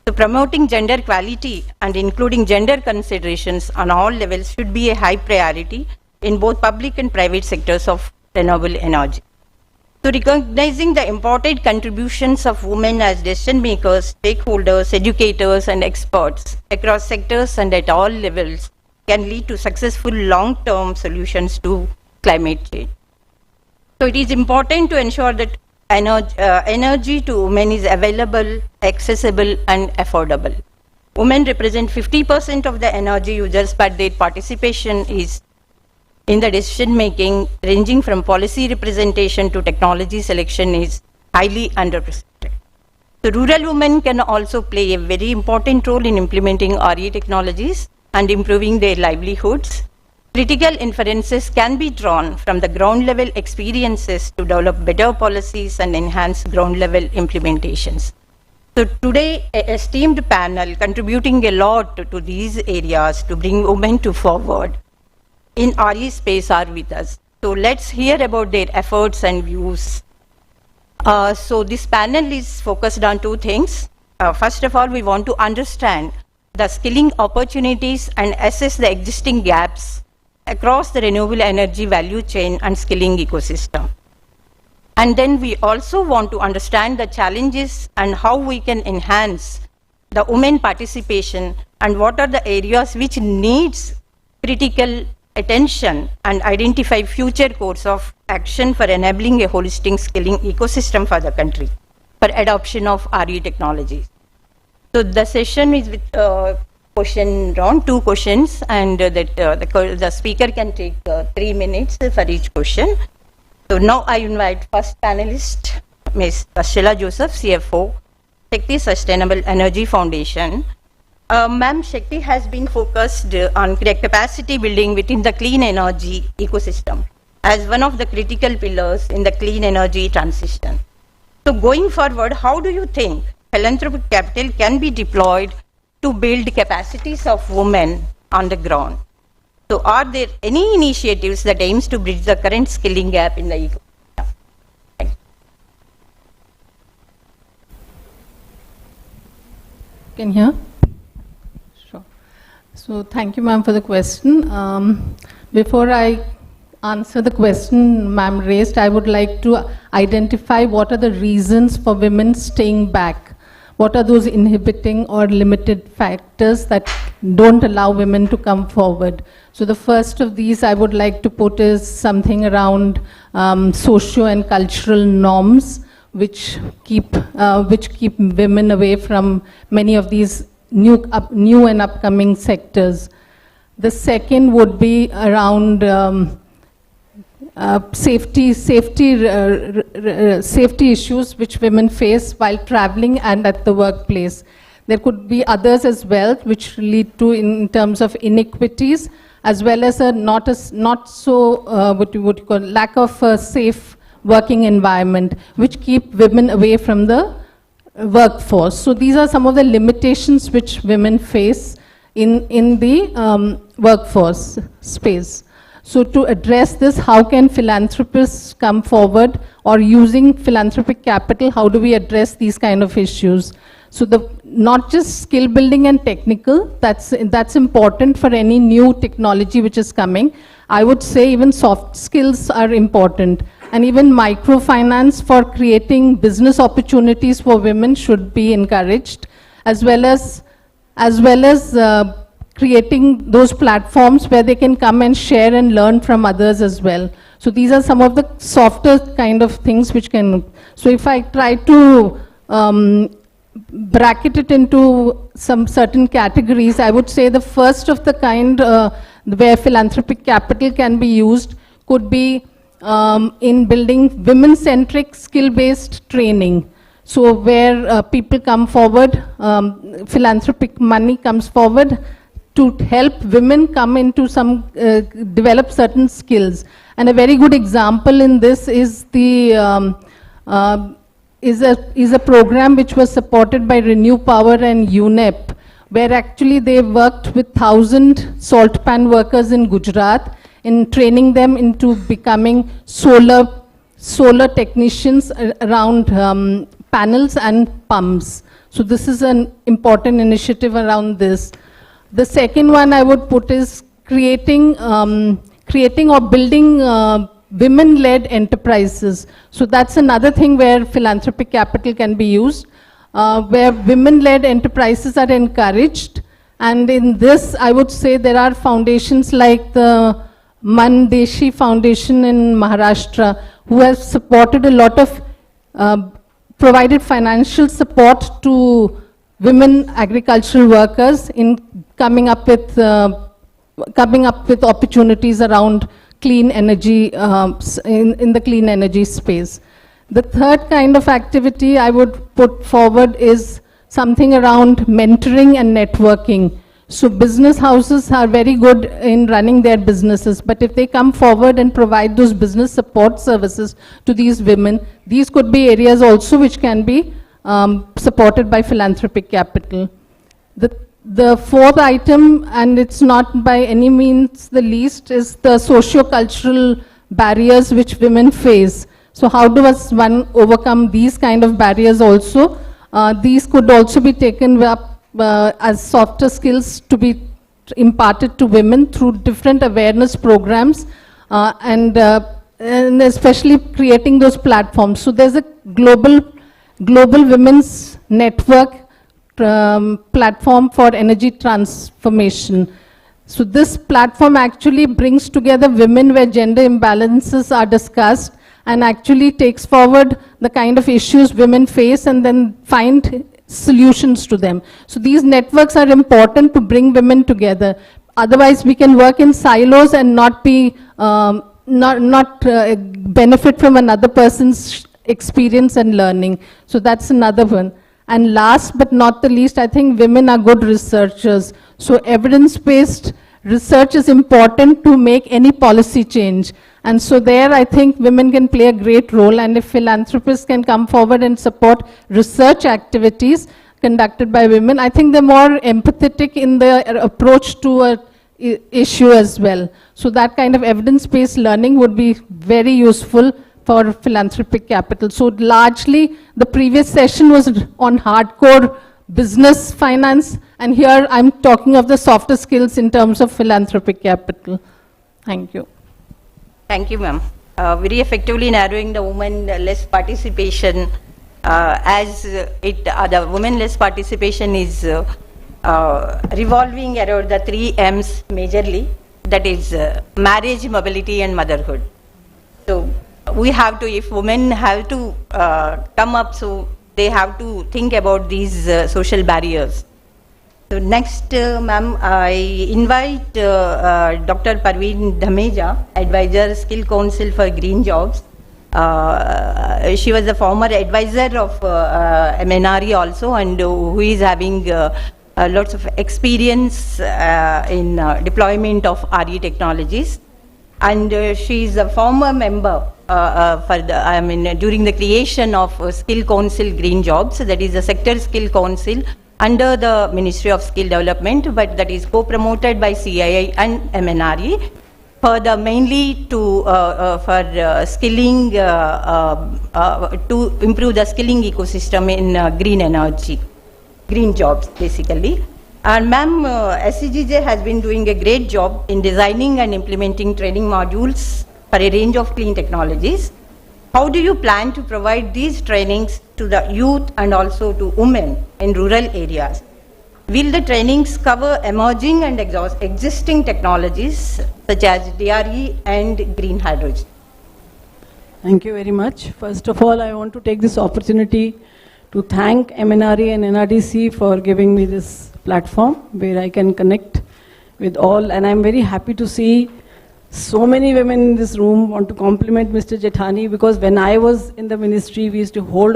So promoting gender equality and including gender considerations on all levels should be a high priority in both public and private sectors of renewable energy. So recognizing the important contributions of women as decision makers, stakeholders, educators, and experts across sectors and at all levels can lead to successful long-term solutions to climate change. So it is important to ensure that energy to women is available, accessible, and affordable. Women represent 50% of the energy users, but their participation is in the decision making, ranging from policy representation to technology selection, is highly underrepresented. So rural women can also play a very important role in implementing RE technologies and improving their livelihoods. Critical inferences can be drawn from the ground level experiences to develop better policies and enhance ground level implementations. So today, an esteemed panel contributing a lot to these areas to bring women to forward in RE space are with us. So let's hear about their efforts and views. So this panel is focused on two things. First of all, we want to understand the skilling opportunities and assess the existing gaps across the renewable energy value chain and skilling ecosystem. And then we also want to understand the challenges and how we can enhance the women participation and what are the areas which needs critical attention and identify future course of action for enabling a holistic skilling ecosystem for the country for adoption of RE technologies. So the session is with question round, 2 questions, and the speaker can take 3 minutes for each question. So now I invite first panelist, Ms. Sheila Joseph, CFO, Shakti Sustainable Energy Foundation. Ma'am, Shakti has been focused on capacity building within the clean energy ecosystem as one of the critical pillars in the clean energy transition. So going forward, how do you think philanthropic capital can be deployed to build capacities of women on the ground? So are there any initiatives that aims to bridge the current skilling gap in the ecosystem? Thank you. Can you hear? Sure. So thank you, ma'am, for the question. Before I answer the question ma'am raised, I would like to identify what are the reasons for women staying back. What are those inhibiting or limited factors that don't allow women to come forward? So the first of these I would like to put is something around socio and cultural norms, which keep women away from many of these new and upcoming sectors. The second would be around safety issues which women face while traveling and at the workplace. There could be others as well which lead to in terms of inequities, as well as a not so what you would call lack of a safe working environment, which keep women away from the workforce. So these are some of the limitations which women face in the workforce space. So to address this, how can philanthropists come forward, or using philanthropic capital, how do we address these kind of issues? So not just skill building and technical, that's important for any new technology which is coming. I would say even soft skills are important, and even microfinance for creating business opportunities for women should be encouraged, as well as creating those platforms where they can come and share and learn from others as well. So these are some of the softer kind of things which can, so if I try to bracket it into some certain categories, I would say the first of the kind where philanthropic capital can be used could be in building women-centric skill-based training. So where people come forward, philanthropic money comes forward to help women come into some, develop certain skills. And a very good example in this is the, is a program which was supported by Renew Power and UNEP, where actually they worked with 1,000 salt pan workers in Gujarat in training them into becoming solar technicians around panels and pumps. So this is an important initiative around this. The second one I would put is creating or building women-led enterprises. So that's another thing where philanthropic capital can be used, where women-led enterprises are encouraged. And in this, I would say there are foundations like the Mandeshi Foundation in Maharashtra, who has supported a lot of, provided financial support to women agricultural workers in coming up with opportunities around clean energy, in the clean energy space. The third kind of activity I would put forward is something around mentoring and networking. So business houses are very good in running their businesses, but if they come forward and provide those business support services to these women, these could be areas also which can be supported by philanthropic capital. The fourth item, and it's not by any means the least, is the socio-cultural barriers which women face. So how does one overcome these kind of barriers also? These could also be taken up as softer skills to be imparted to women through different awareness programs and and especially creating those platforms. So there's a global women's network platform for energy transformation. So this platform actually brings together women where gender imbalances are discussed and actually takes forward the kind of issues women face and then find solutions to them. So these networks are important to bring women together. Otherwise, we can work in silos and not be benefit from another person's experience and learning. So that's another one. And last but not the least, I think women are good researchers. So evidence-based research is important to make any policy change. And so there, I think women can play a great role. And if philanthropists can come forward and support research activities conducted by women, I think they're more empathetic in their approach to a issue as well. So that kind of evidence-based learning would be very useful for philanthropic capital. So largely, the previous session was on hardcore business finance, and here I'm talking of the softer skills in terms of philanthropic capital. Thank you. Thank you, ma'am. Very effectively narrowing the women-less participation, as the women-less participation is revolving around the 3 M's majorly, that is marriage, mobility and motherhood. So we have to, if women have to come up, so they have to think about these social barriers. So next, ma'am, I invite Dr. Parveen Dhameja, Advisor, Skill Council for Green Jobs. She was a former advisor of MNRE also, and who is having lots of experience in deployment of RE technologies. And she is a former member during the creation of Skill Council Green Jobs, that is a sector skill council under the Ministry of Skill Development, but that is co-promoted by CII and MNRE for the mainly to for skilling to improve the skilling ecosystem in green energy, green jobs basically. And ma'am, SCGJ has been doing a great job in designing and implementing training modules for a range of clean technologies. How do you plan to provide these trainings to the youth and also to women in rural areas? Will the trainings cover emerging and existing technologies such as DRE and green hydrogen? Thank you very much. First of all, I want to take this opportunity to thank MNRE and NRDC for giving me this platform where I can connect with all, and I'm very happy to see so many women in this room. Want to compliment Mr. Jethani, because when I was in the ministry, we used to hold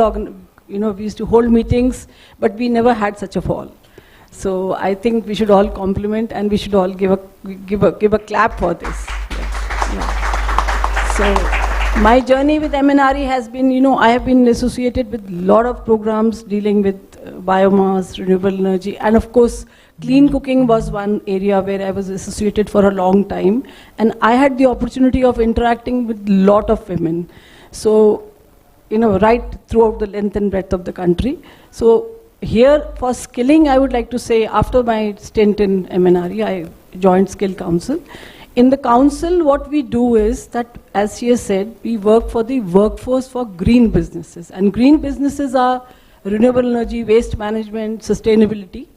meetings, but we never had such a fall. So I think we should all compliment, and we should all give a clap for this. Yeah. So my journey with MNRE has been, I have been associated with a lot of programs dealing with biomass, renewable energy, and of course, clean cooking was one area where I was associated for a long time, and I had the opportunity of interacting with a lot of women. So, right throughout the length and breadth of the country. So here for skilling, I would like to say, after my stint in MNRE, I joined Skill Council. In the council, what we do is that, as she has said, we work for the workforce for green businesses. And green businesses are renewable energy, waste management, sustainability.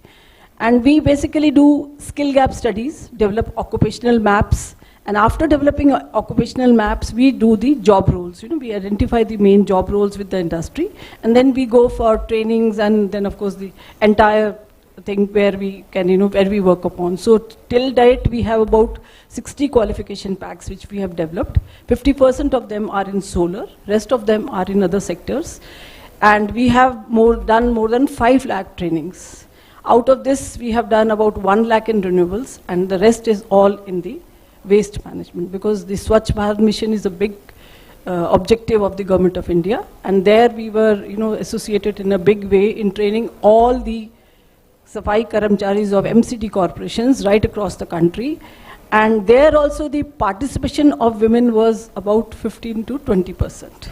And we basically do skill gap studies, develop occupational maps, and after developing occupational maps, we do the job roles. We identify the main job roles with the industry, and then we go for trainings, and then of course the entire thing where we can, where we work upon. So till date, we have about 60 qualification packs which we have developed. 50% of them are in solar, rest of them are in other sectors. And we have done more than 5 lakh trainings. Out of this, we have done about 1 lakh in renewables, and the rest is all in the waste management, because the Swachh Bharat mission is a big objective of the Government of India. And there we were, associated in a big way in training all the Safai Karamcharis of MCD corporations right across the country. And there also the participation of women was about 15 to 20%.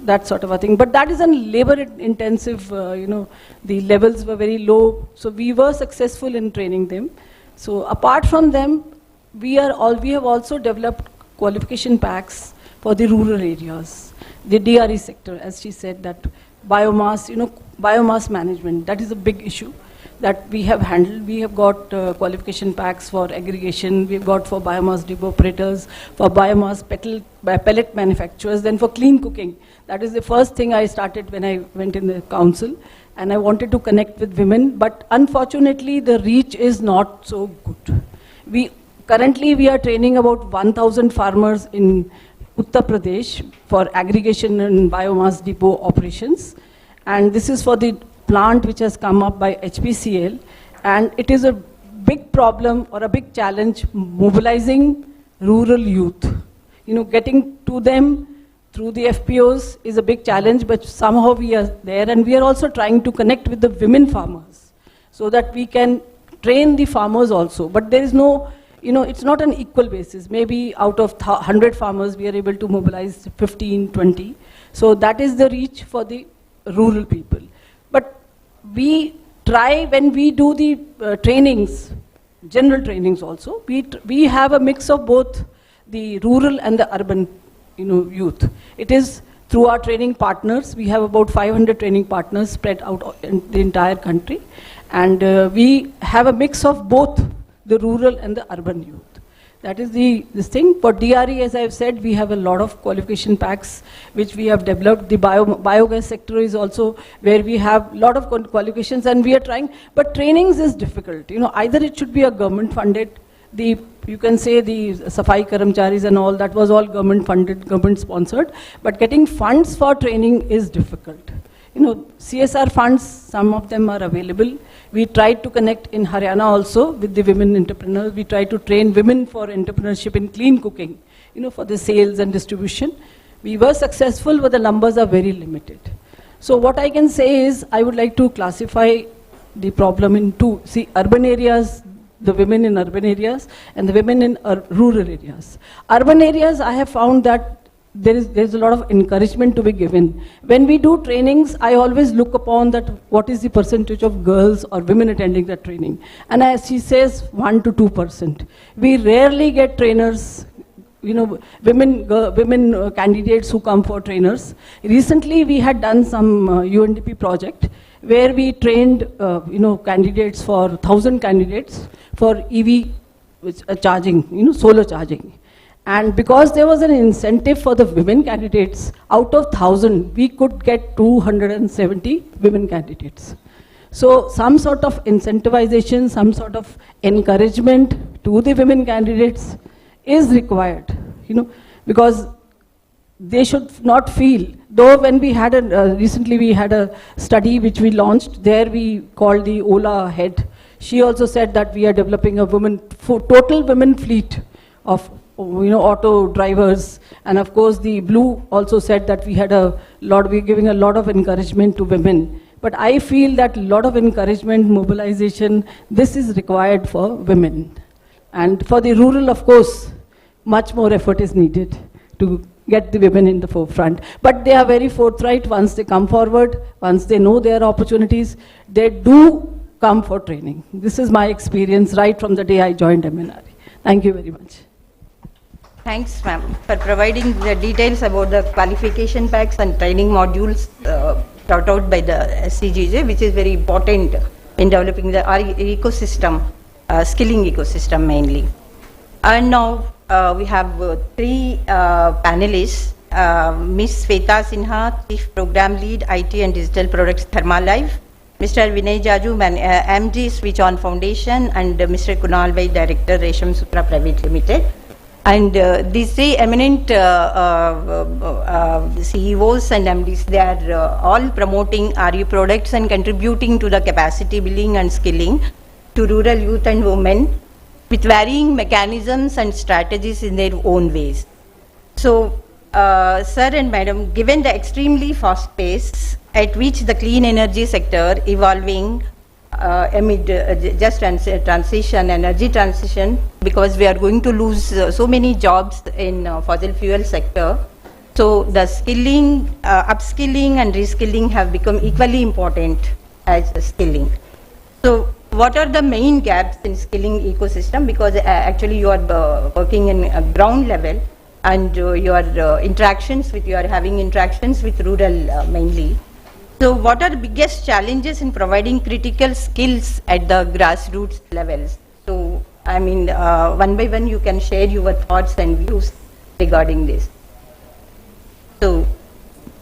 That sort of a thing. But that is a labor-intensive, the levels were very low. So we were successful in training them. So apart from them, we have also developed qualification packs for the rural areas. The DRE sector, as she said, that biomass, biomass management, that is a big issue that we have handled. We have got qualification packs for aggregation, we've got for biomass depot operators, for biomass pellet manufacturers, then for clean cooking. That is the first thing I started when I went in the council, and I wanted to connect with women, but unfortunately the reach is not so good. Currently we are training about 1,000 farmers in Uttar Pradesh for aggregation and biomass depot operations, and this is for the plant which has come up by HPCL, and it is a big problem or a big challenge mobilizing rural youth. Getting to them through the FPOs is a big challenge, but somehow we are there, and we are also trying to connect with the women farmers so that we can train the farmers also. But there is no, it's not an equal basis. Maybe out of 100 farmers, we are able to mobilize 15, 20. So that is the reach for the rural people. But we try, when we do the trainings, general trainings also, we have a mix of both the rural and the urban youth. It is through our training partners. We have about 500 training partners spread out in the entire country, and we have a mix of both the rural and the urban youth. That is this thing. For DRE, as I have said, we have a lot of qualification packs which we have developed. The biogas sector is also where we have a lot of qualifications, and we are trying, but trainings is difficult. Either it should be a government funded, you can say the Safai Karamcharis and all, that was all government funded, government sponsored, but getting funds for training is difficult. CSR funds, some of them are available. We tried to connect in Haryana also with the women entrepreneurs. We tried to train women for entrepreneurship in clean cooking, for the sales and distribution. We were successful, but the numbers are very limited. So what I can say is, I would like to classify the problem in two. See, urban areas, the women in urban areas, and the women in rural areas. Urban areas, I have found that there is a lot of encouragement to be given. When we do trainings, I always look upon that what is the percentage of girls or women attending that training. And as she says, 1 to 2%. We rarely get trainers, women candidates who come for trainers. Recently, we had done some UNDP project where we trained, candidates for 1,000 candidates for EV charging, solar charging. And because there was an incentive for the women candidates, out of 1,000, we could get 270 women candidates. So some sort of incentivization, some sort of encouragement to the women candidates is required, because they should not feel, though when we had recently we had a study which we launched, there we called the Ola head. She also said that we are developing a total women fleet of auto drivers, and of course the Blue also said that we're giving a lot of encouragement to women. But I feel that a lot of encouragement, mobilization, this is required for women. And for the rural, of course, much more effort is needed to get the women in the forefront. But they are very forthright once they come forward, once they know their opportunities, they do come for training. This is my experience right from the day I joined MNRE. Thank you very much. Thanks, ma'am, for providing the details about the qualification packs and training modules taught out by the SCGJ, which is very important in developing our ecosystem, skilling ecosystem mainly. And now we have three panelists. Ms. Sweta Sinha, Chief Program Lead, IT and Digital Products, Thermalife. Mr. Vinay Jaju, MD, Switch On Foundation, and Mr. Kunal Bhai, Director, Resham Sutra Private Limited. And these three eminent CEOs and MDs, they are all promoting RU products and contributing to the capacity building and skilling to rural youth and women with varying mechanisms and strategies in their own ways. So, sir and madam, given the extremely fast pace at which the clean energy sector evolving amid just transition, energy transition, because we are going to lose so many jobs in fossil fuel sector. So the skilling, upskilling and reskilling have become equally important as skilling. So what are the main gaps in skilling ecosystem? Because actually you are working in a ground level. and your interactions with, you are having interactions with rural mainly. So what are the biggest challenges in providing critical skills at the grassroots levels? So, I mean, one by one you can share your thoughts and views regarding this. So,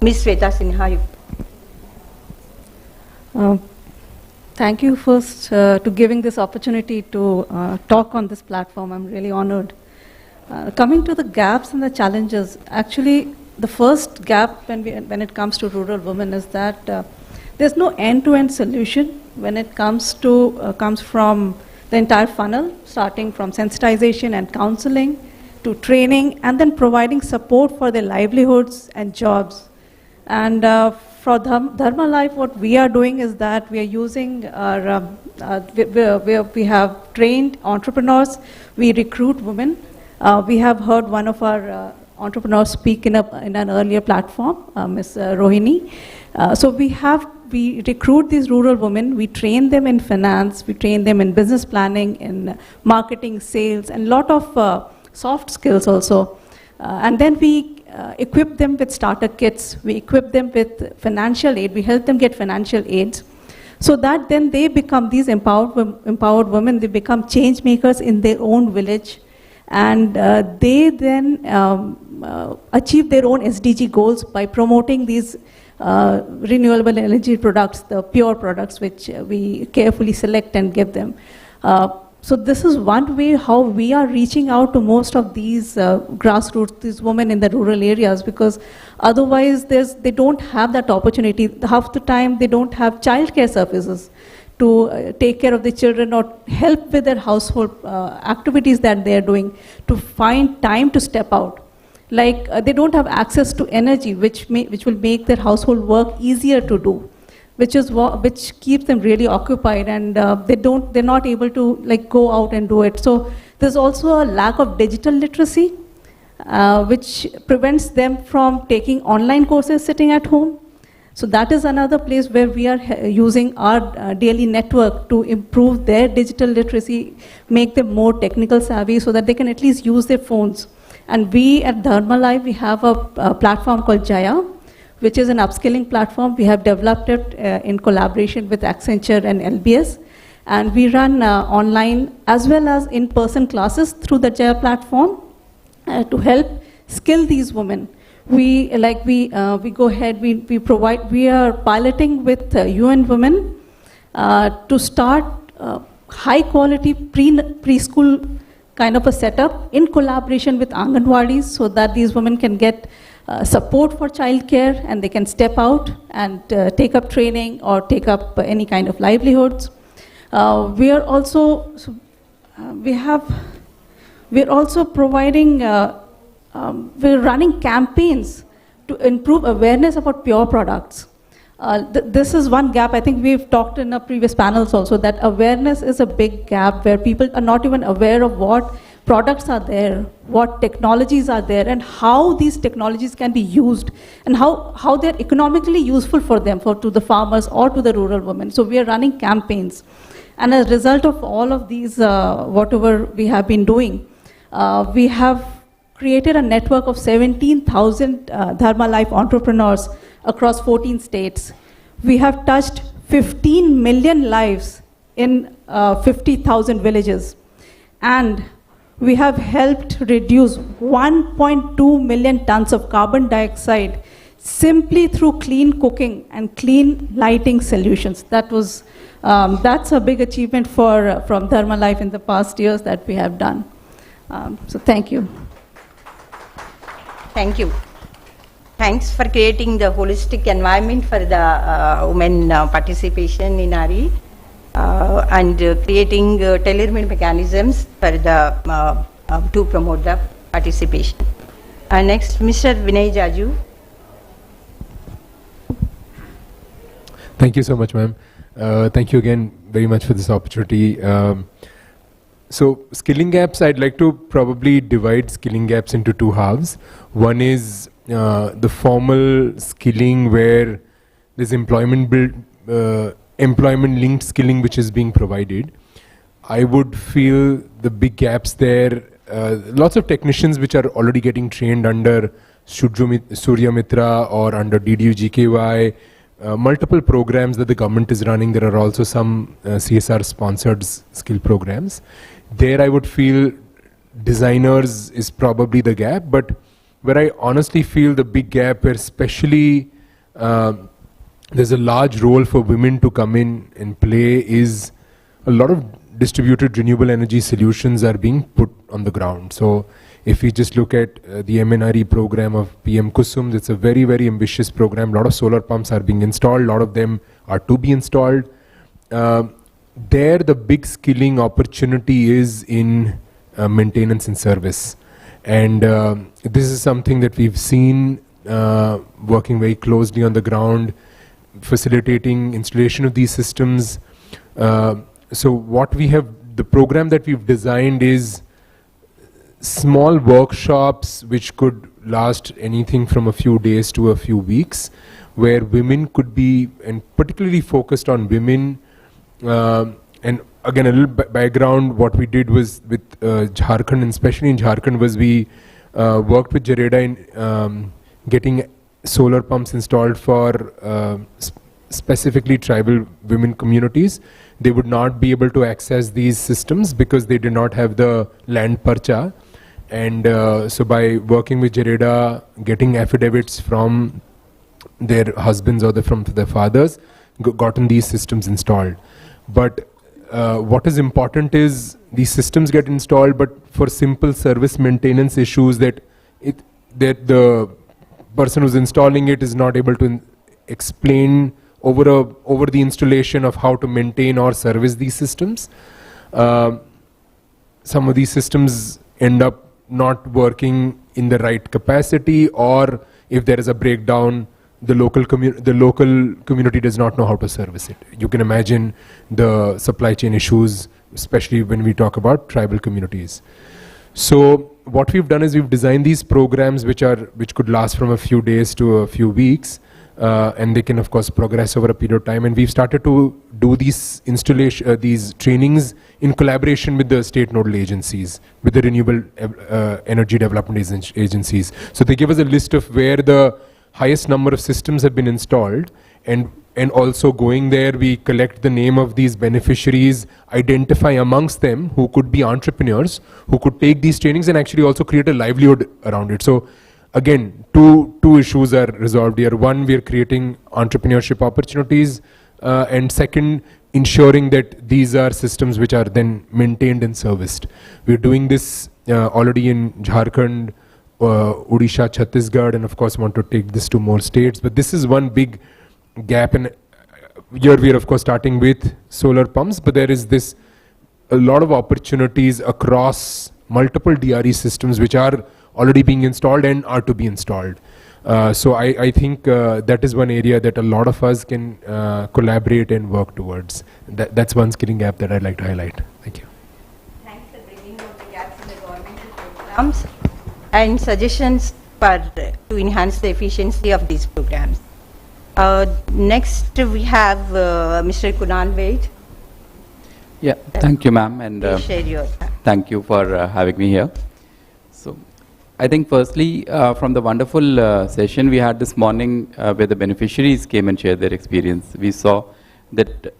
Ms. Sweta Sinha, you. Thank you first to giving this opportunity to talk on this platform. I'm really honored. Coming to the gaps and the challenges, actually the first gap when it comes to rural women is that there's no end-to-end solution when it comes from the entire funnel, starting from sensitization and counseling to training, and then providing support for their livelihoods and jobs. And for Dharma Life, what we are doing is that we are using our, we have trained entrepreneurs, we recruit women. We have heard one of our entrepreneurs speak in an earlier platform, Ms. Rohini. So we recruit these rural women, we train them in finance, we train them in business planning, in marketing, sales, and a lot of soft skills also. And then we equip them with starter kits, we equip them with financial aid, we help them get financial aids, so that then they become these empowered women, they become change makers in their own village, and they then achieve their own SDG goals by promoting these renewable energy products, the pure products which we carefully select and give them. So this is one way how we are reaching out to most of these grassroots, these women in the rural areas, because otherwise they don't have that opportunity. Half the time they don't have childcare services to take care of the children or help with their household activities that they are doing, to find time to step out. Like they don't have access to energy, which will make their household work easier to do, which keeps them really occupied, and they're not able to like go out and do it. So there's also a lack of digital literacy, which prevents them from taking online courses sitting at home. So that is another place where we are using our daily network to improve their digital literacy, make them more technical savvy so that they can at least use their phones. And we at Dharma Life, we have a platform called Jaya, which is an upskilling platform. We have developed it in collaboration with Accenture and LBS. And we run online as well as in-person classes through the Jaya platform to help skill these women. We go ahead, we are piloting with UN Women to start high quality preschool kind of a setup in collaboration with Anganwadis, so that these women can get support for childcare and they can step out and take up training or take up any kind of livelihoods. We are also providing. We're running campaigns to improve awareness about pure products. This is one gap. I think we've talked in our previous panels also that awareness is a big gap where people are not even aware of what products are there, what technologies are there, and how these technologies can be used, and how they're economically useful for them, to the farmers or to the rural women. So we are running campaigns. And as a result of all of these, whatever we have been doing, we have created a network of 17,000 Dharma Life entrepreneurs across 14 states. We have touched 15 million lives in 50,000 villages. And we have helped reduce 1.2 million tons of carbon dioxide simply through clean cooking and clean lighting solutions. That's a big achievement from Dharma Life in the past years that we have done. So thank you. Thank you. Thanks for creating the holistic environment for the women participation in RE and creating tailor-made mechanisms for the to promote the participation. Next, Mr. Vinay Jaju. Thank you so much, ma'am. Thank you again very much for this opportunity. So skilling gaps, I'd like to probably divide skilling gaps into two halves. One is the formal skilling where there's employment-linked skilling which is being provided. I would feel the big gaps there lots of technicians which are already getting trained under Surya Mitra or under DDU-GKY, multiple programs that the government is running. There are also some CSR-sponsored skill programs. There I would feel designers is probably the gap, but where I honestly feel the big gap, where especially there's a large role for women to come in and play, is a lot of distributed renewable energy solutions are being put on the ground. So if we just look at the MNRE program of PM Kusum, it's a very, very ambitious program. A lot of solar pumps are being installed. A lot of them are to be installed. There, the big skilling opportunity is in maintenance and service. And this is something that we've seen working very closely on the ground, facilitating installation of these systems. So what we have, the program that we've designed is small workshops which could last anything from a few days to a few weeks, where women could be, and particularly focused on women. And again, a little background, what we did was with Jharkhand, and especially in Jharkhand, was we worked with Jareda in getting solar pumps installed for specifically tribal women communities. They would not be able to access these systems because they did not have the land parcha. And so by working with Jareda, getting affidavits from their husbands or from their fathers, gotten these systems installed. But what is important is these systems get installed, but for simple service maintenance issues that the person who's installing it is not able to explain over the installation of how to maintain or service these systems. Some of these systems end up not working in the right capacity, or if there is a breakdown, the local community does not know how to service it. You can imagine the supply chain issues, especially when we talk about tribal communities. So what we've done is we've designed these programs which could last from a few days to a few weeks, and they can of course progress over a period of time. And we've started to do these these trainings in collaboration with the state nodal agencies, with the renewable energy development agencies. So they give us a list of where the highest number of systems have been installed, and also going there, we collect the name of these beneficiaries, identify amongst them who could be entrepreneurs, who could take these trainings and actually also create a livelihood around it. So again, two issues are resolved here. One, we are creating entrepreneurship opportunities, and second, ensuring that these are systems which are then maintained and serviced. We're doing this already in Jharkhand, Odisha, Chhattisgarh, and of course want to take this to more states. But this is one big gap, and here we are of course starting with solar pumps, but there is a lot of opportunities across multiple DRE systems which are already being installed and are to be installed. So I think that is one area that a lot of us can collaborate and work towards. That's one skilling gap that I'd like to highlight. Thank you. Thanks for bringing out the gaps in the governmental programs and suggestions to enhance the efficiency of these programs. Next we have Mr. Kunal Wade. Yeah, thank you, ma'am, and share your thank you for having me here. So, I think firstly, from the wonderful session we had this morning where the beneficiaries came and shared their experience, we saw that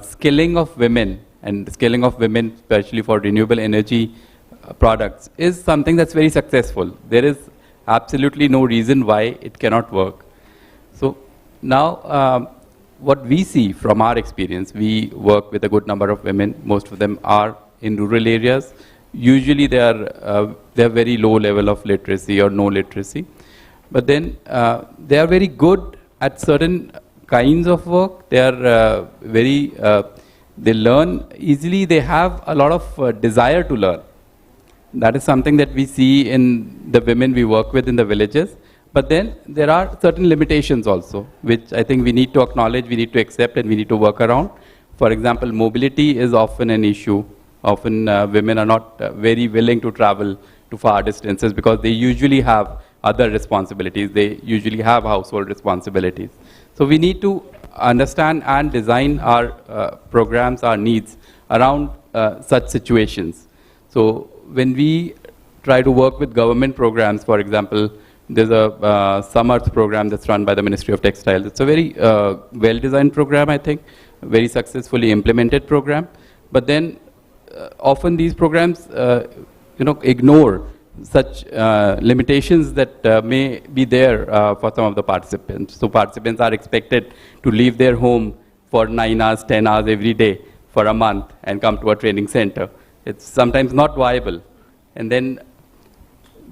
skilling of women, and scaling of women especially for renewable energy products, is something that's very successful. There is absolutely no reason why it cannot work. So now what we see from our experience, we work with a good number of women. Most of them are in rural areas. Usually they are very low level of literacy or no literacy, but then they are very good at certain kinds of work. They are they learn easily. They have a lot of desire to learn. That is something that we see in the women we work with in the villages. But then there are certain limitations also, which I think we need to acknowledge, we need to accept, and we need to work around. For example, mobility is often an issue. Often women are not very willing to travel to far distances because they usually have other responsibilities. They usually have household responsibilities. So we need to understand and design our programs, our needs around such situations. So when we try to work with government programs, for example, there's a Samarth program that's run by the Ministry of Textiles. It's a very well-designed program, I think, very successfully implemented program. But then often these programs, ignore such limitations that may be there for some of the participants. So participants are expected to leave their home for 9 hours, 10 hours every day for a month and come to a training center. It's sometimes not viable. And then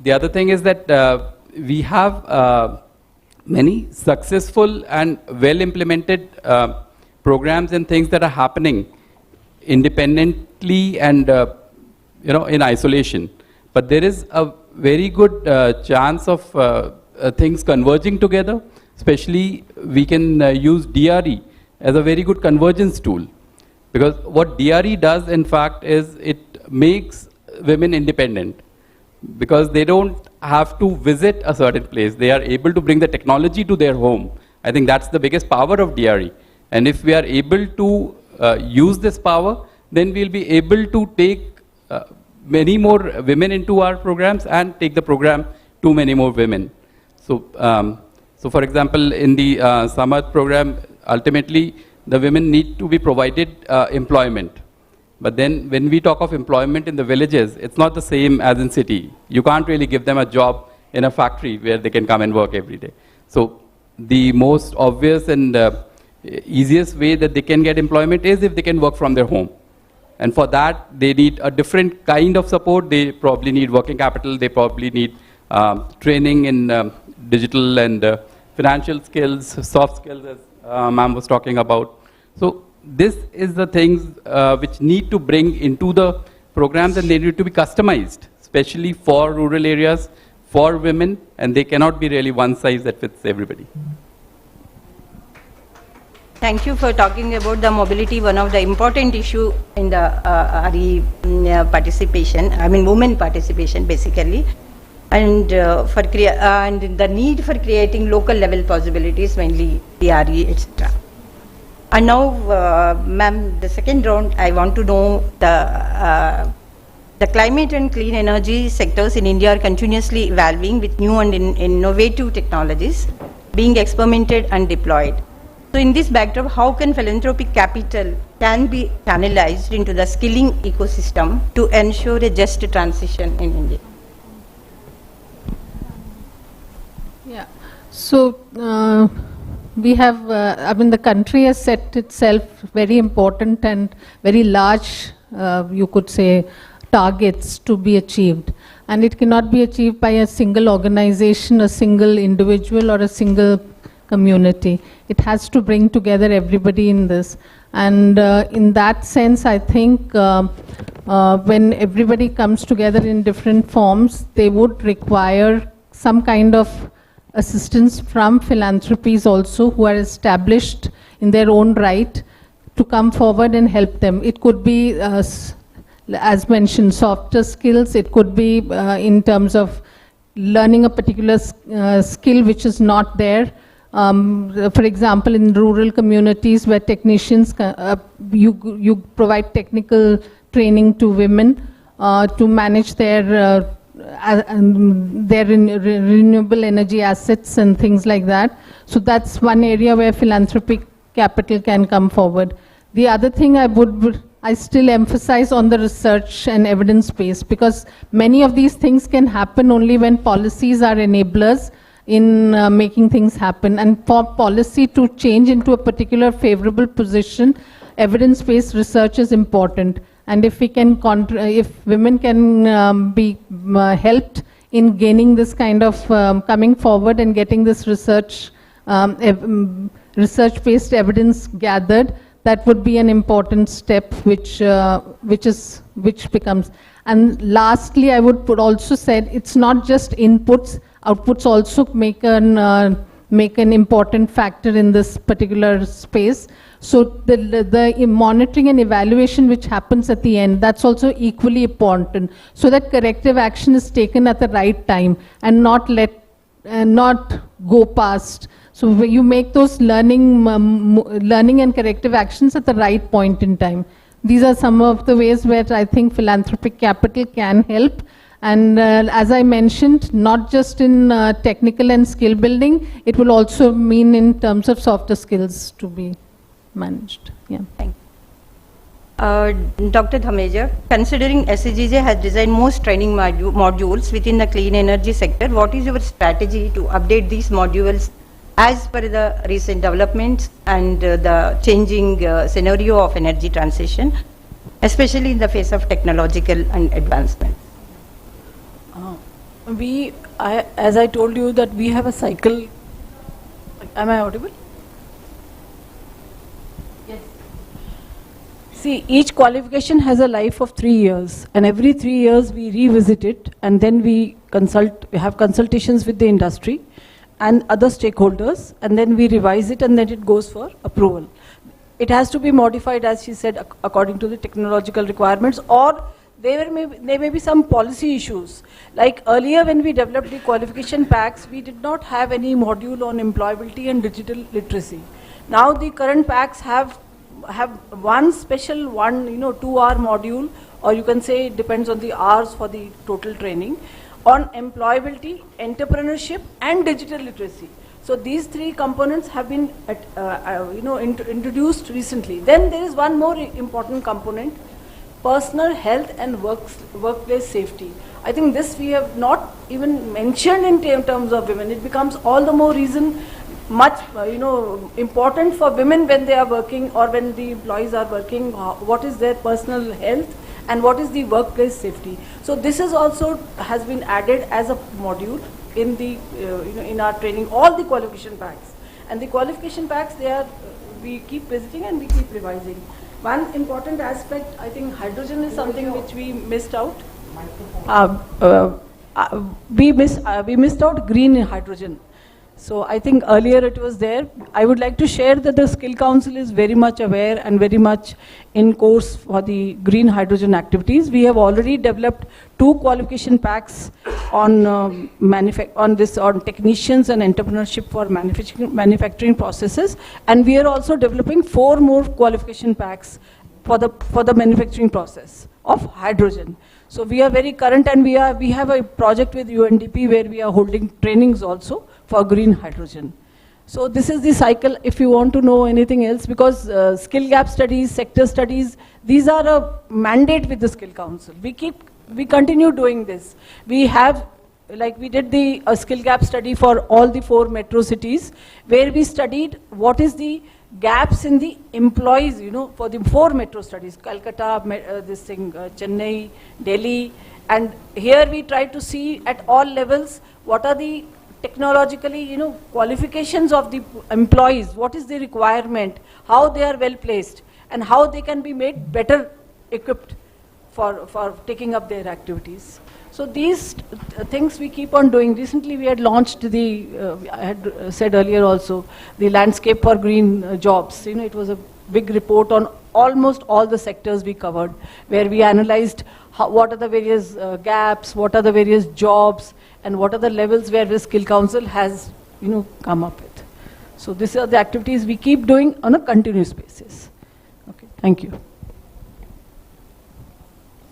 the other thing is that we have many successful and well-implemented programs and things that are happening independently and in isolation. But there is a very good chance of things converging together. Especially, we can use DRE as a very good convergence tool. Because what DRE does, in fact, is it makes women independent. Because they don't have to visit a certain place. They are able to bring the technology to their home. I think that's the biggest power of DRE. And if we are able to use this power, then we'll be able to take many more women into our programs and take the program to many more women. So, so for example, in the Samarth program, ultimately, the women need to be provided employment. But then when we talk of employment in the villages, it's not the same as in city. You can't really give them a job in a factory where they can come and work every day. So the most obvious and easiest way that they can get employment is if they can work from their home. And for that, they need a different kind of support. They probably need working capital. They probably need training in digital and financial skills, soft skills, as ma'am was talking about. So this is the things which need to bring into the programs, and they need to be customized, especially for rural areas, for women, and they cannot be really one size that fits everybody. Thank you for talking about the mobility, one of the important issue in the RE participation, I mean women participation basically, and and the need for creating local level possibilities, mainly RE, etc. And now, ma'am, the second round, I want to know the climate and clean energy sectors in India are continuously evolving with new and innovative technologies being experimented and deployed. So in this backdrop, how can philanthropic capital can be channelized into the skilling ecosystem to ensure a just transition in India? Yeah. So we have, I mean, the country has set itself very important and very large, you could say, targets to be achieved. And it cannot be achieved by a single organization, a single individual, or a single community. It has to bring together everybody in this. And in that sense, I think when everybody comes together in different forms, they would require some kind of assistance from philanthropies also, who are established in their own right, to come forward and help them. It could be, as mentioned, softer skills. It could be in terms of learning a particular skill which is not there. For example, in rural communities where technicians, you provide technical training to women to manage their renewable energy assets and things like that. So that's one area where philanthropic capital can come forward. The other thing I still emphasize on the research and evidence base, because many of these things can happen only when policies are enablers in making things happen. And for policy to change into a particular favorable position, evidence-based research is important. And if we can, if women can be helped in gaining this kind of coming forward and getting this research, research-based evidence gathered, that would be an important step, which becomes. And lastly, I would also say it's not just inputs. Outputs also make an important factor in this particular space. So the monitoring and evaluation which happens at the end, that's also equally important, so that corrective action is taken at the right time and not go past. So you make those learning and corrective actions at the right point in time. these are some of the ways where I think philanthropic capital can help. And as I mentioned, not just in technical and skill building, it will also mean in terms of softer skills to be managed. Yeah. Thank you. Dr. Dhameja, considering SCGJ has designed most training modules within the clean energy sector, what is your strategy to update these modules as per the recent developments and the changing scenario of energy transition, especially in the face of technological and advancement? As I told you that we have a cycle. Am I audible? Yes. See, each qualification has a life of 3 years, and every 3 years we revisit it, and then we have consultations with the industry and other stakeholders, and then we revise it, and then it goes for approval. It has to be modified, as she said, according to the technological requirements, or there may be some policy issues. Like earlier when we developed the qualification packs, we did not have any module on employability and digital literacy. Now the current packs have one special 2-hour module, or you can say it depends on the hours for the total training, on employability, entrepreneurship and digital literacy. So these 3 components have been introduced recently. Then there is one more important component, personal health and workplace safety. I think this we have not even mentioned in terms of women. It becomes all the more reason much important for women when they are working or when the employees are working. What is their personal health and what is the workplace safety? So this is also has been added as a module in the in our training, all the qualification packs. And the qualification packs, we keep visiting and we keep revising. One important aspect, I think hydrogen is something which we missed out. We missed out green hydrogen. So I think earlier it was there. I would like to share that the Skill Council is very much aware and very much in course for the green hydrogen activities. We have already developed 2 qualification packs on technicians and entrepreneurship for manufacturing processes, and we are also developing 4 more qualification packs for the manufacturing process of hydrogen. So we are very current, and we have a project with UNDP where we are holding trainings also for green hydrogen. So this is the cycle. If you want to know anything else, because skill gap studies, sector studies, these are a mandate with the Skill Council. We continue doing this. We have, like we did the skill gap study for all the 4 metro cities, where we studied what is the gaps in the employees, for the 4 metro studies, Calcutta, Chennai, Delhi, and here we try to see at all levels what are the technologically, qualifications of the employees, what is the requirement, how they are well placed, and how they can be made better equipped for taking up their activities. So these things we keep on doing. Recently we had launched I had said earlier also, the landscape for green jobs. It was a big report on almost all the sectors we covered, where we analyzed what are the various gaps, what are the various jobs, and what are the levels where the Skill Council has come up with. So these are the activities we keep doing on a continuous basis. Okay, thank you.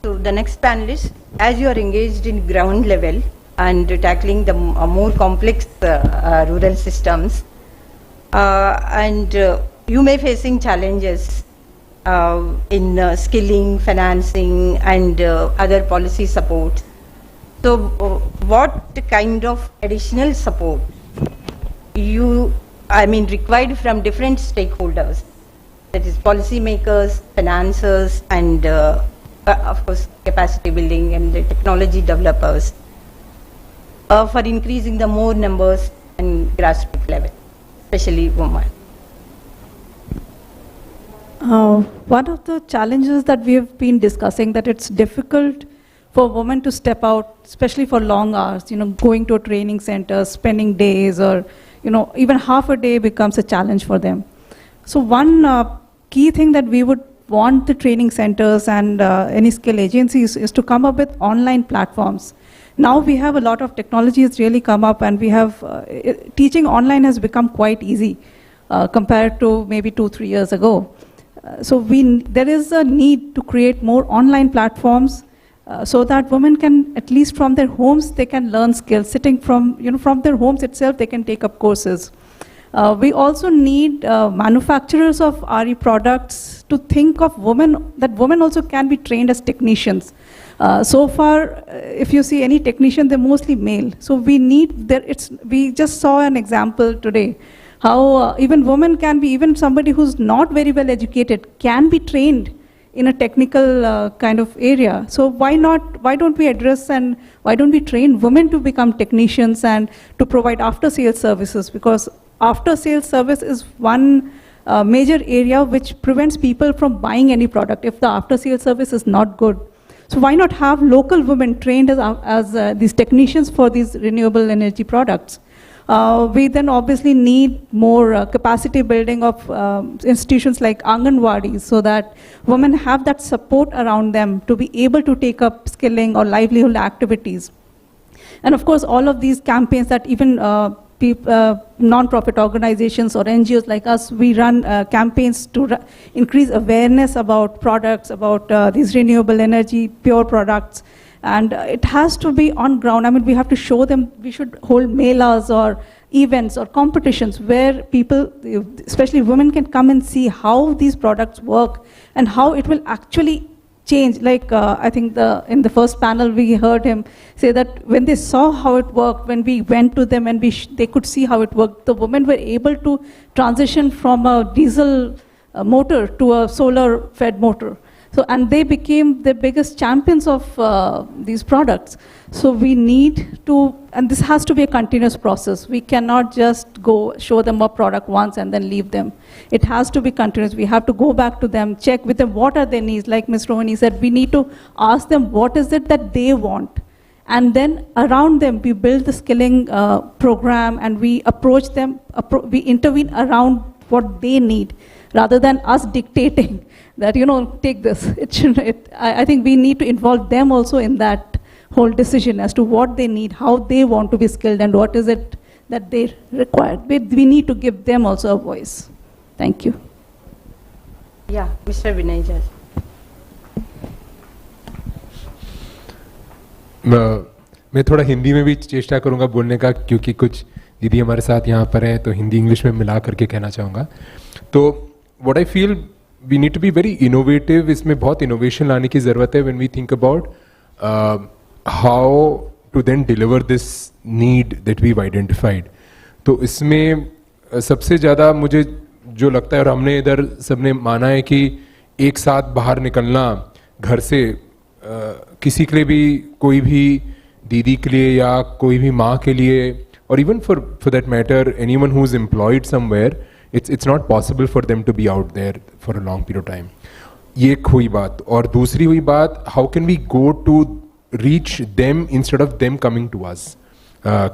So the next panelist, as you are engaged in ground level and tackling the more complex rural systems, and you may facing challenges in skilling, financing, and other policy support. So what kind of additional support required from different stakeholders, that is policy makers, financiers, and of course capacity building and the technology developers, for increasing the more numbers and grassroots level, especially women? One of the challenges that we have been discussing, that it's difficult for women to step out, especially for long hours, going to a training center, spending days, or even half a day becomes a challenge for them. So one key thing that we would want the training centers and any skill agencies is to come up with online platforms. Now we have a lot of technology has really come up, and we have teaching online has become quite easy compared to maybe 2-3 years ago. So there is a need to create more online platforms so that women can, at least from their homes, they can learn skills. Sitting from, from their homes itself, they can take up courses. We also need manufacturers of RE products to think of that women also can be trained as technicians. So far, if you see any technician, they're mostly male. So we just saw an example today, how even women can be, even somebody who's not very well educated can be trained in a technical kind of area. So why don't we address and why don't we train women to become technicians and to provide after-sales services? Because after-sales service is one major area which prevents people from buying any product if the after-sales service is not good. So why not have local women trained as these technicians for these renewable energy products? We then obviously need more capacity building of institutions like Anganwadis so that women have that support around them to be able to take up skilling or livelihood activities. And of course, all of these campaigns that even non-profit organizations or NGOs like us, we run campaigns to increase awareness about products, about these renewable energy, pure products. And it has to be on ground. I mean, we have to show them, we should hold melas or events or competitions where people, especially women, can come and see how these products work and how it will actually change. Like I think in the first panel we heard him say that when they saw how it worked, when we went to them and they could see how it worked, the women were able to transition from a diesel motor to a solar-fed motor. So, and they became the biggest champions of these products. So we need to, and this has to be a continuous process. We cannot just go show them a product once and then leave them. It has to be continuous. We have to go back to them, check with them what are their needs. Like Ms. Rohini said, we need to ask them what is it that they want. And then around them, we build the skilling program and we approach them, we intervene around what they need, rather than us dictating that, take this. I think we need to involve them also in that whole decision as to what they need, how they want to be skilled, and what is it that they require. We need to give them also a voice. Thank you. Yeah, Mr. Vinay Jaj. मैं थोड़ा हिंदी में भी चेष्टा करूंगा बोलने का, क्योंकि कुछ दीदी हमारे साथ यहाँ पर हैं, तो हिंदी इंग्लिश में मिला करके कहना चाहूँगा. तो what I feel we need to be very innovative. इसमें बहुत innovation लाने की ज़रूरत है when we think about how to then deliver this need that we've identified. तो इसमें सबसे ज़्यादा मुझे जो लगता है, और हमने इधर सबने माना है कि एक साथ बाहर निकलना घर से किसी के लिए भी, कोई भी दीदी के लिए या कोई भी माँ के लिए, or even for that matter anyone who's employed somewhere, it's not possible for them to be out there for a long period of time. ये एक हुई बात. और दूसरी हुई बात, how can we go to reach them instead of them coming to us,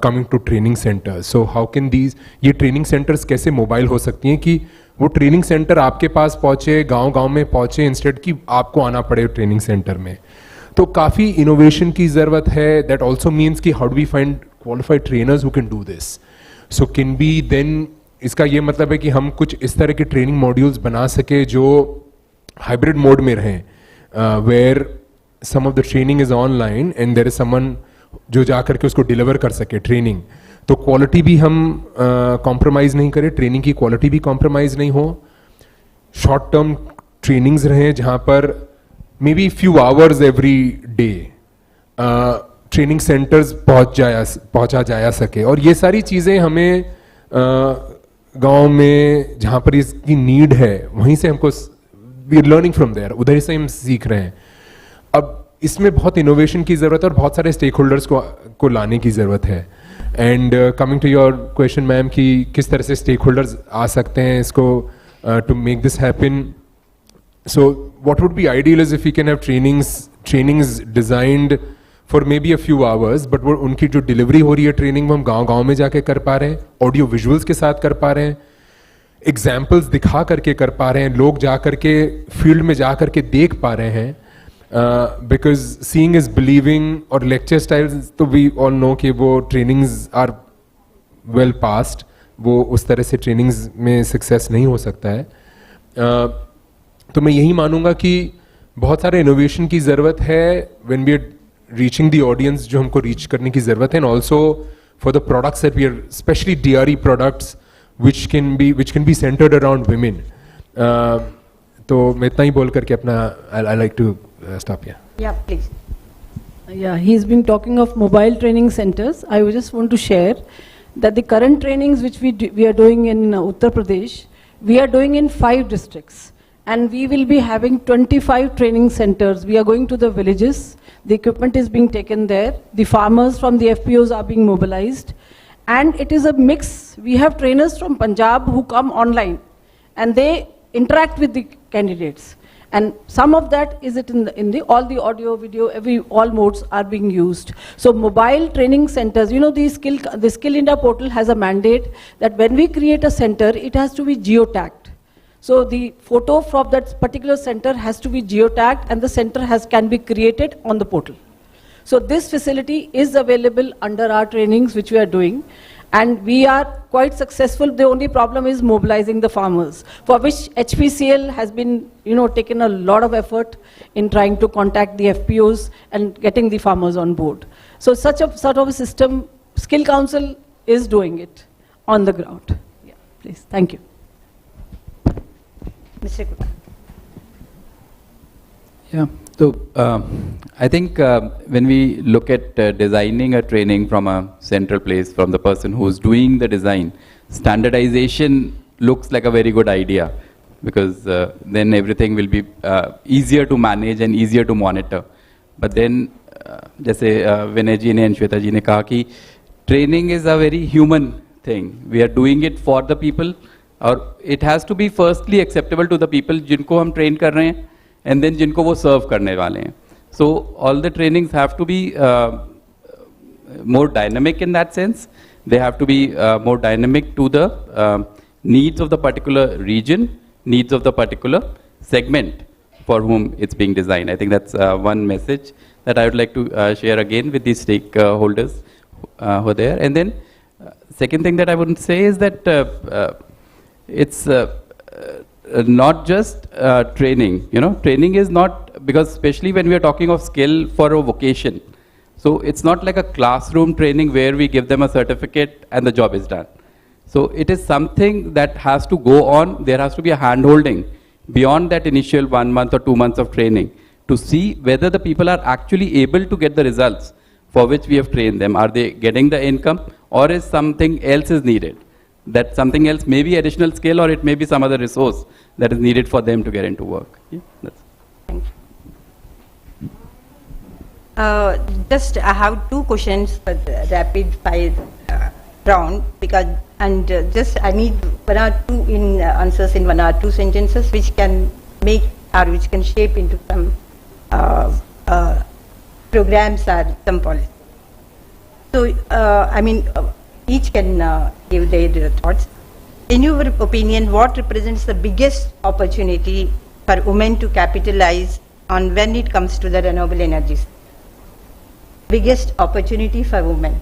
coming to training centers. So how can ये training centers कैसे मोबाइल हो सकती हैं कि वो ट्रेनिंग सेंटर आपके पास पहुँचे, गांव-गांव में पहुँचे, इंस्टेड कि आपको आना पड़े ट्रेनिंग सेंटर में. तो काफ़ी इनोवेशन की ज़रूरत है. दैट ऑल्सो मीन्स कि how do we find qualified trainers who can do this. So can be then, इसका ये मतलब है कि हम कुछ इस तरह के ट्रेनिंग मॉड्यूल्स बना सके जो हाइब्रिड मोड में रहें, where some of the training is online and there is someone जो जा करके उसको डिलीवर कर सके ट्रेनिंग. तो क्वालिटी भी हम कॉम्प्रोमाइज़ नहीं करें, ट्रेनिंग की क्वालिटी भी कॉम्प्रोमाइज़ नहीं हो. शॉर्ट टर्म ट्रेनिंग्स रहें जहाँ पर may be few hours every day training centres पहुँचा जाया सके. और ये सारी चीज़ें हमें गांव में जहाँ पर इसकी नीड है वहीं से हमको, we are learning from there, उधर से हम सीख रहे हैं. अब इसमें बहुत इनोवेशन की ज़रूरत है और बहुत सारे स्टेक होल्डर्स को लाने की ज़रूरत है. And coming to your question ma'am कि किस तरह से स्टेक होल्डर्स आ सकते हैं इसको to make this happen. So what would be ideal is if you can have trainings designed for maybe a few hours, but वो उनकी जो डिलीवरी हो रही है ट्रेनिंग वो हम गाँव में जाके कर पा रहे हैं, ऑडियो विजुअल्स के साथ कर पा रहे हैं, एग्जाम्पल्स दिखा करके कर पा रहे हैं, लोग जा करके फील्ड में जा करके देख पा रहे हैं. Because seeing is believing. और लेक्चर स्टाइल्स तो वी ऑल नो कि वो ट्रेनिंग्स आर वेल पास्ट, वो उस तरह से ट्रेनिंग्स में सक्सेस नहीं हो सकता है. तो मैं यही मानूंगा कि बहुत सारे इनोवेशन की ज़रूरत है when we are reaching the audience जो हमको reach करने की ज़रूरत है, and also for the products that we are, especially DRE products which can be centered around women. तो मैं इतना ही बोल करके अपना I like to stop here. Yeah, please. Yeah, he's been talking of mobile training centers. I just want to share that the current trainings which we are doing in Uttar Pradesh, we are doing in 5 districts. And we will be having 25 training centers. We are going to the villages. The equipment is being taken there. The farmers from the FPOs are being mobilized. And it is a mix. We have trainers from Punjab who come online and they interact with the candidates. And some of that is it in the all the audio, video, all modes are being used. So mobile training centers, you know, the Skill India portal has a mandate that when we create a center, it has to be geotagged. So the photo from that particular center has to be geotagged and the center can be created on the portal. So this facility is available under our trainings which we are doing. And we are quite successful. The only problem is mobilizing the farmers, for which HPCL has been, you know, taken a lot of effort in trying to contact the FPOs and getting the farmers on board. So such a sort of a system, Skill Council is doing it on the ground. Yeah, please, thank you. Mr. Kuta. Yeah, so I think when we look at designing a training from a central place, from the person who's doing the design, standardization looks like a very good idea because then everything will be easier to manage and easier to monitor. But then, जैसे विनय जी ने and Shweta जी ने कहा कि training is a very human thing. We are doing it for the people, और it has to be firstly acceptable to the people जिनको हम train कर रहे हैं, and then जिनको वो serve करने वाले हैं. So all the trainings have to be more dynamic in that sense. They have to be more dynamic to the needs of the particular region, needs of the particular segment for whom it's being designed. I think that's one message that I would like to share again with the stakeholders who are there. And then second thing that I would say is that it's not just training. You know, training is not, because especially when we are talking of skill for a vocation, so it's not like a classroom training where we give them a certificate and the job is done. So it is something that has to go on. There has to be a hand-holding beyond that initial 1 month or 2 months of training to see whether the people are actually able to get the results for which we have trained them. Are they getting the income, or is something else is needed? That something else may be additional skill, or it may be some other resource that is needed for them to get into work. Yeah, that's. Thank you. Just I have 2 questions for the rapid fire round, because just I need 1 or 2 answers in 1 or 2 sentences which can make or which can shape into some programs or some policy. So I mean, each can give their thoughts. In your opinion, what represents the biggest opportunity for women to capitalize on when it comes to the renewable energies? Biggest opportunity for women.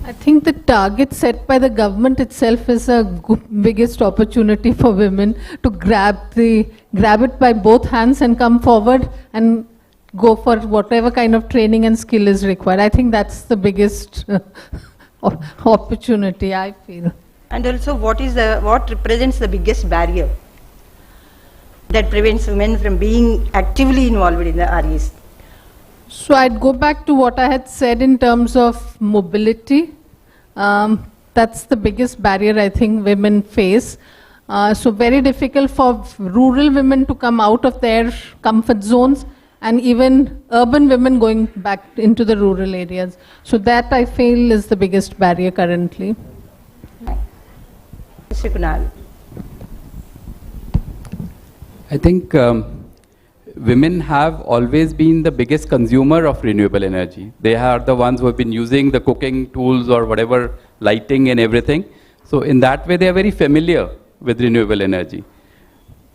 I think the target set by the government itself is a biggest opportunity for women to grab it by both hands and come forward and go for whatever kind of training and skill is required. I think that's the biggest opportunity, I feel. And also, what represents the biggest barrier that prevents women from being actively involved in the REs? So I'd go back to what I had said in terms of mobility. That's the biggest barrier I think women face. So very difficult for rural women to come out of their comfort zones, and even urban women going back into the rural areas. So that I feel is the biggest barrier currently. Mr. Kunal. I think women have always been the biggest consumer of renewable energy. They are the ones who have been using the cooking tools or whatever, lighting and everything. So in that way, they are very familiar with renewable energy.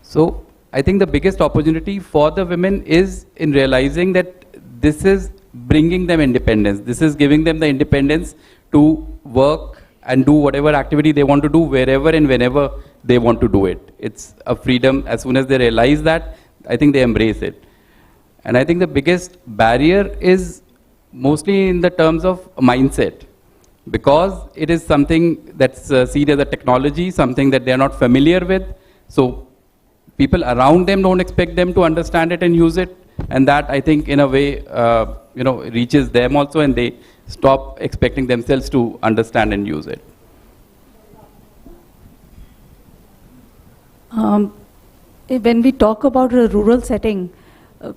So I think the biggest opportunity for the women is in realizing that this is bringing them independence. This is giving them the independence to work and do whatever activity they want to do wherever and whenever they want to do it. It's a freedom. As soon as they realize that, I think they embrace it. And I think the biggest barrier is mostly in the terms of mindset, because it is something that's seen as a technology, something that they're not familiar with. So people around them don't expect them to understand it and use it. And that, I think, in a way, reaches them also, and they stop expecting themselves to understand and use it. When we talk about a rural setting,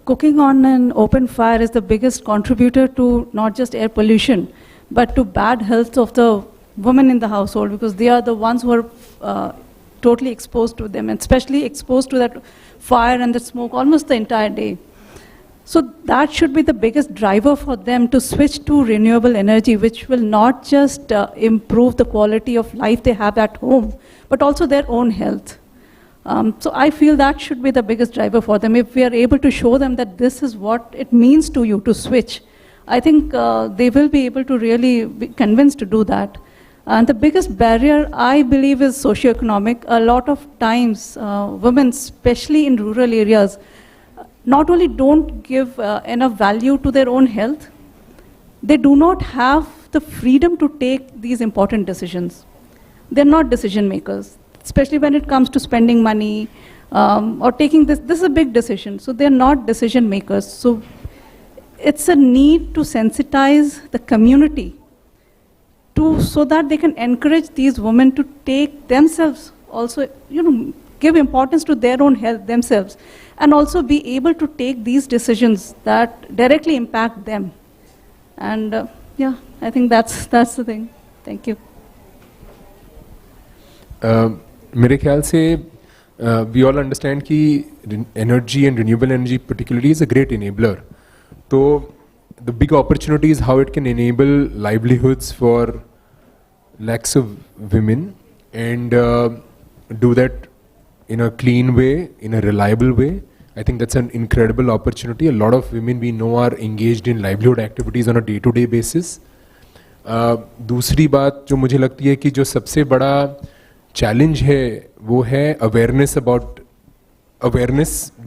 cooking on an open fire is the biggest contributor to not just air pollution, but to bad health of the women in the household, because they are the ones who are totally exposed to them, and especially exposed to that fire and the smoke almost the entire day. So that should be the biggest driver for them to switch to renewable energy, which will not just improve the quality of life they have at home, but also their own health. So I feel that should be the biggest driver for them. If we are able to show them that this is what it means to you to switch, I think they will be able to really be convinced to do that. And the biggest barrier, I believe, is socioeconomic. A lot of times, women, especially in rural areas, not only don't give enough value to their own health, they do not have the freedom to take these important decisions. They're not decision makers, especially when it comes to spending money or taking this. This is a big decision, so they're not decision makers. So it's a need to sensitize the community so that they can encourage these women to take themselves also, give importance to their own health themselves, and also be able to take these decisions that directly impact them. And yeah, I think that's the thing. Thank you. मेरे ख्याल से we all understand कि energy and renewable energy particularly is a great enabler. So the big opportunity is how it can enable livelihoods for lakhs of women and do that in a clean way, in a reliable way. I think that's an incredible opportunity. A lot of women we know are engaged in livelihood activities on a day-to-day basis. दूसरी बात जो मुझे लगती है कि जो सबसे बड़ा चैलेंज है वो है अवेयरनेस अबाउट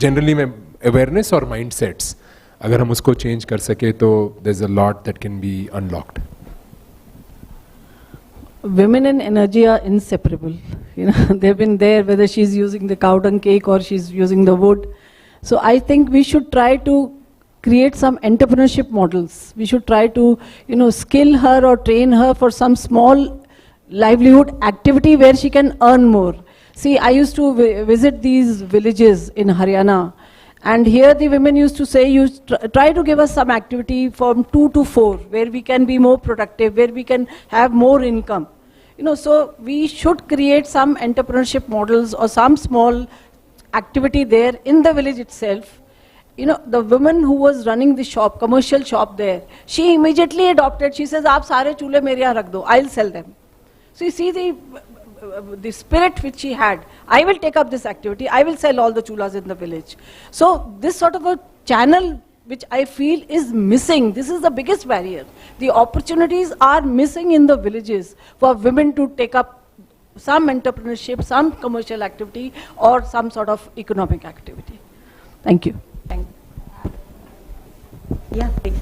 जनरली में अवेयरनेस और माइंडसेट्स. अगर हम उसको चेंज कर सके तो there is a lot that can be unlocked. Women and energy are inseparable. They've been there whether she's using the cow dung cake or she's using the wood. So I think we should try to create some entrepreneurship models. We should try to, skill her or train her for some small livelihood activity where she can earn more. See, I used to visit these villages in Haryana, and here the women used to say, try to give us some activity from 2 to 4, where we can be more productive, where we can have more income. So we should create some entrepreneurship models or some small activity there in the village itself. The woman who was running the shop, commercial shop there, she immediately adopted. She says, "Aap sare chule mere yahan rakh do, I'll sell them." So you see the spirit which she had. I will take up this activity. I will sell all the chulas in the village. So this sort of a channel which I feel is missing. This is the biggest barrier. The opportunities are missing in the villages for women to take up some entrepreneurship, some commercial activity, or some sort of economic activity. Thank you. Thank you. Yeah, please.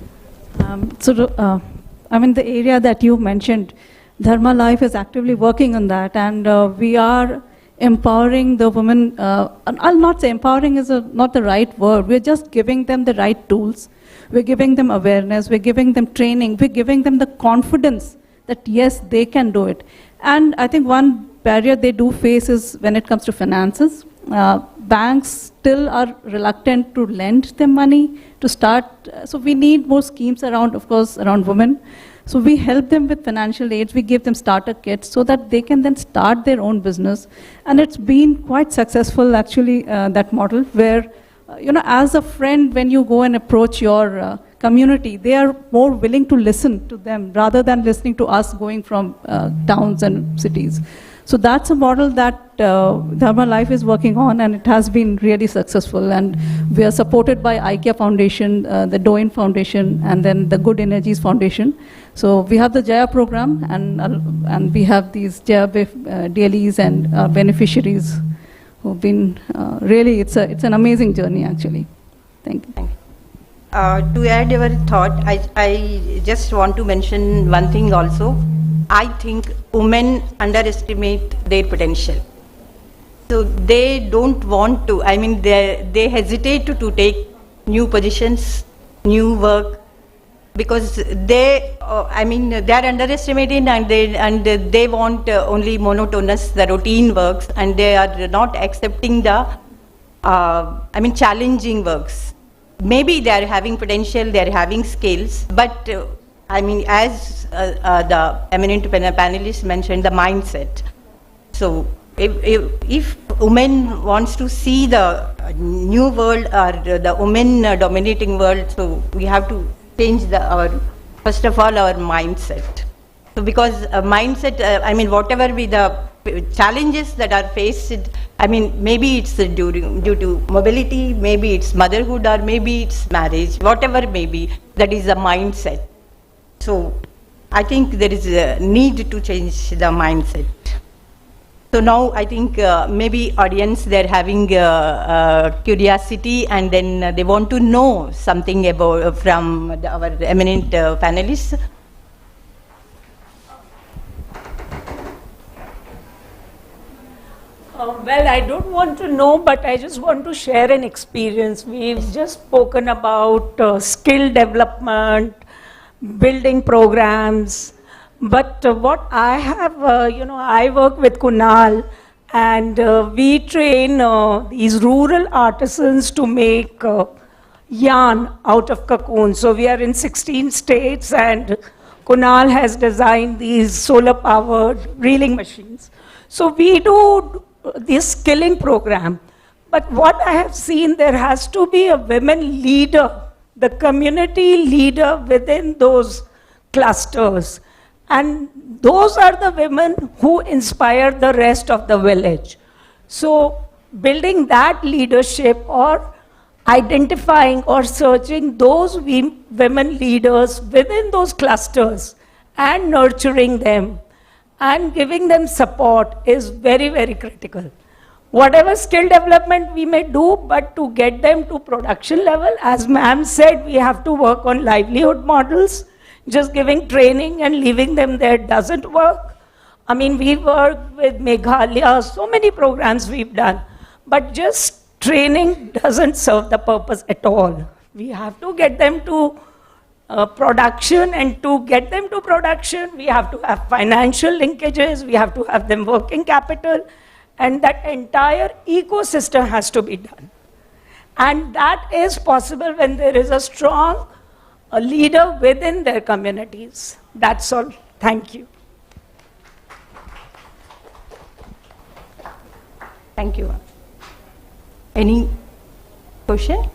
The area that you mentioned, Dharma Life is actively working on that, and we are empowering the women. I'll not say empowering is not the right word. We're just giving them the right tools. We're giving them awareness. We're giving them training. We're giving them the confidence that yes, they can do it. And I think one barrier they do face is when it comes to finances. Banks still are reluctant to lend them money to start. So we need more schemes around, of course, around women. So we help them with financial aids. We give them starter kits so that they can then start their own business. And it's been quite successful, actually, that model where, as a friend, when you go and approach your community, they are more willing to listen to them rather than listening to us going from towns and cities. So that's a model that Dharma Life is working on, and it has been really successful. And we are supported by IKEA Foundation, the Doin Foundation, and then the Good Energies Foundation. So we have the Jaya program, and we have these Jaya dailies and beneficiaries who've been really, it's an amazing journey actually. Thank you. To add your thought, I just want to mention one thing also. I think women underestimate their potential. So they don't want to, I mean, they hesitate to take new positions, new work, because they are underestimated, and they want only monotonous, the routine works, and they are not accepting the, challenging works. Maybe they are having potential, they are having skills, but as the eminent panelists mentioned, the mindset. So if women wants to see the new world or the women dominating world, so we have to change first of all our mindset. So because mindset, whatever be the challenges that are faced, maybe it's due to mobility, maybe it's motherhood, or maybe it's marriage, whatever may be, that is the mindset. So I think there is a need to change the mindset. So now I think maybe audience, they're having curiosity, and then they want to know something about from our eminent panelists. Well, I don't want to know, but I just want to share an experience. We've just spoken about skill development, building programs, but what I have, I work with Kunal, and we train these rural artisans to make yarn out of cocoon. So we are in 16 states, and Kunal has designed these solar-powered reeling machines. So we do this skilling program. But what I have seen, there has to be a women leader, the community leader within those clusters. And those are the women who inspire the rest of the village. So building that leadership, or identifying or searching those women leaders within those clusters and nurturing them and giving them support is very, very critical. Whatever skill development we may do, but to get them to production level, as ma'am said, we have to work on livelihood models. Just giving training and leaving them there doesn't work. We work with Meghalaya, so many programs we've done, but just training doesn't serve the purpose at all. We have to get them to production, and to get them to production, we have to have financial linkages, we have to have them working capital, and that entire ecosystem has to be done. And that is possible when there is a strong leader within their communities. That's all. Thank you. Thank you. Any question?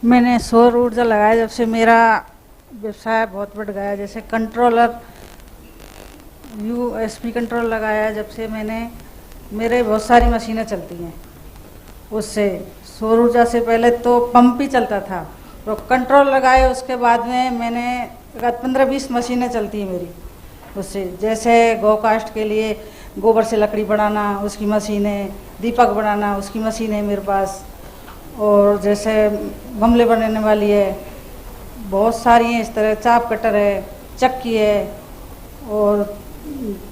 मैंने सौर ऊर्जा लगाया जब से मेरा व्यवसाय बहुत बढ़ गया। जैसे कंट्रोलर यूएसपी कंट्रोल लगाया जब से मेरे बहुत सारी मशीनें चलती हैं उससे। सौर ऊर्जा से पहले तो पंप ही चलता था, तो कंट्रोल लगाए उसके बाद में मैंने 15-20 मशीनें चलती हैं मेरी उससे। जैसे गोकास्ट के लिए गोबर से लकड़ी बनाना उसकी मशीन है, दीपक बनाना उसकी मशीन है मेरे पास, और जैसे गमले बनाने वाली है, बहुत सारी हैं इस तरह, चाप कटर है, चक्की है, और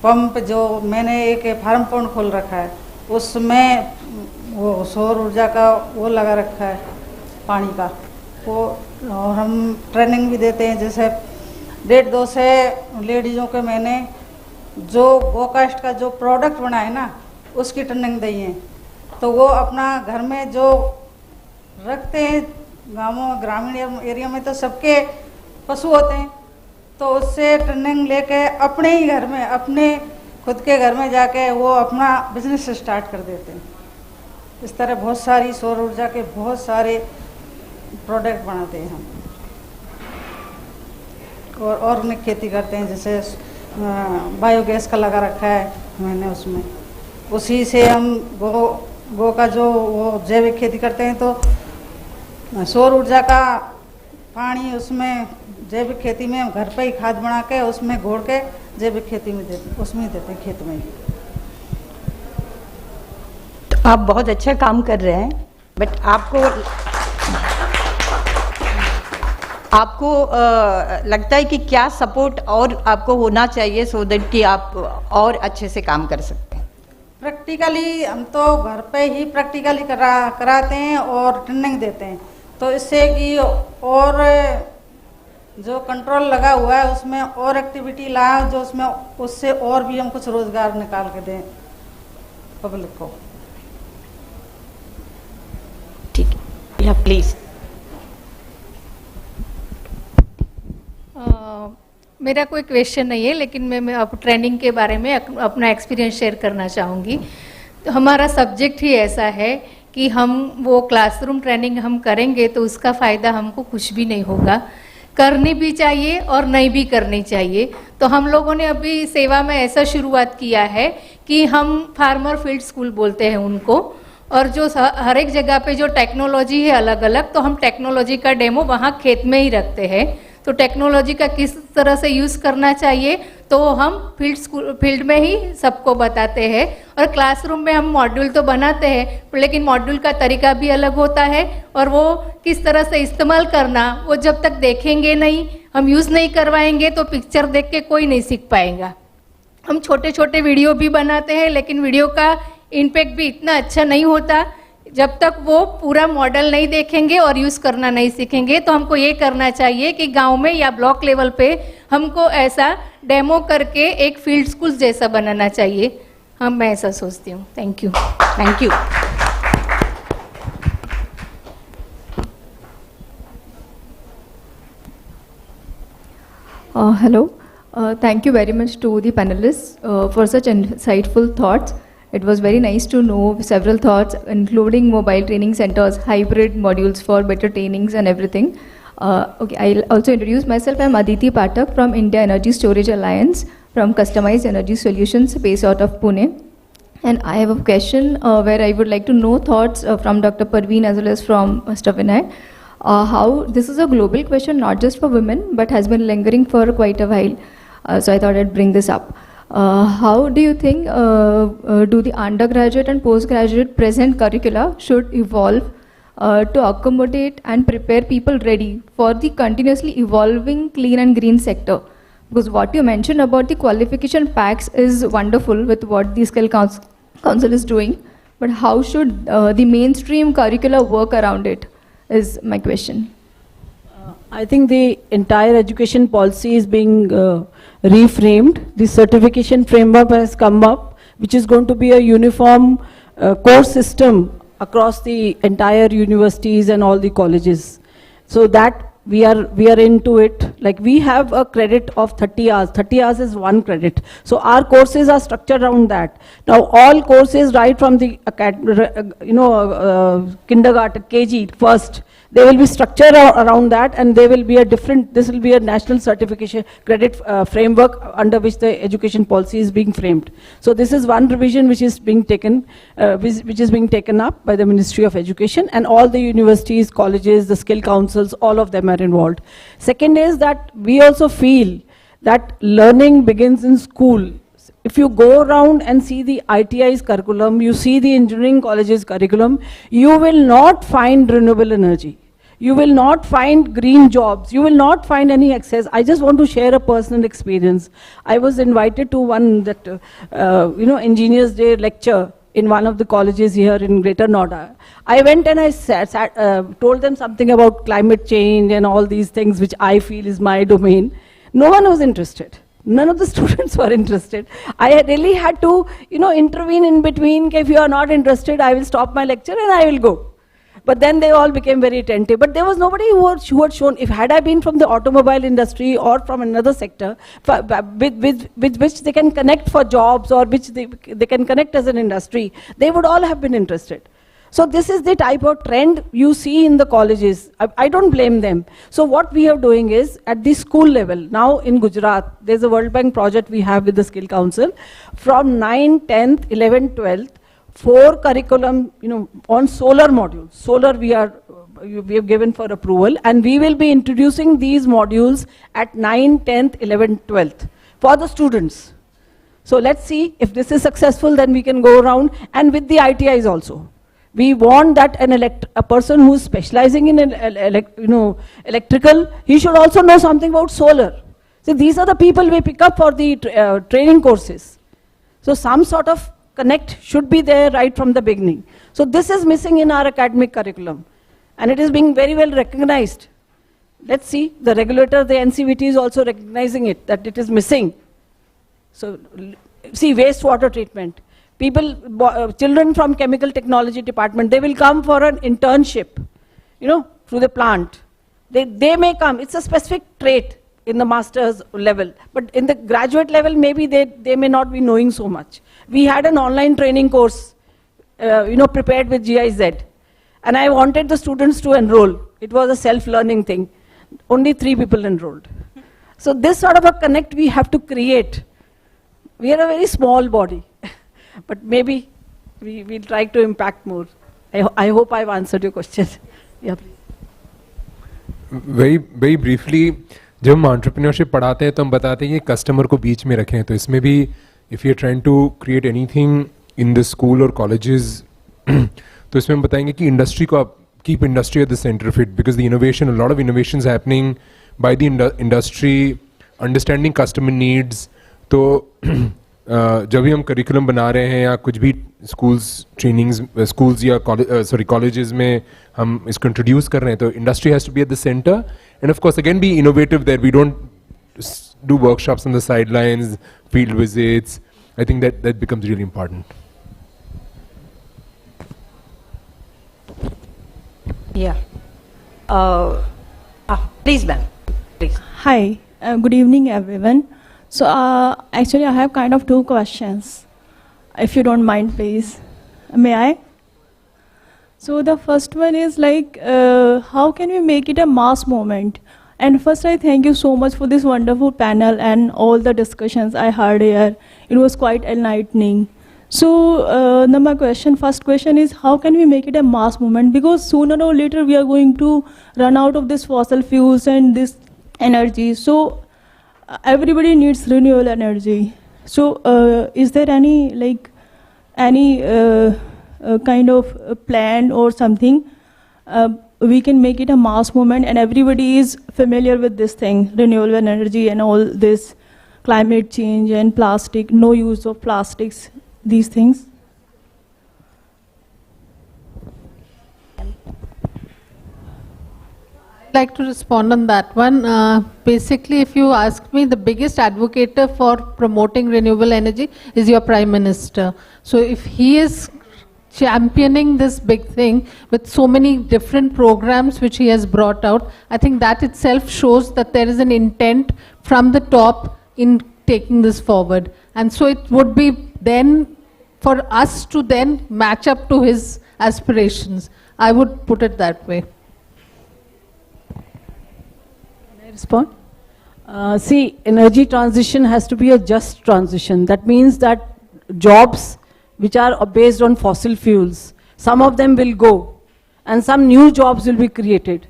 पंप जो मैंने एक फार्म पॉन्ड खोल रखा है उसमें वो सौर ऊर्जा का वो लगा रखा है पानी का वो। और हम ट्रेनिंग भी देते हैं, जैसे 1.5-2 से लेडीज़ों के मैंने जो गोकास्ट का जो प्रोडक्ट बनाए ना उसकी ट्रेनिंग दी है। तो वो अपना घर में जो रखते हैं, गाँवों ग्रामीण एरिया में तो सबके पशु होते हैं, तो उससे ट्रेनिंग लेके अपने ही घर में, अपने खुद के घर में जाके वो अपना बिजनेस स्टार्ट कर देते हैं। इस तरह बहुत सारी सौर ऊर्जा के बहुत सारे प्रोडक्ट बनाते हैं हम, और ऑर्गेनिक खेती करते हैं, जैसे बायोगैस का लगा रखा है मैंने उसमें, उसी से हम गो का जो वो जैविक खेती करते हैं, तो सौर ऊर्जा का पानी उसमें जैविक खेती में घर पे ही खाद बना के उसमें घोल के जैविक खेती में देते, उसमें ही देते हैं खेत में ही। आप बहुत अच्छा काम कर रहे हैं, बट आपको लगता है कि क्या सपोर्ट और आपको होना चाहिए सो दैट कि आप और अच्छे से काम कर सकते हैं? प्रैक्टिकली हम तो घर पे ही प्रैक्टिकली कराते हैं और ट्रेनिंग देते हैं, तो इससे कि और जो कंट्रोल लगा हुआ है उसमें और एक्टिविटी लाए, जो उसमें उससे और भी हम कुछ रोजगार निकाल के दें पब्लिक को। ठीक है, या प्लीज। मेरा कोई क्वेश्चन नहीं है, लेकिन मैं अब ट्रेनिंग के बारे में अपना एक्सपीरियंस शेयर करना चाहूँगी। तो हमारा सब्जेक्ट ही ऐसा है कि हम वो क्लासरूम ट्रेनिंग हम करेंगे तो उसका फ़ायदा हमको कुछ भी नहीं होगा, करनी भी चाहिए और नहीं भी करनी चाहिए। तो हम लोगों ने अभी सेवा में ऐसा शुरुआत किया है कि हम फार्मर फील्ड स्कूल बोलते हैं उनको, और जो हर एक जगह पे जो टेक्नोलॉजी है अलग अलग, तो हम टेक्नोलॉजी का डेमो वहाँ खेत में ही रखते हैं। तो टेक्नोलॉजी का किस तरह से यूज़ करना चाहिए तो हम फील्ड में ही सबको बताते हैं, और क्लासरूम में हम मॉड्यूल तो बनाते हैं, लेकिन मॉड्यूल का तरीका भी अलग होता है, और वो किस तरह से इस्तेमाल करना वो जब तक देखेंगे नहीं, हम यूज़ नहीं करवाएंगे तो पिक्चर देख के कोई नहीं सीख पाएगा। हम छोटे छोटे वीडियो भी बनाते हैं, लेकिन वीडियो का इम्पैक्ट भी इतना अच्छा नहीं होता जब तक वो पूरा मॉडल नहीं देखेंगे और यूज़ करना नहीं सीखेंगे। तो हमको ये करना चाहिए कि गांव में या ब्लॉक लेवल पे हमको ऐसा डेमो करके एक फील्ड स्कूल जैसा बनाना चाहिए। मैं ऐसा सोचती हूँ। Thank you. Thank you. Hello. Thank you very much to the panelists for such insightful thoughts. It was very nice to know several thoughts, including mobile training centers, hybrid modules for better trainings and everything. Okay, I'll also introduce myself. I'm Aditi Pathak from India Energy Storage Alliance from Customized Energy Solutions based out of Pune. And I have a question where I would like to know thoughts from Dr. Parveen as well as from Mr. Vinay. How this is a global question, not just for women, but has been lingering for quite a while. So I thought I'd bring this up. How do you think do the undergraduate and postgraduate present curricula should evolve to accommodate and prepare people ready for the continuously evolving clean and green sector? Because what you mentioned about the qualification packs is wonderful with what the Skill Council is doing, but how should the mainstream curricula work around it is my question. I think the entire education policy is being reframed. The certification framework has come up, which is going to be a uniform course system across the entire universities and all the colleges. So that we are into it. Like we have a credit of 30 hours. 30 hours is one credit. So our courses are structured around that. Now all courses right from the kindergarten, KG first, they will be structured around that, and they will be a different, this will be a national certification credit framework under which the education policy is being framed. So this is one revision which is being taken, which is being taken up by the Ministry of Education, and all the universities, colleges, the skill councils, all of them are involved. Second is that we also feel that learning begins in school. If you go around and see the ITI's curriculum, you see the engineering colleges curriculum, you will not find renewable energy. You will not find green jobs. You will not find any access. I just want to share a personal experience. I was invited to one that, Engineers Day lecture in one of the colleges here in Greater Noida. I went and I told them something about climate change and all these things which I feel is my domain. No one was interested. None of the students were interested. I really had to, intervene in between. If you are not interested, I will stop my lecture and I will go. But then they all became very attentive. But there was nobody who had shown, if had I been from the automobile industry or from another sector, with which they can connect for jobs or which they can connect as an industry, they would all have been interested. So this is the type of trend you see in the colleges. I don't blame them. So what we are doing is, at the school level, now in Gujarat, there's a World Bank project we have with the Skill Council. From 9, 10th, 11th, 12th, 4 curriculum, on solar modules. Solar we have given for approval, and we will be introducing these modules at 9, 10th, 11th, 12th for the students. So let's see if this is successful, then we can go around, and with the ITIs also. We want that a person who is specializing in electrical, he should also know something about solar. So these are the people we pick up for the training courses. So some sort of connect should be there right from the beginning. So this is missing in our academic curriculum, and it is being very well recognized. Let's see, the regulator, the NCVT is also recognizing it, that it is missing. So see, wastewater treatment. People, children from chemical technology department, they will come for an internship, through the plant. They may come, it's a specific trait in the master's level, but in the graduate level, maybe they may not be knowing so much. We had an online training course, prepared with GIZ, and I wanted the students to enroll. It was a self-learning thing. Only 3 people enrolled. So this sort of a connect we have to create. We are a very small body. But maybe we'll try to impact more. I hope I've answered your question. Yeah. Very briefly, जब हम entrepreneurship पढ़ाते हैं तो हम बताते हैं कि customer को बीच में रखें. तो इसमें भी if you're trying to create anything in the school or colleges, तो इसमें हम बताएंगे कि industry को आप keep industry at the center of it, because the innovation, a lot of innovations happening by the industry, understanding customer needs. तो जब भी हम करिकुलम बना रहे हैं या कुछ भी स्कूल्स या कॉलेजेस में हम इसको इंट्रोड्यूस कर रहे हैं, तो industry has to be at the centre, and of course again be innovative there. We don't do workshops on the sidelines, field visits. I think that becomes really important. Please, ma'am. Please. Hi, good evening, everyone. So actually, I have kind of 2 questions. If you don't mind, please. May I? So the first one is like, how can we make it a mass movement? And first, I thank you so much for this wonderful panel and all the discussions I heard here. It was quite enlightening. So now my first question is, how can we make it a mass movement? Because sooner or later, we are going to run out of this fossil fuels and this energy. So everybody needs renewable energy. So is there any kind of plan or something we can make it a mass movement and everybody is familiar with this thing, renewable energy and all this climate change and plastic, no use of plastics, these things? Like to respond on that one. Basically, if you ask me, the biggest advocate for promoting renewable energy is your Prime Minister. So if he is championing this big thing with so many different programs which he has brought out, I think that itself shows that there is an intent from the top in taking this forward. And so it would be then for us to then match up to his aspirations. I would put it that way. Respond? See, energy transition has to be a just transition. That means that jobs which are based on fossil fuels, some of them will go and some new jobs will be created.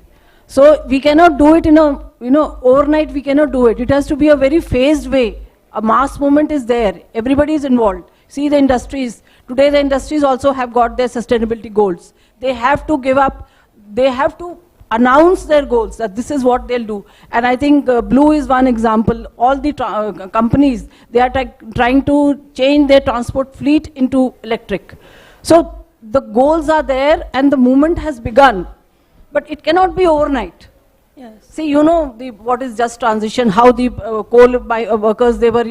So we cannot do it in a, overnight we cannot do it. It has to be a very phased way. A mass movement is there. Everybody is involved. See the industries. Today the industries also have got their sustainability goals. They have to give up, they have to announce their goals, that this is what they'll do. And I think Blue is one example. All the companies, they are trying to change their transport fleet into electric. So the goals are there and the movement has begun, but it cannot be overnight. Yes. See, what is just transition, how the coal workers, they were,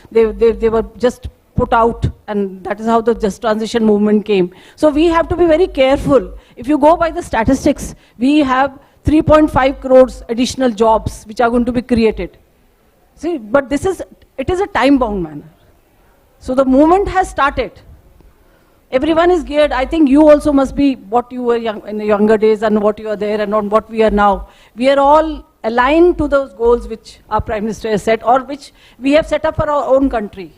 they were just put out, and that is how the just transition movement came. So we have to be very careful. If you go by the statistics, we have 3.5 crores additional jobs which are going to be created. See, but it is a time-bound manner. So the movement has started. Everyone is geared. I think you also must be what you were in the younger days and what you are there and on what we are now. We are all aligned to those goals which our Prime Minister has set or which we have set up for our own country.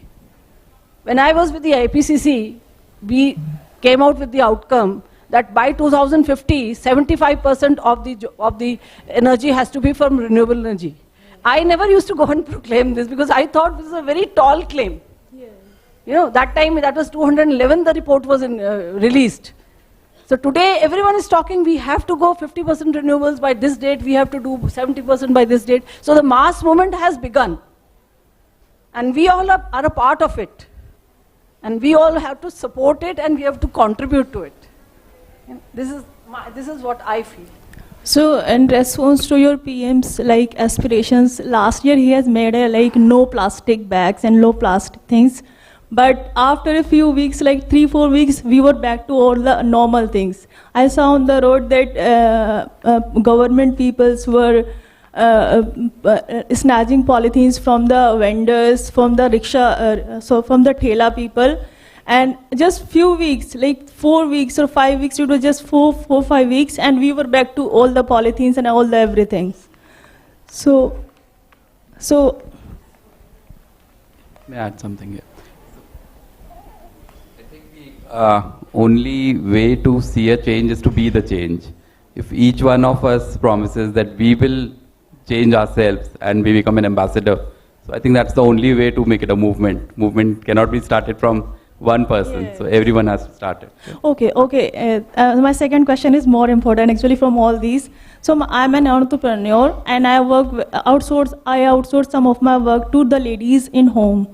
When I was with the IPCC, we came out with the outcome that by 2050, 75% of the energy has to be from renewable energy. I never used to go and proclaim this because I thought this is a very tall claim. You know, that time, that was 211, the report was released. So today, everyone is talking, we have to go 50% renewables by this date, we have to do 70% by this date. So the mass movement has begun. And we all are a part of it. And we all have to support it and we have to contribute to it. This is what I feel. So in response to your PM's like aspirations, last year he has made a like no plastic bags and no plastic things. But after a few weeks, like 3-4 weeks, we were back to all the normal things. I saw on the road that government peoples were snatching polythenes from the vendors, from the rickshaw, so from the thela people. And just few weeks, like 4 weeks or 5 weeks, it was just 4-5 weeks, and we were back to all the polythenes and all the everything. So. May I add something here? Only way to see a change is to be the change. If each one of us promises that we will change ourselves and we become an ambassador, so I think that's the only way to make it a movement. Movement cannot be started from one person, so everyone has to start it. Okay. My second question is more important actually from all these. So I'm an entrepreneur and I outsource some of my work to the ladies in home.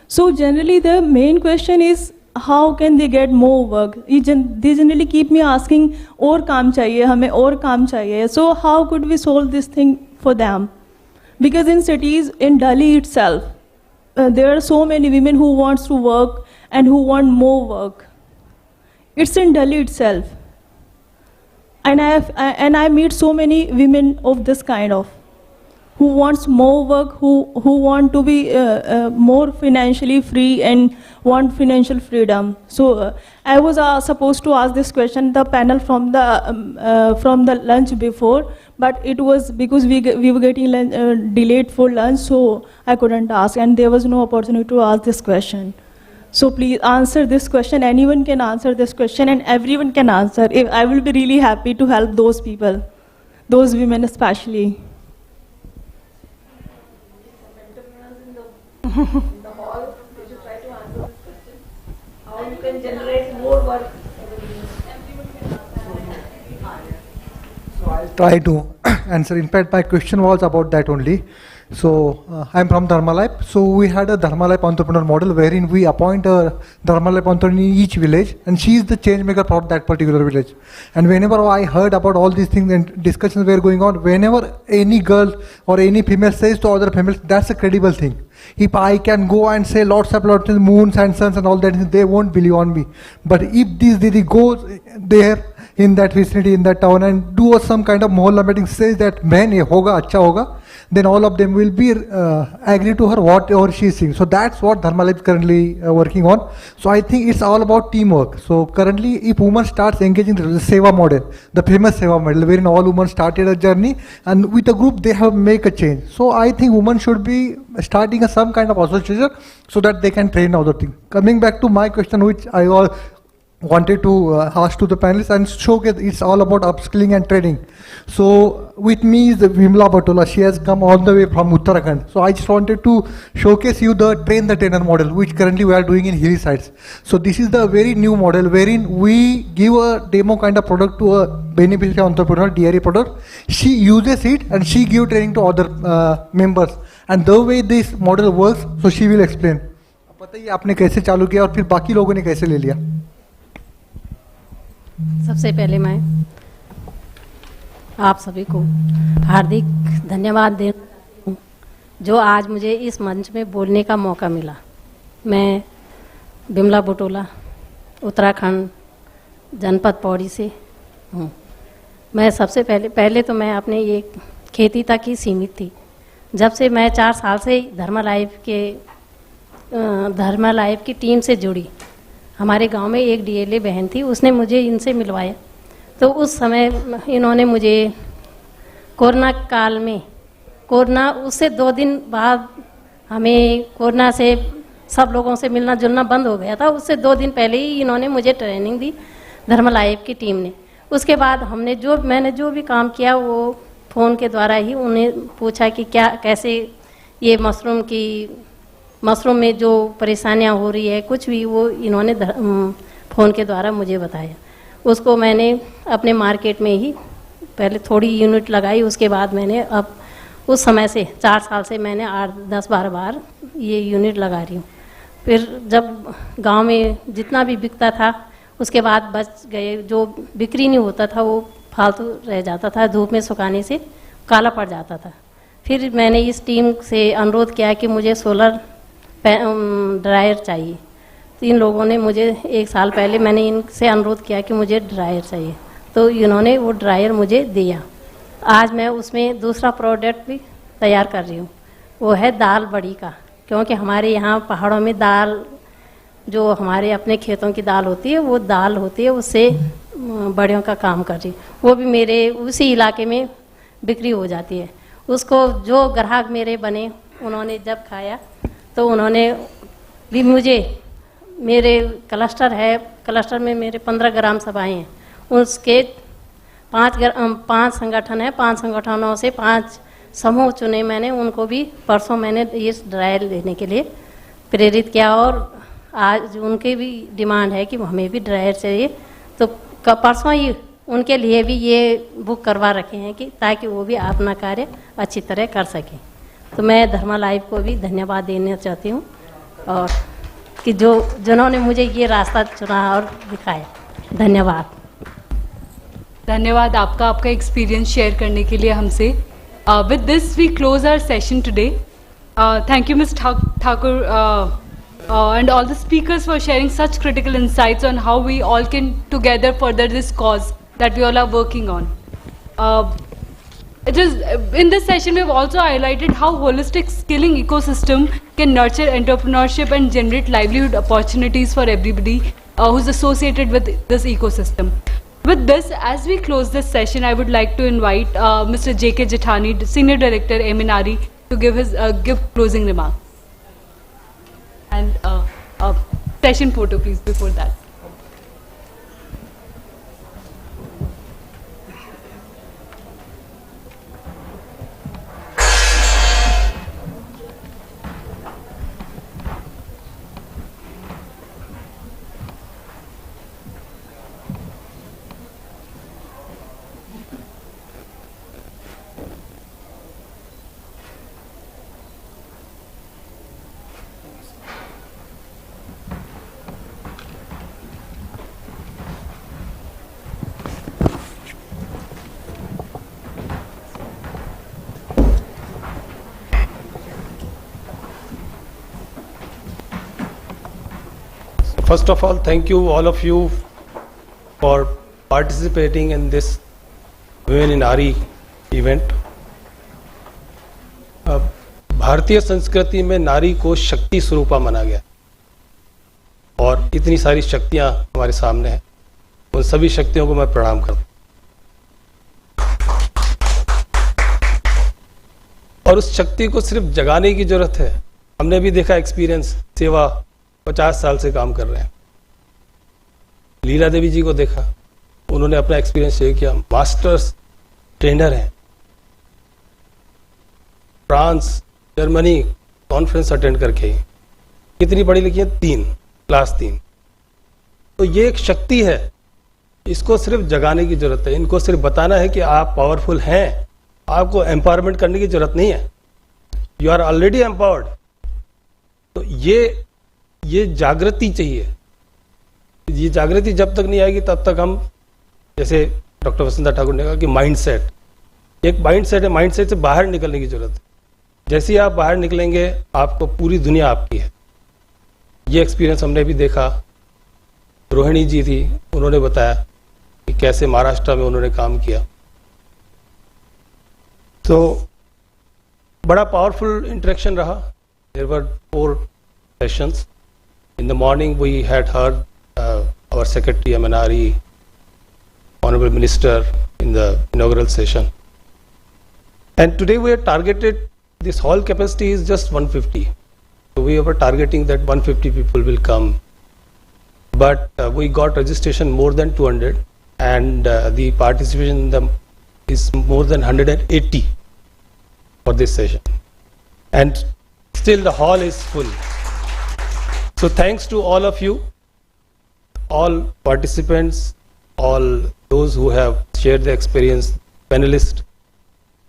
So generally the main question is, how can they get more work? They generally keep me asking, और काम चाहिए हमें, और काम चाहिए. So how could we solve this thing for them? Because in cities, in Delhi itself, there are so many women who wants to work and who want more work. It's in Delhi itself. And I meet so many women of this kind of, who wants more work, who want to be more financially free and want financial freedom. So I was supposed to ask this question, the panel from the lunch before, but it was because we were getting delayed for lunch, so I couldn't ask, and there was no opportunity to ask this question. So please answer this question. Anyone can answer this question, and everyone can answer. I will be really happy to help those people, those women especially. In the hall, we should try to answer this question. How you can generate more work. So I'll try to answer. In fact, my question was about that only. So I'm from Dharmalap. So we had a Dharmalap entrepreneur model wherein we appoint a Dharmalap entrepreneur in each village, and she is the change maker for that particular village. And whenever I heard about all these things and discussions were going on, whenever any girl or any female says to other females, that's a credible thing. If I can go and say lots of moons and suns and all that, they won't believe on me. But if this Didi goes there in that vicinity, in that town, and do some kind of mohalla meeting, says that man ye hoga, acha hoga, then all of them will be agree to her whatever she is saying. So that's what Dharmalap is currently working on. So I think it's all about teamwork. So currently, if women starts engaging the Seva model, the famous Seva model, wherein all women started a journey, and with a group they have make a change. So I think women should be starting some kind of association so that they can train other things. Coming back to my question, which I wanted to ask to the panelists and showcase, it's all about upskilling and training. So with me is Vimla Batola. She has come all the way from Uttarakhand. So I just wanted to showcase you the train the trainer model, which currently we are doing in hilly sites. So this is the very new model wherein we give a demo kind of product to a beneficiary entrepreneur, dairy product. She uses it and she gives training to other members. And the way this model works, so she will explain. बताइए आपने कैसे चालू किया और फिर बाकी लोगों ने कैसे ले लिया? सबसे पहले मैं आप सभी को हार्दिक धन्यवाद देता हूँ जो आज मुझे इस मंच में बोलने का मौका मिला। मैं बिमला बटोला उत्तराखंड जनपद पौड़ी से हूँ। मैं सबसे पहले तो मैं अपने ये खेती तक ही सीमित थी। जब से मैं 4 साल से धर्मा लाइफ की टीम से जुड़ी, हमारे गांव में एक डीएलए बहन थी, उसने मुझे इनसे मिलवाया। तो उस समय इन्होंने मुझे कोरोना काल में, कोरोना उससे 2 दिन बाद हमें कोरोना से सब लोगों से मिलना जुलना बंद हो गया था। उससे 2 दिन पहले ही इन्होंने मुझे ट्रेनिंग दी धर्मल आयोग की टीम ने। उसके बाद मैंने जो भी काम किया वो फ़ोन के द्वारा ही उन्हें पूछा कि क्या कैसे ये मशरूम में जो परेशानियां हो रही है कुछ भी, वो इन्होंने फ़ोन के द्वारा मुझे बताया। उसको मैंने अपने मार्केट में ही पहले थोड़ी यूनिट लगाई, उसके बाद मैंने अब उस समय से 4 साल से मैंने 8-10-12 बार ये यूनिट लगा रही हूँ। फिर जब गांव में जितना भी बिकता था उसके बाद बच गए, जो बिक्री नहीं होता था वो फालतू रह जाता था, धूप में सुखाने से काला पड़ जाता था। फिर मैंने इस टीम से अनुरोध किया कि मुझे सोलर ड्रायर चाहिए। तो इन लोगों ने मुझे 1 साल पहले मैंने इनसे अनुरोध किया कि मुझे ड्रायर चाहिए, तो इन्होंने वो ड्रायर मुझे दिया। आज मैं उसमें दूसरा प्रोडक्ट भी तैयार कर रही हूँ, वो है दाल बड़ी का। क्योंकि हमारे यहाँ पहाड़ों में दाल, जो हमारे अपने खेतों की दाल होती है वो दाल होती है, उससे बड़ियों का काम कर रही, वो भी मेरे उसी इलाके में बिक्री हो जाती है। उसको जो ग्राहक मेरे बने उन्होंने जब खाया तो उन्होंने भी मुझे, मेरे क्लस्टर में मेरे 15 ग्राम सभाएँ हैं, उसके 5 संगठन हैं, 5 संगठनों से 5 समूह चुने मैंने, उनको भी परसों मैंने इस ड्रायर लेने के लिए प्रेरित किया और आज उनकी भी डिमांड है कि हमें भी ड्रायर चाहिए। तो परसों ही उनके लिए भी ये बुक करवा रखे हैं कि ताकि वो भी अपना कार्य अच्छी तरह कर सकें। तो मैं धर्मल आयोग को भी धन्यवाद देना चाहती हूँ और कि जिन्होंने मुझे ये रास्ता चुना और दिखाया। धन्यवाद। धन्यवाद आपका एक्सपीरियंस शेयर करने के लिए हमसे। With this we close our session today. Thank you Ms. Thakur and all the speakers for sharing such critical insights on how we all can together further this cause that we all are working on. In this session we have also highlighted how holistic skilling ecosystem can nurture entrepreneurship and generate livelihood opportunities for everybody who's associated with this ecosystem. With this, as we close this session, I would like to invite Mr. J.K. Jethani, Senior Director, MNRE, to give closing remarks. And session photo, please, before that. First of all, thank you all of you for participating in this Women in RE event. भारतीय संस्कृति में नारी को शक्ति स्वरूपा माना गया और इतनी सारी शक्तियां हमारे सामने हैं, उन सभी शक्तियों को मैं प्रणाम करता हूं। और उस शक्ति को सिर्फ जगाने की जरूरत है। हमने भी देखा एक्सपीरियंस, सेवा 50 साल से काम कर रहे हैं। लीला देवी जी को देखा, उन्होंने अपना एक्सपीरियंस शेयर किया, मास्टर्स ट्रेनर हैं, फ्रांस जर्मनी कॉन्फ्रेंस अटेंड करके, कितनी पढ़ी लिखी है, 3 क्लास 3। तो ये एक शक्ति है, इसको सिर्फ जगाने की जरूरत है, इनको सिर्फ बताना है कि आप पावरफुल हैं, आपको एम्पावरमेंट करने की जरूरत नहीं है, यू आर ऑलरेडी एम्पावर्ड। तो ये जागृति चाहिए। ये जागृति जब तक नहीं आएगी तब तक हम, जैसे डॉक्टर वसंता ठाकुर ने कहा कि माइंडसेट, एक माइंडसेट है, माइंडसेट से बाहर निकलने की जरूरत है। जैसे ही आप बाहर निकलेंगे आपको पूरी दुनिया आपकी है। ये एक्सपीरियंस हमने भी देखा। रोहिणी जी थी, उन्होंने बताया कि कैसे महाराष्ट्र में उन्होंने काम किया। तो बड़ा पावरफुल इंटरेक्शन रहा। There were 4 sessions. In the morning we had heard our Secretary MNRE, Honorable Minister in the inaugural session. And today we are targeted, this hall capacity is just 150. So we were targeting that 150 people will come. But we got registration more than 200 and the participation in them is more than 180 for this session. And still the hall is full. So thanks to all of you, all participants, all those who have shared their experience, panelists,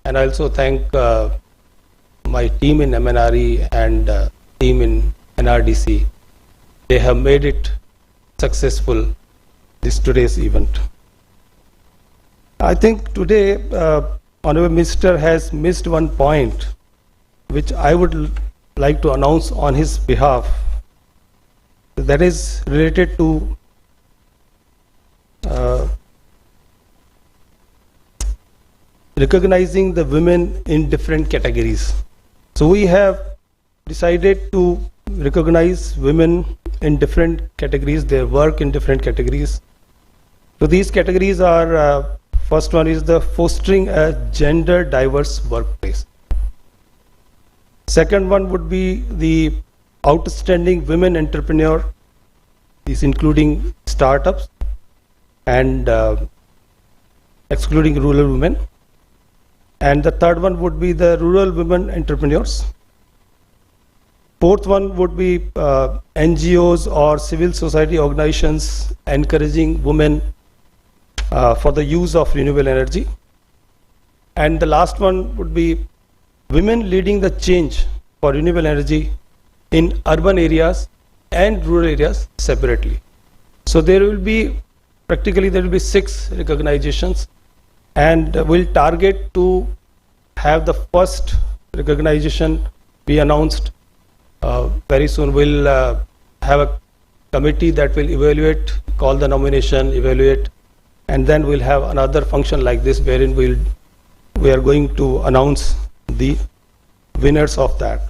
and I also thank my team in MNRE and team in NRDC. They have made it successful, today's event. I think today Honorable Minister has missed one point which I would like to announce on his behalf. That is related to recognizing the women in different categories. So we have decided to recognize women in different categories, their work in different categories. So these categories are, first one is the fostering a gender diverse workplace. Second one would be the outstanding women entrepreneur, is including startups and excluding rural women. And the third one would be the rural women entrepreneurs. Fourth one would be NGOs or civil society organizations encouraging women for the use of renewable energy. And the last one would be women leading the change for renewable energy in urban areas and rural areas separately. So there will be, practically there will be 6 recognitions, and we'll target to have the first recognition be announced very soon. We'll have a committee that will evaluate, call the nomination, evaluate, and then we'll have another function like this wherein we are going to announce the winners of that.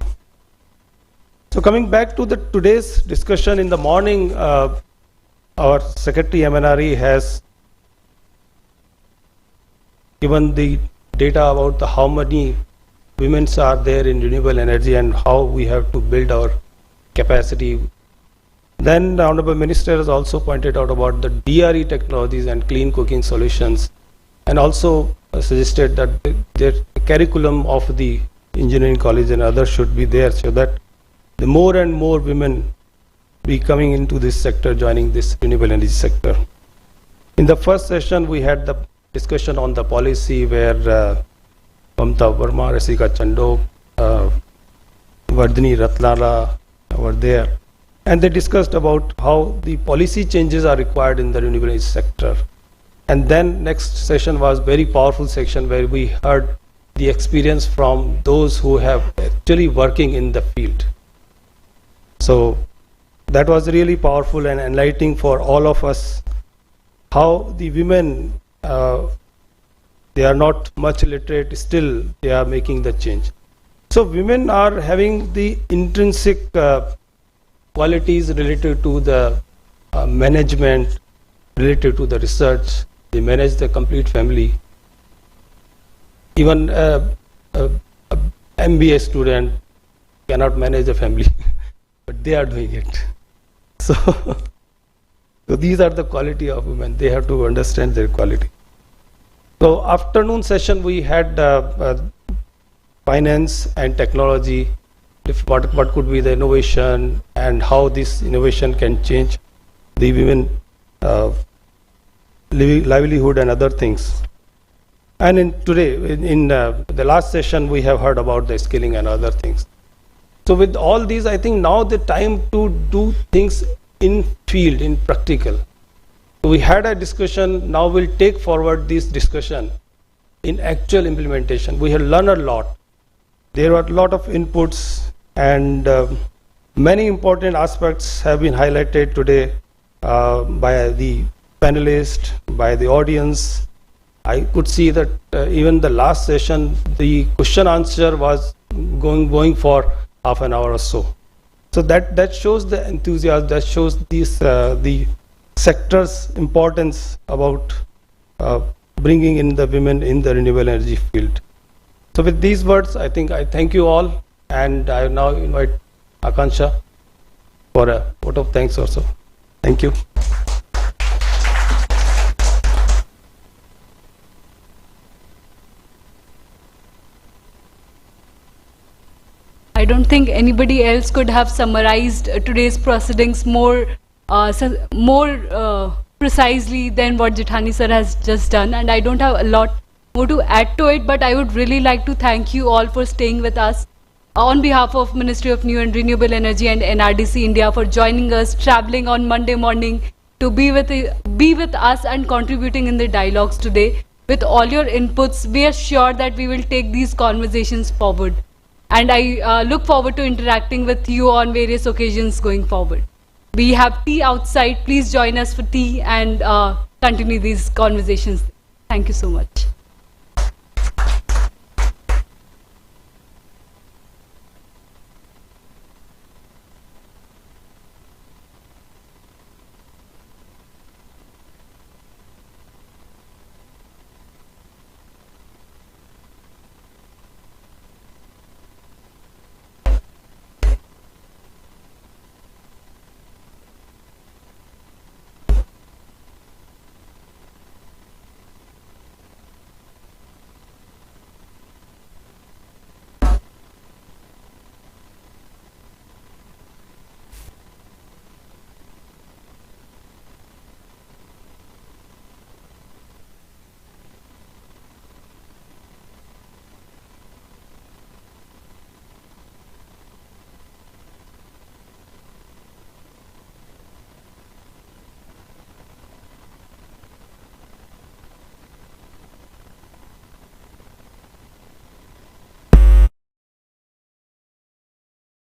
So coming back to today's discussion, in the morning, our Secretary MNRE has given the data about how many women are there in renewable energy and how we have to build our capacity. Then the Honorable Minister has also pointed out about the DRE technologies and clean cooking solutions, and also suggested that the curriculum of the engineering college and others should be there, so that the more and more women be coming into this sector, joining this renewable energy sector. In the first session, we had the discussion on the policy where Mamta Verma, Rasika Chando, Vardhini Ratlala were there. And they discussed about how the policy changes are required in the renewable energy sector. And then next session was very powerful section where we heard the experience from those who have actually working in the field. So that was really powerful and enlightening for all of us, how the women, they are not much literate, still they are making the change. So women are having the intrinsic qualities related to the management, related to the research. They manage the complete family. Even a MBA student cannot manage a family, but they are doing it. So these are the quality of women. They have to understand their quality. So afternoon session we had finance and technology, what could be the innovation and how this innovation can change the women livelihood and other things. And in the last session we have heard about the skilling and other things. So with all these, I think now the time to do things in field, in practical. So we had a discussion, now we'll take forward this discussion in actual implementation. We have learned a lot. There were a lot of inputs and many important aspects have been highlighted today by the panelists, by the audience. I could see that even the last session, the question answer was going for half an hour or so. So that shows the enthusiasm, that shows this, the sector's importance about bringing in the women in the renewable energy field. So with these words, I think I thank you all, and I now invite Akansha for a vote of thanks also. Thank you. I don't think anybody else could have summarized today's proceedings more precisely than what Jethani sir has just done, and I don't have a lot more to add to it, but I would really like to thank you all for staying with us. On behalf of Ministry of New and Renewable Energy and NRDC India for joining us, traveling on Monday morning to be with us and contributing in the dialogues today. With all your inputs, we are sure that we will take these conversations forward. And I look forward to interacting with you on various occasions going forward. We have tea outside. Please join us for tea and continue these conversations. Thank you so much.